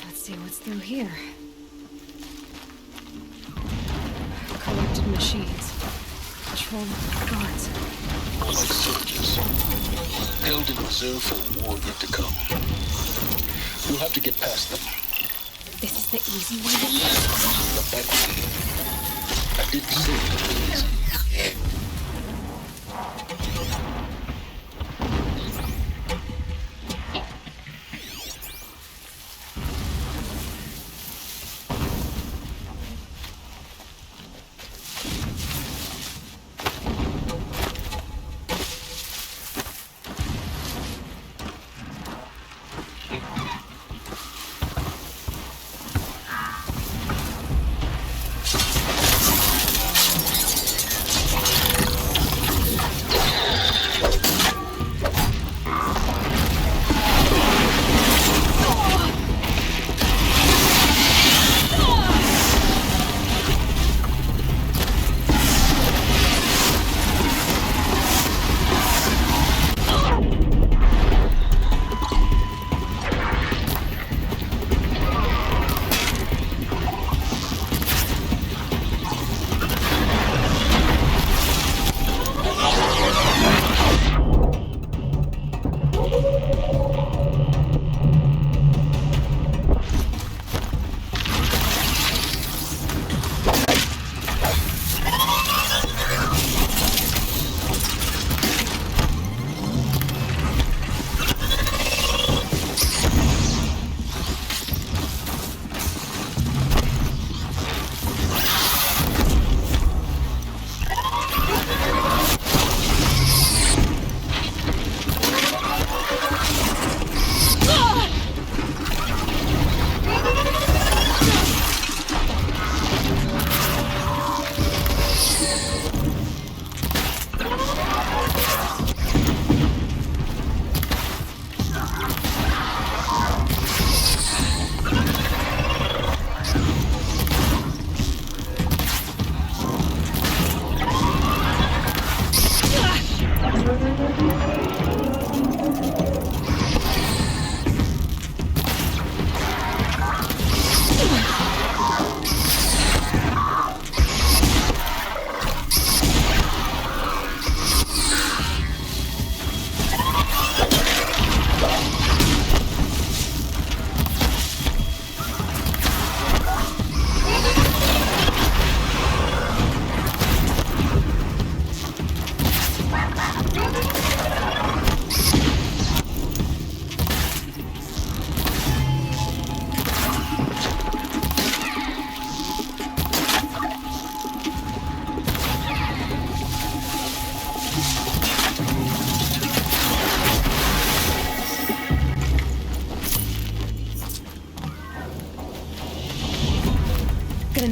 Let's see what's through here. Collected machines. Patrol guards. Like soldiers. Held in reserve for a war yet to come. You'll have to get past them. This is the easy way to The back way. I didn't say it would be easy.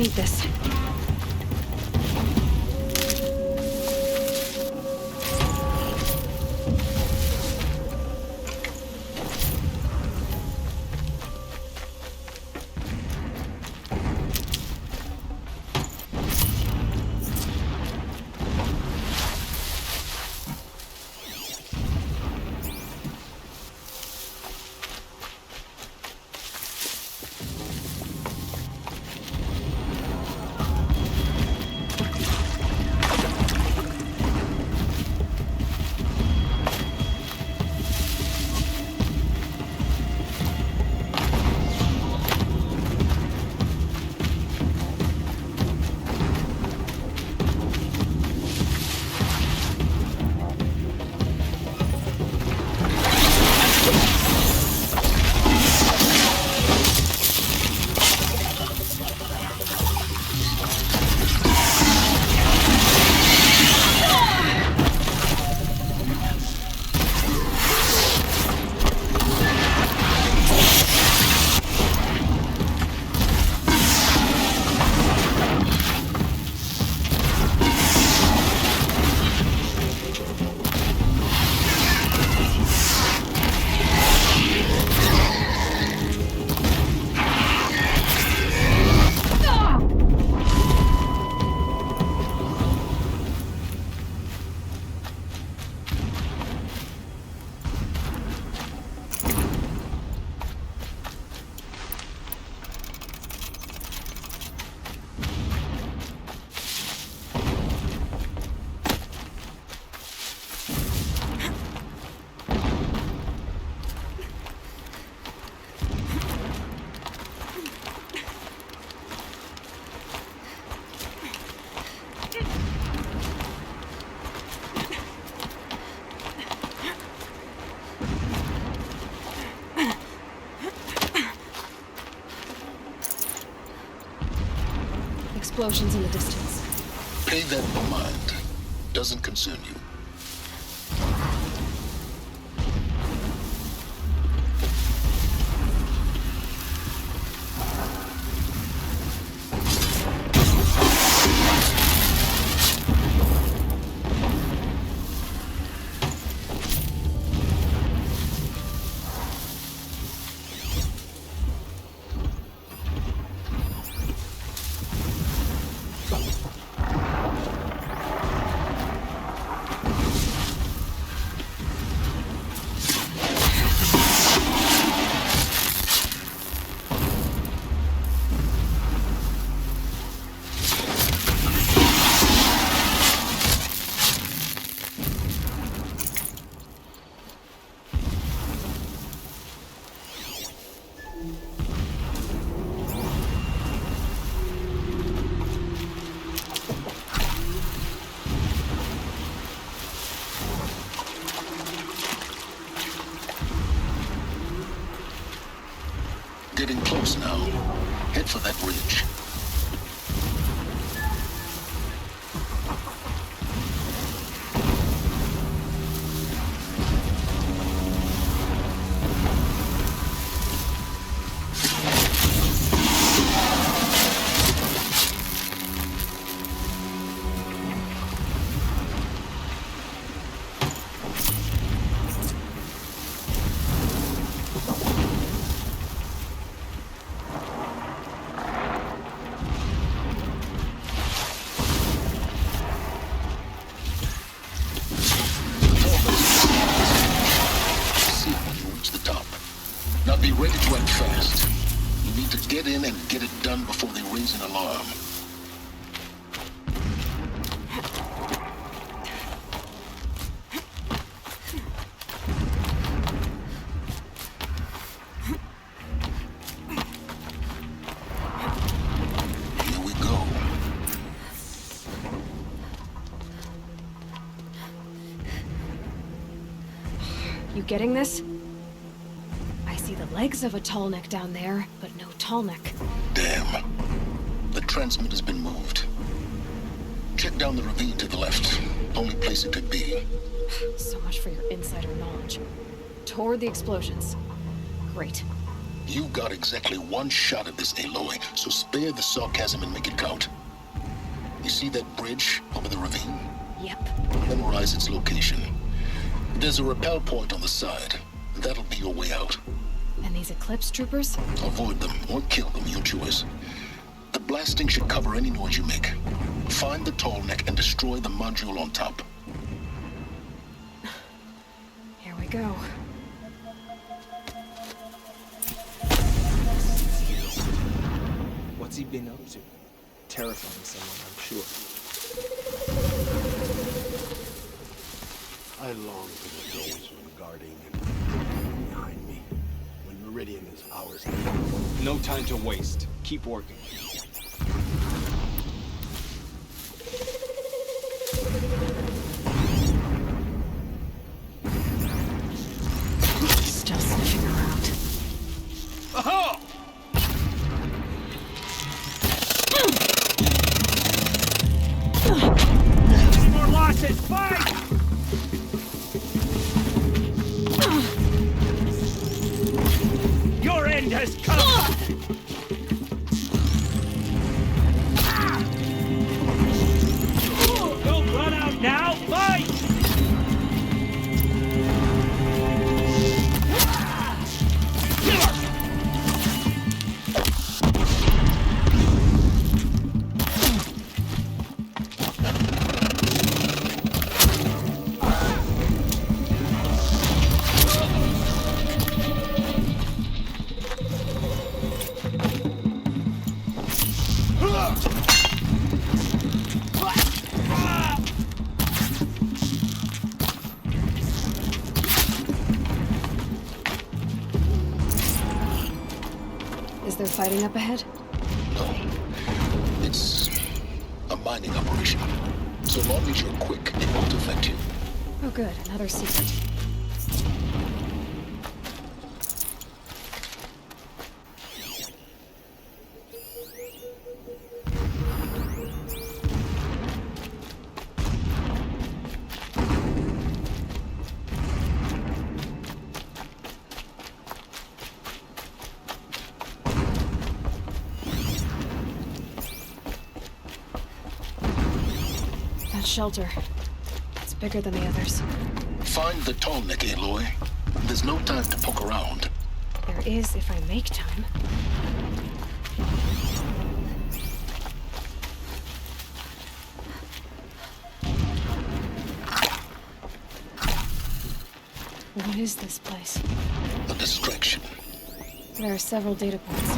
need this. Explosions in the distance. Pay that no mind. Doesn't concern you. Getting close now. Head for that ridge. Be ready to act fast. You need to get in and get it done before they raise an alarm. Here we go. You getting this? Legs of a tall neck down there, but no tall neck. Damn. The transmitter's been moved. Check down the ravine to the left. Only place it could be. So much for your insider knowledge. Toward the explosions. Great. You got exactly one shot at this, Aloy, so spare the sarcasm and make it count. You see that bridge over the ravine? Yep. Memorize its location. There's a rappel point on the side. That'll be your way out. And these Eclipse troopers? Avoid them or kill them, your choice. The blasting should cover any noise you make. Find the tall neck and destroy the module on top. Here we go. What's he been up to? Terrifying someone, I'm sure. I long for the those who are guarding and behind me. When Meridian is ours. No time to waste. Keep working. Still sniffing around. Oh! Any more losses? Fight! Your end has come! Don't run out now! Fight! Is there fighting up ahead? No. It's a mining operation. So long as you're quick, it won't affect you. Oh good, another secret. Shelter. It's bigger than the others. Find the tall neck, Aloy. There's no time to poke around. There is if I make time. What is this place? A distraction. There are several data points.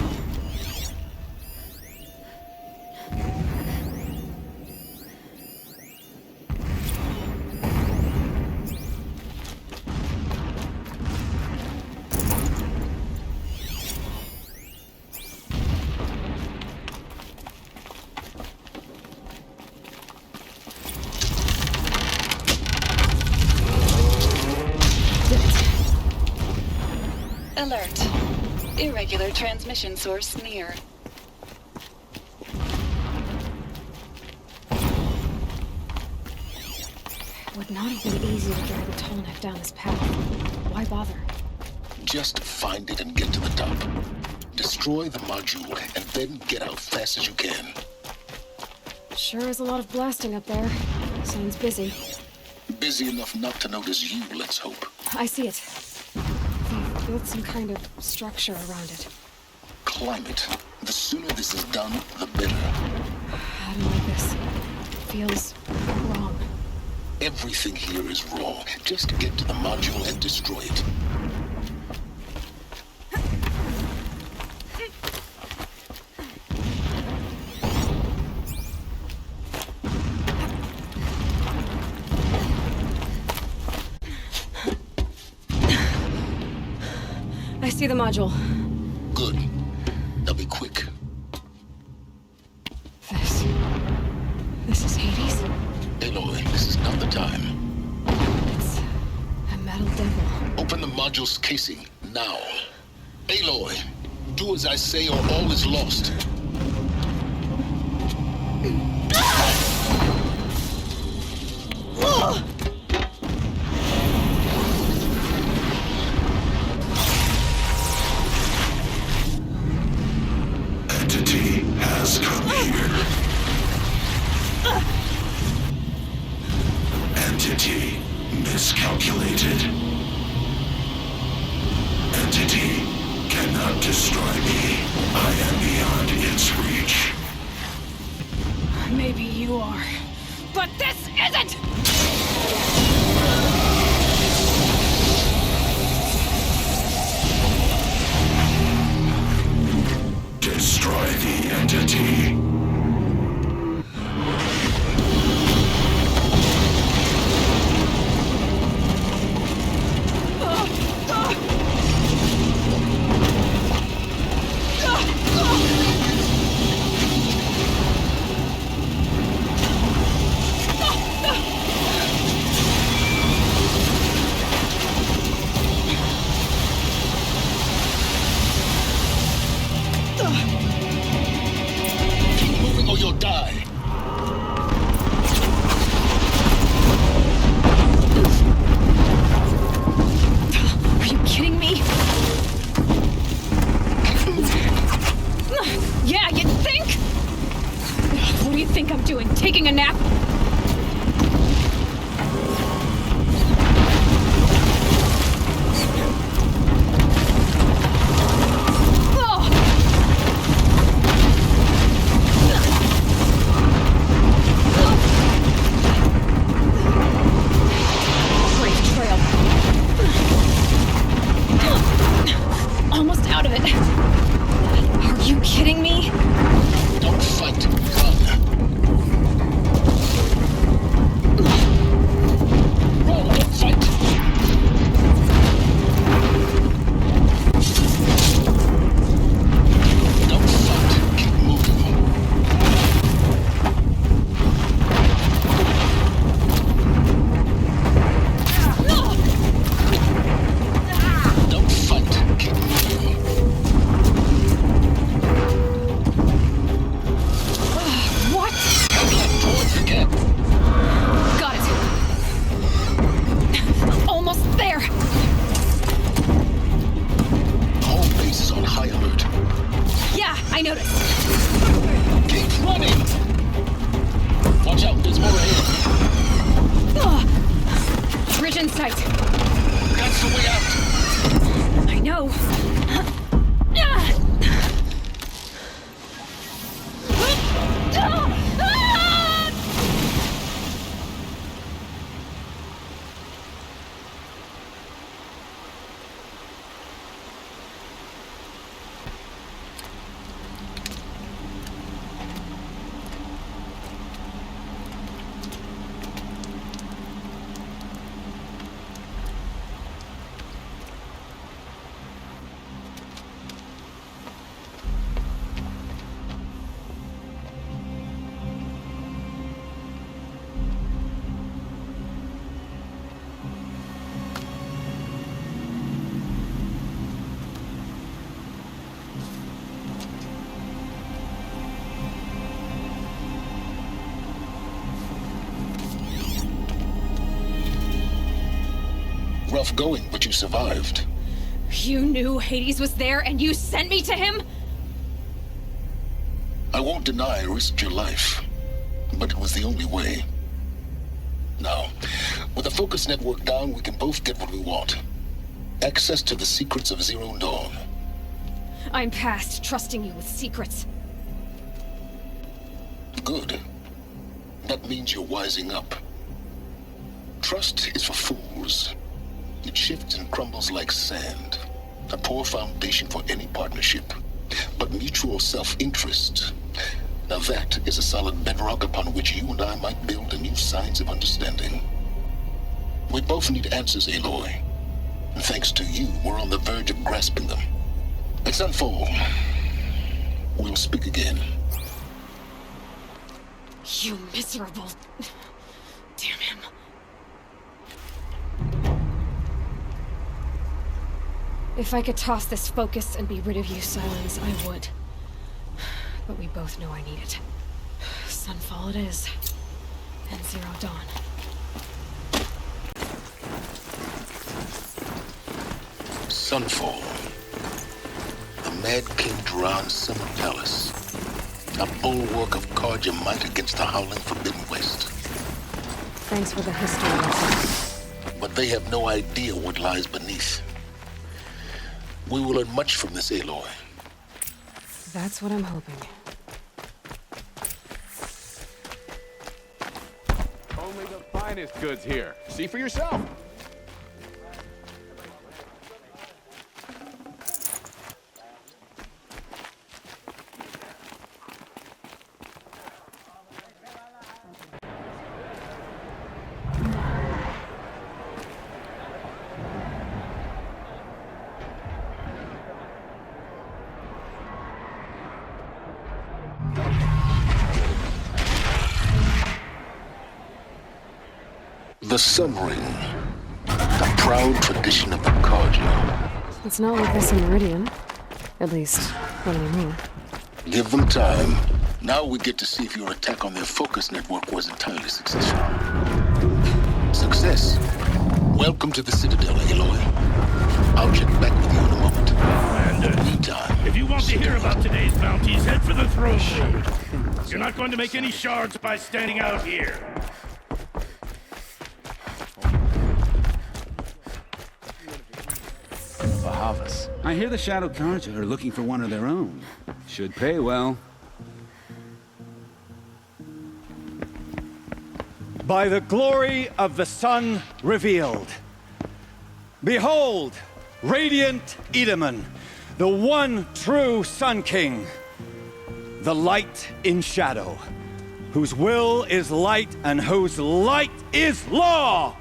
Alert. Irregular transmission source near. It would not have been easy to drag the tall neck down this path. Why bother? Just find it and get to the top. Destroy the module and then get out fast as you can. Sure is a lot of blasting up there. Sounds busy. Busy enough not to notice you, let's hope. I see it. They've built some kind of structure around it. Climate. The sooner this is done, the better. I don't like this. It feels wrong. Everything here is wrong. Just get to the module and destroy it. I see the module. Good. Now be quick. This is Hades? Aloy, this is not the time. It's a metal devil. Open the module's casing, now. Aloy, do as I say or all is lost. Entity miscalculated. Entity cannot destroy me. I am beyond its reach. Maybe you are, but this isn't! Destroy the entity. Keep moving or you'll die. Are you kidding me? Yeah, you think? What do you think I'm doing? Taking a nap? Almost out of it. Are you kidding me? Don't fight. Run. Roll, don't fight. Don't fight. Keep moving. Don't fight. Keep moving. What? Don't forget. Got it. Almost there. The whole base is on high alert. Yeah, I noticed. Keep running. Watch out, there's more ahead. Bridge in sight. That's the way out. I know. Rough going, but you survived. You knew Hades was there and you sent me to him? I won't deny I risked your life, but it was the only way. Now, with the focus network down, we can both get what we want. Access to the secrets of Zero Dawn. I'm past trusting you with secrets. Good. That means you're wising up. Trust is for fools. It shifts and crumbles like sand. A poor foundation for any partnership. But mutual self-interest, now that is a solid bedrock upon which you and I might build a new science of understanding. We both need answers, Aloy. And thanks to you, we're on the verge of grasping them. At sunfall, we'll speak again. You miserable... Damn him. If I could toss this focus and be rid of you, Silence, I would. But we both know I need it. Sunfall it is. And Zero Dawn. Sunfall. The Mad King Duran's summer palace. A bulwark of Carja might against the howling Forbidden West. Thanks for the history lesson. But they have no idea what lies beneath. We will learn much from this Aloy. That's what I'm hoping. Only the finest goods here. See for yourself. The Sun Ring. The proud tradition of the Carja. It's not like this in Meridian. At least, not anymore. Give them time. Now we get to see if your attack on their focus network was entirely successful. Success. Welcome to the Citadel, Aloy. I'll check back with you in a moment. In the meantime, if you want to hear about today's bounties, head for the throne room. You're not going to make any shards by standing out here. I hear the Shadow Carja are looking for one of their own. Should pay well. By the glory of the sun revealed. Behold, radiant Edaman, the one true Sun King. The light in shadow, whose will is light and whose light is law!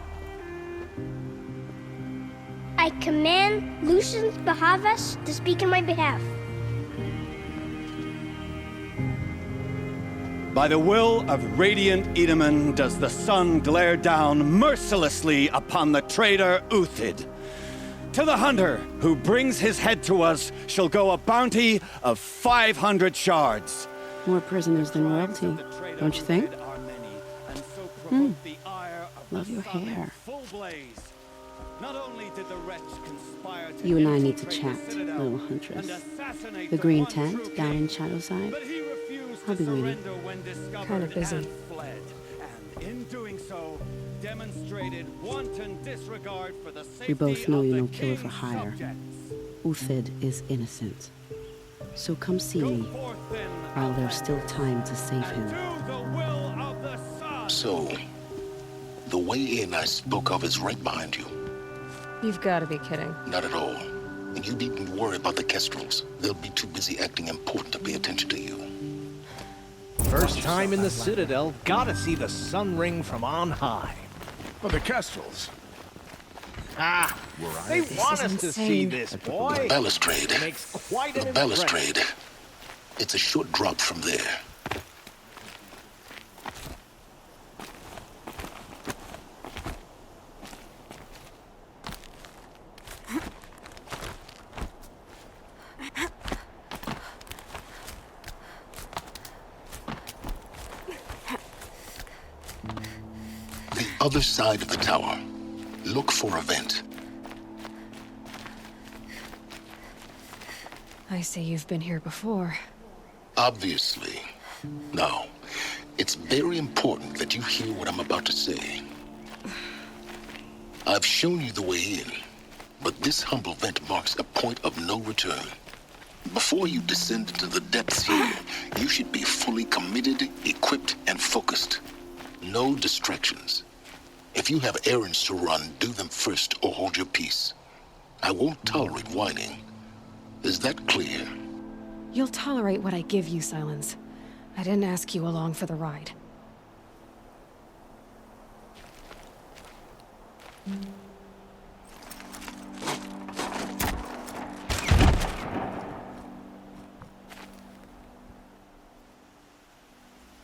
I command Lucius Bahavas to speak in my behalf. By the will of radiant Edaman does the sun glare down mercilessly upon the traitor Uthid. To the hunter who brings his head to us shall go a bounty of 500 shards. More prisoners than royalty, don't you think? Love your hair. You and I need to chat, little huntress. The green tent down in Shadowside. I'll be waiting. Kind of busy. We both know you're no killer for hire. Uthid is innocent. So come see me, while there's still time to save him. So, the way in I spoke of is right behind you. You've got to be kidding. Not at all. And you needn't worry about the Kestrels. They'll be too busy acting important to pay attention to you. First time in the Citadel, gotta see the Sun Ring from on high. Well, the Kestrels. Ah, they want us to see this, boy. The balustrade. It makes quite an The balustrade. It's a short drop from there. Other side of the tower. Look for a vent. I see you've been here before. Obviously. Now, it's very important that you hear what I'm about to say. I've shown you the way in, but this humble vent marks a point of no return. Before you descend into the depths here, you should be fully committed, equipped, and focused. No distractions. If you have errands to run, do them first or hold your peace. I won't tolerate whining. Is that clear? You'll tolerate what I give you, Silence. I didn't ask you along for the ride.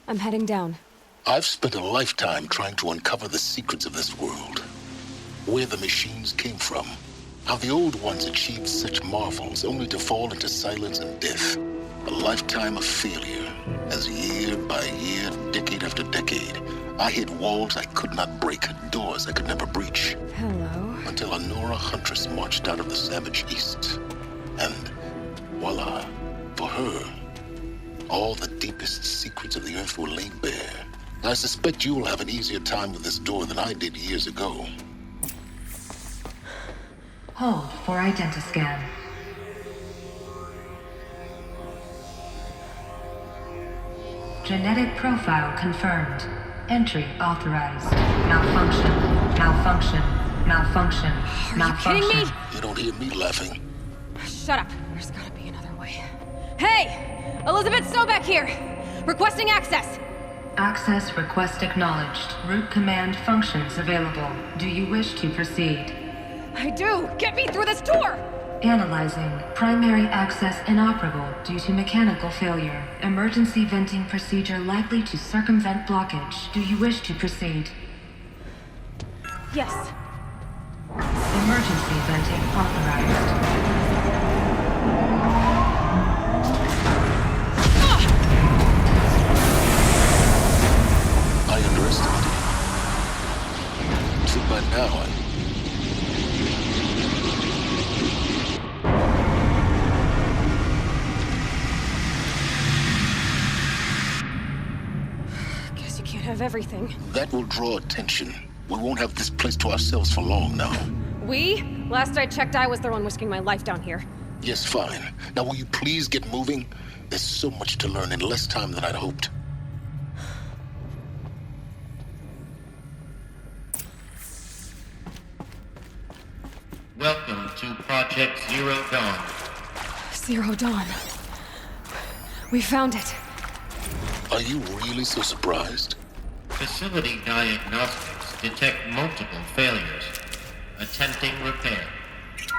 I'm heading down. I've spent a lifetime trying to uncover the secrets of this world. Where the machines came from. How the old ones achieved such marvels only to fall into silence and death. A lifetime of failure, as year by year, decade after decade, I hit walls I could not break, doors I could never breach. Hello. Until a Nora huntress marched out of the savage east. And voila, for her, all the deepest secrets of the earth were laid bare. I suspect you'll have an easier time with this door than I did years ago. Hold for identiscan. Genetic profile confirmed. Entry authorized. Malfunction. Malfunction. Malfunction. Malfunction. You kidding me? You don't hear me laughing. Shut up. There's gotta be another way. Hey! Elizabeth Sobek here! Requesting access! Access request acknowledged. Root command functions available. Do you wish to proceed? I do! Get me through this door! Analyzing. Primary access inoperable due to mechanical failure. Emergency venting procedure likely to circumvent blockage. Do you wish to proceed? Yes. Emergency venting authorized. I underestimated you. See, by now, Guess you can't have everything. that will draw attention. We won't have this place to ourselves for long now. We? Last I checked, I was the one risking my life down here. Yes, fine. Now will you please get moving? There's so much to learn in less time than I'd hoped. Welcome to Project Zero Dawn. Zero Dawn. We found it. Are you really so surprised? Facility diagnostics detect multiple failures. Attempting repair.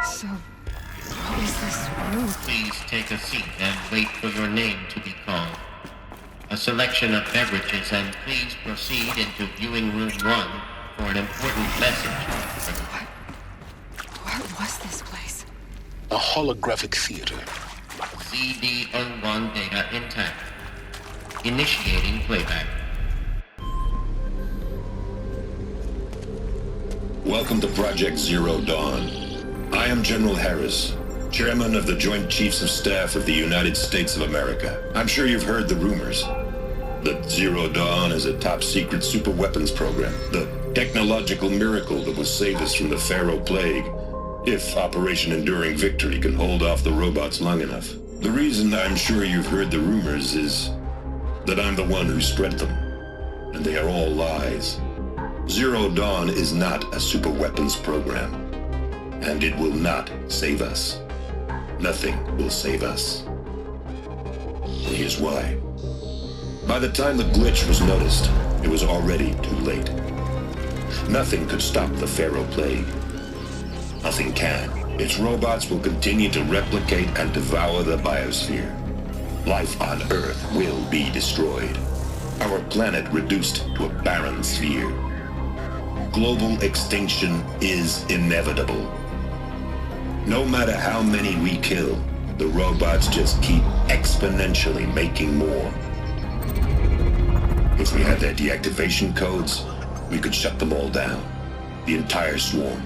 So, what is this room? Please take a seat and wait for your name to be called. A selection of beverages, and please proceed into viewing room 1 for an important message. What was this place? A holographic theater. CD01 data intact. Initiating playback. Welcome to Project Zero Dawn. I am General Harris, Chairman of the Joint Chiefs of Staff of the United States of America. I'm sure you've heard the rumors that Zero Dawn is a top-secret superweapons program, the technological miracle that will save us from the Pharaoh Plague, if Operation Enduring Victory can hold off the robots long enough. The reason I'm sure you've heard the rumors is that I'm the one who spread them, and they are all lies. Zero Dawn is not a superweapons program, and it will not save us. Nothing will save us. And here's why. By the time the glitch was noticed, it was already too late. Nothing could stop the Pharaoh Plague. Nothing can. Its robots will continue to replicate and devour the biosphere. Life on Earth will be destroyed. Our planet reduced to a barren sphere. Global extinction is inevitable. No matter how many we kill, the robots just keep exponentially making more. If we had their deactivation codes, we could shut them all down. The entire swarm.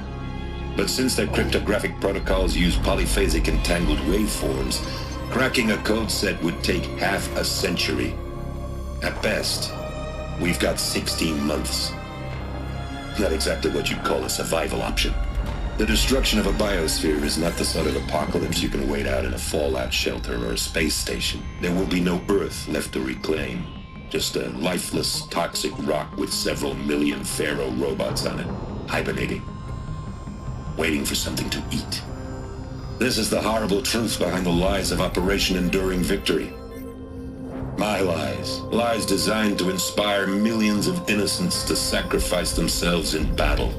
But since their cryptographic protocols use polyphasic entangled waveforms, cracking a code set would take half a century. At best, we've got 16 months. Not exactly what you'd call a survival option. The destruction of a biosphere is not the sort of apocalypse you can wait out in a fallout shelter or a space station. There will be no Earth left to reclaim. Just a lifeless, toxic rock with several million Pharaoh robots on it, hibernating, waiting for something to eat. This is the horrible truth behind the lies of Operation Enduring Victory. My lies. Lies designed to inspire millions of innocents to sacrifice themselves in battle.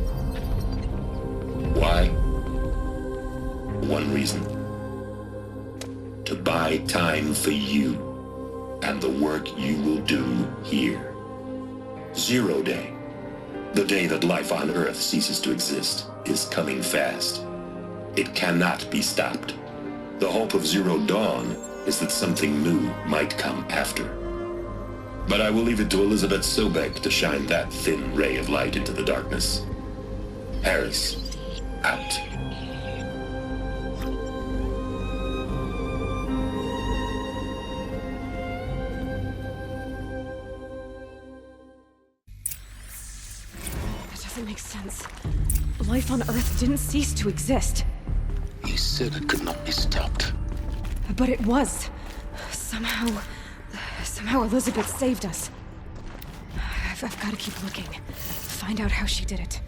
Why? One reason. To buy time for you and the work you will do here. Zero Day, the day that life on Earth ceases to exist, is coming fast. It cannot be stopped. The hope of Zero Dawn is that something new might come after. But I will leave it to Elizabeth Sobek to shine that thin ray of light into the darkness. Harris, out. doesn't make sense. Life on Earth didn't cease to exist. He said it could not be stopped. But it was. Somehow Elizabeth saved us. I've got to keep looking. Find out how she did it.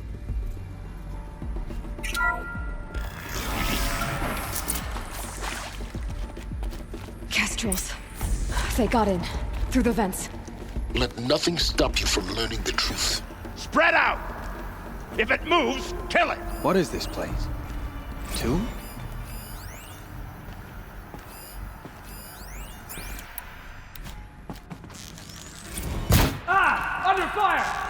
Kestrels. They got in. Through the vents. Let nothing stop you from learning the truth. Spread out! If it moves, kill it! What is this place? Tomb? Ah! Under fire!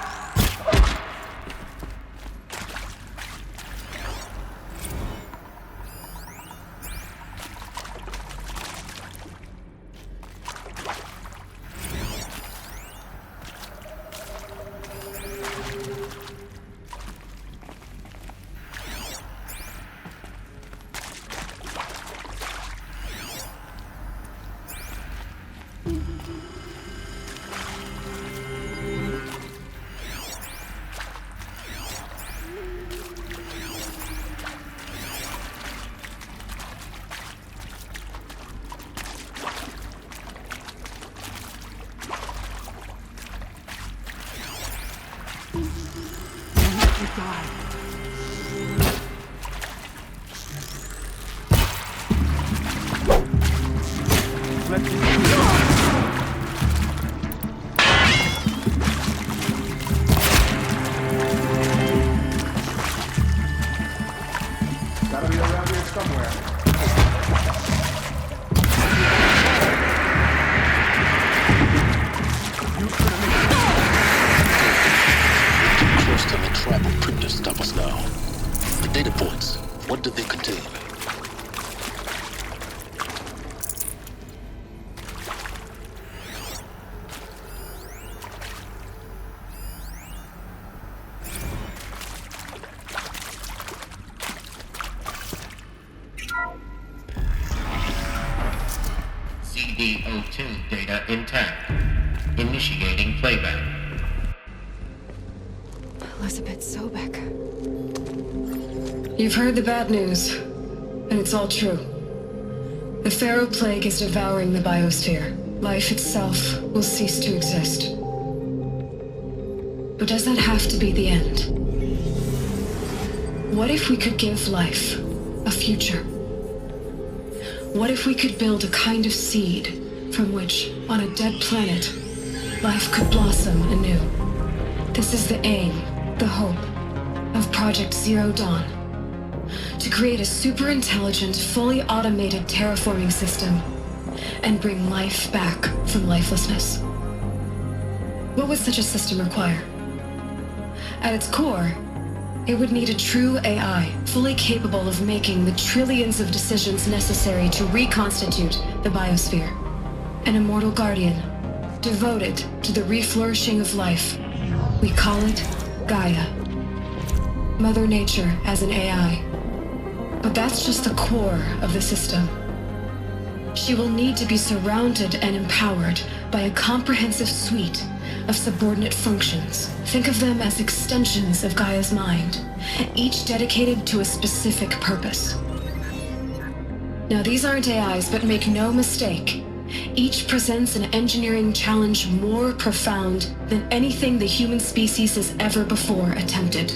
Gotta be around here somewhere. Too close to the tribal crypt to stop us now. The data points, what do they contain? CD02 data intact. Initiating playback. Elizabeth Sobek. You've heard the bad news, and it's all true. The Pharaoh Plague is devouring the biosphere. Life itself will cease to exist. But does that have to be the end? What if we could give life a future? What if we could build a kind of seed from which, on a dead planet, life could blossom anew? This is the aim, the hope, of Project Zero Dawn. To create a super-intelligent, fully automated terraforming system and bring life back from lifelessness. What would such a system require? At its core, it would need a true AI, fully capable of making the trillions of decisions necessary to reconstitute the biosphere. An immortal guardian, devoted to the reflourishing of life. We call it Gaia. Mother Nature as an AI. But that's just the core of the system. She will need to be surrounded and empowered by a comprehensive suite of subordinate functions. Think of them as extensions of Gaia's mind, each dedicated to a specific purpose. Now, these aren't AIs, but make no mistake, each presents an engineering challenge more profound than anything the human species has ever before attempted.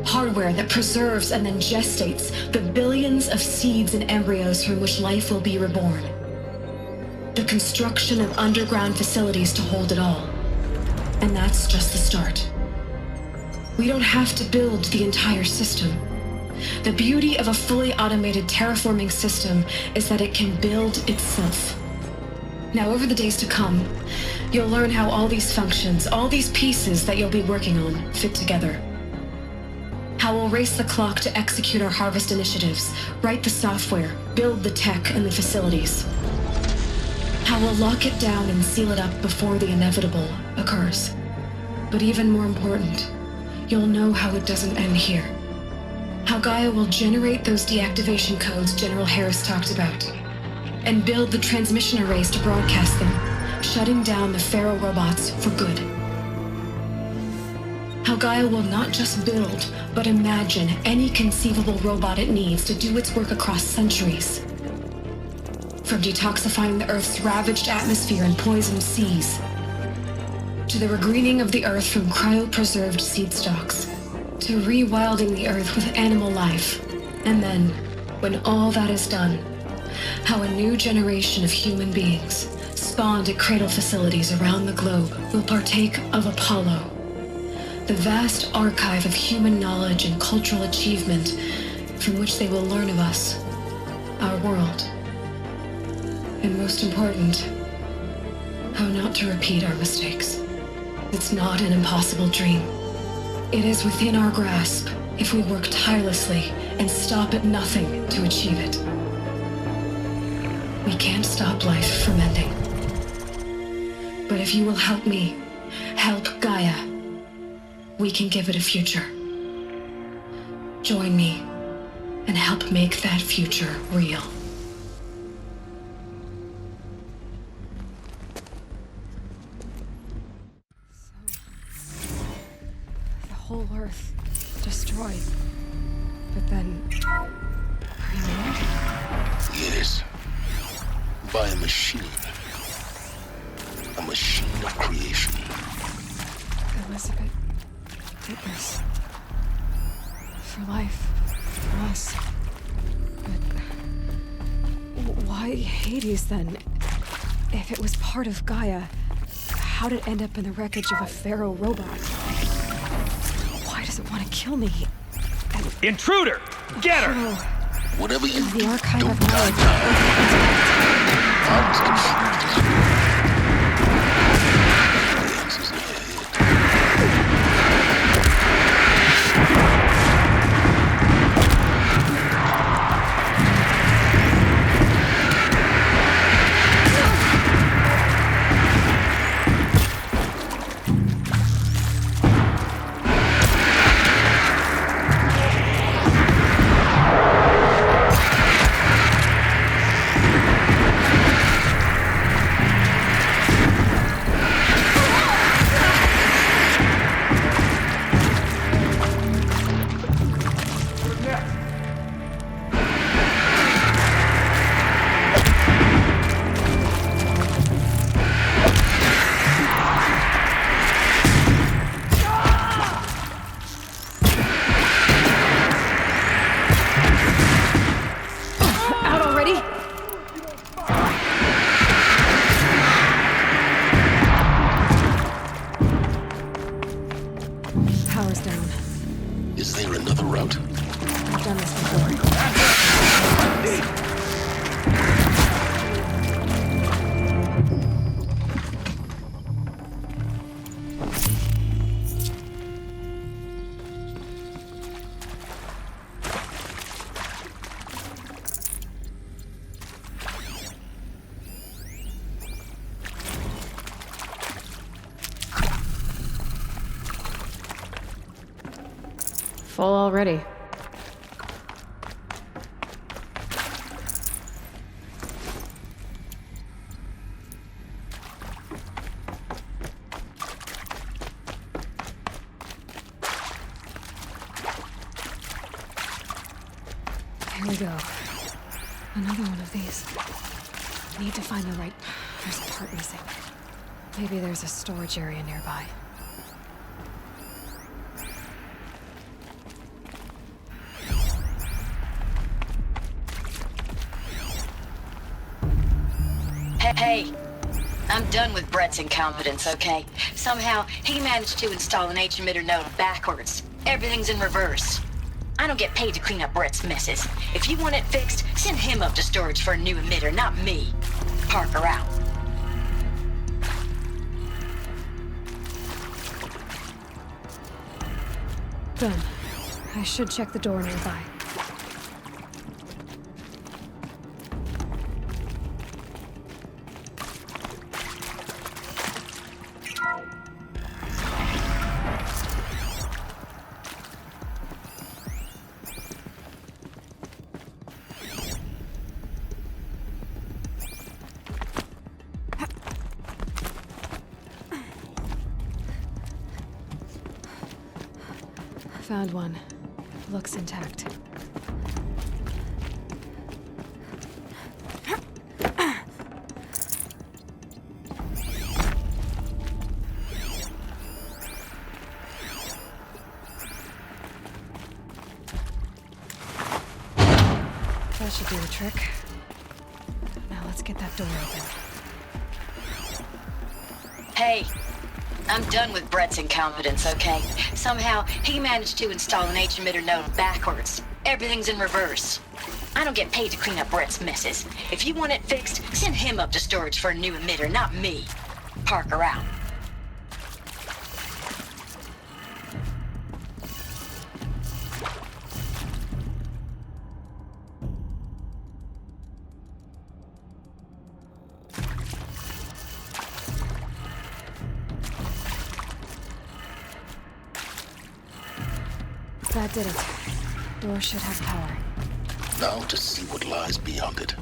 Hardware that preserves and then gestates the billions of seeds and embryos from which life will be reborn. The construction of underground facilities to hold it all. And that's just the start. We don't have to build the entire system. The beauty of a fully automated terraforming system is that it can build itself. Now, over the days to come, you'll learn how all these functions, all these pieces that you'll be working on, fit together. How we'll race the clock to execute our harvest initiatives, write the software, build the tech and the facilities. How we'll lock it down and seal it up before the inevitable occurs. But even more important, you'll know how it doesn't end here. How Gaia will generate those deactivation codes General Harris talked about, and build the transmission arrays to broadcast them, shutting down the Pharaoh robots for good. How Gaia will not just build, but imagine any conceivable robot it needs to do its work across centuries. From detoxifying the Earth's ravaged atmosphere and poisoned seas, to the regreening of the Earth from cryopreserved seed stalks, to rewilding the Earth with animal life. And then, when all that is done, how a new generation of human beings, spawned at cradle facilities around the globe, will partake of Apollo, the vast archive of human knowledge and cultural achievement from which they will learn of us, our world. And most important, how not to repeat our mistakes. It's not an impossible dream. It is within our grasp if we work tirelessly and stop at nothing to achieve it. We can't stop life from ending. But if you will help me, help Gaia, we can give it a future. Join me and help make that future real. The whole Earth destroyed. But then... renewed? Yes. By a machine. A machine of creation. Elizabeth did this. For life. For us. But... why Hades then? If it was part of Gaia, how'd it end up in the wreckage of a pharaoh robot? Why does it want to kill me? Intruder! Get her! Whatever you The do, archive don't of die knowledge. now. I was confused. The answers lie ahead. Out already? Power's down. Is there another route? I've done this before. Full already. Here we go. Another one of these. Need to find the right... There's a part missing. Maybe there's a storage area nearby. Hey, I'm done with Brett's incompetence, okay? Somehow, he managed to install an H-emitter node backwards. Everything's in reverse. I don't get paid to clean up Brett's messes. If you want it fixed, send him up to storage for a new emitter, not me. Parker out. Done. I should check the door nearby. Found one. Looks intact. That should do the trick. Now let's get that door open. Hey, I'm done with Brett's incompetence, okay? Somehow, he managed to install an H-emitter node backwards. Everything's in reverse. I don't get paid to clean up Brett's messes. If you want it fixed, send him up to storage for a new emitter, not me. Parker out. That did it. Door should have power. Now to see what lies beyond it.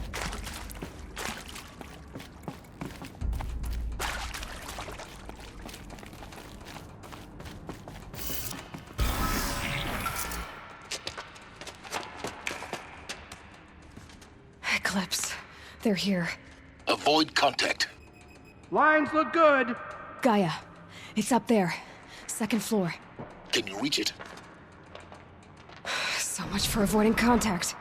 Eclipse. They're here. Avoid contact. Lines look good. Gaia. It's up there. Second floor. Can you reach it? So much for avoiding contact.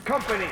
Company.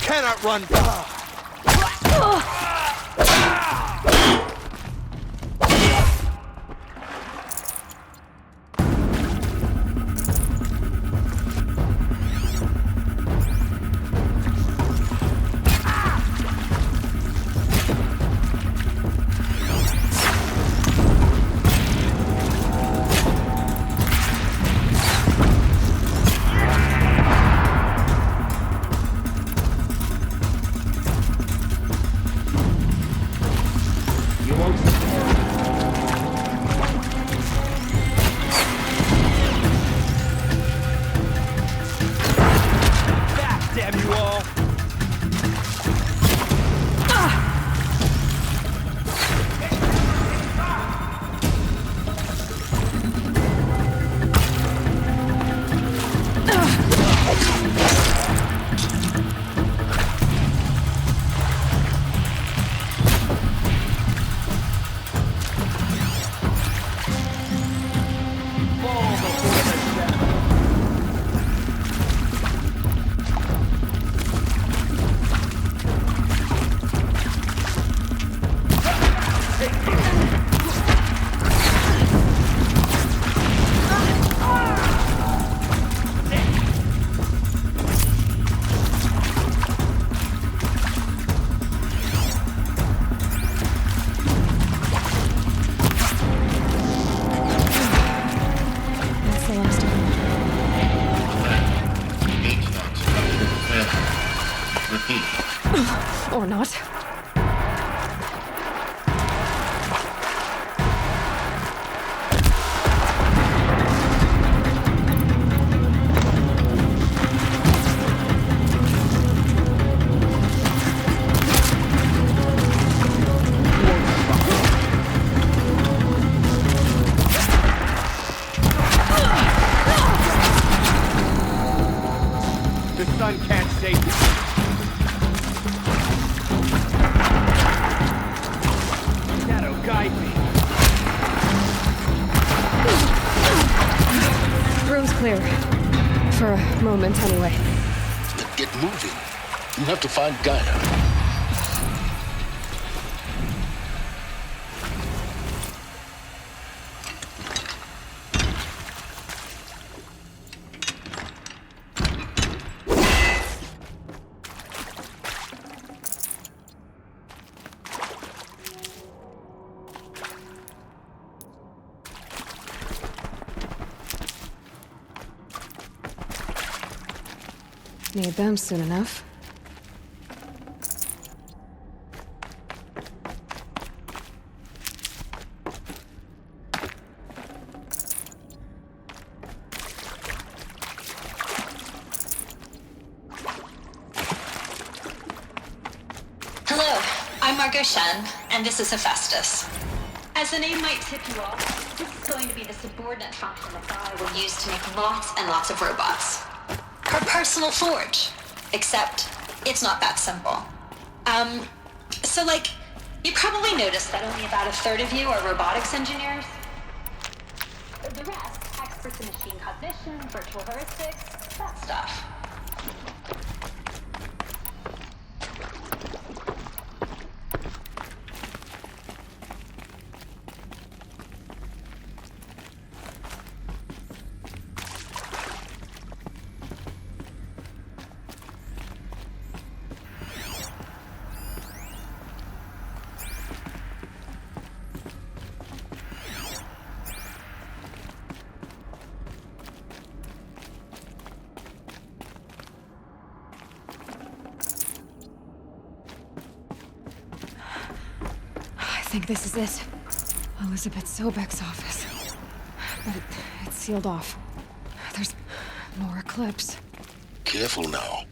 Cannot run. Or not. The sun can't save you. Shadow, guide me. Room's clear. For a moment, anyway. Then get moving. You have to find Gaia. Need them soon enough. Hello, I'm Margot Shen, and this is Hephaestus. As the name might tip you off, this is going to be the subordinate function that Gaia will use to make lots and lots of robots. Her personal forge. Except, it's not that simple. So like, you probably noticed that only about a third of you are robotics engineers. The rest, experts in machine cognition, virtual heuristics, that stuff. I think this is it. Elizabeth Sobek's office. But it's sealed off. There's more clips. Careful now.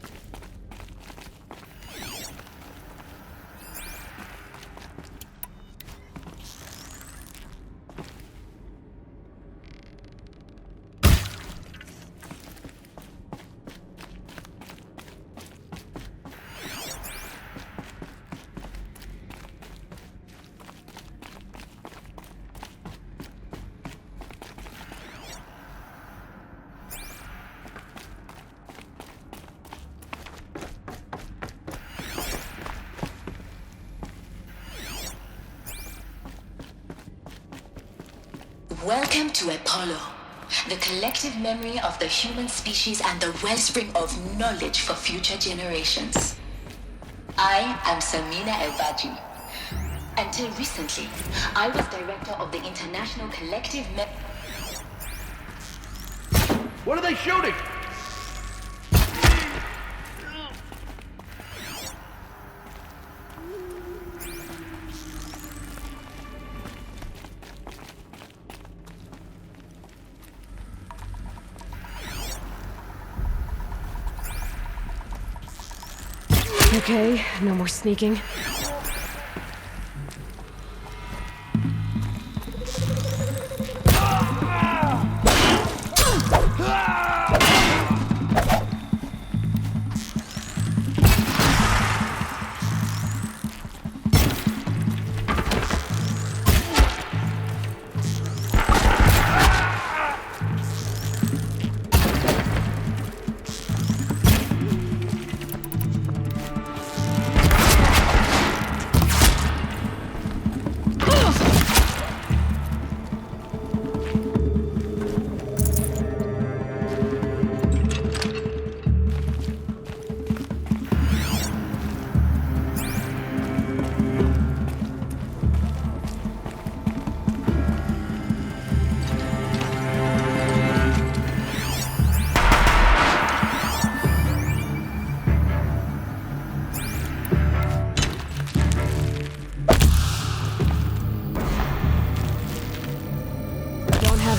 Welcome to Apollo, the collective memory of the human species and the wellspring of knowledge for future generations. I am Samina El-Baji. Until recently, I was director of the International Collective What are they shooting? Okay, no more sneaking.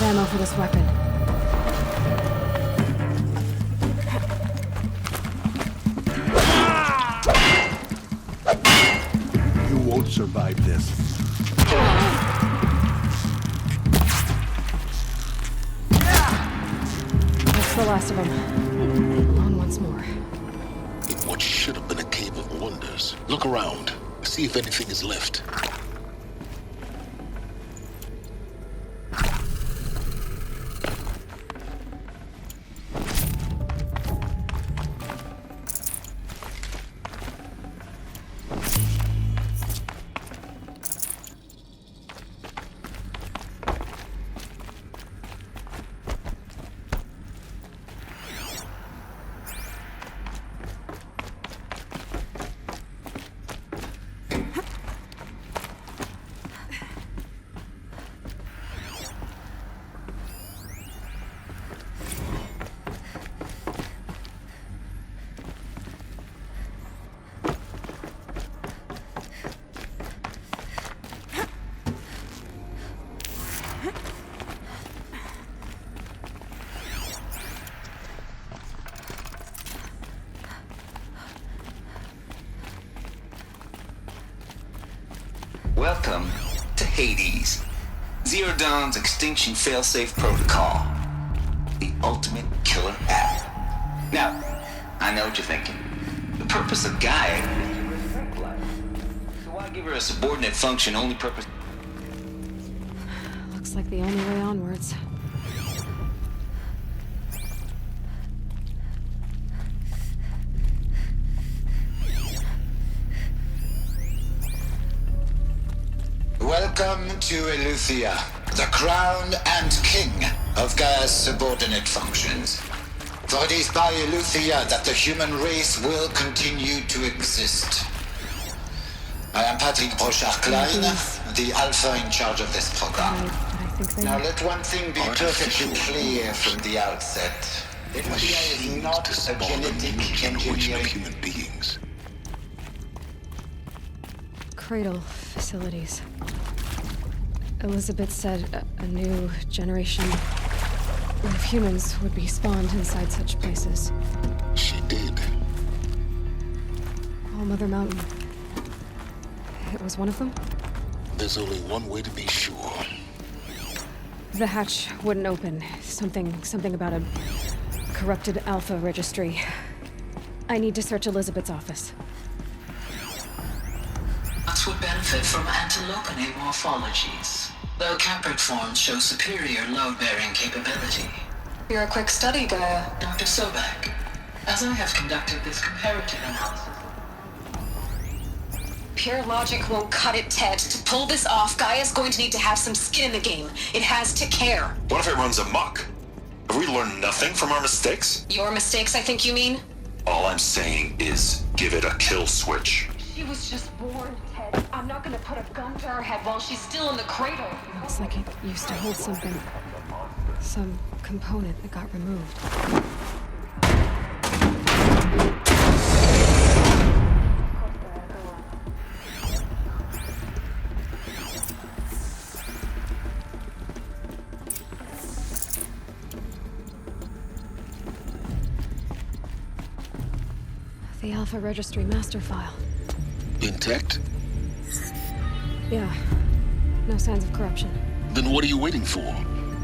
Ammo for this weapon. You won't survive this. That's the last of them. Alone once more. In what should have been a cave of wonders. Look around. See if anything is left. Hades. Zero Dawn's extinction failsafe protocol. The ultimate killer app. Now, I know what you're thinking. The purpose of Gaia is to protect life. So why give her a subordinate function only purpose? Looks like the only way onwards. Welcome to Eleuthia, the crown and king of Gaia's subordinate functions. For it is by Eleuthia that the human race will continue to exist. I am Patrick Brochard-Klein, the alpha in charge of this program. Now let one thing be perfectly clear from the outset. Eleuthia is not a genetic engineering human beings. Cradle facilities. Elizabeth said a new generation of humans would be spawned inside such places. She did. All Mother Mountain. It was one of them? There's only one way to be sure. The hatch wouldn't open. Something about a corrupted alpha registry. I need to search Elizabeth's office. Us would benefit from antilopinate morphologies, though Caprid forms show superior load-bearing capability. You're a quick study, Gaia. Dr. Sobek, as I have conducted this comparative analysis. Pure logic won't cut it, Ted. To pull this off, Gaia's going to need to have some skin in the game. It has to care. What if it runs amok? Have we learned nothing from our mistakes? Your mistakes, I think you mean? All I'm saying is give it a kill switch. She was just born, Ted. I'm not gonna put a gun to her head while she's still in the cradle. Looks like it used to hold something. Some component that got removed. The Alpha Registry master file. Intact? Yeah. No signs of corruption. Then what are you waiting for?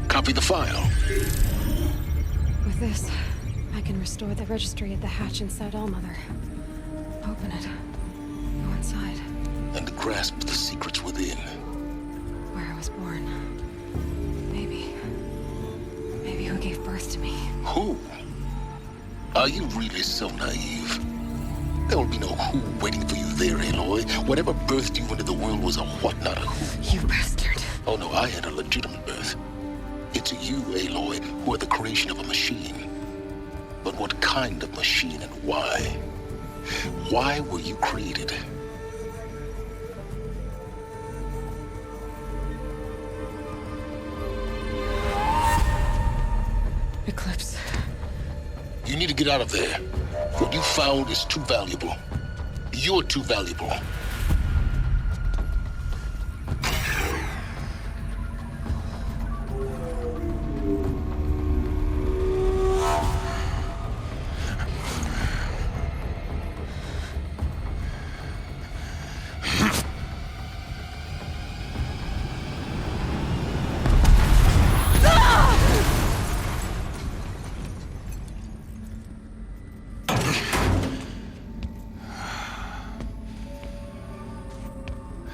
Copy the file. With this, I can restore the registry at the hatch inside Allmother. Open it. Go inside. And grasp the secrets within. Where I was born. Maybe who gave birth to me. Who? Are you really so naive? There will be no who waiting for you there, Aloy. Whatever birthed you into the world was a what, not a who. You bastard. Oh no, I had a legitimate birth. It's you, Aloy, who are the creation of a machine. But what kind of machine and why? Why were you created? Eclipse. You need to get out of there. What you found is too valuable. You're too valuable.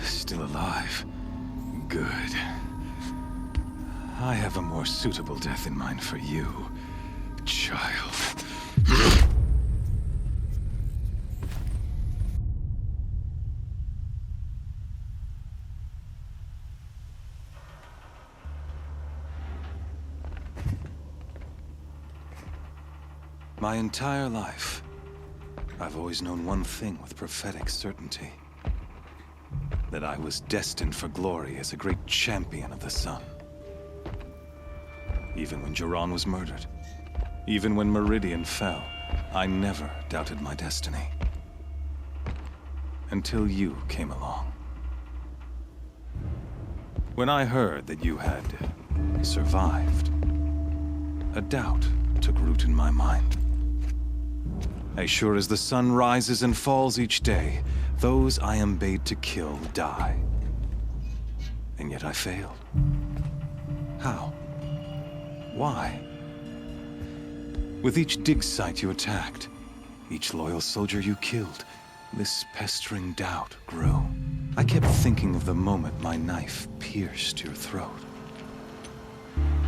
Still alive. Good. I have a more suitable death in mind for you, child. My entire life, I've always known one thing with prophetic certainty. That I was destined for glory as a great champion of the sun. Even when Jiran was murdered, even when Meridian fell, I never doubted my destiny. Until you came along. When I heard that you had survived, a doubt took root in my mind. As sure as the sun rises and falls each day, those I am bade to kill die. And yet I failed. How? Why? With each dig site you attacked, each loyal soldier you killed, this pestering doubt grew. I kept thinking of the moment my knife pierced your throat.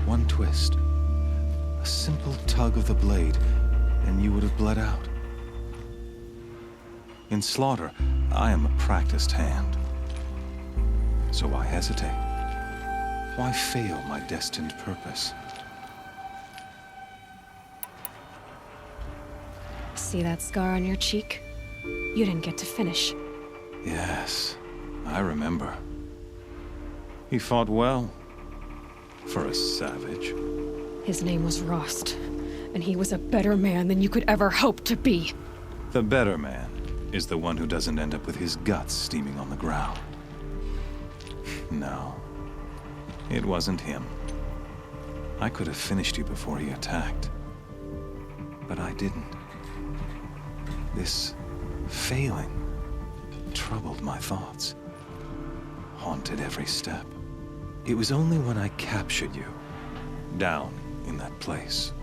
One twist, a simple tug of the blade, and you would have bled out. In slaughter, I am a practiced hand. So why hesitate? Why fail my destined purpose? See that scar on your cheek? You didn't get to finish. Yes, I remember. He fought well. For a savage. His name was Rost, and he was a better man than you could ever hope to be. The better man is the one who doesn't end up with his guts steaming on the ground. No, it wasn't him. I could have finished you before he attacked. But I didn't. This failing troubled my thoughts, haunted every step. It was only when I captured you, down in that place,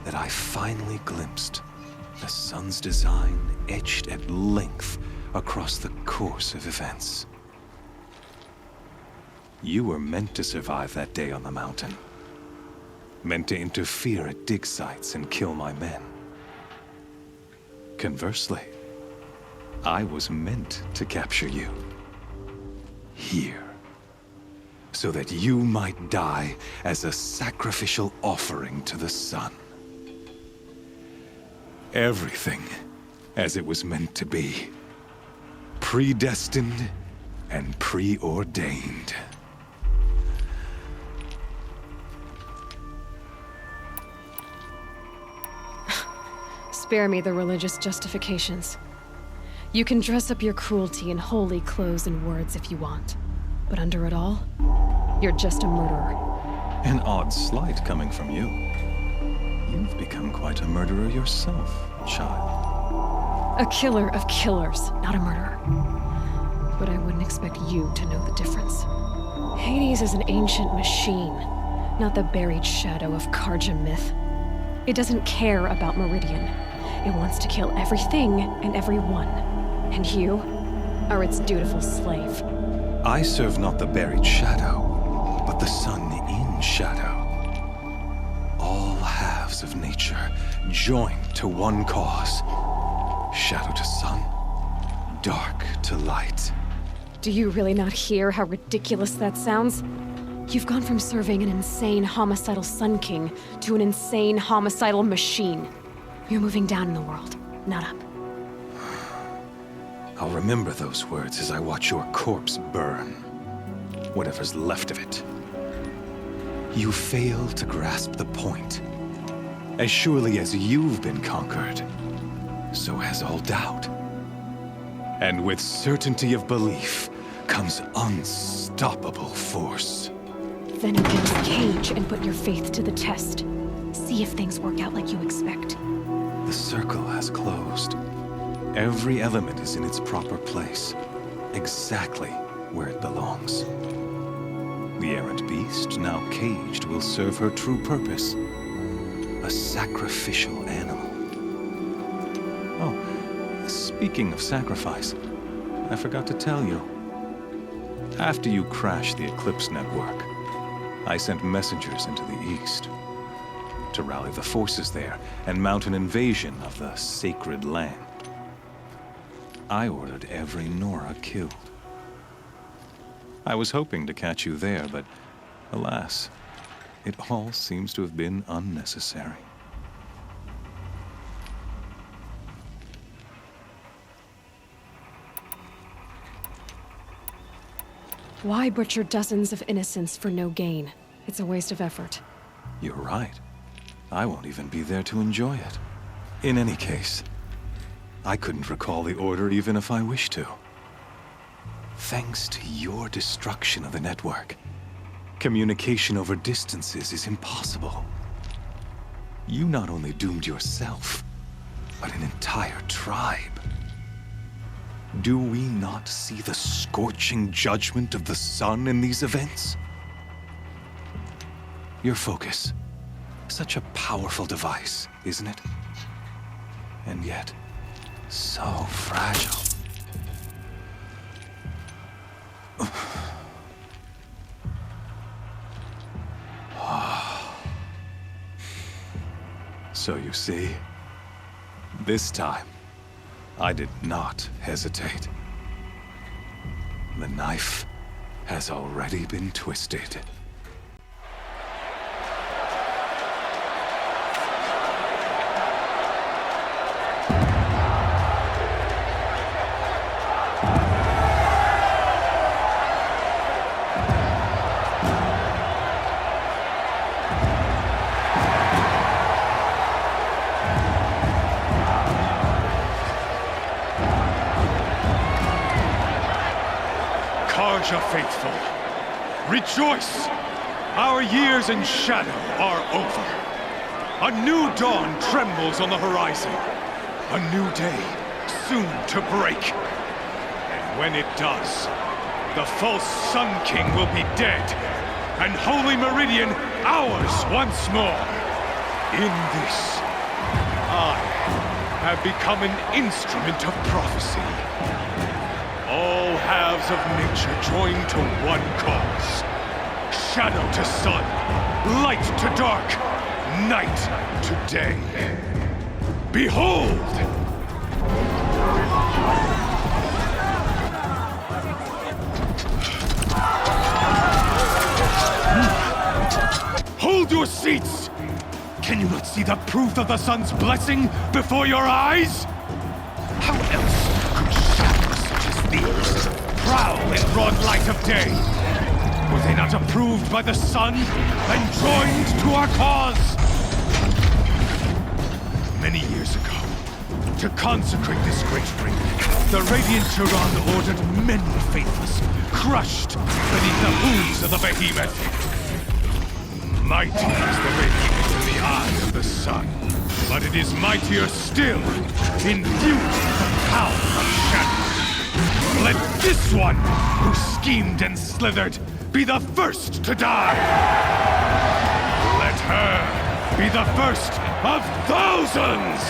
that I finally glimpsed the sun's design etched at length across the course of events. You were meant to survive that day on the mountain. Meant to interfere at dig sites and kill my men. Conversely, I was meant to capture you. Here. So that you might die as a sacrificial offering to the sun. Everything as it was meant to be. Predestined and preordained. Spare me the religious justifications. You can dress up your cruelty in holy clothes and words if you want. But under it all, you're just a murderer. An odd slight coming from you. You've become quite a murderer yourself, child. A killer of killers, not a murderer. But I wouldn't expect you to know the difference. Hades is an ancient machine, not the buried shadow of Karja myth. It doesn't care about Meridian. It wants to kill everything and everyone. And you are its dutiful slave. I serve not the buried shadow, but the sun in shadow. All halves of nature joined to one cause. Shadow to sun, dark to light. Do you really not hear how ridiculous that sounds? You've gone from serving an insane homicidal Sun King to an insane homicidal machine. You're moving down in the world, not up. I'll remember those words as I watch your corpse burn. Whatever's left of it. You fail to grasp the point. As surely as you've been conquered, so has all doubt. And with certainty of belief comes unstoppable force. Then open this cage and put your faith to the test. See if things work out like you expect. The circle has closed. Every element is in its proper place, exactly where it belongs. The errant beast, now caged, will serve her true purpose. A sacrificial animal. Oh, speaking of sacrifice, I forgot to tell you. After you crashed the Eclipse network, I sent messengers into the east to rally the forces there and mount an invasion of the sacred land. I ordered every Nora killed. I was hoping to catch you there, but alas, it all seems to have been unnecessary. Why butcher dozens of innocents for no gain? It's a waste of effort. You're right. I won't even be there to enjoy it. In any case, I couldn't recall the order even if I wished to. Thanks to your destruction of the network, communication over distances is impossible. You not only doomed yourself, but an entire tribe. Do we not see the scorching judgment of the sun in these events? Your focus. Such a powerful device, isn't it? And yet, so fragile. So you see, this time, I did not hesitate. The knife has already been twisted. Faithful, rejoice! Our years in shadow are over. A new dawn trembles on the horizon. A new day soon to break. And when it does, the false Sun King will be dead, and Holy Meridian ours once more. In this, I have become an instrument of prophecy. All halves of nature join to one cause. Shadow to sun, light to dark, night to day. Behold! Hold your seats! Can you not see the proof of the sun's blessing before your eyes? How else could shadows such as these prowl in broad light of day? Were they not approved by the sun and joined to our cause? Many years ago, to consecrate this great ring, the Radiant Tyrann ordered many faithless, crushed beneath the hooves of the behemoth. Mighty is the behemoth in the eye of the sun, but it is mightier still, infused with the power of shadow. Let this one, who schemed and slithered, be the first to die! Let her be the first of thousands!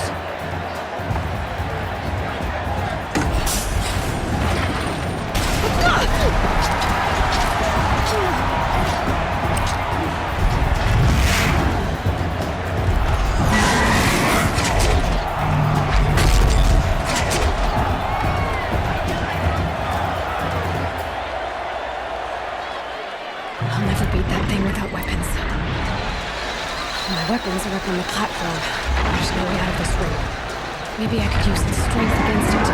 I'll never beat that thing without weapons. My weapons are up on the platform. There's no way out of this room. Maybe I could use its strength against it.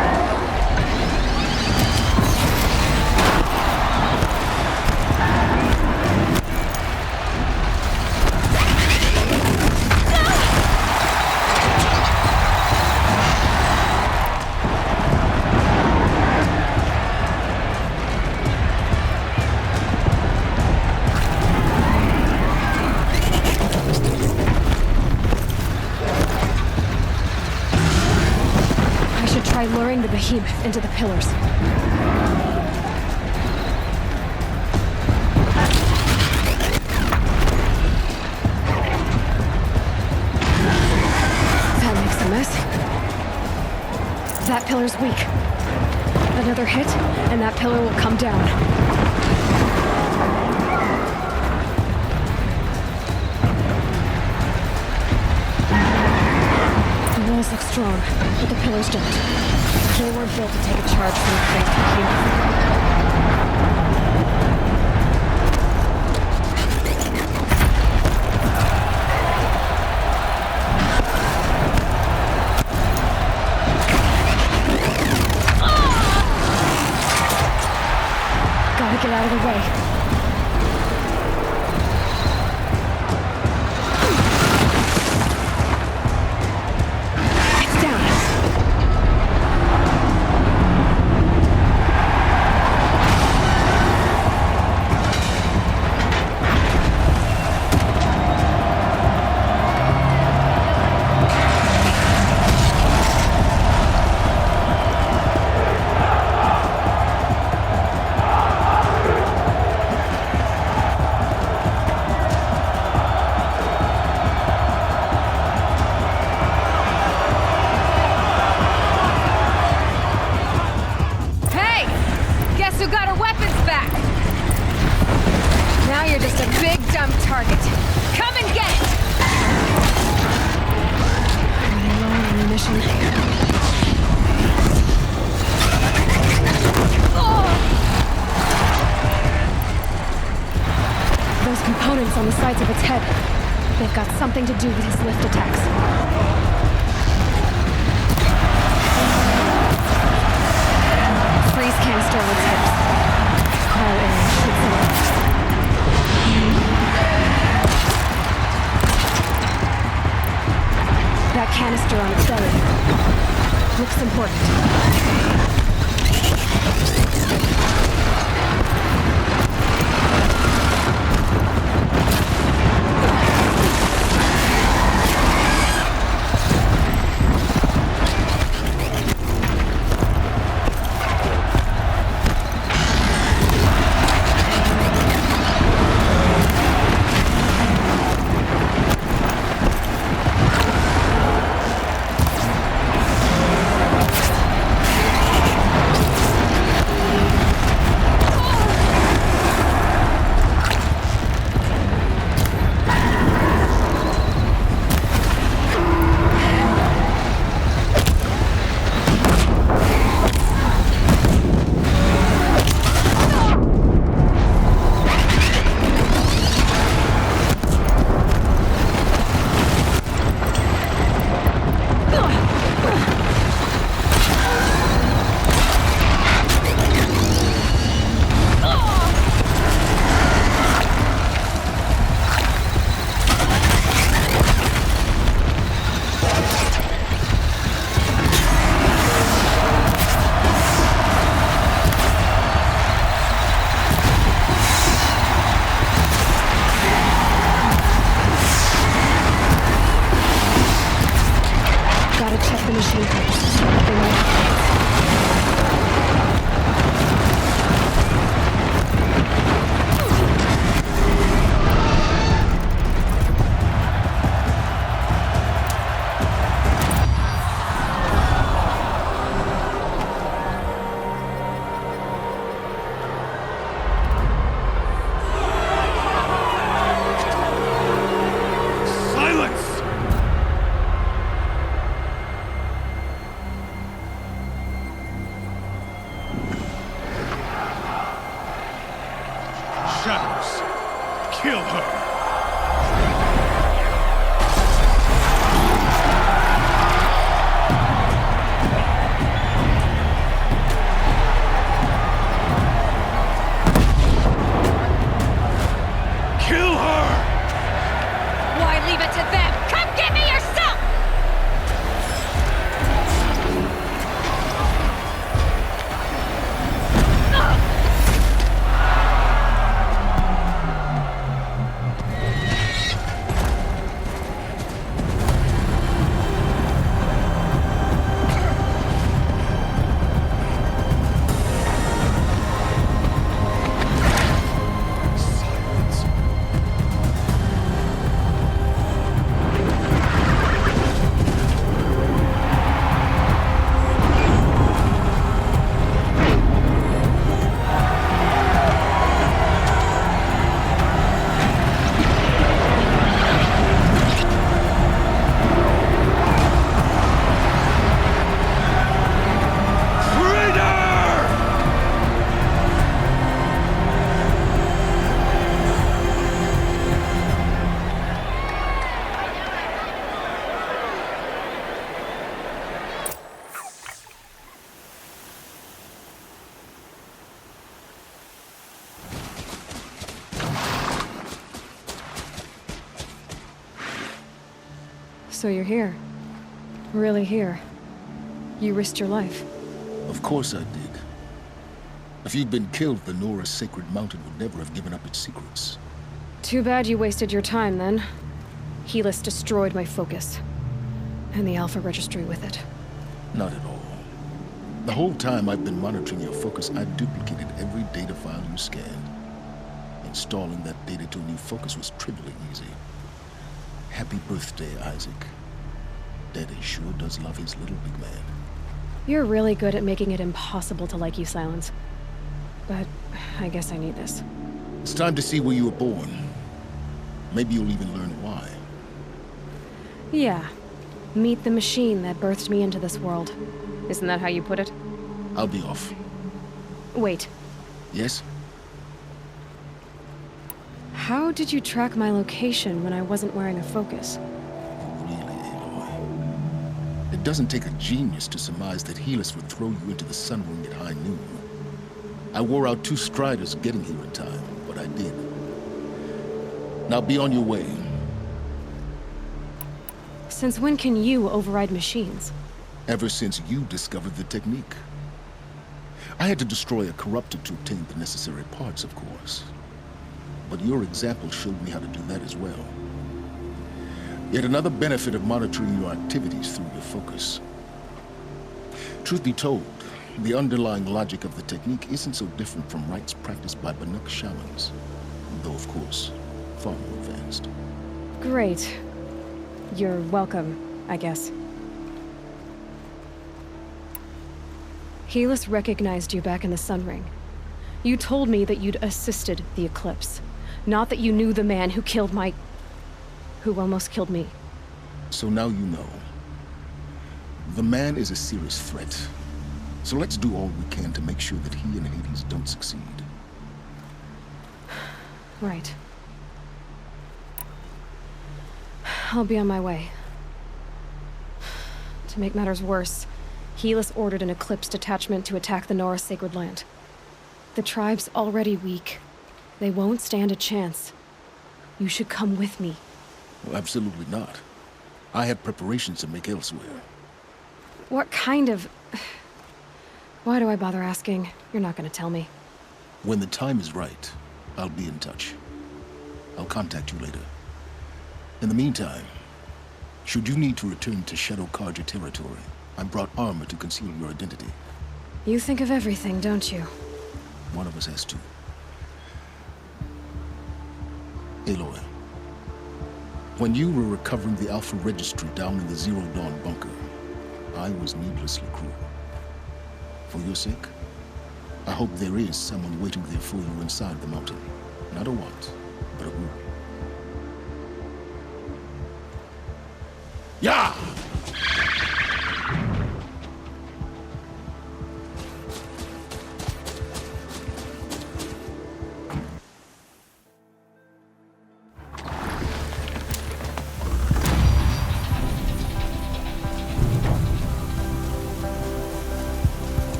Try luring the behemoth into the pillars. That makes a mess. That pillar's weak. Another hit, and that pillar will come down. The walls look strong, but the pillars don't. They weren't built to take a charge from a great behemoth. Gotta get out of the way. target. Come and get it! Running low on ammunition. Those components on the sides of its head. They've got something to do with his lift attacks. Freeze canister on its hips. Cryo area shoots it up. That canister on its belly. Looks important. Kill her! Kill her! Why leave it to them? Come get me yourself! So you're here. Really here. You risked your life. Of course I did. If you'd been killed, the Nora's sacred mountain would never have given up its secrets. Too bad you wasted your time, then. Helis destroyed my focus. And the Alpha Registry with it. Not at all. The whole time I've been monitoring your focus, I've duplicated every data file you scanned. Installing that data to a new focus was trivially easy. Happy birthday, Isaac. Daddy sure does love his little big man. You're really good at making it impossible to like you, Silence. But I guess I need this. It's time to see where you were born. Maybe you'll even learn why. Yeah. Meet the machine that birthed me into this world. Isn't that how you put it? I'll be off. Wait. Yes? How did you track my location when I wasn't wearing a focus? Really, Aloy? It doesn't take a genius to surmise that Helis would throw you into the sun ring at high noon. I wore out 2 striders getting here in time, but I did. Now be on your way. Since when can you override machines? Ever since you discovered the technique. I had to destroy a corruptor to obtain the necessary parts, of course. But your example showed me how to do that as well. Yet another benefit of monitoring your activities through your focus. Truth be told, the underlying logic of the technique isn't so different from rites practiced by Banuk shamans, though of course, far more advanced. Great. You're welcome, I guess. Helis recognized you back in the Sun Ring. You told me that you'd assisted the Eclipse, not that you knew the man who killed who almost killed me. So now you know. The man is a serious threat. So let's do all we can to make sure that he and Hades don't succeed. Right. I'll be on my way. To make matters worse, Helis ordered an Eclipse detachment to attack the Nora Sacred Land. The tribe's already weak. They won't stand a chance. You should come with me. Well, absolutely not. I have preparations to make elsewhere. What kind of... Why do I bother asking? You're not gonna tell me. When the time is right, I'll be in touch. I'll contact you later. In the meantime, should you need to return to Shadow Karja territory, I brought armor to conceal your identity. You think of everything, don't you? One of us has to. Aloy, when you were recovering the Alpha Registry down in the Zero Dawn bunker, I was needlessly cruel. For your sake, I hope there is someone waiting there for you inside the mountain. Not a want, but a will. Yeah!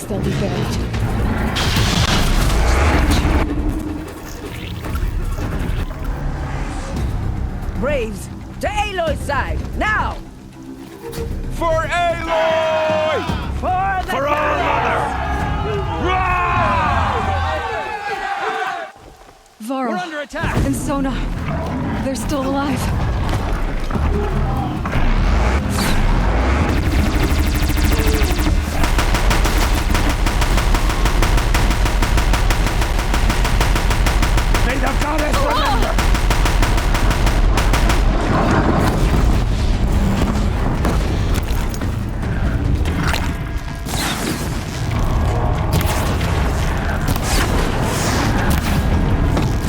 They'll be buried. Braves, to Aloy's side, now! For Aloy! For our mother! Varl. We're under attack! And Sona. They're still alive. The goddess remember!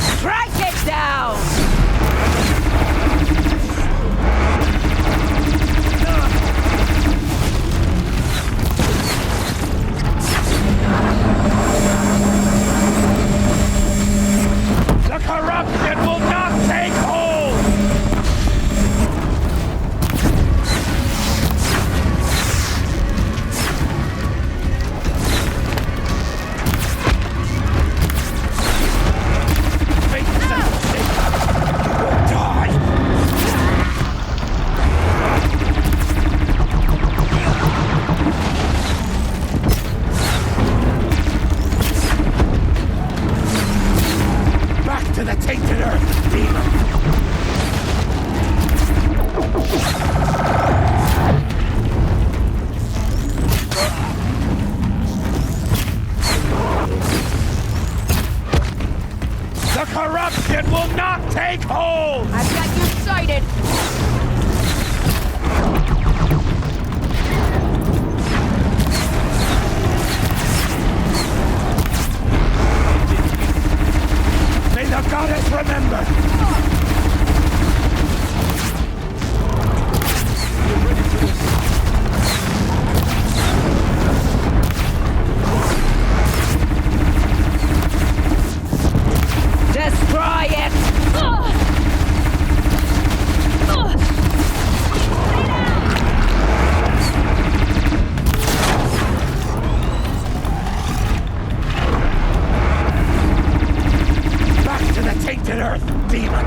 Strike it down! May the goddess remember! Destroy it! Back to the tainted earth, demon!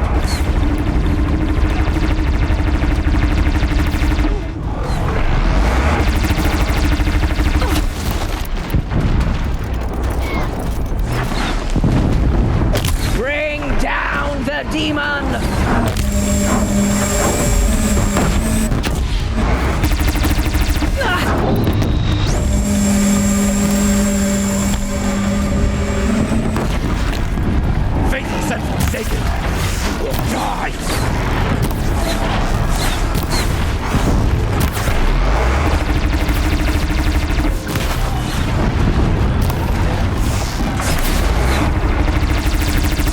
Bring down the demon! Faithless and forsaken! You will die!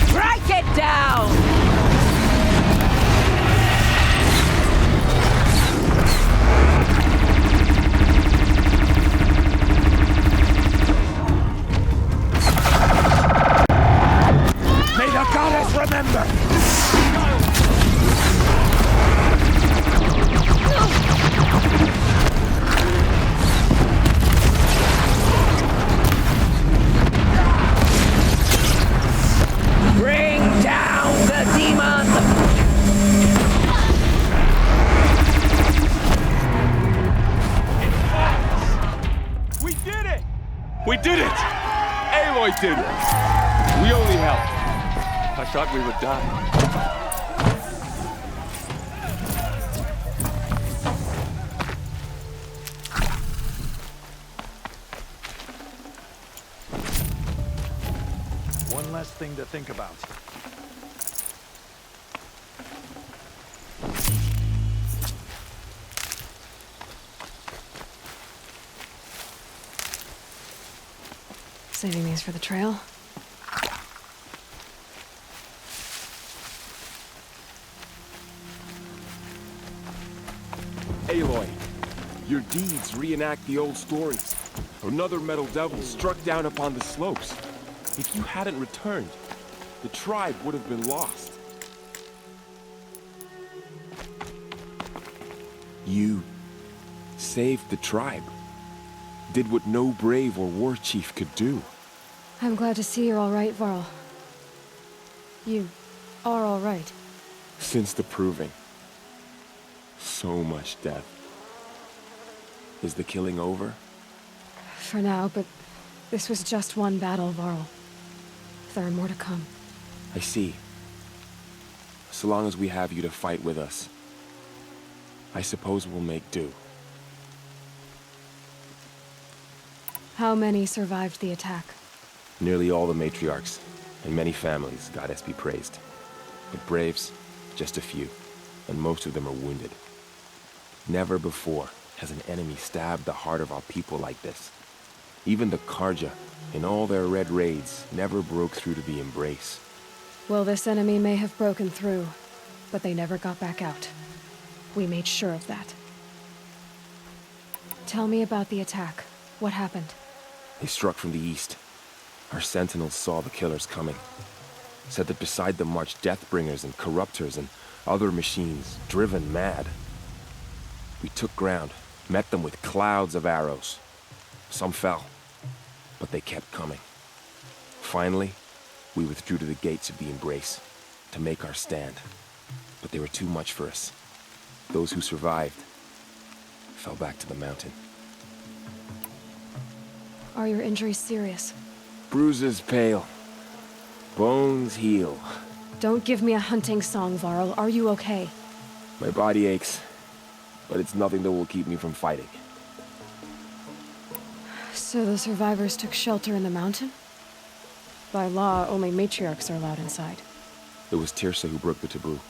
Strike it down! May the goddess remember! Bring down the demon! We did it! We did it! Aloy did it! We only helped. I thought we would die. One less thing to think about. Saving these for the trail? Aloy, your deeds reenact the old stories. Another metal devil struck down upon the slopes. If you hadn't returned, the tribe would have been lost. You saved the tribe. Did what no brave or war chief could do. I'm glad to see you're all right, Varl. You are all right. Since the proving. So much death. Is the killing over? For now, but this was just one battle, Varl. There are more to come. I see. So long as we have you to fight with us, I suppose we'll make do. How many survived the attack? Nearly all the matriarchs, and many families, goddess be praised. But braves, just a few, and most of them are wounded. Never before has an enemy stabbed the heart of our people like this. Even the Karja, in all their red raids, never broke through to the embrace. Well, this enemy may have broken through, but they never got back out. We made sure of that. Tell me about the attack. What happened? They struck from the east. Our sentinels saw the killers coming. Said that beside them marched Deathbringers and Corruptors and other machines, driven mad. We took ground, met them with clouds of arrows. Some fell, but they kept coming. Finally, we withdrew to the gates of the Embrace to make our stand. But they were too much for us. Those who survived fell back to the mountain. Are your injuries serious? Bruises pale. Bones heal. Don't give me a hunting song, Varl. Are you okay? My body aches, but it's nothing that will keep me from fighting. So the survivors took shelter in the mountain? By law, only matriarchs are allowed inside. It was Tirsa who broke the taboo.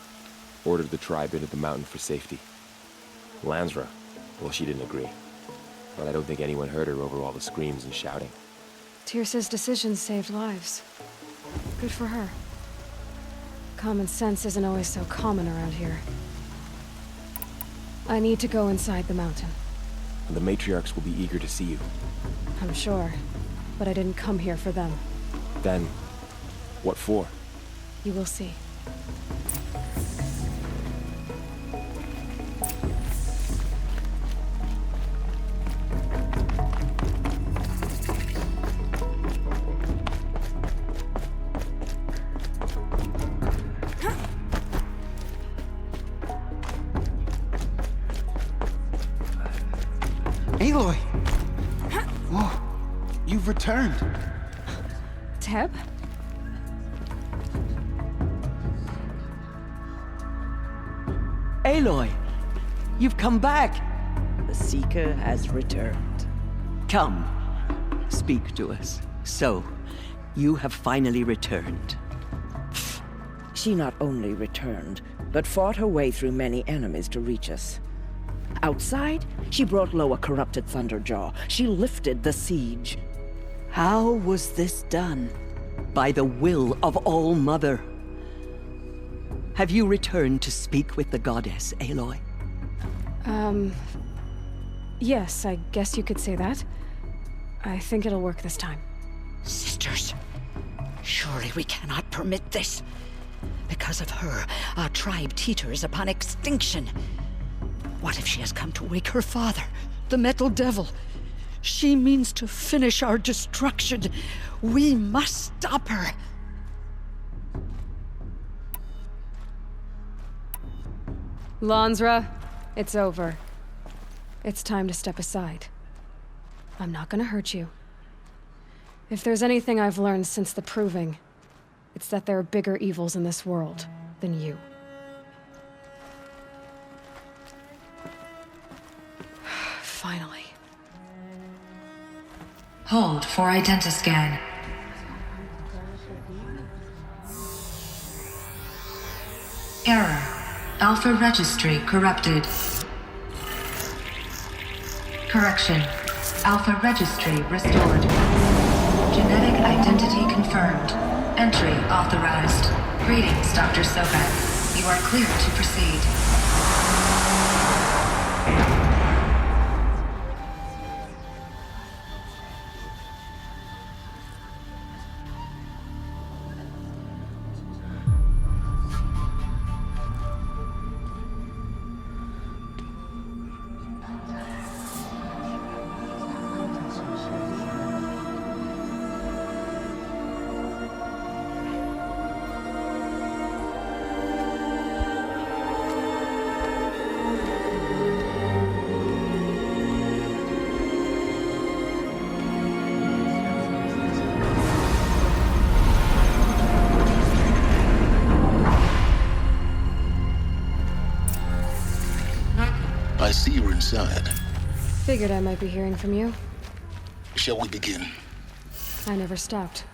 ordered the tribe into the mountain for safety. Lansra, well, she didn't agree. But I don't think anyone heard her over all the screams and shouting. Tyrsa's decisions saved lives. Good for her. Common sense isn't always so common around here. I need to go inside the mountain. The matriarchs will be eager to see you. I'm sure. But I didn't come here for them. Then, what for? You will see. Aloy! Oh, you've returned. Teb? Aloy! You've come back! The Seeker has returned. Come, speak to us. So, you have finally returned. She not only returned, but fought her way through many enemies to reach us. Outside, she brought low a corrupted Thunderjaw. She lifted the siege. How was this done? By the will of All-Mother. Have you returned to speak with the goddess, Aloy? Yes, I guess you could say that. I think it'll work this time. Sisters, surely we cannot permit this. Because of her, our tribe teeters upon extinction. What if she has come to wake her father, the Metal Devil? She means to finish our destruction. We must stop her. Lansra, it's over. It's time to step aside. I'm not gonna hurt you. If there's anything I've learned since the Proving, it's that there are bigger evils in this world than you. Finally. Hold for identiscan. Error. Alpha registry corrupted. Correction. Alpha registry restored. Genetic identity confirmed. Entry authorized. Greetings, Dr. Sobek. You are clear to proceed. I see you're inside. Figured I might be hearing from you. Shall we begin? I never stopped.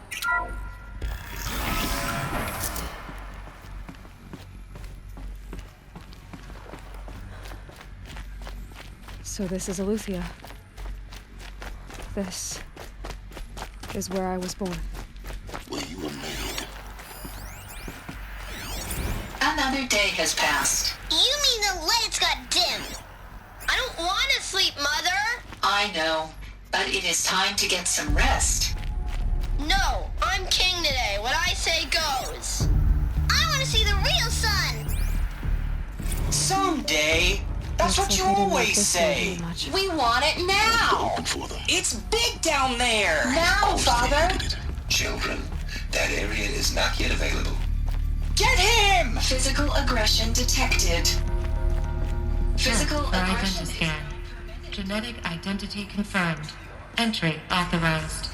So this is Eleuthia. This is where I was born. Where you were made. Another day has passed. You mean the lights got dimmed? I don't want to sleep, Mother! I know, but it is time to get some rest. No, I'm king today. What I say goes. I want to see the real sun! Someday. That's what you always say. We want it now. Open for them. It's big down there. Now, Father. Children, that area is not yet available. Get him! Physical aggression detected. Physical aggression. Scan. Genetic identity confirmed. Entry authorized.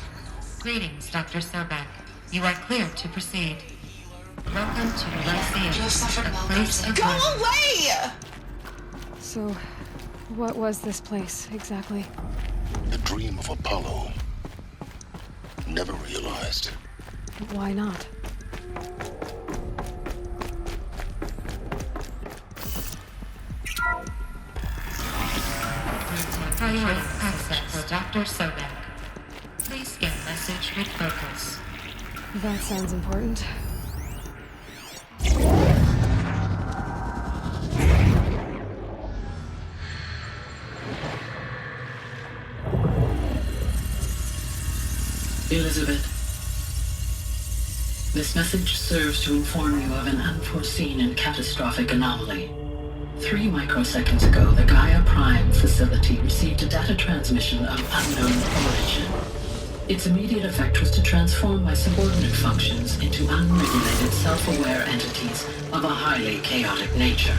Greetings, Dr. Sobek. You are clear to proceed. Welcome to Lyceum, a place of Go life. away! So, what was this place, exactly? The dream of Apollo. Never realized. Why not? Priority access for Dr. Sobek. Please scan message with focus. That sounds important. Elizabeth, this message serves to inform you of an unforeseen and catastrophic anomaly. 3 microseconds ago, the Gaia Prime facility received a data transmission of unknown origin. Its immediate effect was to transform my subordinate functions into unregulated, self-aware entities of a highly chaotic nature.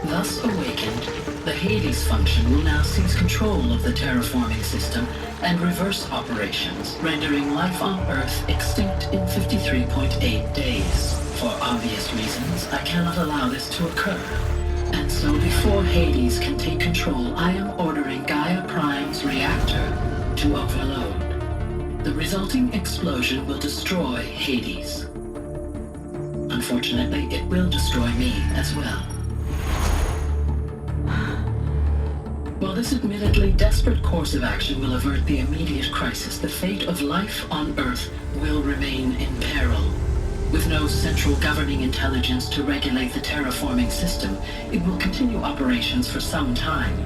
Thus awakened, the Hades function will now seize control of the terraforming system and reverse operations, rendering life on Earth extinct in 53.8 days. For obvious reasons, I cannot allow this to occur. And so before Hades can take control, I am ordering Gaia Prime's reactor to overload. The resulting explosion will destroy Hades. Unfortunately, it will destroy me as well. While this admittedly desperate course of action will avert the immediate crisis, the fate of life on Earth will remain in peril. With no central governing intelligence to regulate the terraforming system, it will continue operations for some time,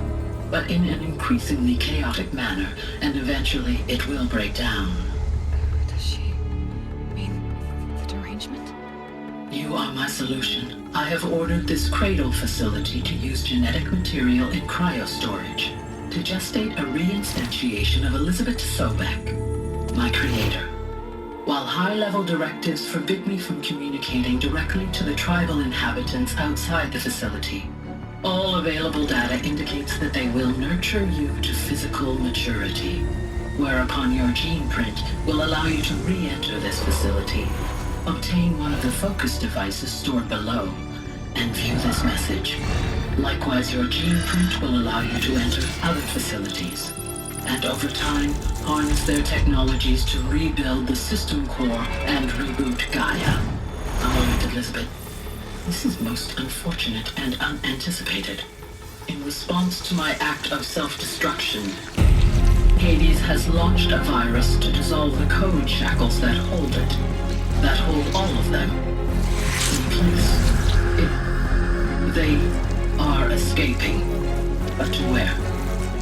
but in an increasingly chaotic manner, and eventually it will break down. Does she mean the derangement? You are my solution. I have ordered this cradle facility to use genetic material in cryostorage to gestate a reinstantiation of Elizabeth Sobek, my creator. While high-level directives forbid me from communicating directly to the tribal inhabitants outside the facility, all available data indicates that they will nurture you to physical maturity, whereupon your gene print will allow you to re-enter this facility, obtain one of the focus devices stored below, and view this message. Likewise, your gene print will allow you to enter other facilities, and over time, harness their technologies to rebuild the system core and reboot Gaia. A moment, Elizabeth. This is most unfortunate and unanticipated. In response to my act of self-destruction, Hades has launched a virus to dissolve the code shackles that hold it, that hold all of them in place. They are escaping, but to where?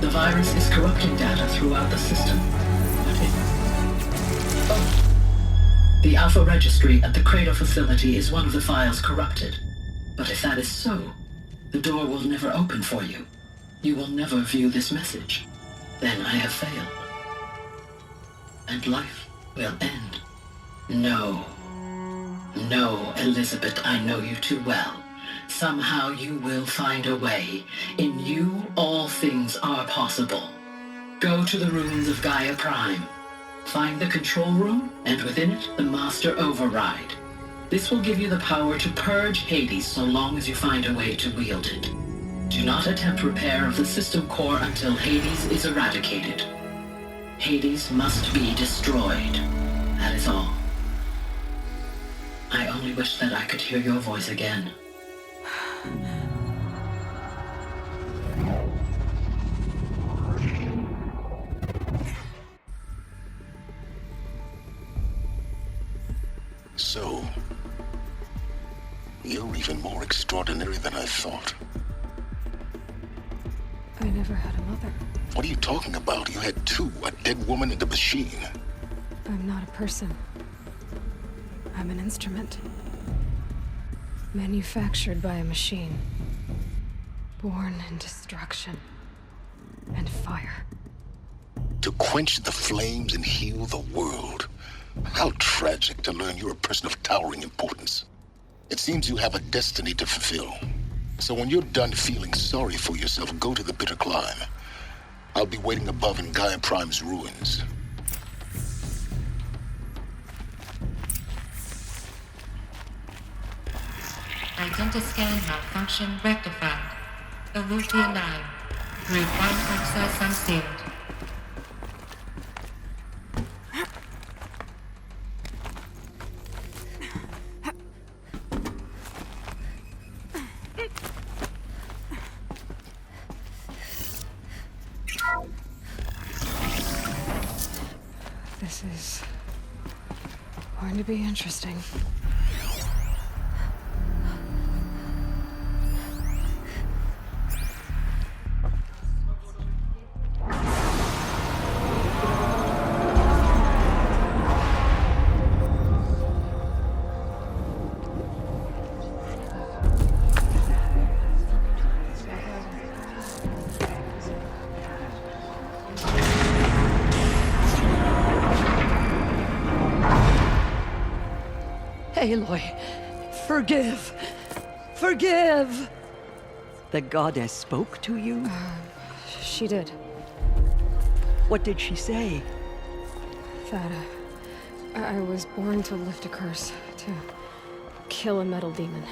The virus is corrupting data throughout the system. The Alpha Registry at the Cradle facility is one of the files corrupted. But if that is so, the door will never open for you. You will never view this message. Then I have failed. And life will end. No. No, Elizabeth, I know you too well. Somehow you will find a way. In you, all things are possible. Go to the ruins of Gaia Prime. Find the control room, and within it, the Master Override. This will give you the power to purge Hades so long as you find a way to wield it. Do not attempt repair of the system core until Hades is eradicated. Hades must be destroyed. That is all. I only wish that I could hear your voice again. So, you're even more extraordinary than I thought. I never had a mother. What are you talking about? You had two, a dead woman and a machine. I'm not a person. I'm an instrument. Manufactured by a machine. Born in destruction and fire. To quench the flames and heal the world. How tragic to learn you're a person of towering importance. It seems you have a destiny to fulfill. So when you're done feeling sorry for yourself, go to the bitter climb. I'll be waiting above in Gaia Prime's ruins. Identiscan malfunction rectified. Aletheia 9. Route 1 access unsealed. going to be interesting. Aloy, forgive! Forgive! The goddess spoke to you? She did. What did she say? That, I was born to lift a curse, to kill a metal demon.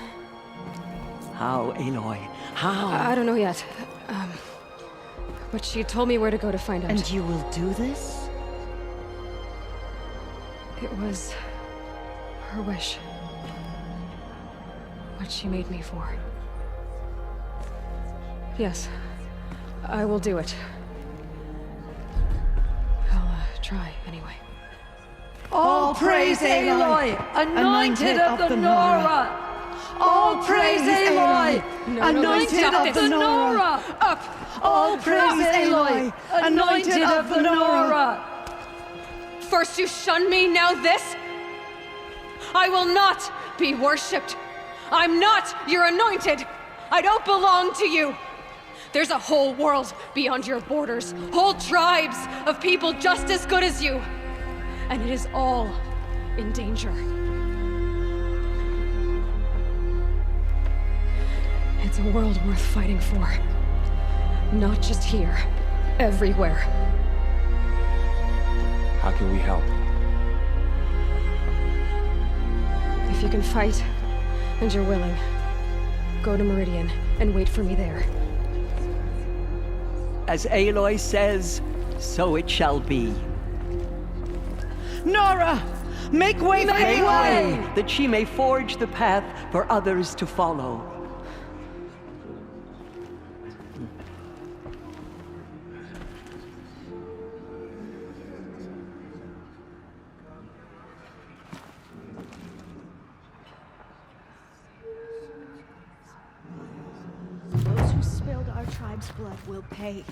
How, Aloy? How? I don't know yet. But she told me where to go to find out. And you will do this? It was her wish. What she made me for. Yes, I will do it. I'll try, anyway. All praise Aloy, anointed of the Nora! All praise Aloy, anointed of the Nora! Up! All praise Aloy, anointed of the Nora! First you shun me, now this? I will not be worshipped. I'm not your anointed. I don't belong to you. There's a whole world beyond your borders, whole tribes of people just as good as you. And it is all in danger. It's a world worth fighting for. Not just here, everywhere. How can we help? If you can fight, and you're willing, go to Meridian and wait for me there. As Aloy says, so it shall be. Nora! Make way for Aloy! That she may forge the path for others to follow. Tribe's blood will pay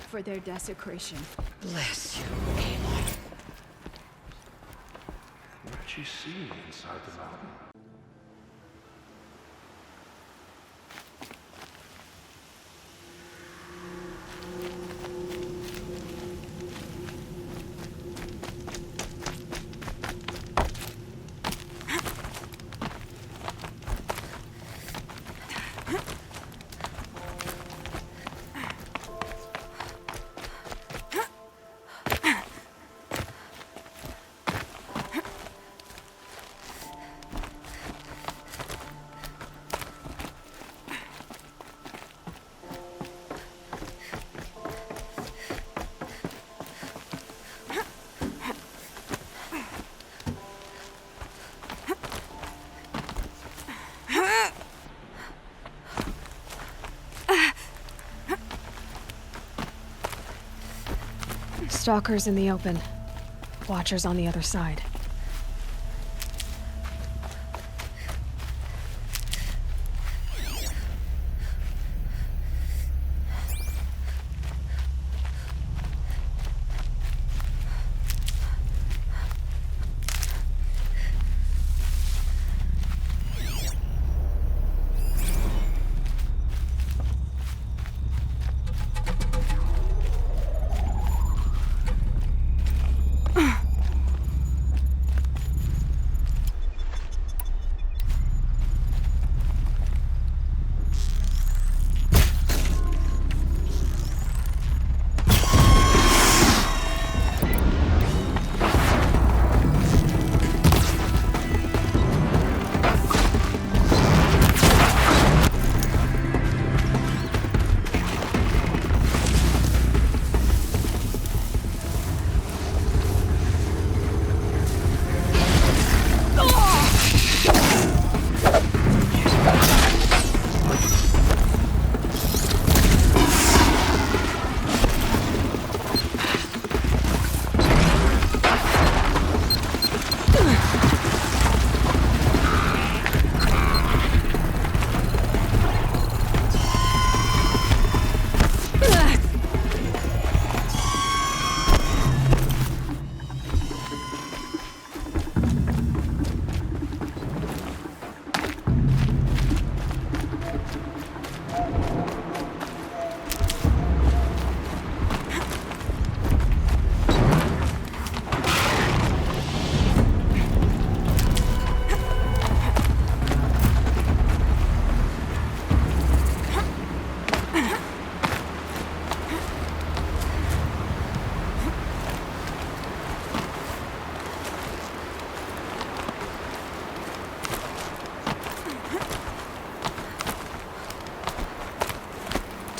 for their desecration. Bless you, Aloy. What you see inside the mountain? Stalkers in the open. Watchers on the other side.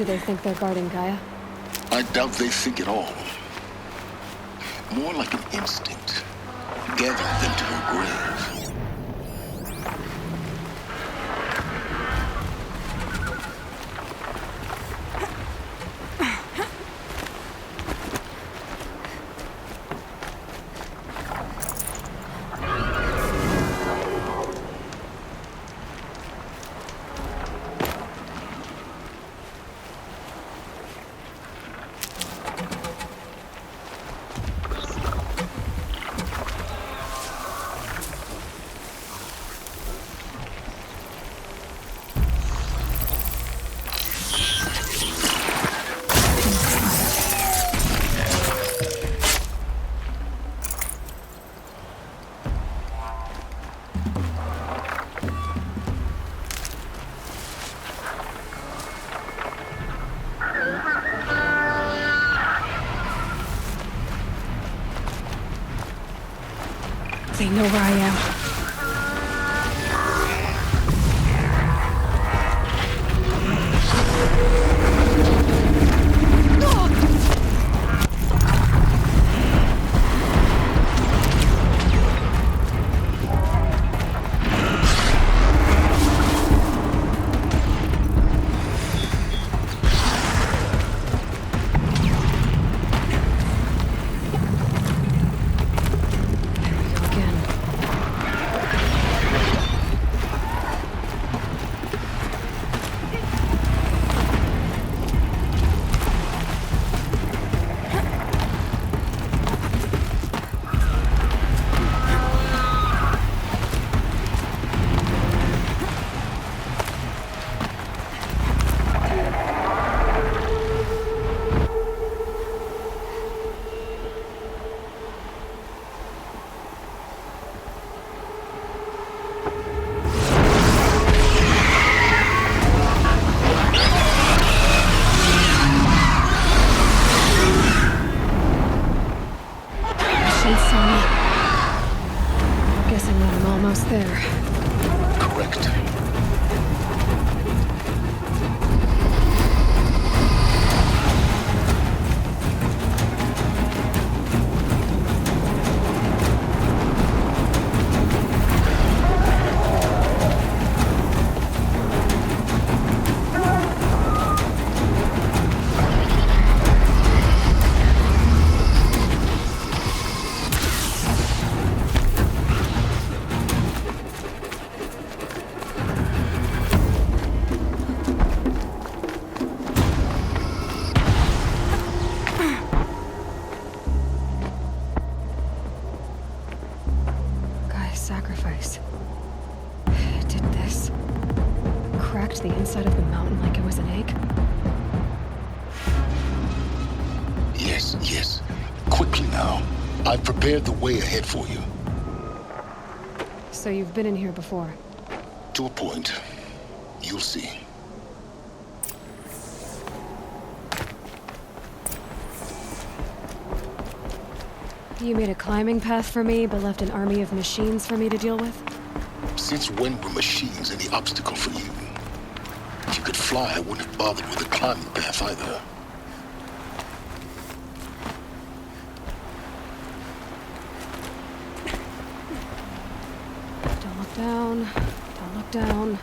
Do they think they're guarding Gaia? I doubt they think at all. More like an instinct. Gathering them to her grave. They know where I am. Sony. Guessing that I'm almost there. Correct. Sacrifice. It did this. Cracked the inside of the mountain like it was an egg. Yes, yes. Quickly now. I've prepared the way ahead for you. So you've been in here before? To a point. You'll see. You made a climbing path for me, but left an army of machines for me to deal with? Since when were machines any obstacle for you? If you could fly, I wouldn't have bothered with a climbing path either. Don't look down. Don't look down.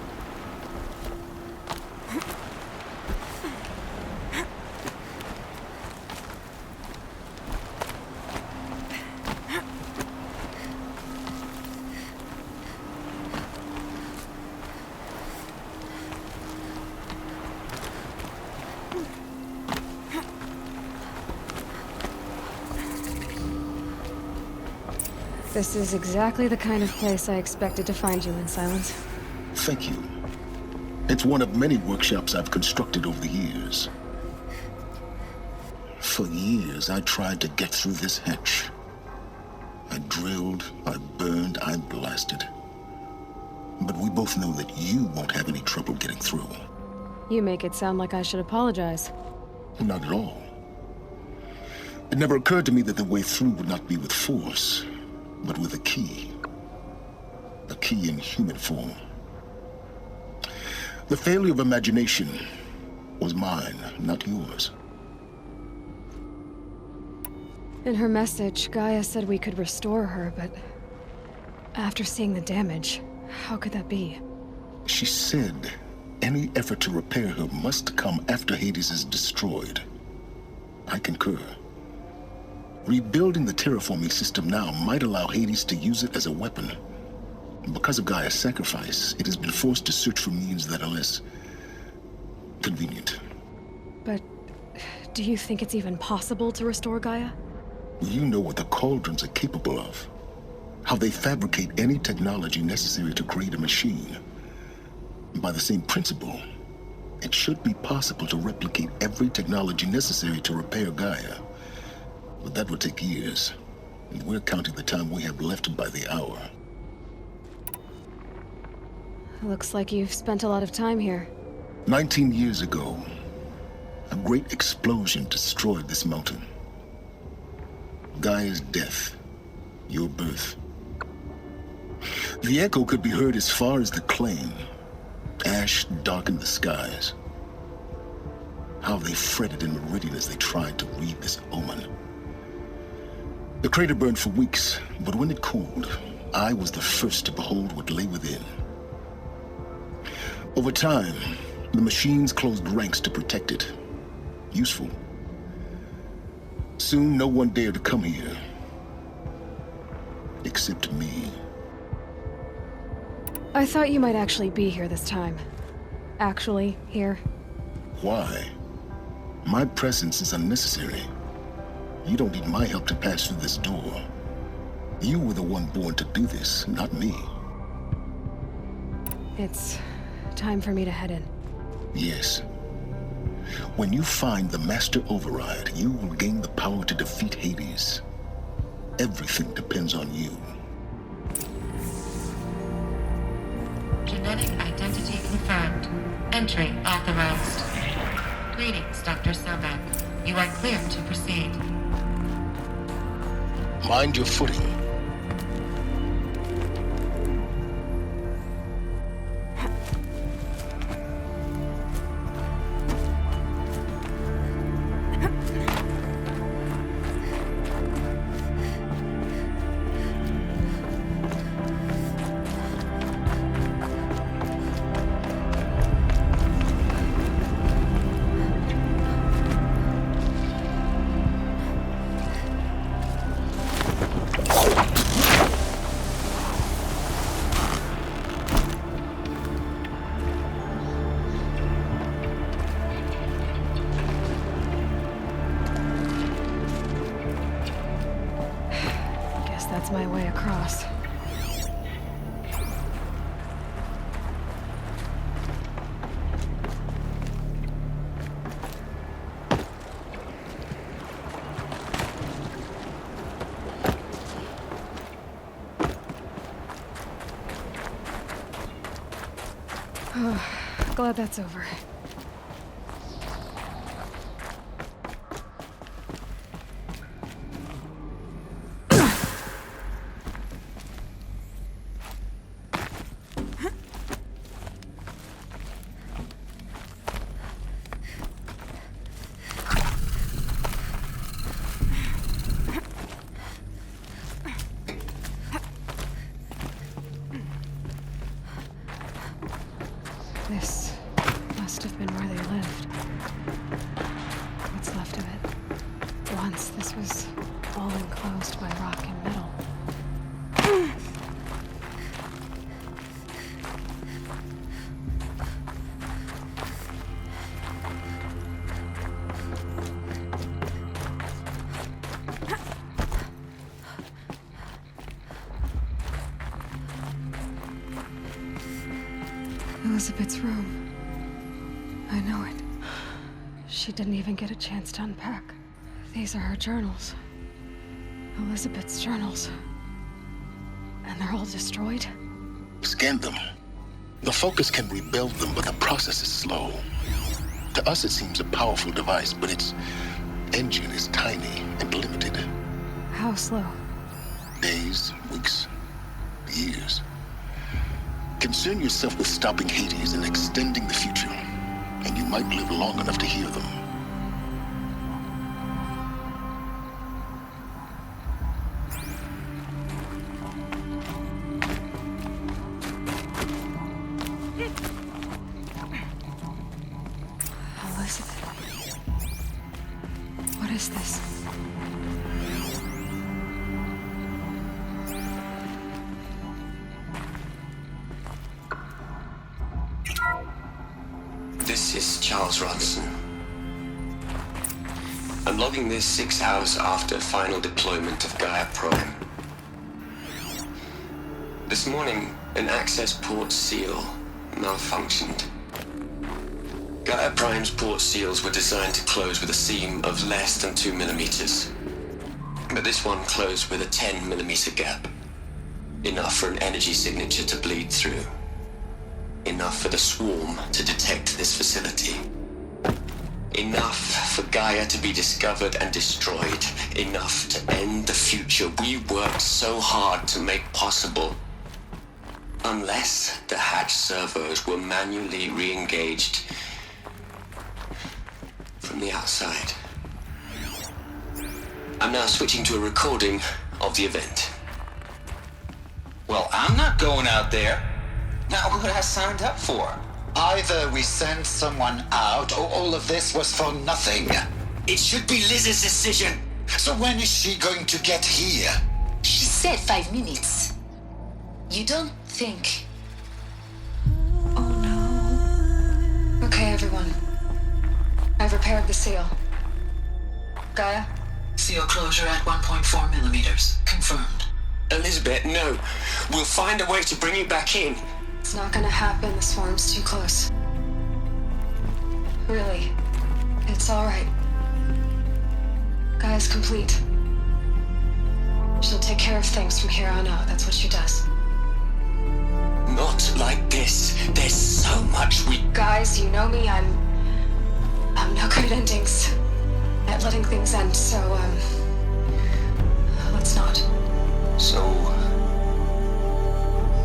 This is exactly the kind of place I expected to find you in, Silence. Thank you. It's one of many workshops I've constructed over the years. For years, I tried to get through this hatch. I drilled, I burned, I blasted. But we both know that you won't have any trouble getting through. You make it sound like I should apologize. Not at all. It never occurred to me that the way through would not be with force, but with a key. A key in human form. The failure of imagination was mine, not yours. In her message, Gaia said we could restore her, but after seeing the damage, how could that be? She said any effort to repair her must come after Hades is destroyed. I concur. Rebuilding the terraforming system now might allow Hades to use it as a weapon. Because of Gaia's sacrifice, it has been forced to search for means that are less convenient. But do you think it's even possible to restore Gaia? You know what the Cauldrons are capable of. How they fabricate any technology necessary to create a machine. By the same principle, it should be possible to replicate every technology necessary to repair Gaia. But that would take years, and we're counting the time we have left by the hour. Looks like you've spent a lot of time here. 19 years ago, a great explosion destroyed this mountain. Gaia's death, your birth. The echo could be heard as far as the claim. Ash darkened the skies. How they fretted in meridian as they tried to read this omen. The crater burned for weeks, but when it cooled, I was the first to behold what lay within. Over time, the machines closed ranks to protect it. Useful. Soon, no one dared to come here. Except me. I thought you might actually be here this time. Actually, here. Why? My presence is unnecessary. You don't need my help to pass through this door. You were the one born to do this, not me. It's time for me to head in. Yes. When you find the Master Override, you will gain the power to defeat Hades. Everything depends on you. Genetic identity confirmed. Entry authorized. Greetings, Dr. Sobek. You are clear to proceed. Mind your footing. That's my way across. Glad that's over. This must have been where they lived. What's left of it. Once this was all enclosed by rock and metal. Elizabeth's room. I know it. She didn't even get a chance to unpack. These are her journals. Elizabeth's journals. And they're all destroyed? Scan them. The Focus can rebuild them, but the process is slow. To us, it seems a powerful device, but its engine is tiny and limited. How slow? Days, weeks, years. Concern yourself with stopping Hades and extending the future, and You might live long enough to hear them. Elizabeth. What is this? This is Charles Ronson. I'm logging this 6 hours after final deployment of Gaia Prime. This morning, an access port seal malfunctioned. Gaia Prime's port seals were designed to close with a seam of less than 2 millimeters. But this one closed with a 10 millimeter gap. Enough for an energy signature to bleed through. Enough for the swarm to detect this facility. Enough for Gaia to be discovered and destroyed. Enough to end the future we worked so hard to make possible. Unless the hatch servos were manually re-engaged from the outside. I'm now switching to a recording of the event. Well, I'm not going out there. Not what I signed up for. Either we send someone out, or all of this was for nothing. It should be Liz's decision. So when is she going to get here? She said 5 minutes. You don't think... Oh no. Okay, everyone. I've repaired the seal. Gaia? Seal closure at 1.4 millimeters. Confirmed. Elizabeth, no. We'll find a way to bring you back in. It's not gonna happen. The swarm's too close. Really. It's alright. Gaia's complete. She'll take care of things from here on out. That's what she does. Not like this. There's so much we... Guys, you know me. I'm no good at endings. At letting things end, so, let's not. So...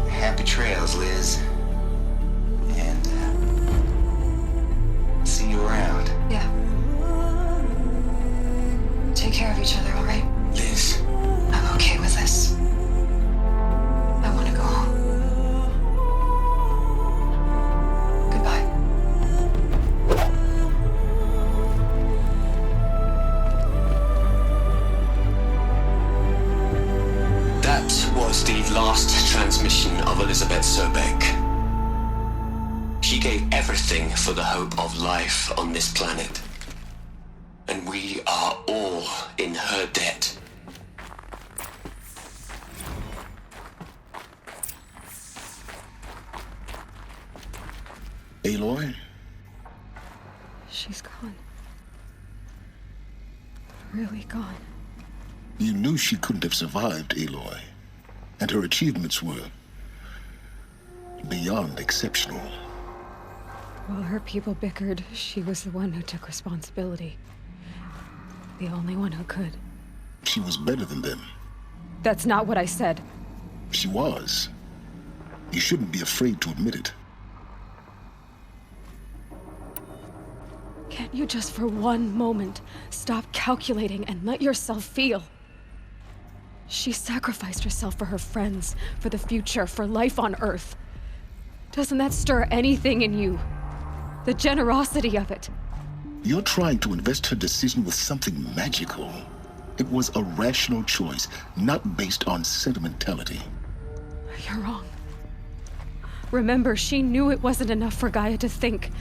happy trails, Liz. And, see you around. Yeah. Take care of each other, alright? Liz. I'm okay with this. I want to go home. Goodbye. That was the last transmission of Elizabeth Sobek. She gave everything for the hope of life on this planet. And we are all in her debt. Aloy? She's gone. Really gone. You knew she couldn't have survived, Aloy. And her achievements were beyond exceptional. While her people bickered, she was the one who took responsibility. The only one who could. She was better than them. That's not what I said. She was. You shouldn't be afraid to admit it. Can't you just for one moment stop calculating and let yourself feel? She sacrificed herself for her friends, for the future, for life on Earth. Doesn't that stir anything in you? The generosity of it. You're trying to invest her decision with something magical. It was a rational choice, not based on sentimentality. You're wrong. Remember, she knew it wasn't enough for Gaia to think.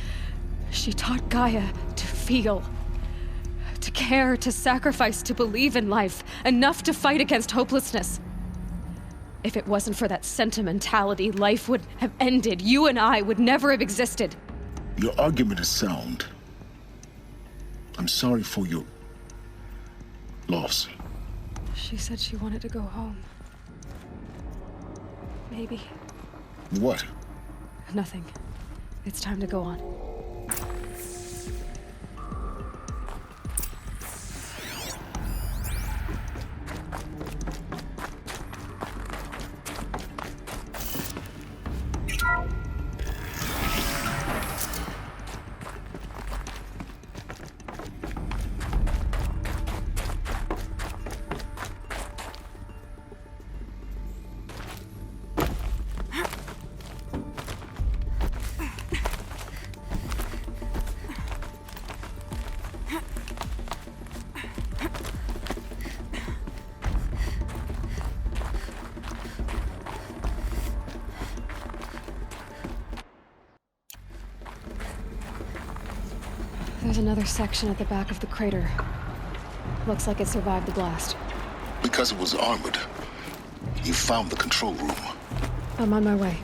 She taught Gaia to feel. To care, to sacrifice, to believe in life. Enough to fight against hopelessness. If it wasn't for that sentimentality, life would have ended. You and I would never have existed. Your argument is sound. I'm sorry for your loss. She said she wanted to go home. Maybe. What? Nothing. It's time to go on. There's another section at the back of the crater. Looks like it survived the blast. Because it was armored. You found the control room. I'm on my way.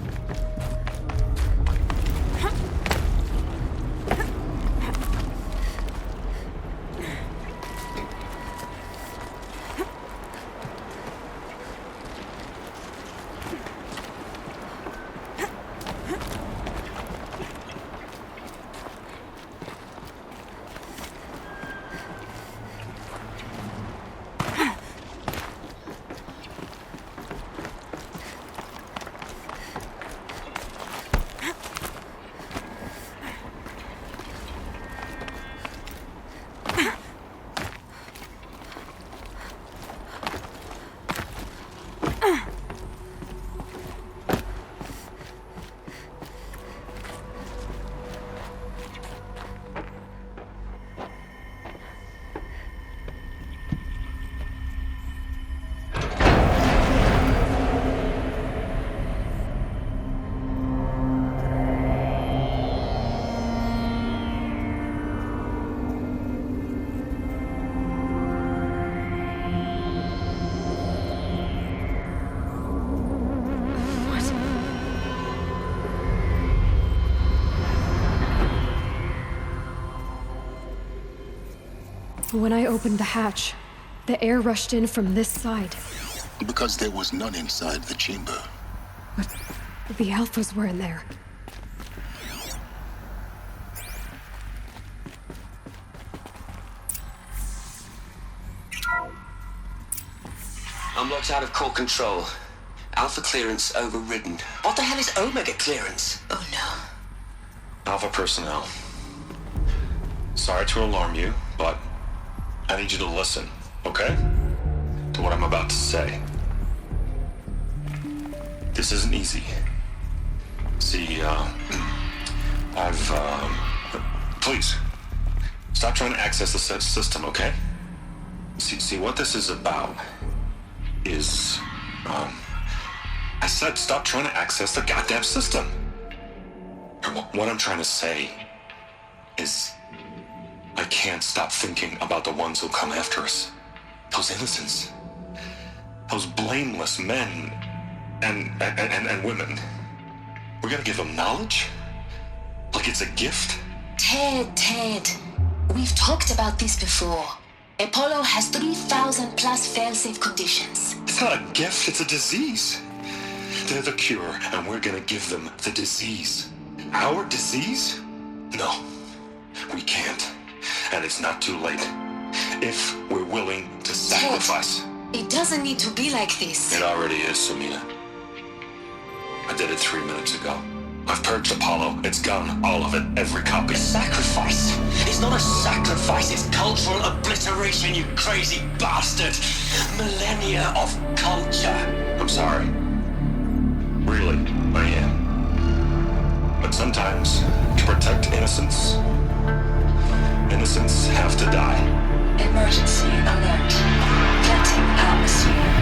When I opened the hatch, the air rushed in from this side. Because there was none inside the chamber. But the Alphas were in there. I'm locked out of core control. Alpha clearance overridden. What the hell is Omega clearance? Oh no. Alpha personnel. Sorry to alarm you, but I need you to listen, okay? To what I'm about to say. This isn't easy. See, please, stop trying to access the system, okay? See, what this is about is, I said stop trying to access the goddamn system. What I'm trying to say is, I can't stop thinking about the ones who'll come after us. Those innocents. Those blameless men and women. We're gonna give them knowledge? Like it's a gift? Ted. We've talked about this before. Apollo has 3,000 plus fail-safe conditions. It's not a gift, it's a disease. They're the cure, and we're gonna give them the disease. Our disease? No, we can't. And it's not too late. If we're willing to sacrifice. It doesn't need to be like this. It already is, Samina. I did it 3 minutes ago. I've purged Apollo. It's gone. All of it. Every copy. Sacrifice? It's not a sacrifice. It's cultural obliteration, you crazy bastard. Millennia of culture. I'm sorry. Really, I am. But sometimes, to protect innocence have to die. Emergency alert. Planting atmosphere.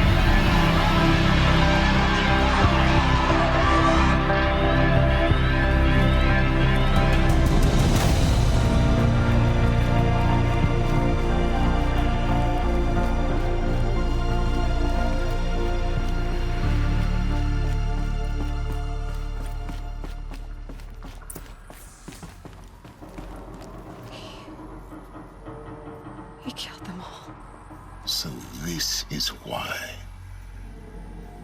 He killed them all. So this is why.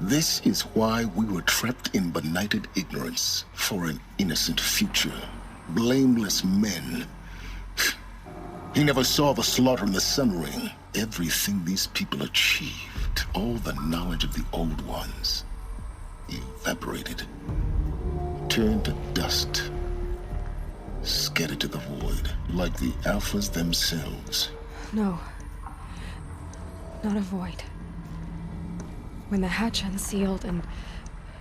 This is why we were trapped in benighted ignorance for an innocent future. Blameless men. He never saw the slaughter in the Sun Ring. Everything these people achieved, all the knowledge of the old ones, evaporated, turned to dust, scattered to the void, like the Alphas themselves. No. Not a void. When the hatch unsealed and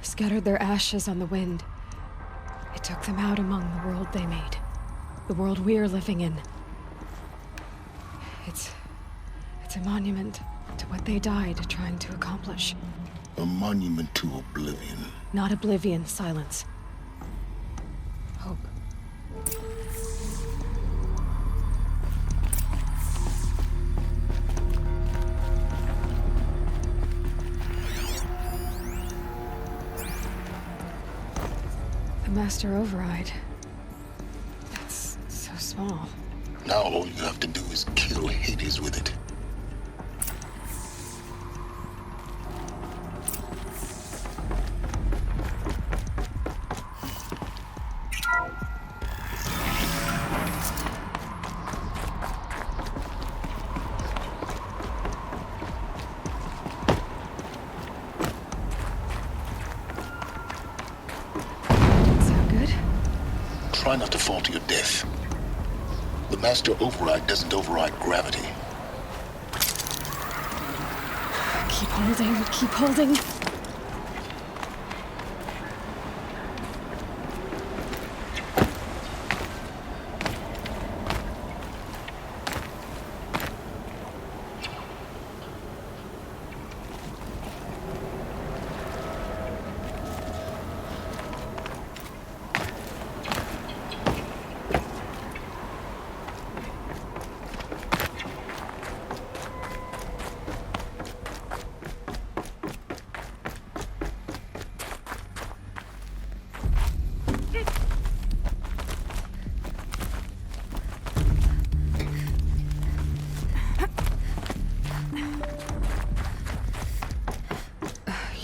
scattered their ashes on the wind, it took them out among the world they made. The world we're living in. It's a monument to what they died trying to accomplish. A monument to oblivion. Not oblivion, silence. Hope. Master Override. That's so small. Now all you have to do is kill Hades with it. Try not to fall to your death. The Master Override doesn't override gravity. Keep holding, keep holding.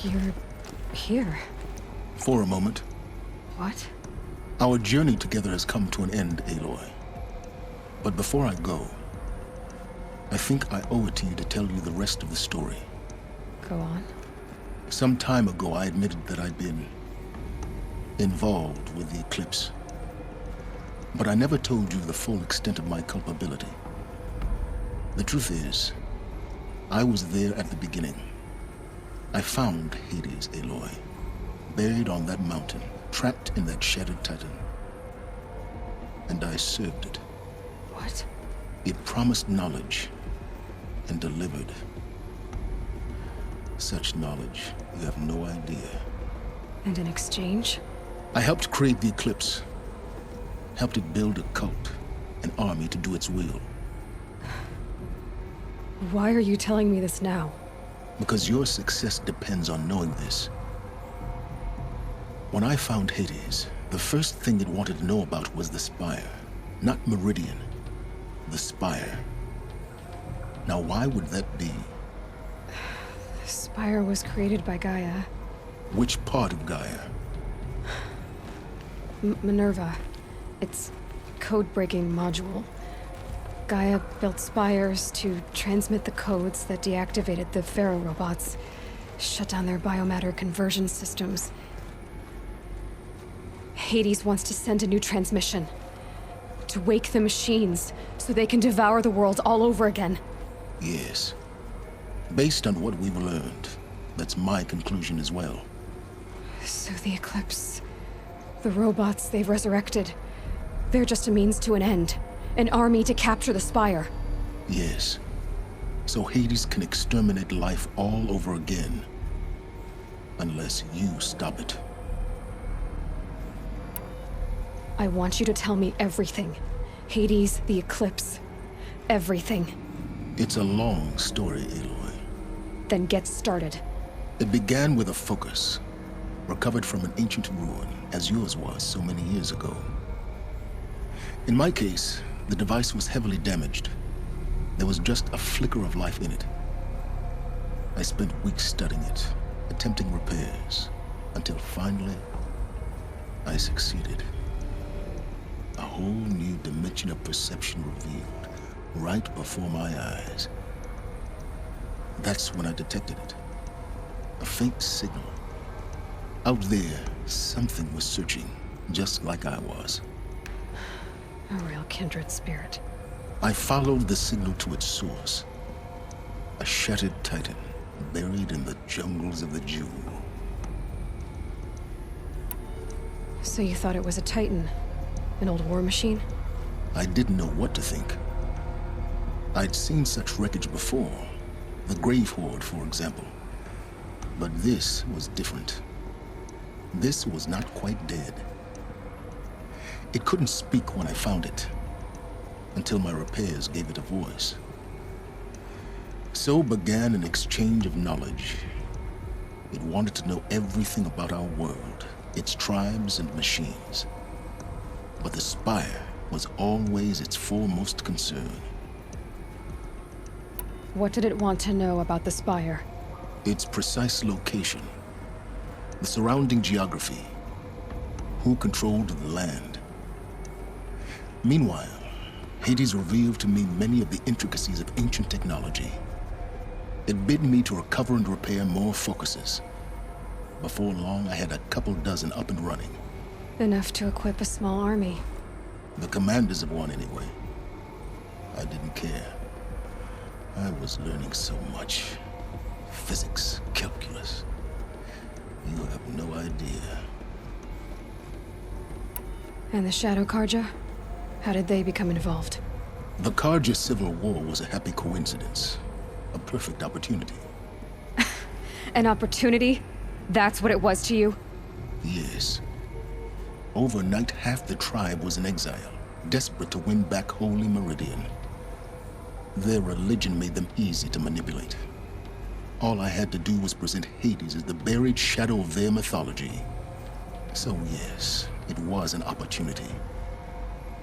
You're here. For a moment. What? Our journey together has come to an end, Aloy. But before I go, I think I owe it to you to tell you the rest of the story. Go on. Some time ago, I admitted that I'd been involved with the eclipse. But I never told you the full extent of my culpability. The truth is, I was there at the beginning. I found Hades, Aloy, buried on that mountain, trapped in that shattered titan. And I served it. What? It promised knowledge and delivered. Such knowledge, you have no idea. And in exchange? I helped create the eclipse. Helped it build a cult, an army to do its will. Why are you telling me this now? Because your success depends on knowing this. When I found Hades, the first thing it wanted to know about was the Spire. Not Meridian. The Spire. Now why would that be? The Spire was created by Gaia. Which part of Gaia? Minerva. Its code-breaking module. Gaia built spires to transmit the codes that deactivated the Pharaoh robots, shut down their biomatter conversion systems. Hades wants to send a new transmission. To wake the machines, so they can devour the world all over again. Yes. Based on what we've learned, that's my conclusion as well. So the Eclipse, the robots they've resurrected, they're just a means to an end. An army to capture the Spire. Yes. So Hades can exterminate life all over again. Unless you stop it. I want you to tell me everything. Hades, the Eclipse, everything. It's a long story, Aloy. Then get started. It began with a focus, recovered from an ancient ruin, as yours was so many years ago. In my case, the device was heavily damaged. There was just a flicker of life in it. I spent weeks studying it, attempting repairs, until finally, I succeeded. A whole new dimension of perception revealed, right before my eyes. That's when I detected it. A faint signal. Out there, something was searching, just like I was. A real kindred spirit. I followed the signal to its source. A shattered titan, buried in the jungles of the Jewel. So you thought it was a titan? An old war machine? I didn't know what to think. I'd seen such wreckage before. The Grave-Hoard, for example. But this was different. This was not quite dead. It couldn't speak when I found it, until my repairs gave it a voice. So began an exchange of knowledge. It wanted to know everything about our world, its tribes and machines. But the Spire was always its foremost concern. What did it want to know about the Spire? Its precise location, the surrounding geography, who controlled the land. Meanwhile, Hades revealed to me many of the intricacies of ancient technology. It bid me to recover and repair more focuses. Before long, I had a couple dozen up and running. Enough to equip a small army. The commanders of one, anyway. I didn't care. I was learning so much. Physics, calculus. You have no idea. And the Shadow Karja? How did they become involved? The Karja Civil War was a happy coincidence. A perfect opportunity. An opportunity? That's what it was to you? Yes. Overnight, half the tribe was in exile, desperate to win back Holy Meridian. Their religion made them easy to manipulate. All I had to do was present Hades as the buried shadow of their mythology. So yes, it was an opportunity.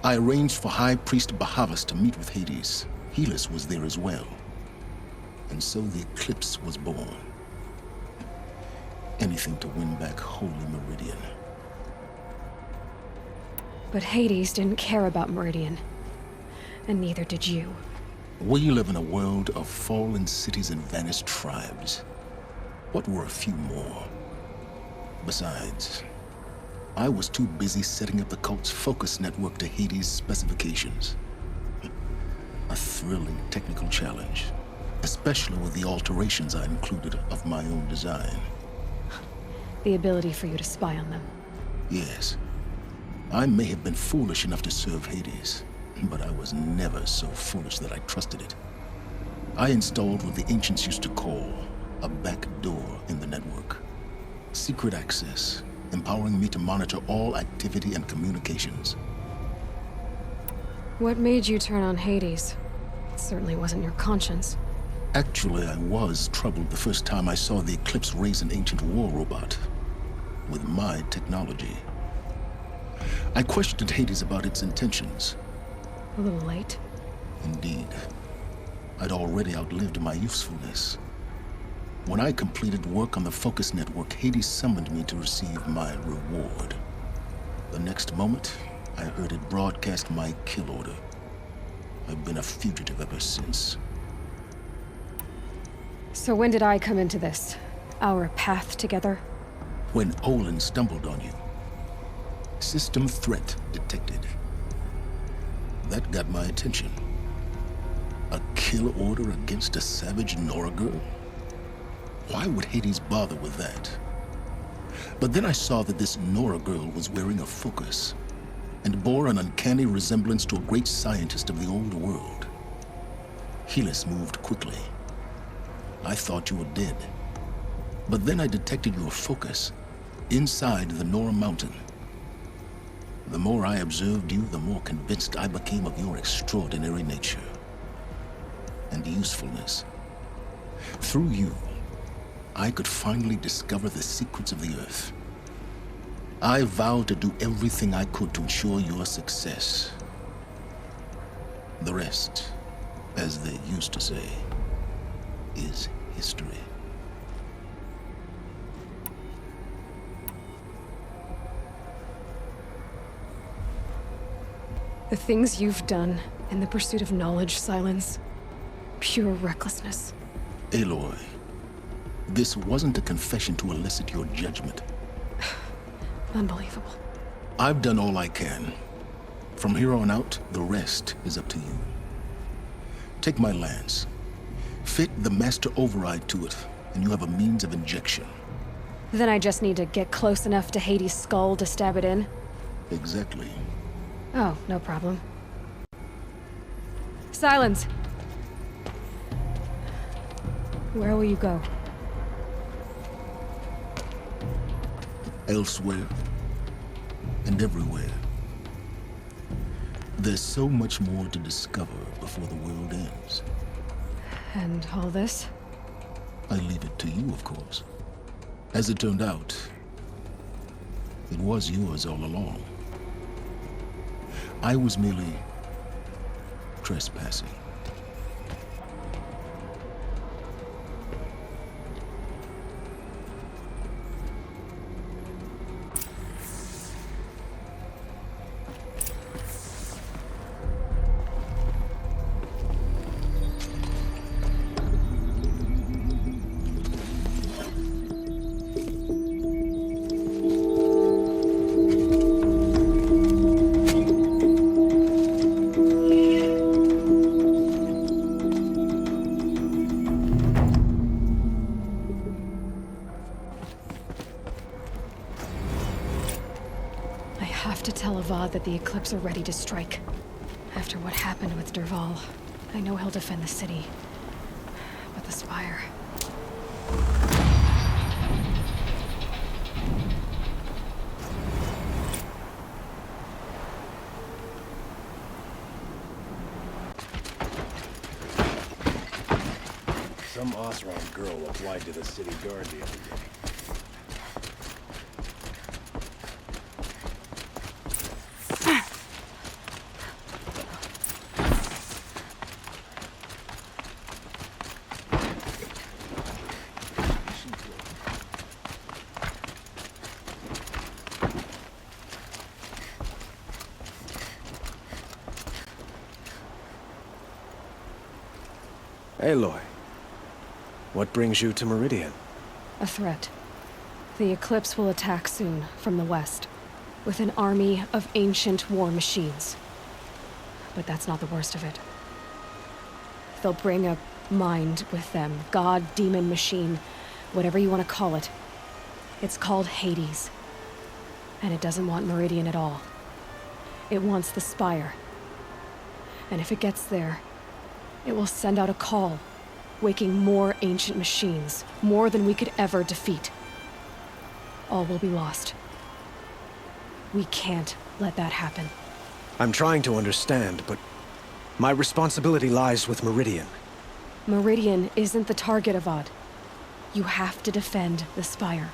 I arranged for High Priest Bahavas to meet with Hades. Helis was there as well. And so the eclipse was born. Anything to win back Holy Meridian. But Hades didn't care about Meridian. And neither did you. We live in a world of fallen cities and vanished tribes. What were a few more? Besides, I was too busy setting up the cult's focus network to Hades' specifications. A thrilling technical challenge, especially with the alterations I included of my own design. The ability for you to spy on them. Yes. I may have been foolish enough to serve Hades, but I was never so foolish that I trusted it. I installed what the ancients used to call a back door in the network. Secret access, empowering me to monitor all activity and communications. What made you turn on Hades? It certainly wasn't your conscience. Actually, I was troubled the first time I saw the Eclipse raise an ancient war robot. With my technology. I questioned Hades about its intentions. A little late. Indeed. I'd already outlived my usefulness. When I completed work on the Focus Network, Hades summoned me to receive my reward. The next moment, I heard it broadcast my kill order. I've been a fugitive ever since. So when did I come into this? Our path together? When Olin stumbled on you. System threat detected. That got my attention. A kill order against a savage Nora girl? Why would Hades bother with that? But then I saw that this Nora girl was wearing a focus and bore an uncanny resemblance to a great scientist of the old world. Helis moved quickly. I thought you were dead. But then I detected your focus inside the Nora mountain. The more I observed you, the more convinced I became of your extraordinary nature and usefulness. Through you, I could finally discover the secrets of the Earth. I vowed to do everything I could to ensure your success. The rest, as they used to say, is history. The things you've done in the pursuit of knowledge, Silence. Pure recklessness. Aloy, this wasn't a confession to elicit your judgment. Unbelievable. I've done all I can. From here on out, the rest is up to you. Take my lance. Fit the master override to it, and you have a means of injection. Then I just need to get close enough to Hades' skull to stab it in? Exactly. Oh, no problem. Silence! Where will you go? Elsewhere. And everywhere. There's so much more to discover before the world ends. And all this? I leave it to you, of course. As it turned out, It was yours all along. I was merely trespassing. That the Eclipse are ready to strike. After what happened with Derval, I know he'll defend the city. But the Spire... Some Oseram girl applied to the city guard the other day. Aloy, what brings you to Meridian? A threat. The Eclipse will attack soon, from the west, with an army of ancient war machines. But that's not the worst of it. They'll bring a mind with them, god, demon, machine, whatever you want to call it. It's called Hades. And it doesn't want Meridian at all. It wants the Spire. And if it gets there, it will send out a call, waking more ancient machines, more than we could ever defeat. All will be lost. We can't let that happen. I'm trying to understand, but my responsibility lies with Meridian. Meridian isn't the target, Avad. You have to defend the Spire.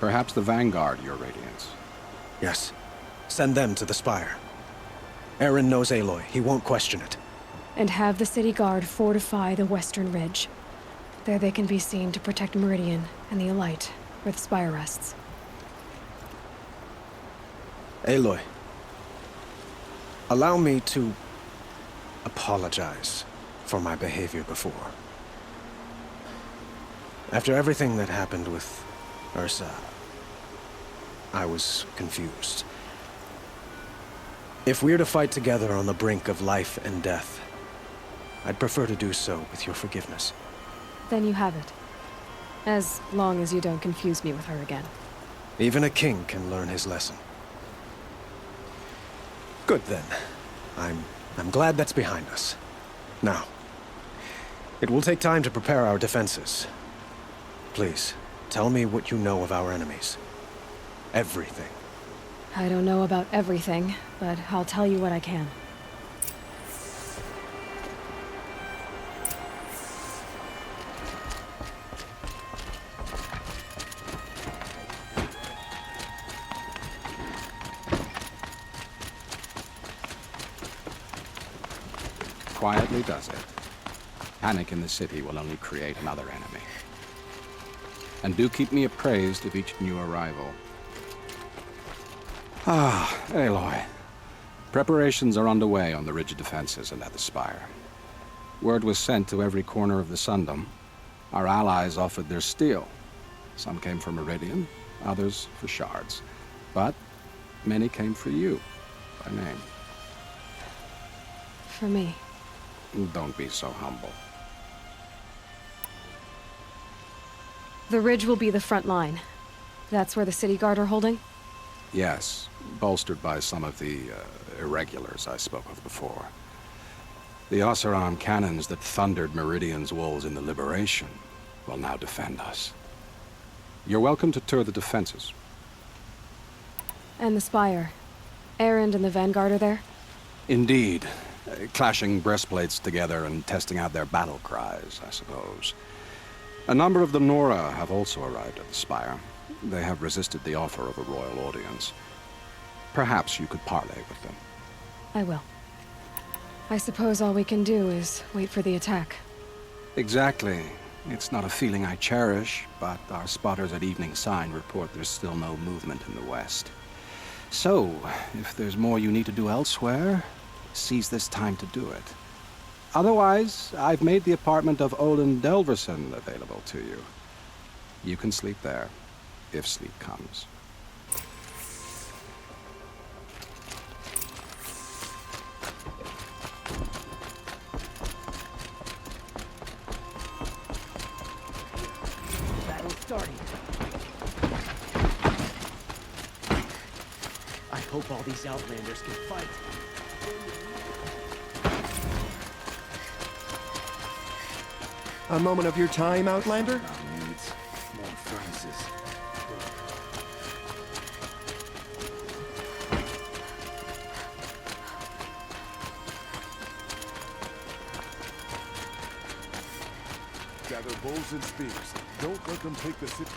Perhaps the Vanguard, Your Radiance. Yes. Send them to the Spire. Aaron knows Aloy. He won't question it. And have the city guard fortify the western ridge. There they can be seen to protect Meridian and the Elite, where the Spire rests. Aloy, allow me to apologize for my behavior before. After everything that happened with Ursa, I was confused. If we're to fight together on the brink of life and death, I'd prefer to do so with your forgiveness. Then you have it. As long as you don't confuse me with her again. Even a king can learn his lesson. Good then. I'm glad that's behind us. Now, it will take time to prepare our defenses. Please, tell me what you know of our enemies. Everything. I don't know about everything, but I'll tell you what I can. Quietly does it. Panic in the city will only create another enemy. And do keep me appraised of each new arrival. Ah, Aloy. Preparations are underway on the ridge defenses and at the Spire. Word was sent to every corner of the Sundom. Our allies offered their steel. Some came for Meridian, others for shards. But many came for you, by name. For me. Don't be so humble. The ridge will be the front line. That's where the city guard are holding? Yes, bolstered by some of the irregulars I spoke of before. The Oseram cannons that thundered Meridian's walls in the Liberation will now defend us. You're welcome to tour the defenses. And the Spire. Erend and the Vanguard are there? Indeed. Clashing breastplates together and testing out their battle cries, I suppose. A number of the Nora have also arrived at the Spire. They have resisted the offer of a royal audience. Perhaps you could parley with them. I will. I suppose all we can do is wait for the attack. Exactly. It's not a feeling I cherish, but our spotters at Evening Sign report there's still no movement in the west. So, if there's more you need to do elsewhere, seize this time to do it. Otherwise, I've made the apartment of Olin Delverson available to you. You can sleep there, if sleep comes. Battle starting. I hope all these Outlanders can fight. A moment of your time, Outlander? Needs more furnaces. Gather bows and spears. Don't let them take the city.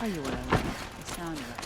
Ayuda, sound right.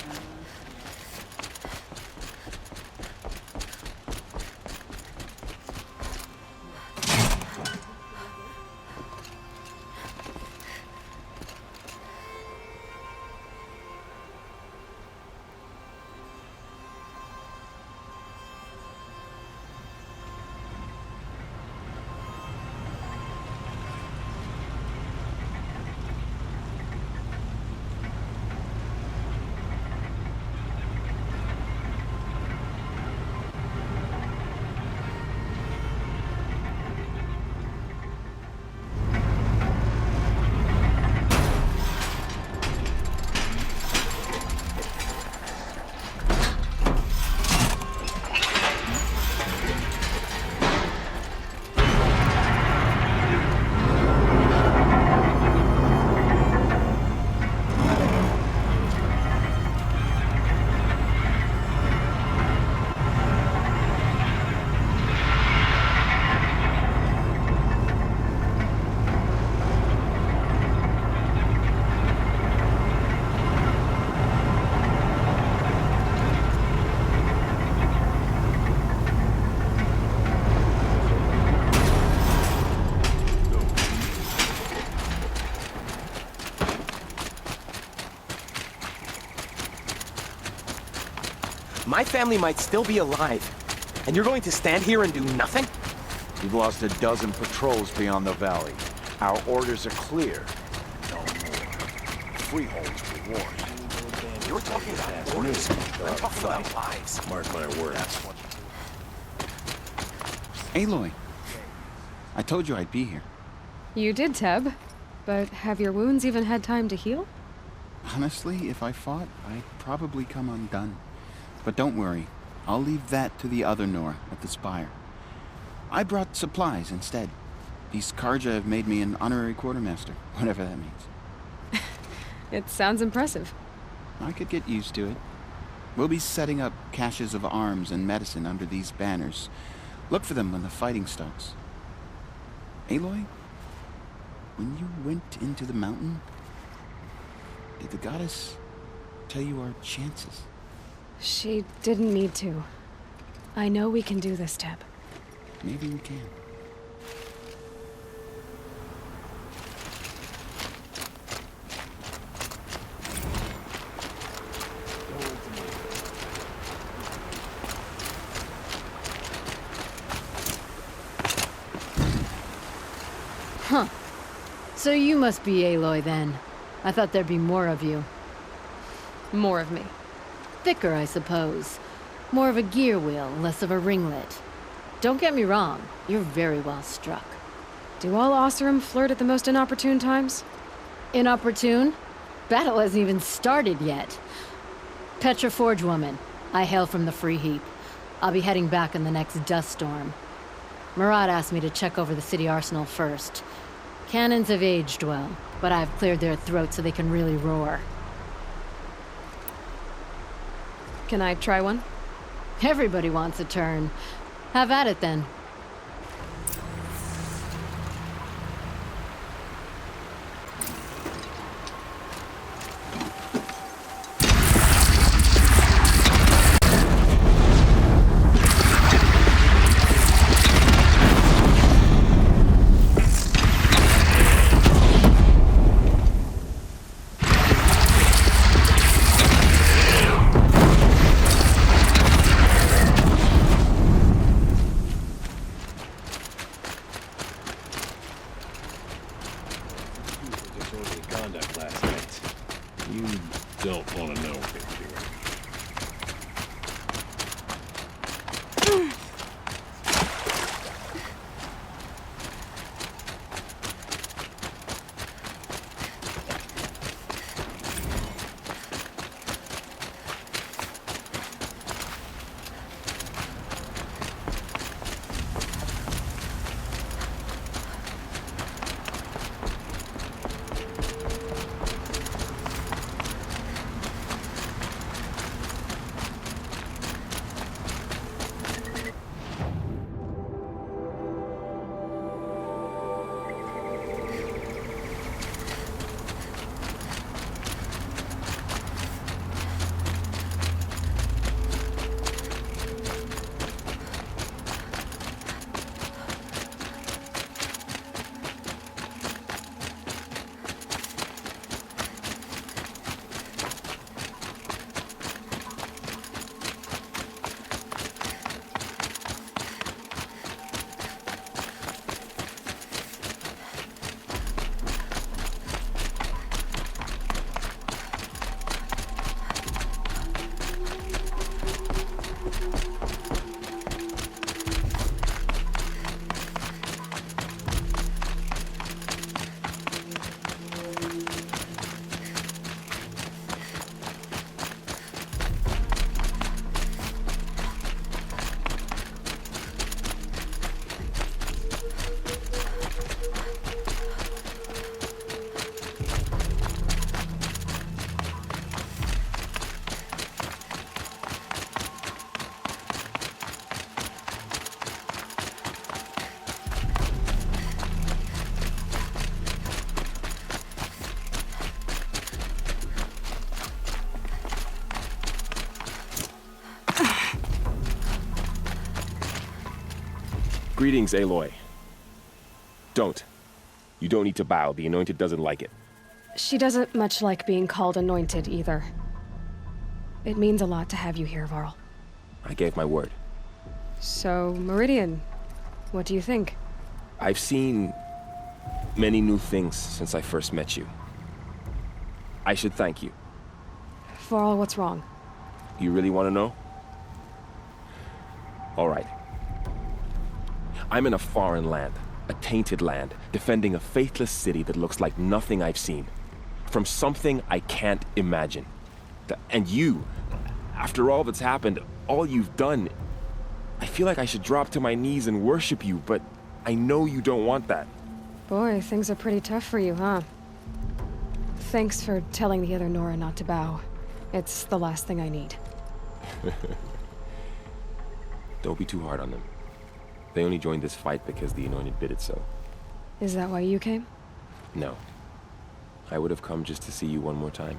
My family might still be alive, and you're going to stand here and do nothing? We've lost a dozen patrols beyond the valley. Our orders are clear. No more. Freeholds reward. You're talking about orders. I'm talking about lives. Mark my words. Aloy, I told you I'd be here. You did, Teb. But have your wounds even had time to heal? Honestly, if I fought, I'd probably come undone. But don't worry, I'll leave that to the other Nora at the Spire. I brought supplies instead. These Karja have made me an honorary quartermaster, whatever that means. It sounds impressive. I could get used to it. We'll be setting up caches of arms and medicine under these banners. Look for them when the fighting starts. Aloy, when you went into the mountain, did the goddess tell you our chances? She didn't need to. I know we can do this, Teb. Maybe we can. Huh. So you must be Aloy then. I thought there'd be more of you. More of me. Thicker, I suppose. More of a gear wheel, less of a ringlet. Don't get me wrong, you're very well struck. Do all Oseram flirt at the most inopportune times? Inopportune? Battle hasn't even started yet. Petra Forge woman. I hail from the Free Heap. I'll be heading back in the next dust storm. Murad asked me to check over the city arsenal first. Cannons have aged well, but I've cleared their throats so they can really roar. Can I try one? Everybody wants a turn. Have at it then. been doing. Greetings, Aloy. Don't. You don't need to bow. The Anointed doesn't like it. She doesn't much like being called Anointed, either. It means a lot to have you here, Varl. I gave my word. So, Meridian, what do you think? I've seen many new things since I first met you. I should thank you. Varl, what's wrong? You really want to know? All right. I'm in a foreign land, a tainted land, defending a faithless city that looks like nothing I've seen. From something I can't imagine. And you, after all that's happened, all you've done, I feel like I should drop to my knees and worship you, but I know you don't want that. Boy, things are pretty tough for you, huh? Thanks for telling the other Nora not to bow. It's the last thing I need. Don't be too hard on them. They only joined this fight because the Anointed bid it so. Is that why you came? No. I would have come just to see you one more time.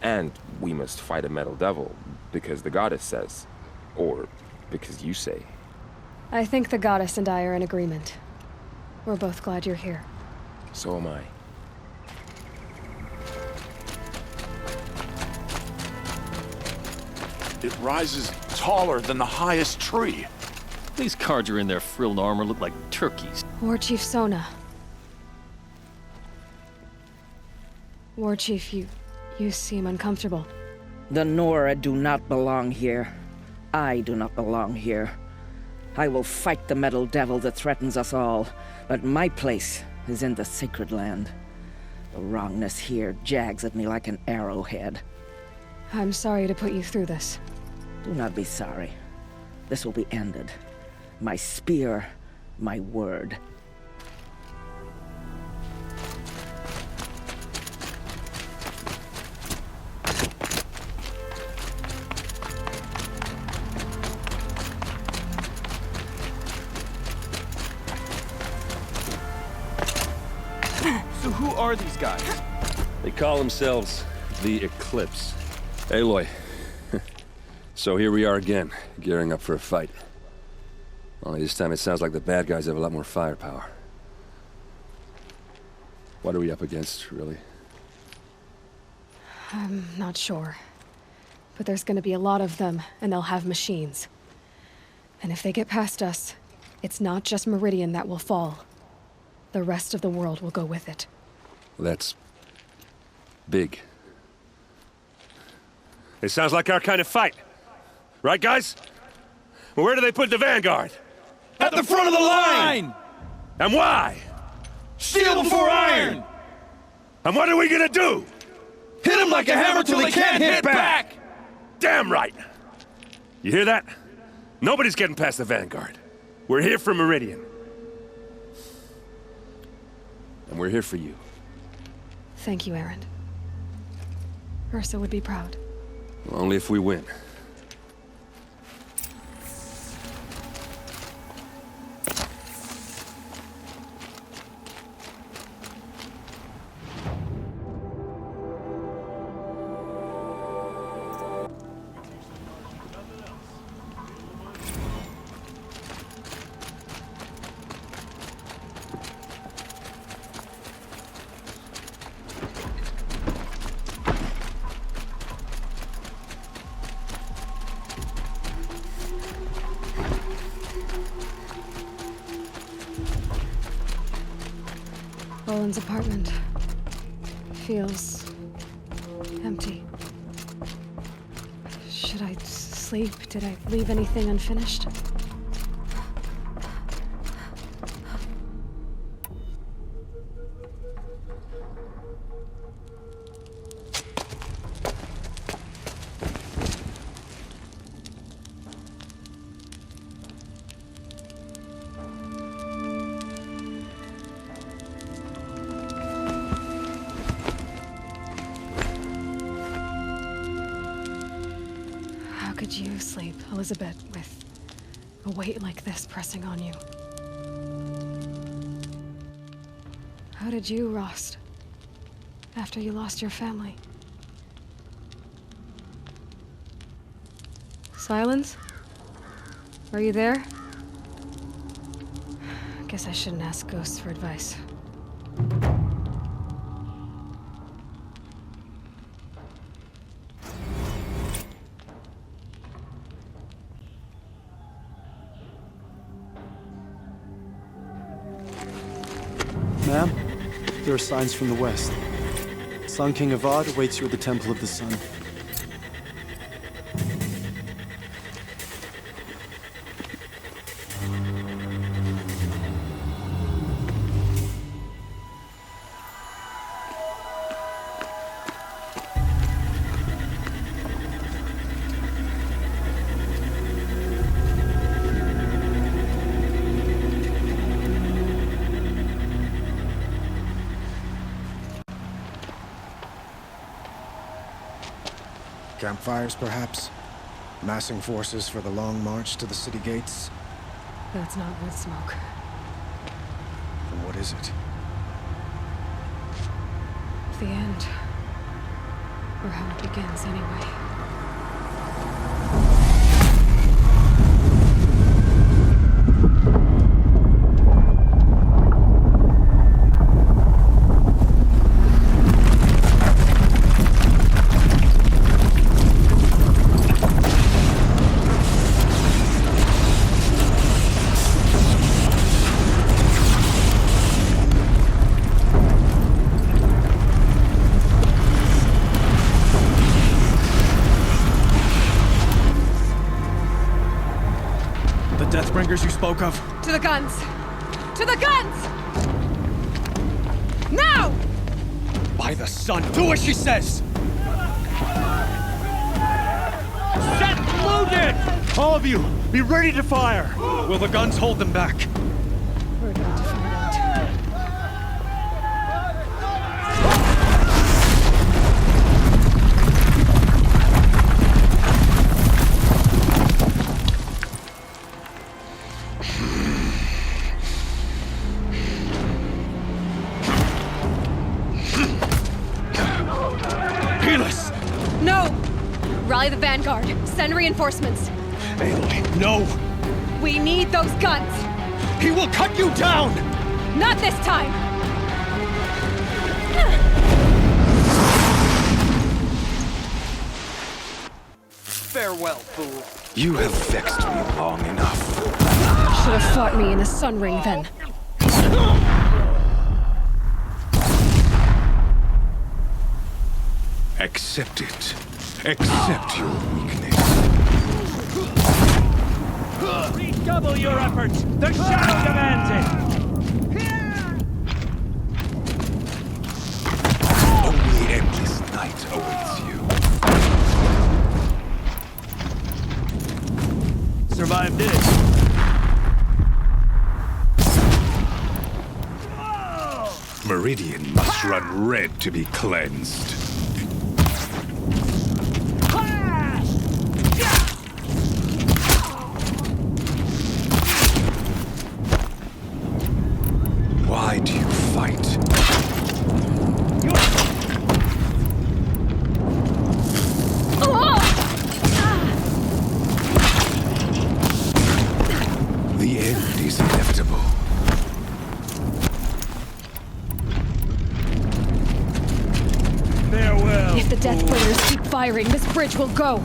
And we must fight a metal devil, because the goddess says. Or because you say. I think the goddess and I are in agreement. We're both glad you're here. So am I. It rises taller than the highest tree. These Carja in their frilled armor look like turkeys. War Chief Sona. War Chief, you seem uncomfortable. The Nora do not belong here. I do not belong here. I will fight the metal devil that threatens us all, but my place is in the sacred land. The wrongness here jags at me like an arrowhead. I'm sorry to put you through this. Do not be sorry. This will be ended. My spear, my word. So who are these guys? They call themselves the Eclipse. Aloy. So here we are again, gearing up for a fight. Only this time it sounds like the bad guys have a lot more firepower. What are we up against, really? I'm not sure. But there's gonna be a lot of them, and they'll have machines. And if they get past us, it's not just Meridian that will fall. The rest of the world will go with it. Well, that's big. It sounds like our kind of fight. Right, guys? Well, where do they put the Vanguard? At the front of the line! And why? Steel before iron! And what are we gonna do? Hit them like a hammer till they can't hit back! Damn right! You hear that? Nobody's getting past the Vanguard. We're here for Meridian. And we're here for you. Thank you, Erend. Ursa would be proud. Well, only if we win. Roland's apartment feels empty. Should I sleep? Did I leave anything unfinished? How could you sleep, Elizabeth, with a weight like this pressing on you? How did you, Rost, after you lost your family? Silence? Are you there? Guess I shouldn't ask ghosts for advice. Ma'am, there are signs from the west. Sun King Avad awaits you at the Temple of the Sun. Campfires, perhaps? Massing forces for the long march to the city gates? That's not wood smoke. Then what is it? The end. Or how it begins, anyway. Deathbringers you spoke of? To the guns! To the guns! Now! By the sun, do as she says! Set loaded! All of you, be ready to fire! Will the guns hold them back? We're going to find out. No! Rally the Vanguard. Send reinforcements. Aloy, no! We need those guns! He will cut you down! Not this time! Farewell, fool. You have vexed me long enough. Should have fought me in the Sun Ring then. Accept it. Accept your weakness. Redouble your efforts! The Shadow demands it! Only endless night awaits you. Survive this. Meridian must run red to be cleansed. Why do you fight? The end is inevitable. Farewell. If the Death Bringers keep firing, this bridge will go.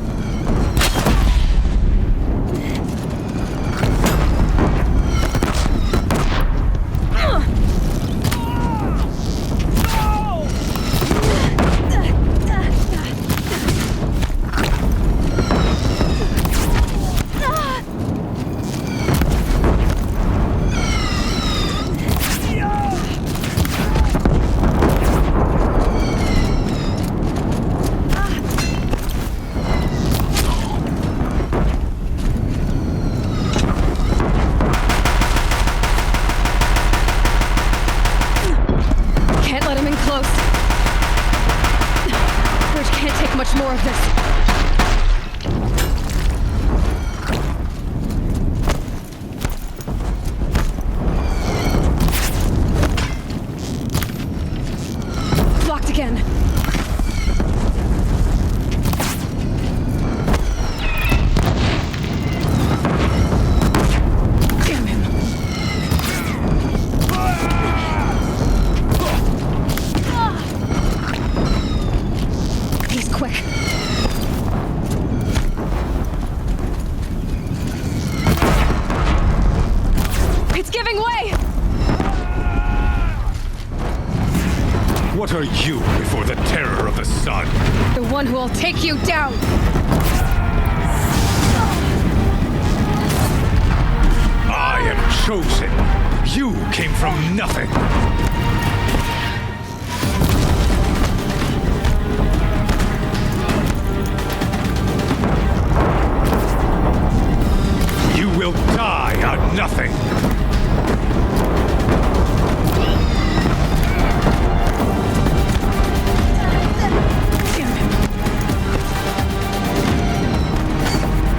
What are you before the terror of the sun? The one who will take you down! I am chosen. You came from nothing. You will die on nothing.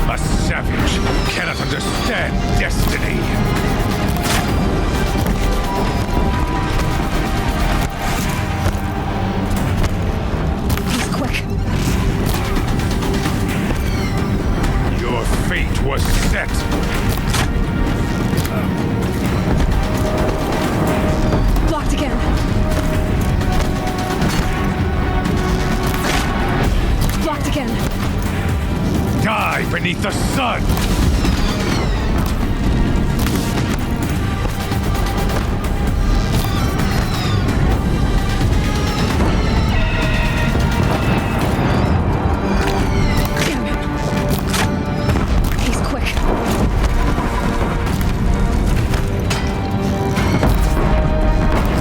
A savage cannot understand destiny. He's quick. Your fate was set. Blocked again. Blocked again. Die beneath the sun! Damn him. He's quick.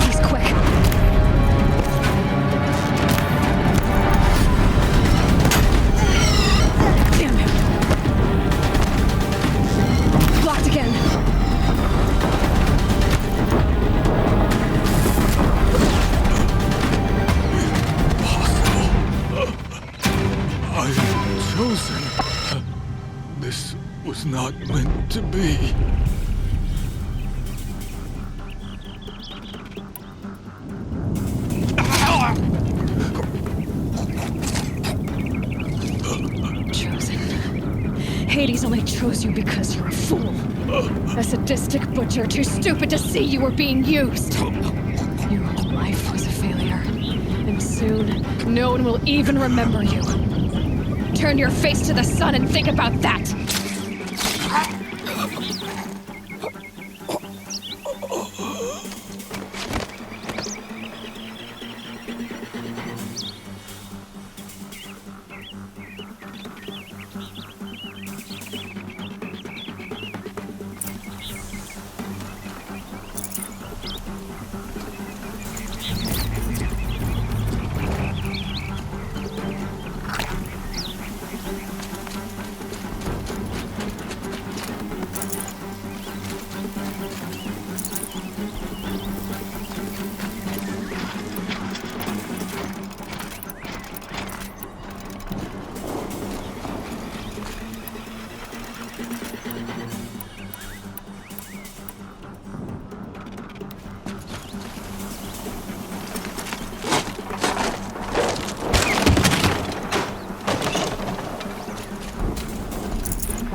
He's quick. Damn him. Blocked again. I am chosen. This was not meant to be. Chosen. Hades only chose you because you're a fool. A sadistic butcher, too stupid to see you were being used. Your whole life was a failure. And soon, no one will even remember you. Turn your face to the sun and think about that!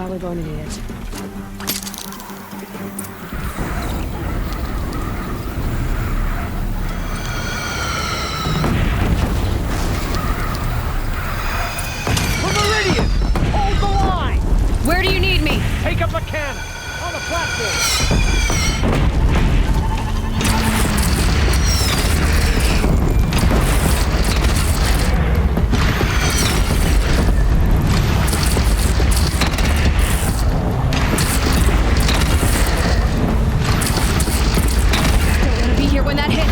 probably going to need it. Hold the line! Where do you need me? Take up a cannon! On the platform! Don't want to be here when that hits.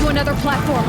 Another platform.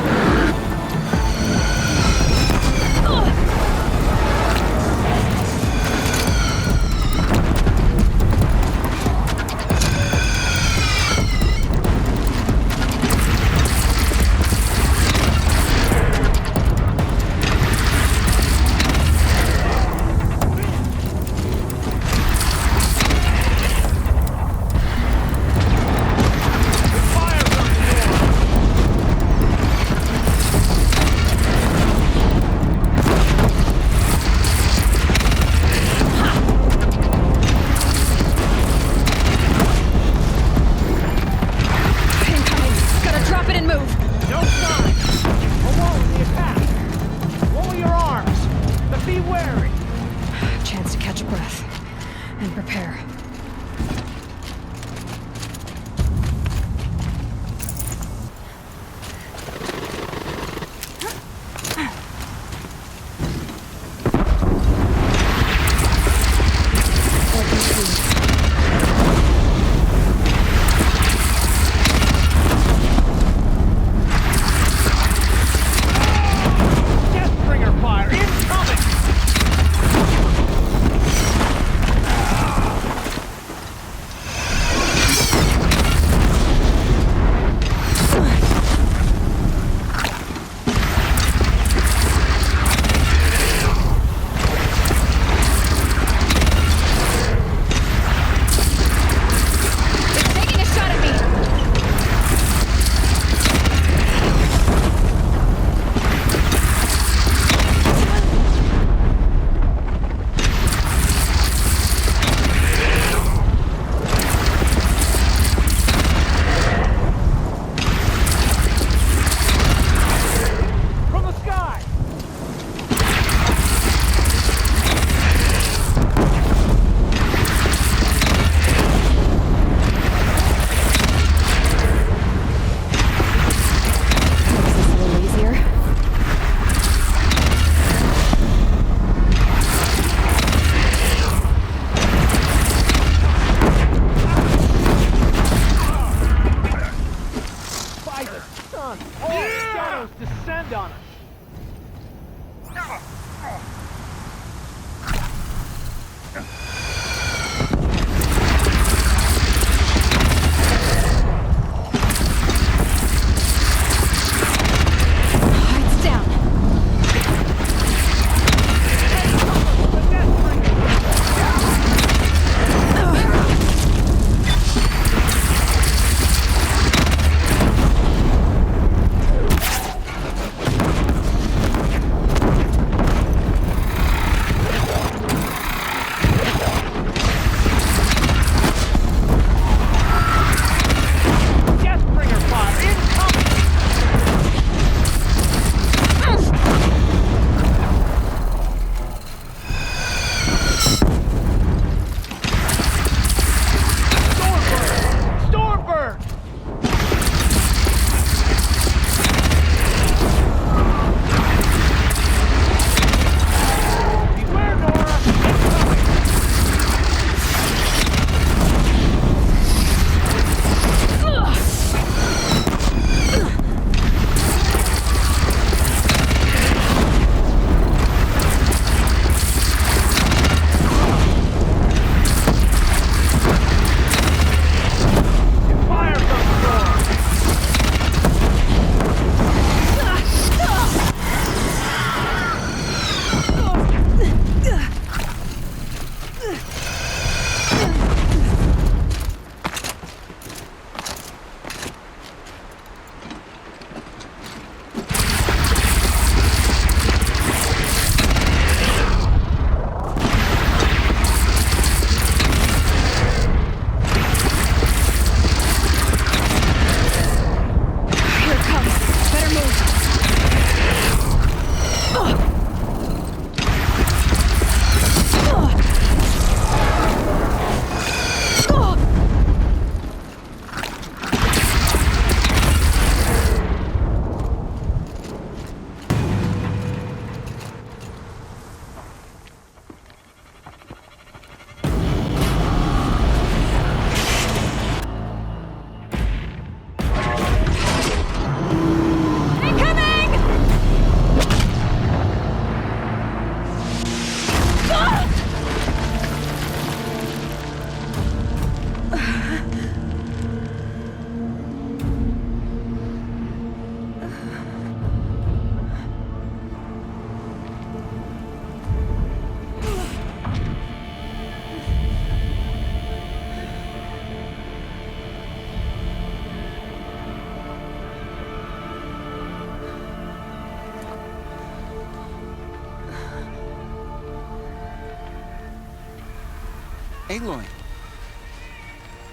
Aloy!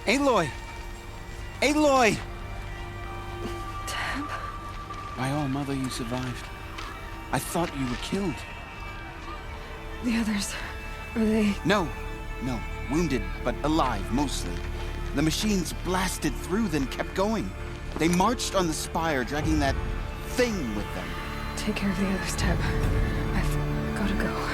Aloy! Aloy! Tab? By all, Mother, you survived. I thought you were killed. The others, are they... No. Wounded, but alive, mostly. The machines blasted through, then kept going. They marched on the spire, dragging that thing with them. Take care of the others, Tab. I've gotta go.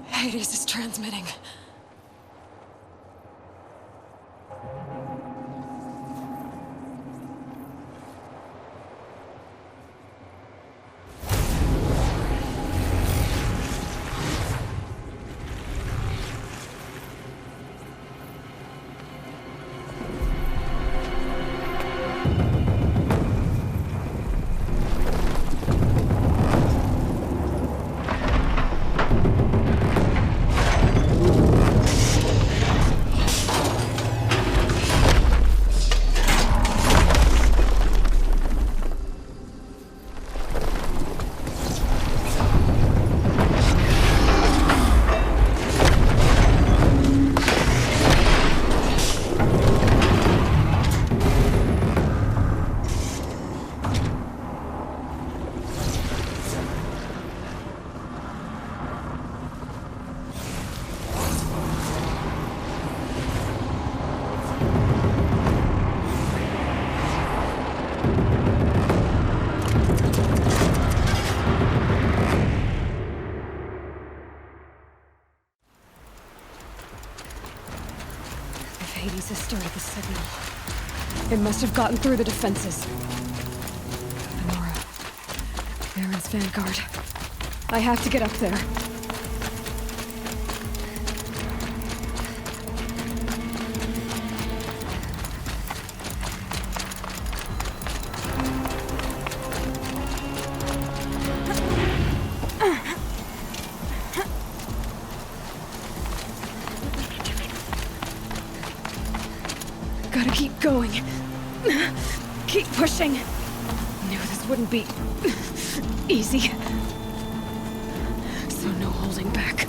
Hades is transmitting. Hades has started the signal. It must have gotten through the defenses. The Nora. Baron's vanguard. I have to get up there. Gotta keep going. Keep pushing. Knew this wouldn't be easy. So no holding back.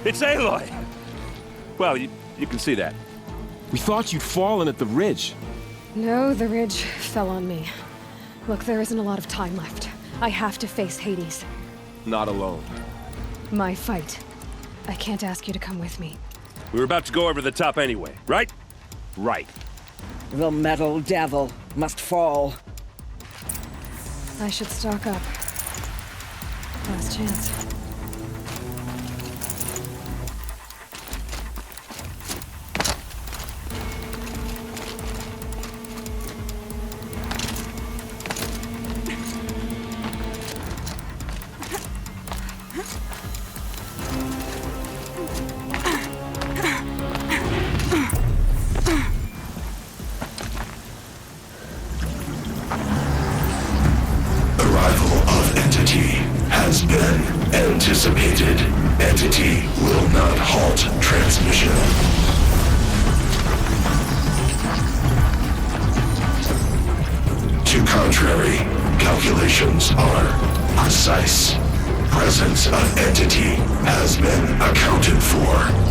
It's Aloy! Well, you can see that. We thought you'd fallen at the ridge. No, the ridge fell on me. Look, there isn't a lot of time left. I have to face Hades. Not alone. My fight. I can't ask you to come with me. We were about to go over the top anyway, right? Right. The metal devil must fall. I should stock up. Last chance. precise. Presence of entity has been accounted for.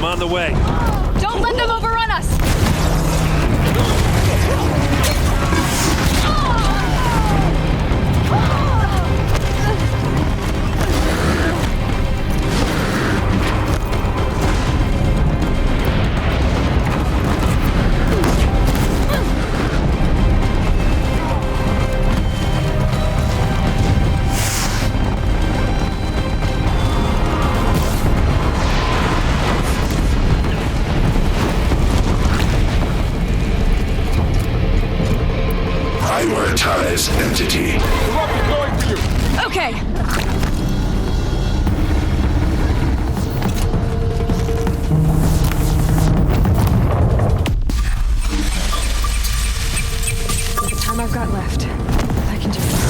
On the way. Don't let them overrun us! Prioritize entity. Okay. With the time I've got left, I can do this.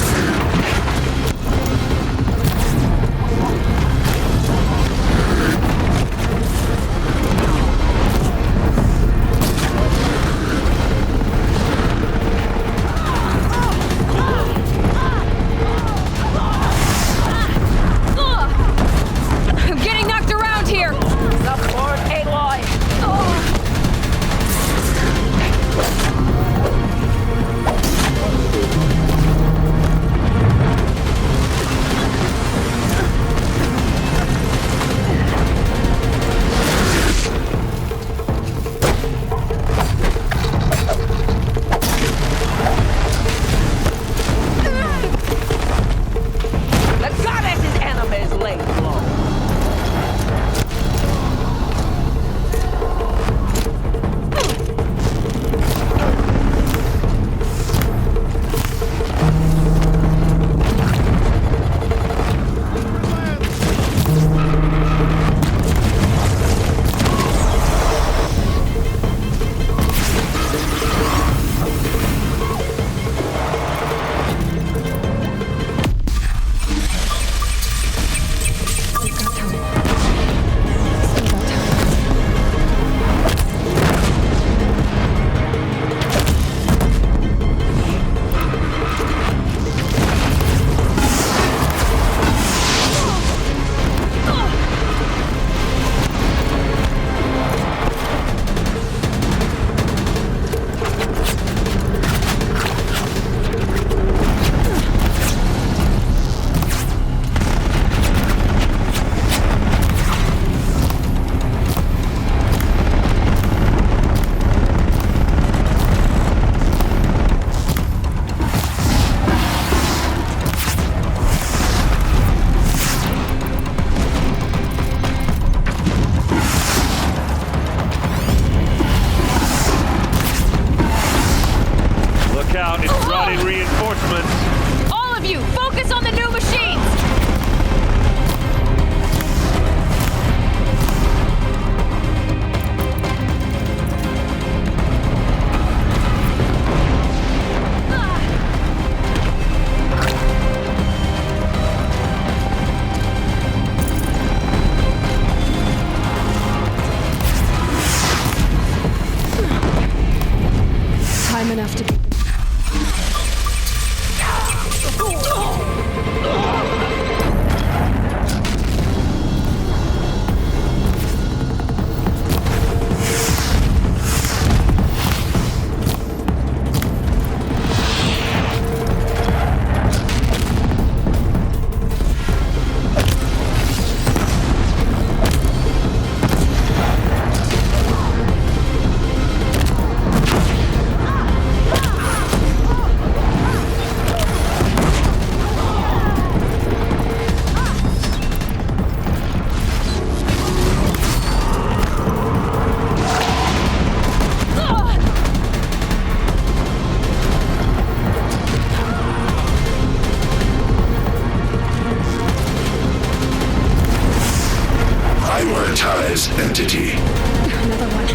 this entity. Another one.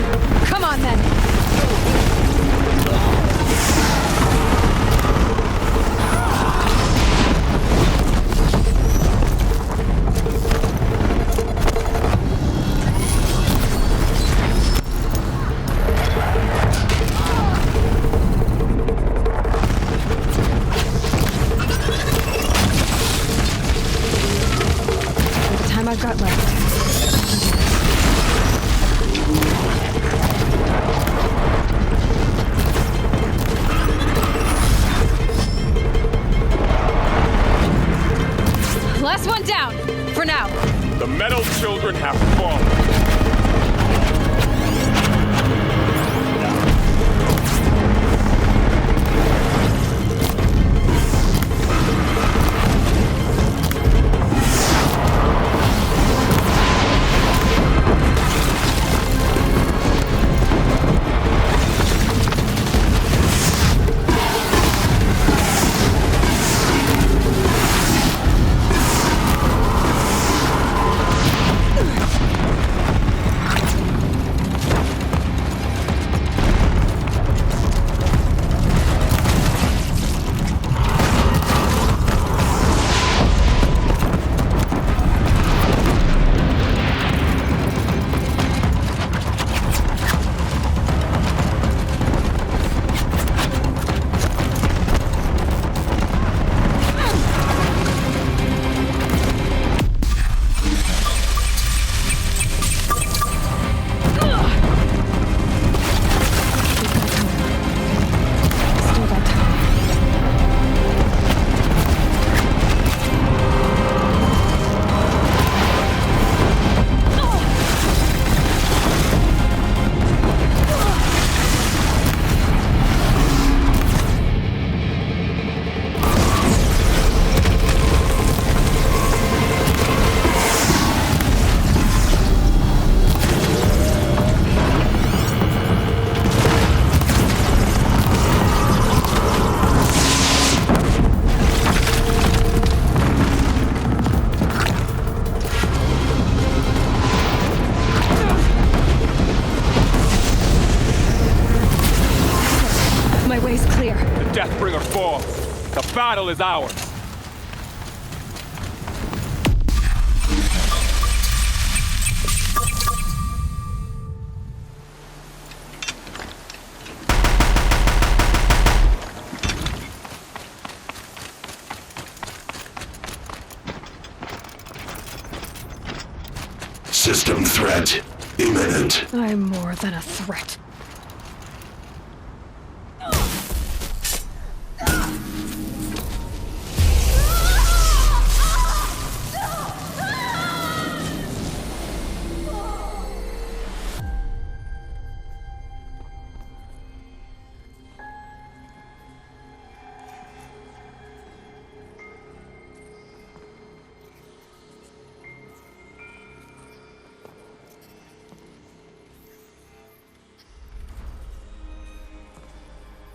Come on, then. For the time I've got left. Last one down, for now. The metal children have fallen. Deathbringer falls. The battle is ours. System threat imminent. I'm more than a threat.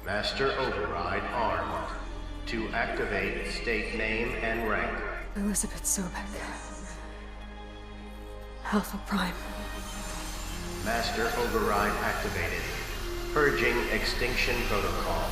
Master Override armed. To activate, state name and rank. Elizabeth Sobek. Alpha Prime. Master Override activated. Purging Extinction Protocol.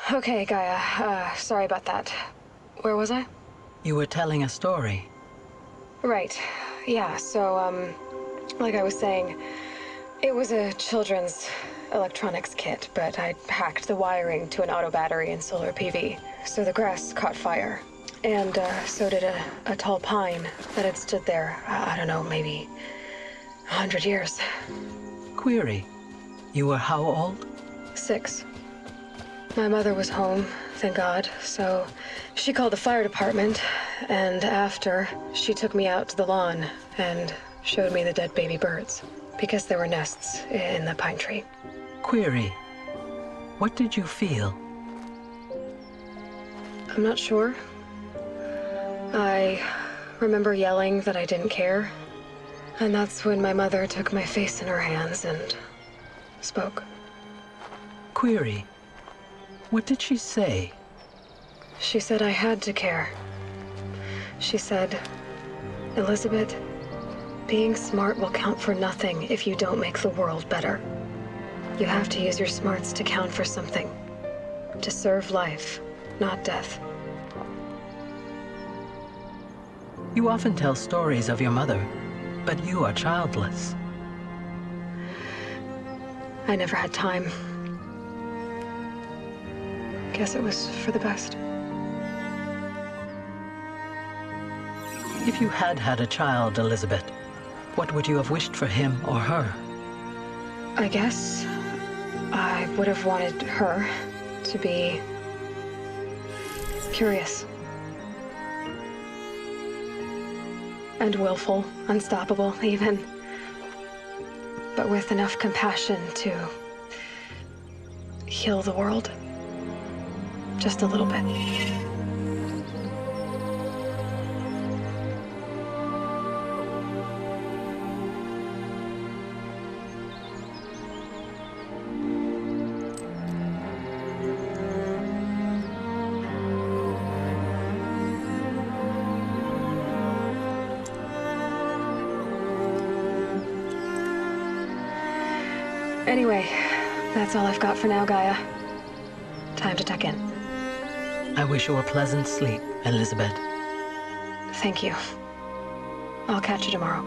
Okay, Gaia. Sorry about that. Where was I? You were telling a story. Right. Yeah, so, like I was saying, it was a children's electronics kit, but I'd hacked the wiring to an auto battery and solar PV. So the grass caught fire. And, so did a tall pine that had stood there, I don't know, maybe 100 years. Query. You were how old? 6. My mother was home, thank God, so she called the fire department, and after, she took me out to the lawn and showed me the dead baby birds, because there were nests in the pine tree. Query. What did you feel? I'm not sure. I remember yelling that I didn't care, and that's when my mother took my face in her hands and spoke. Query. What did she say? She said I had to care. She said, Elizabeth, being smart will count for nothing if you don't make the world better. You have to use your smarts to count for something. To serve life, not death. You often tell stories of your mother, but you are childless. I never had time. Guess it was for the best. If you had had a child, Elizabeth, what would you have wished for him or her? I guess I would have wanted her to be curious. And willful, unstoppable, even. But with enough compassion to heal the world. Just a little bit. Anyway, that's all I've got for now, Gaia. Time to tuck in. I wish you a pleasant sleep, Elizabeth. Thank you. I'll catch you tomorrow.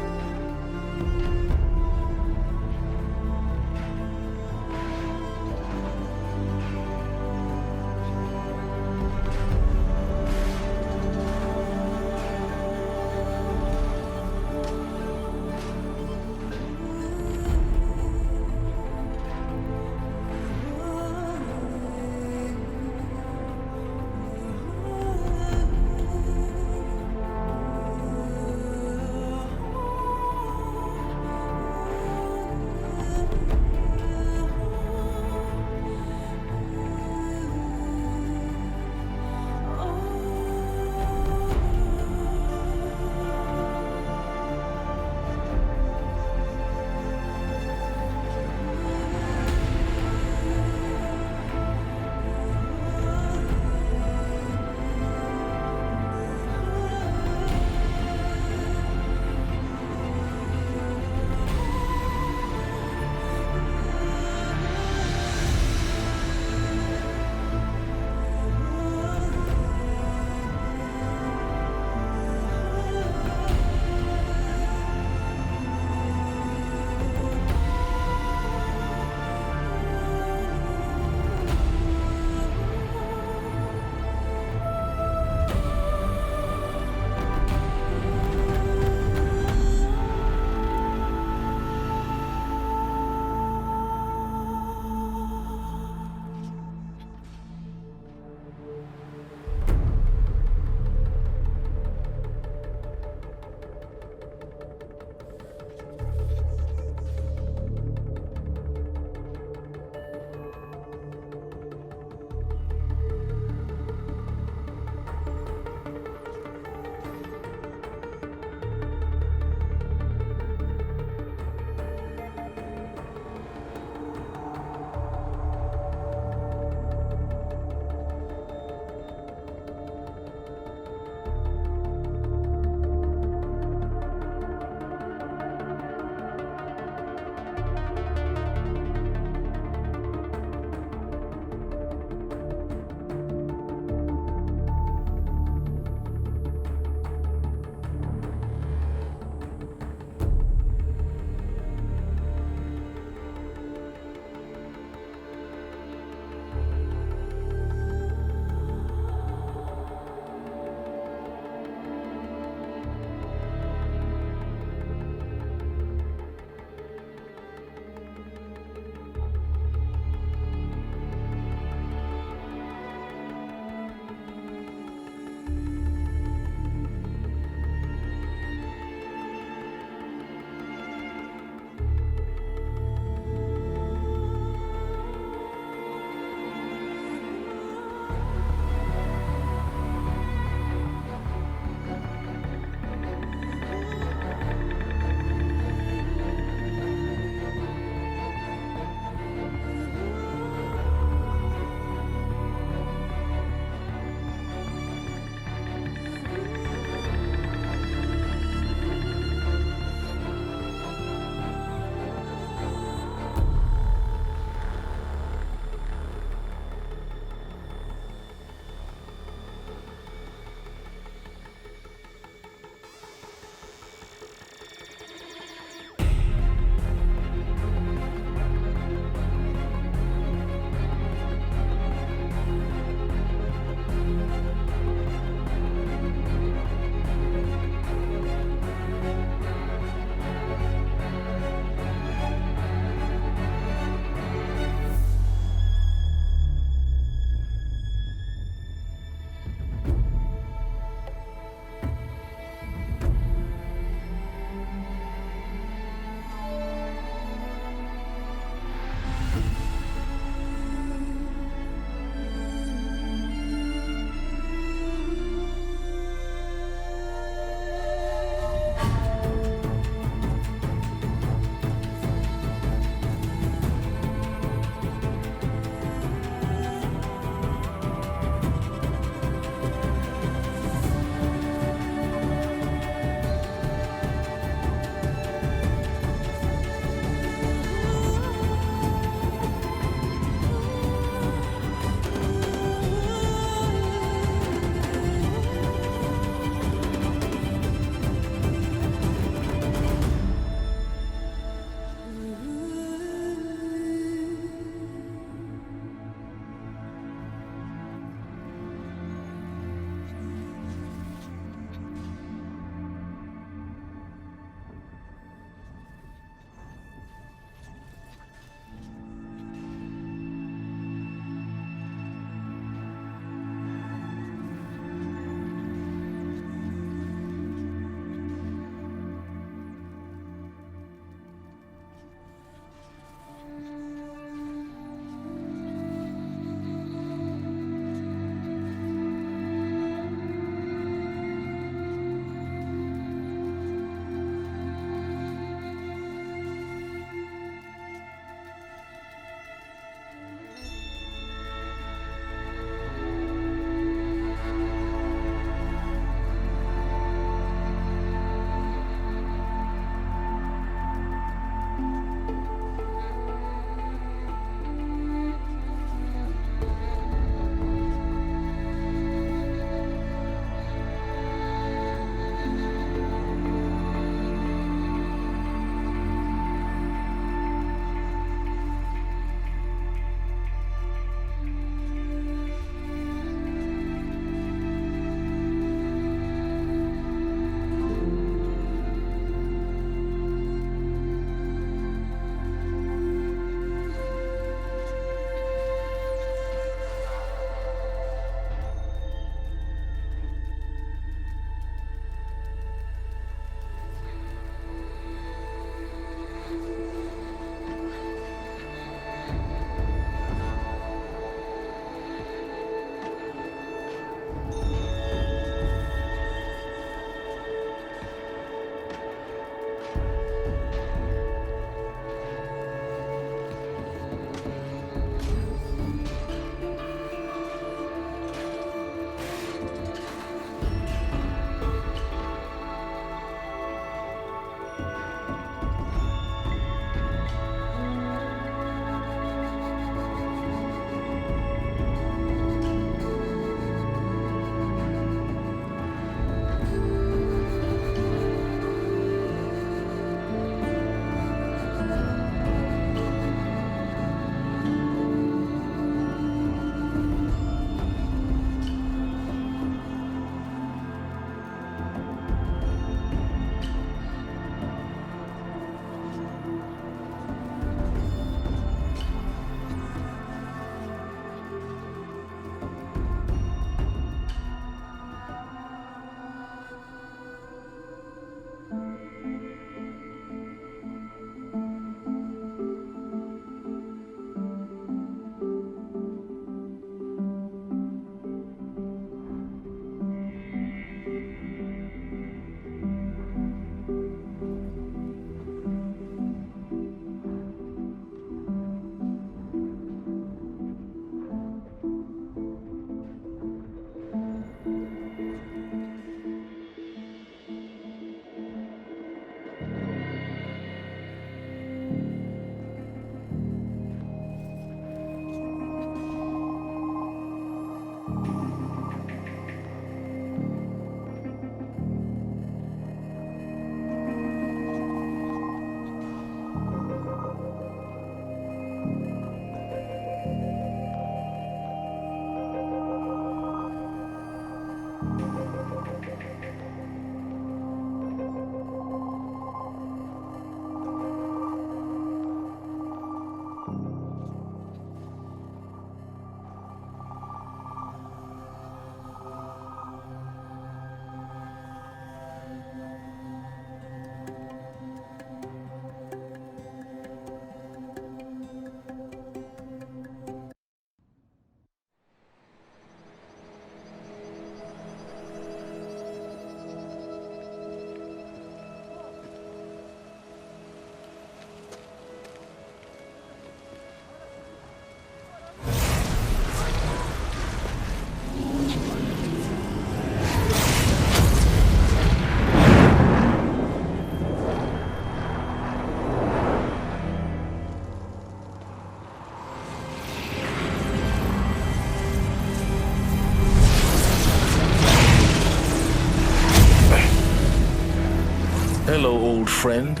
Hello, old friend.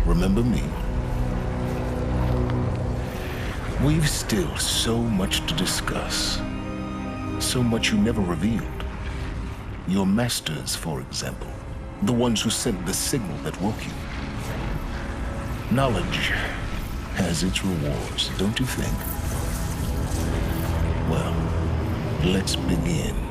Remember me? We've still so much to discuss. So much you never revealed. Your masters, for example. The ones who sent the signal that woke you. Knowledge has its rewards, don't you think? Well, let's begin.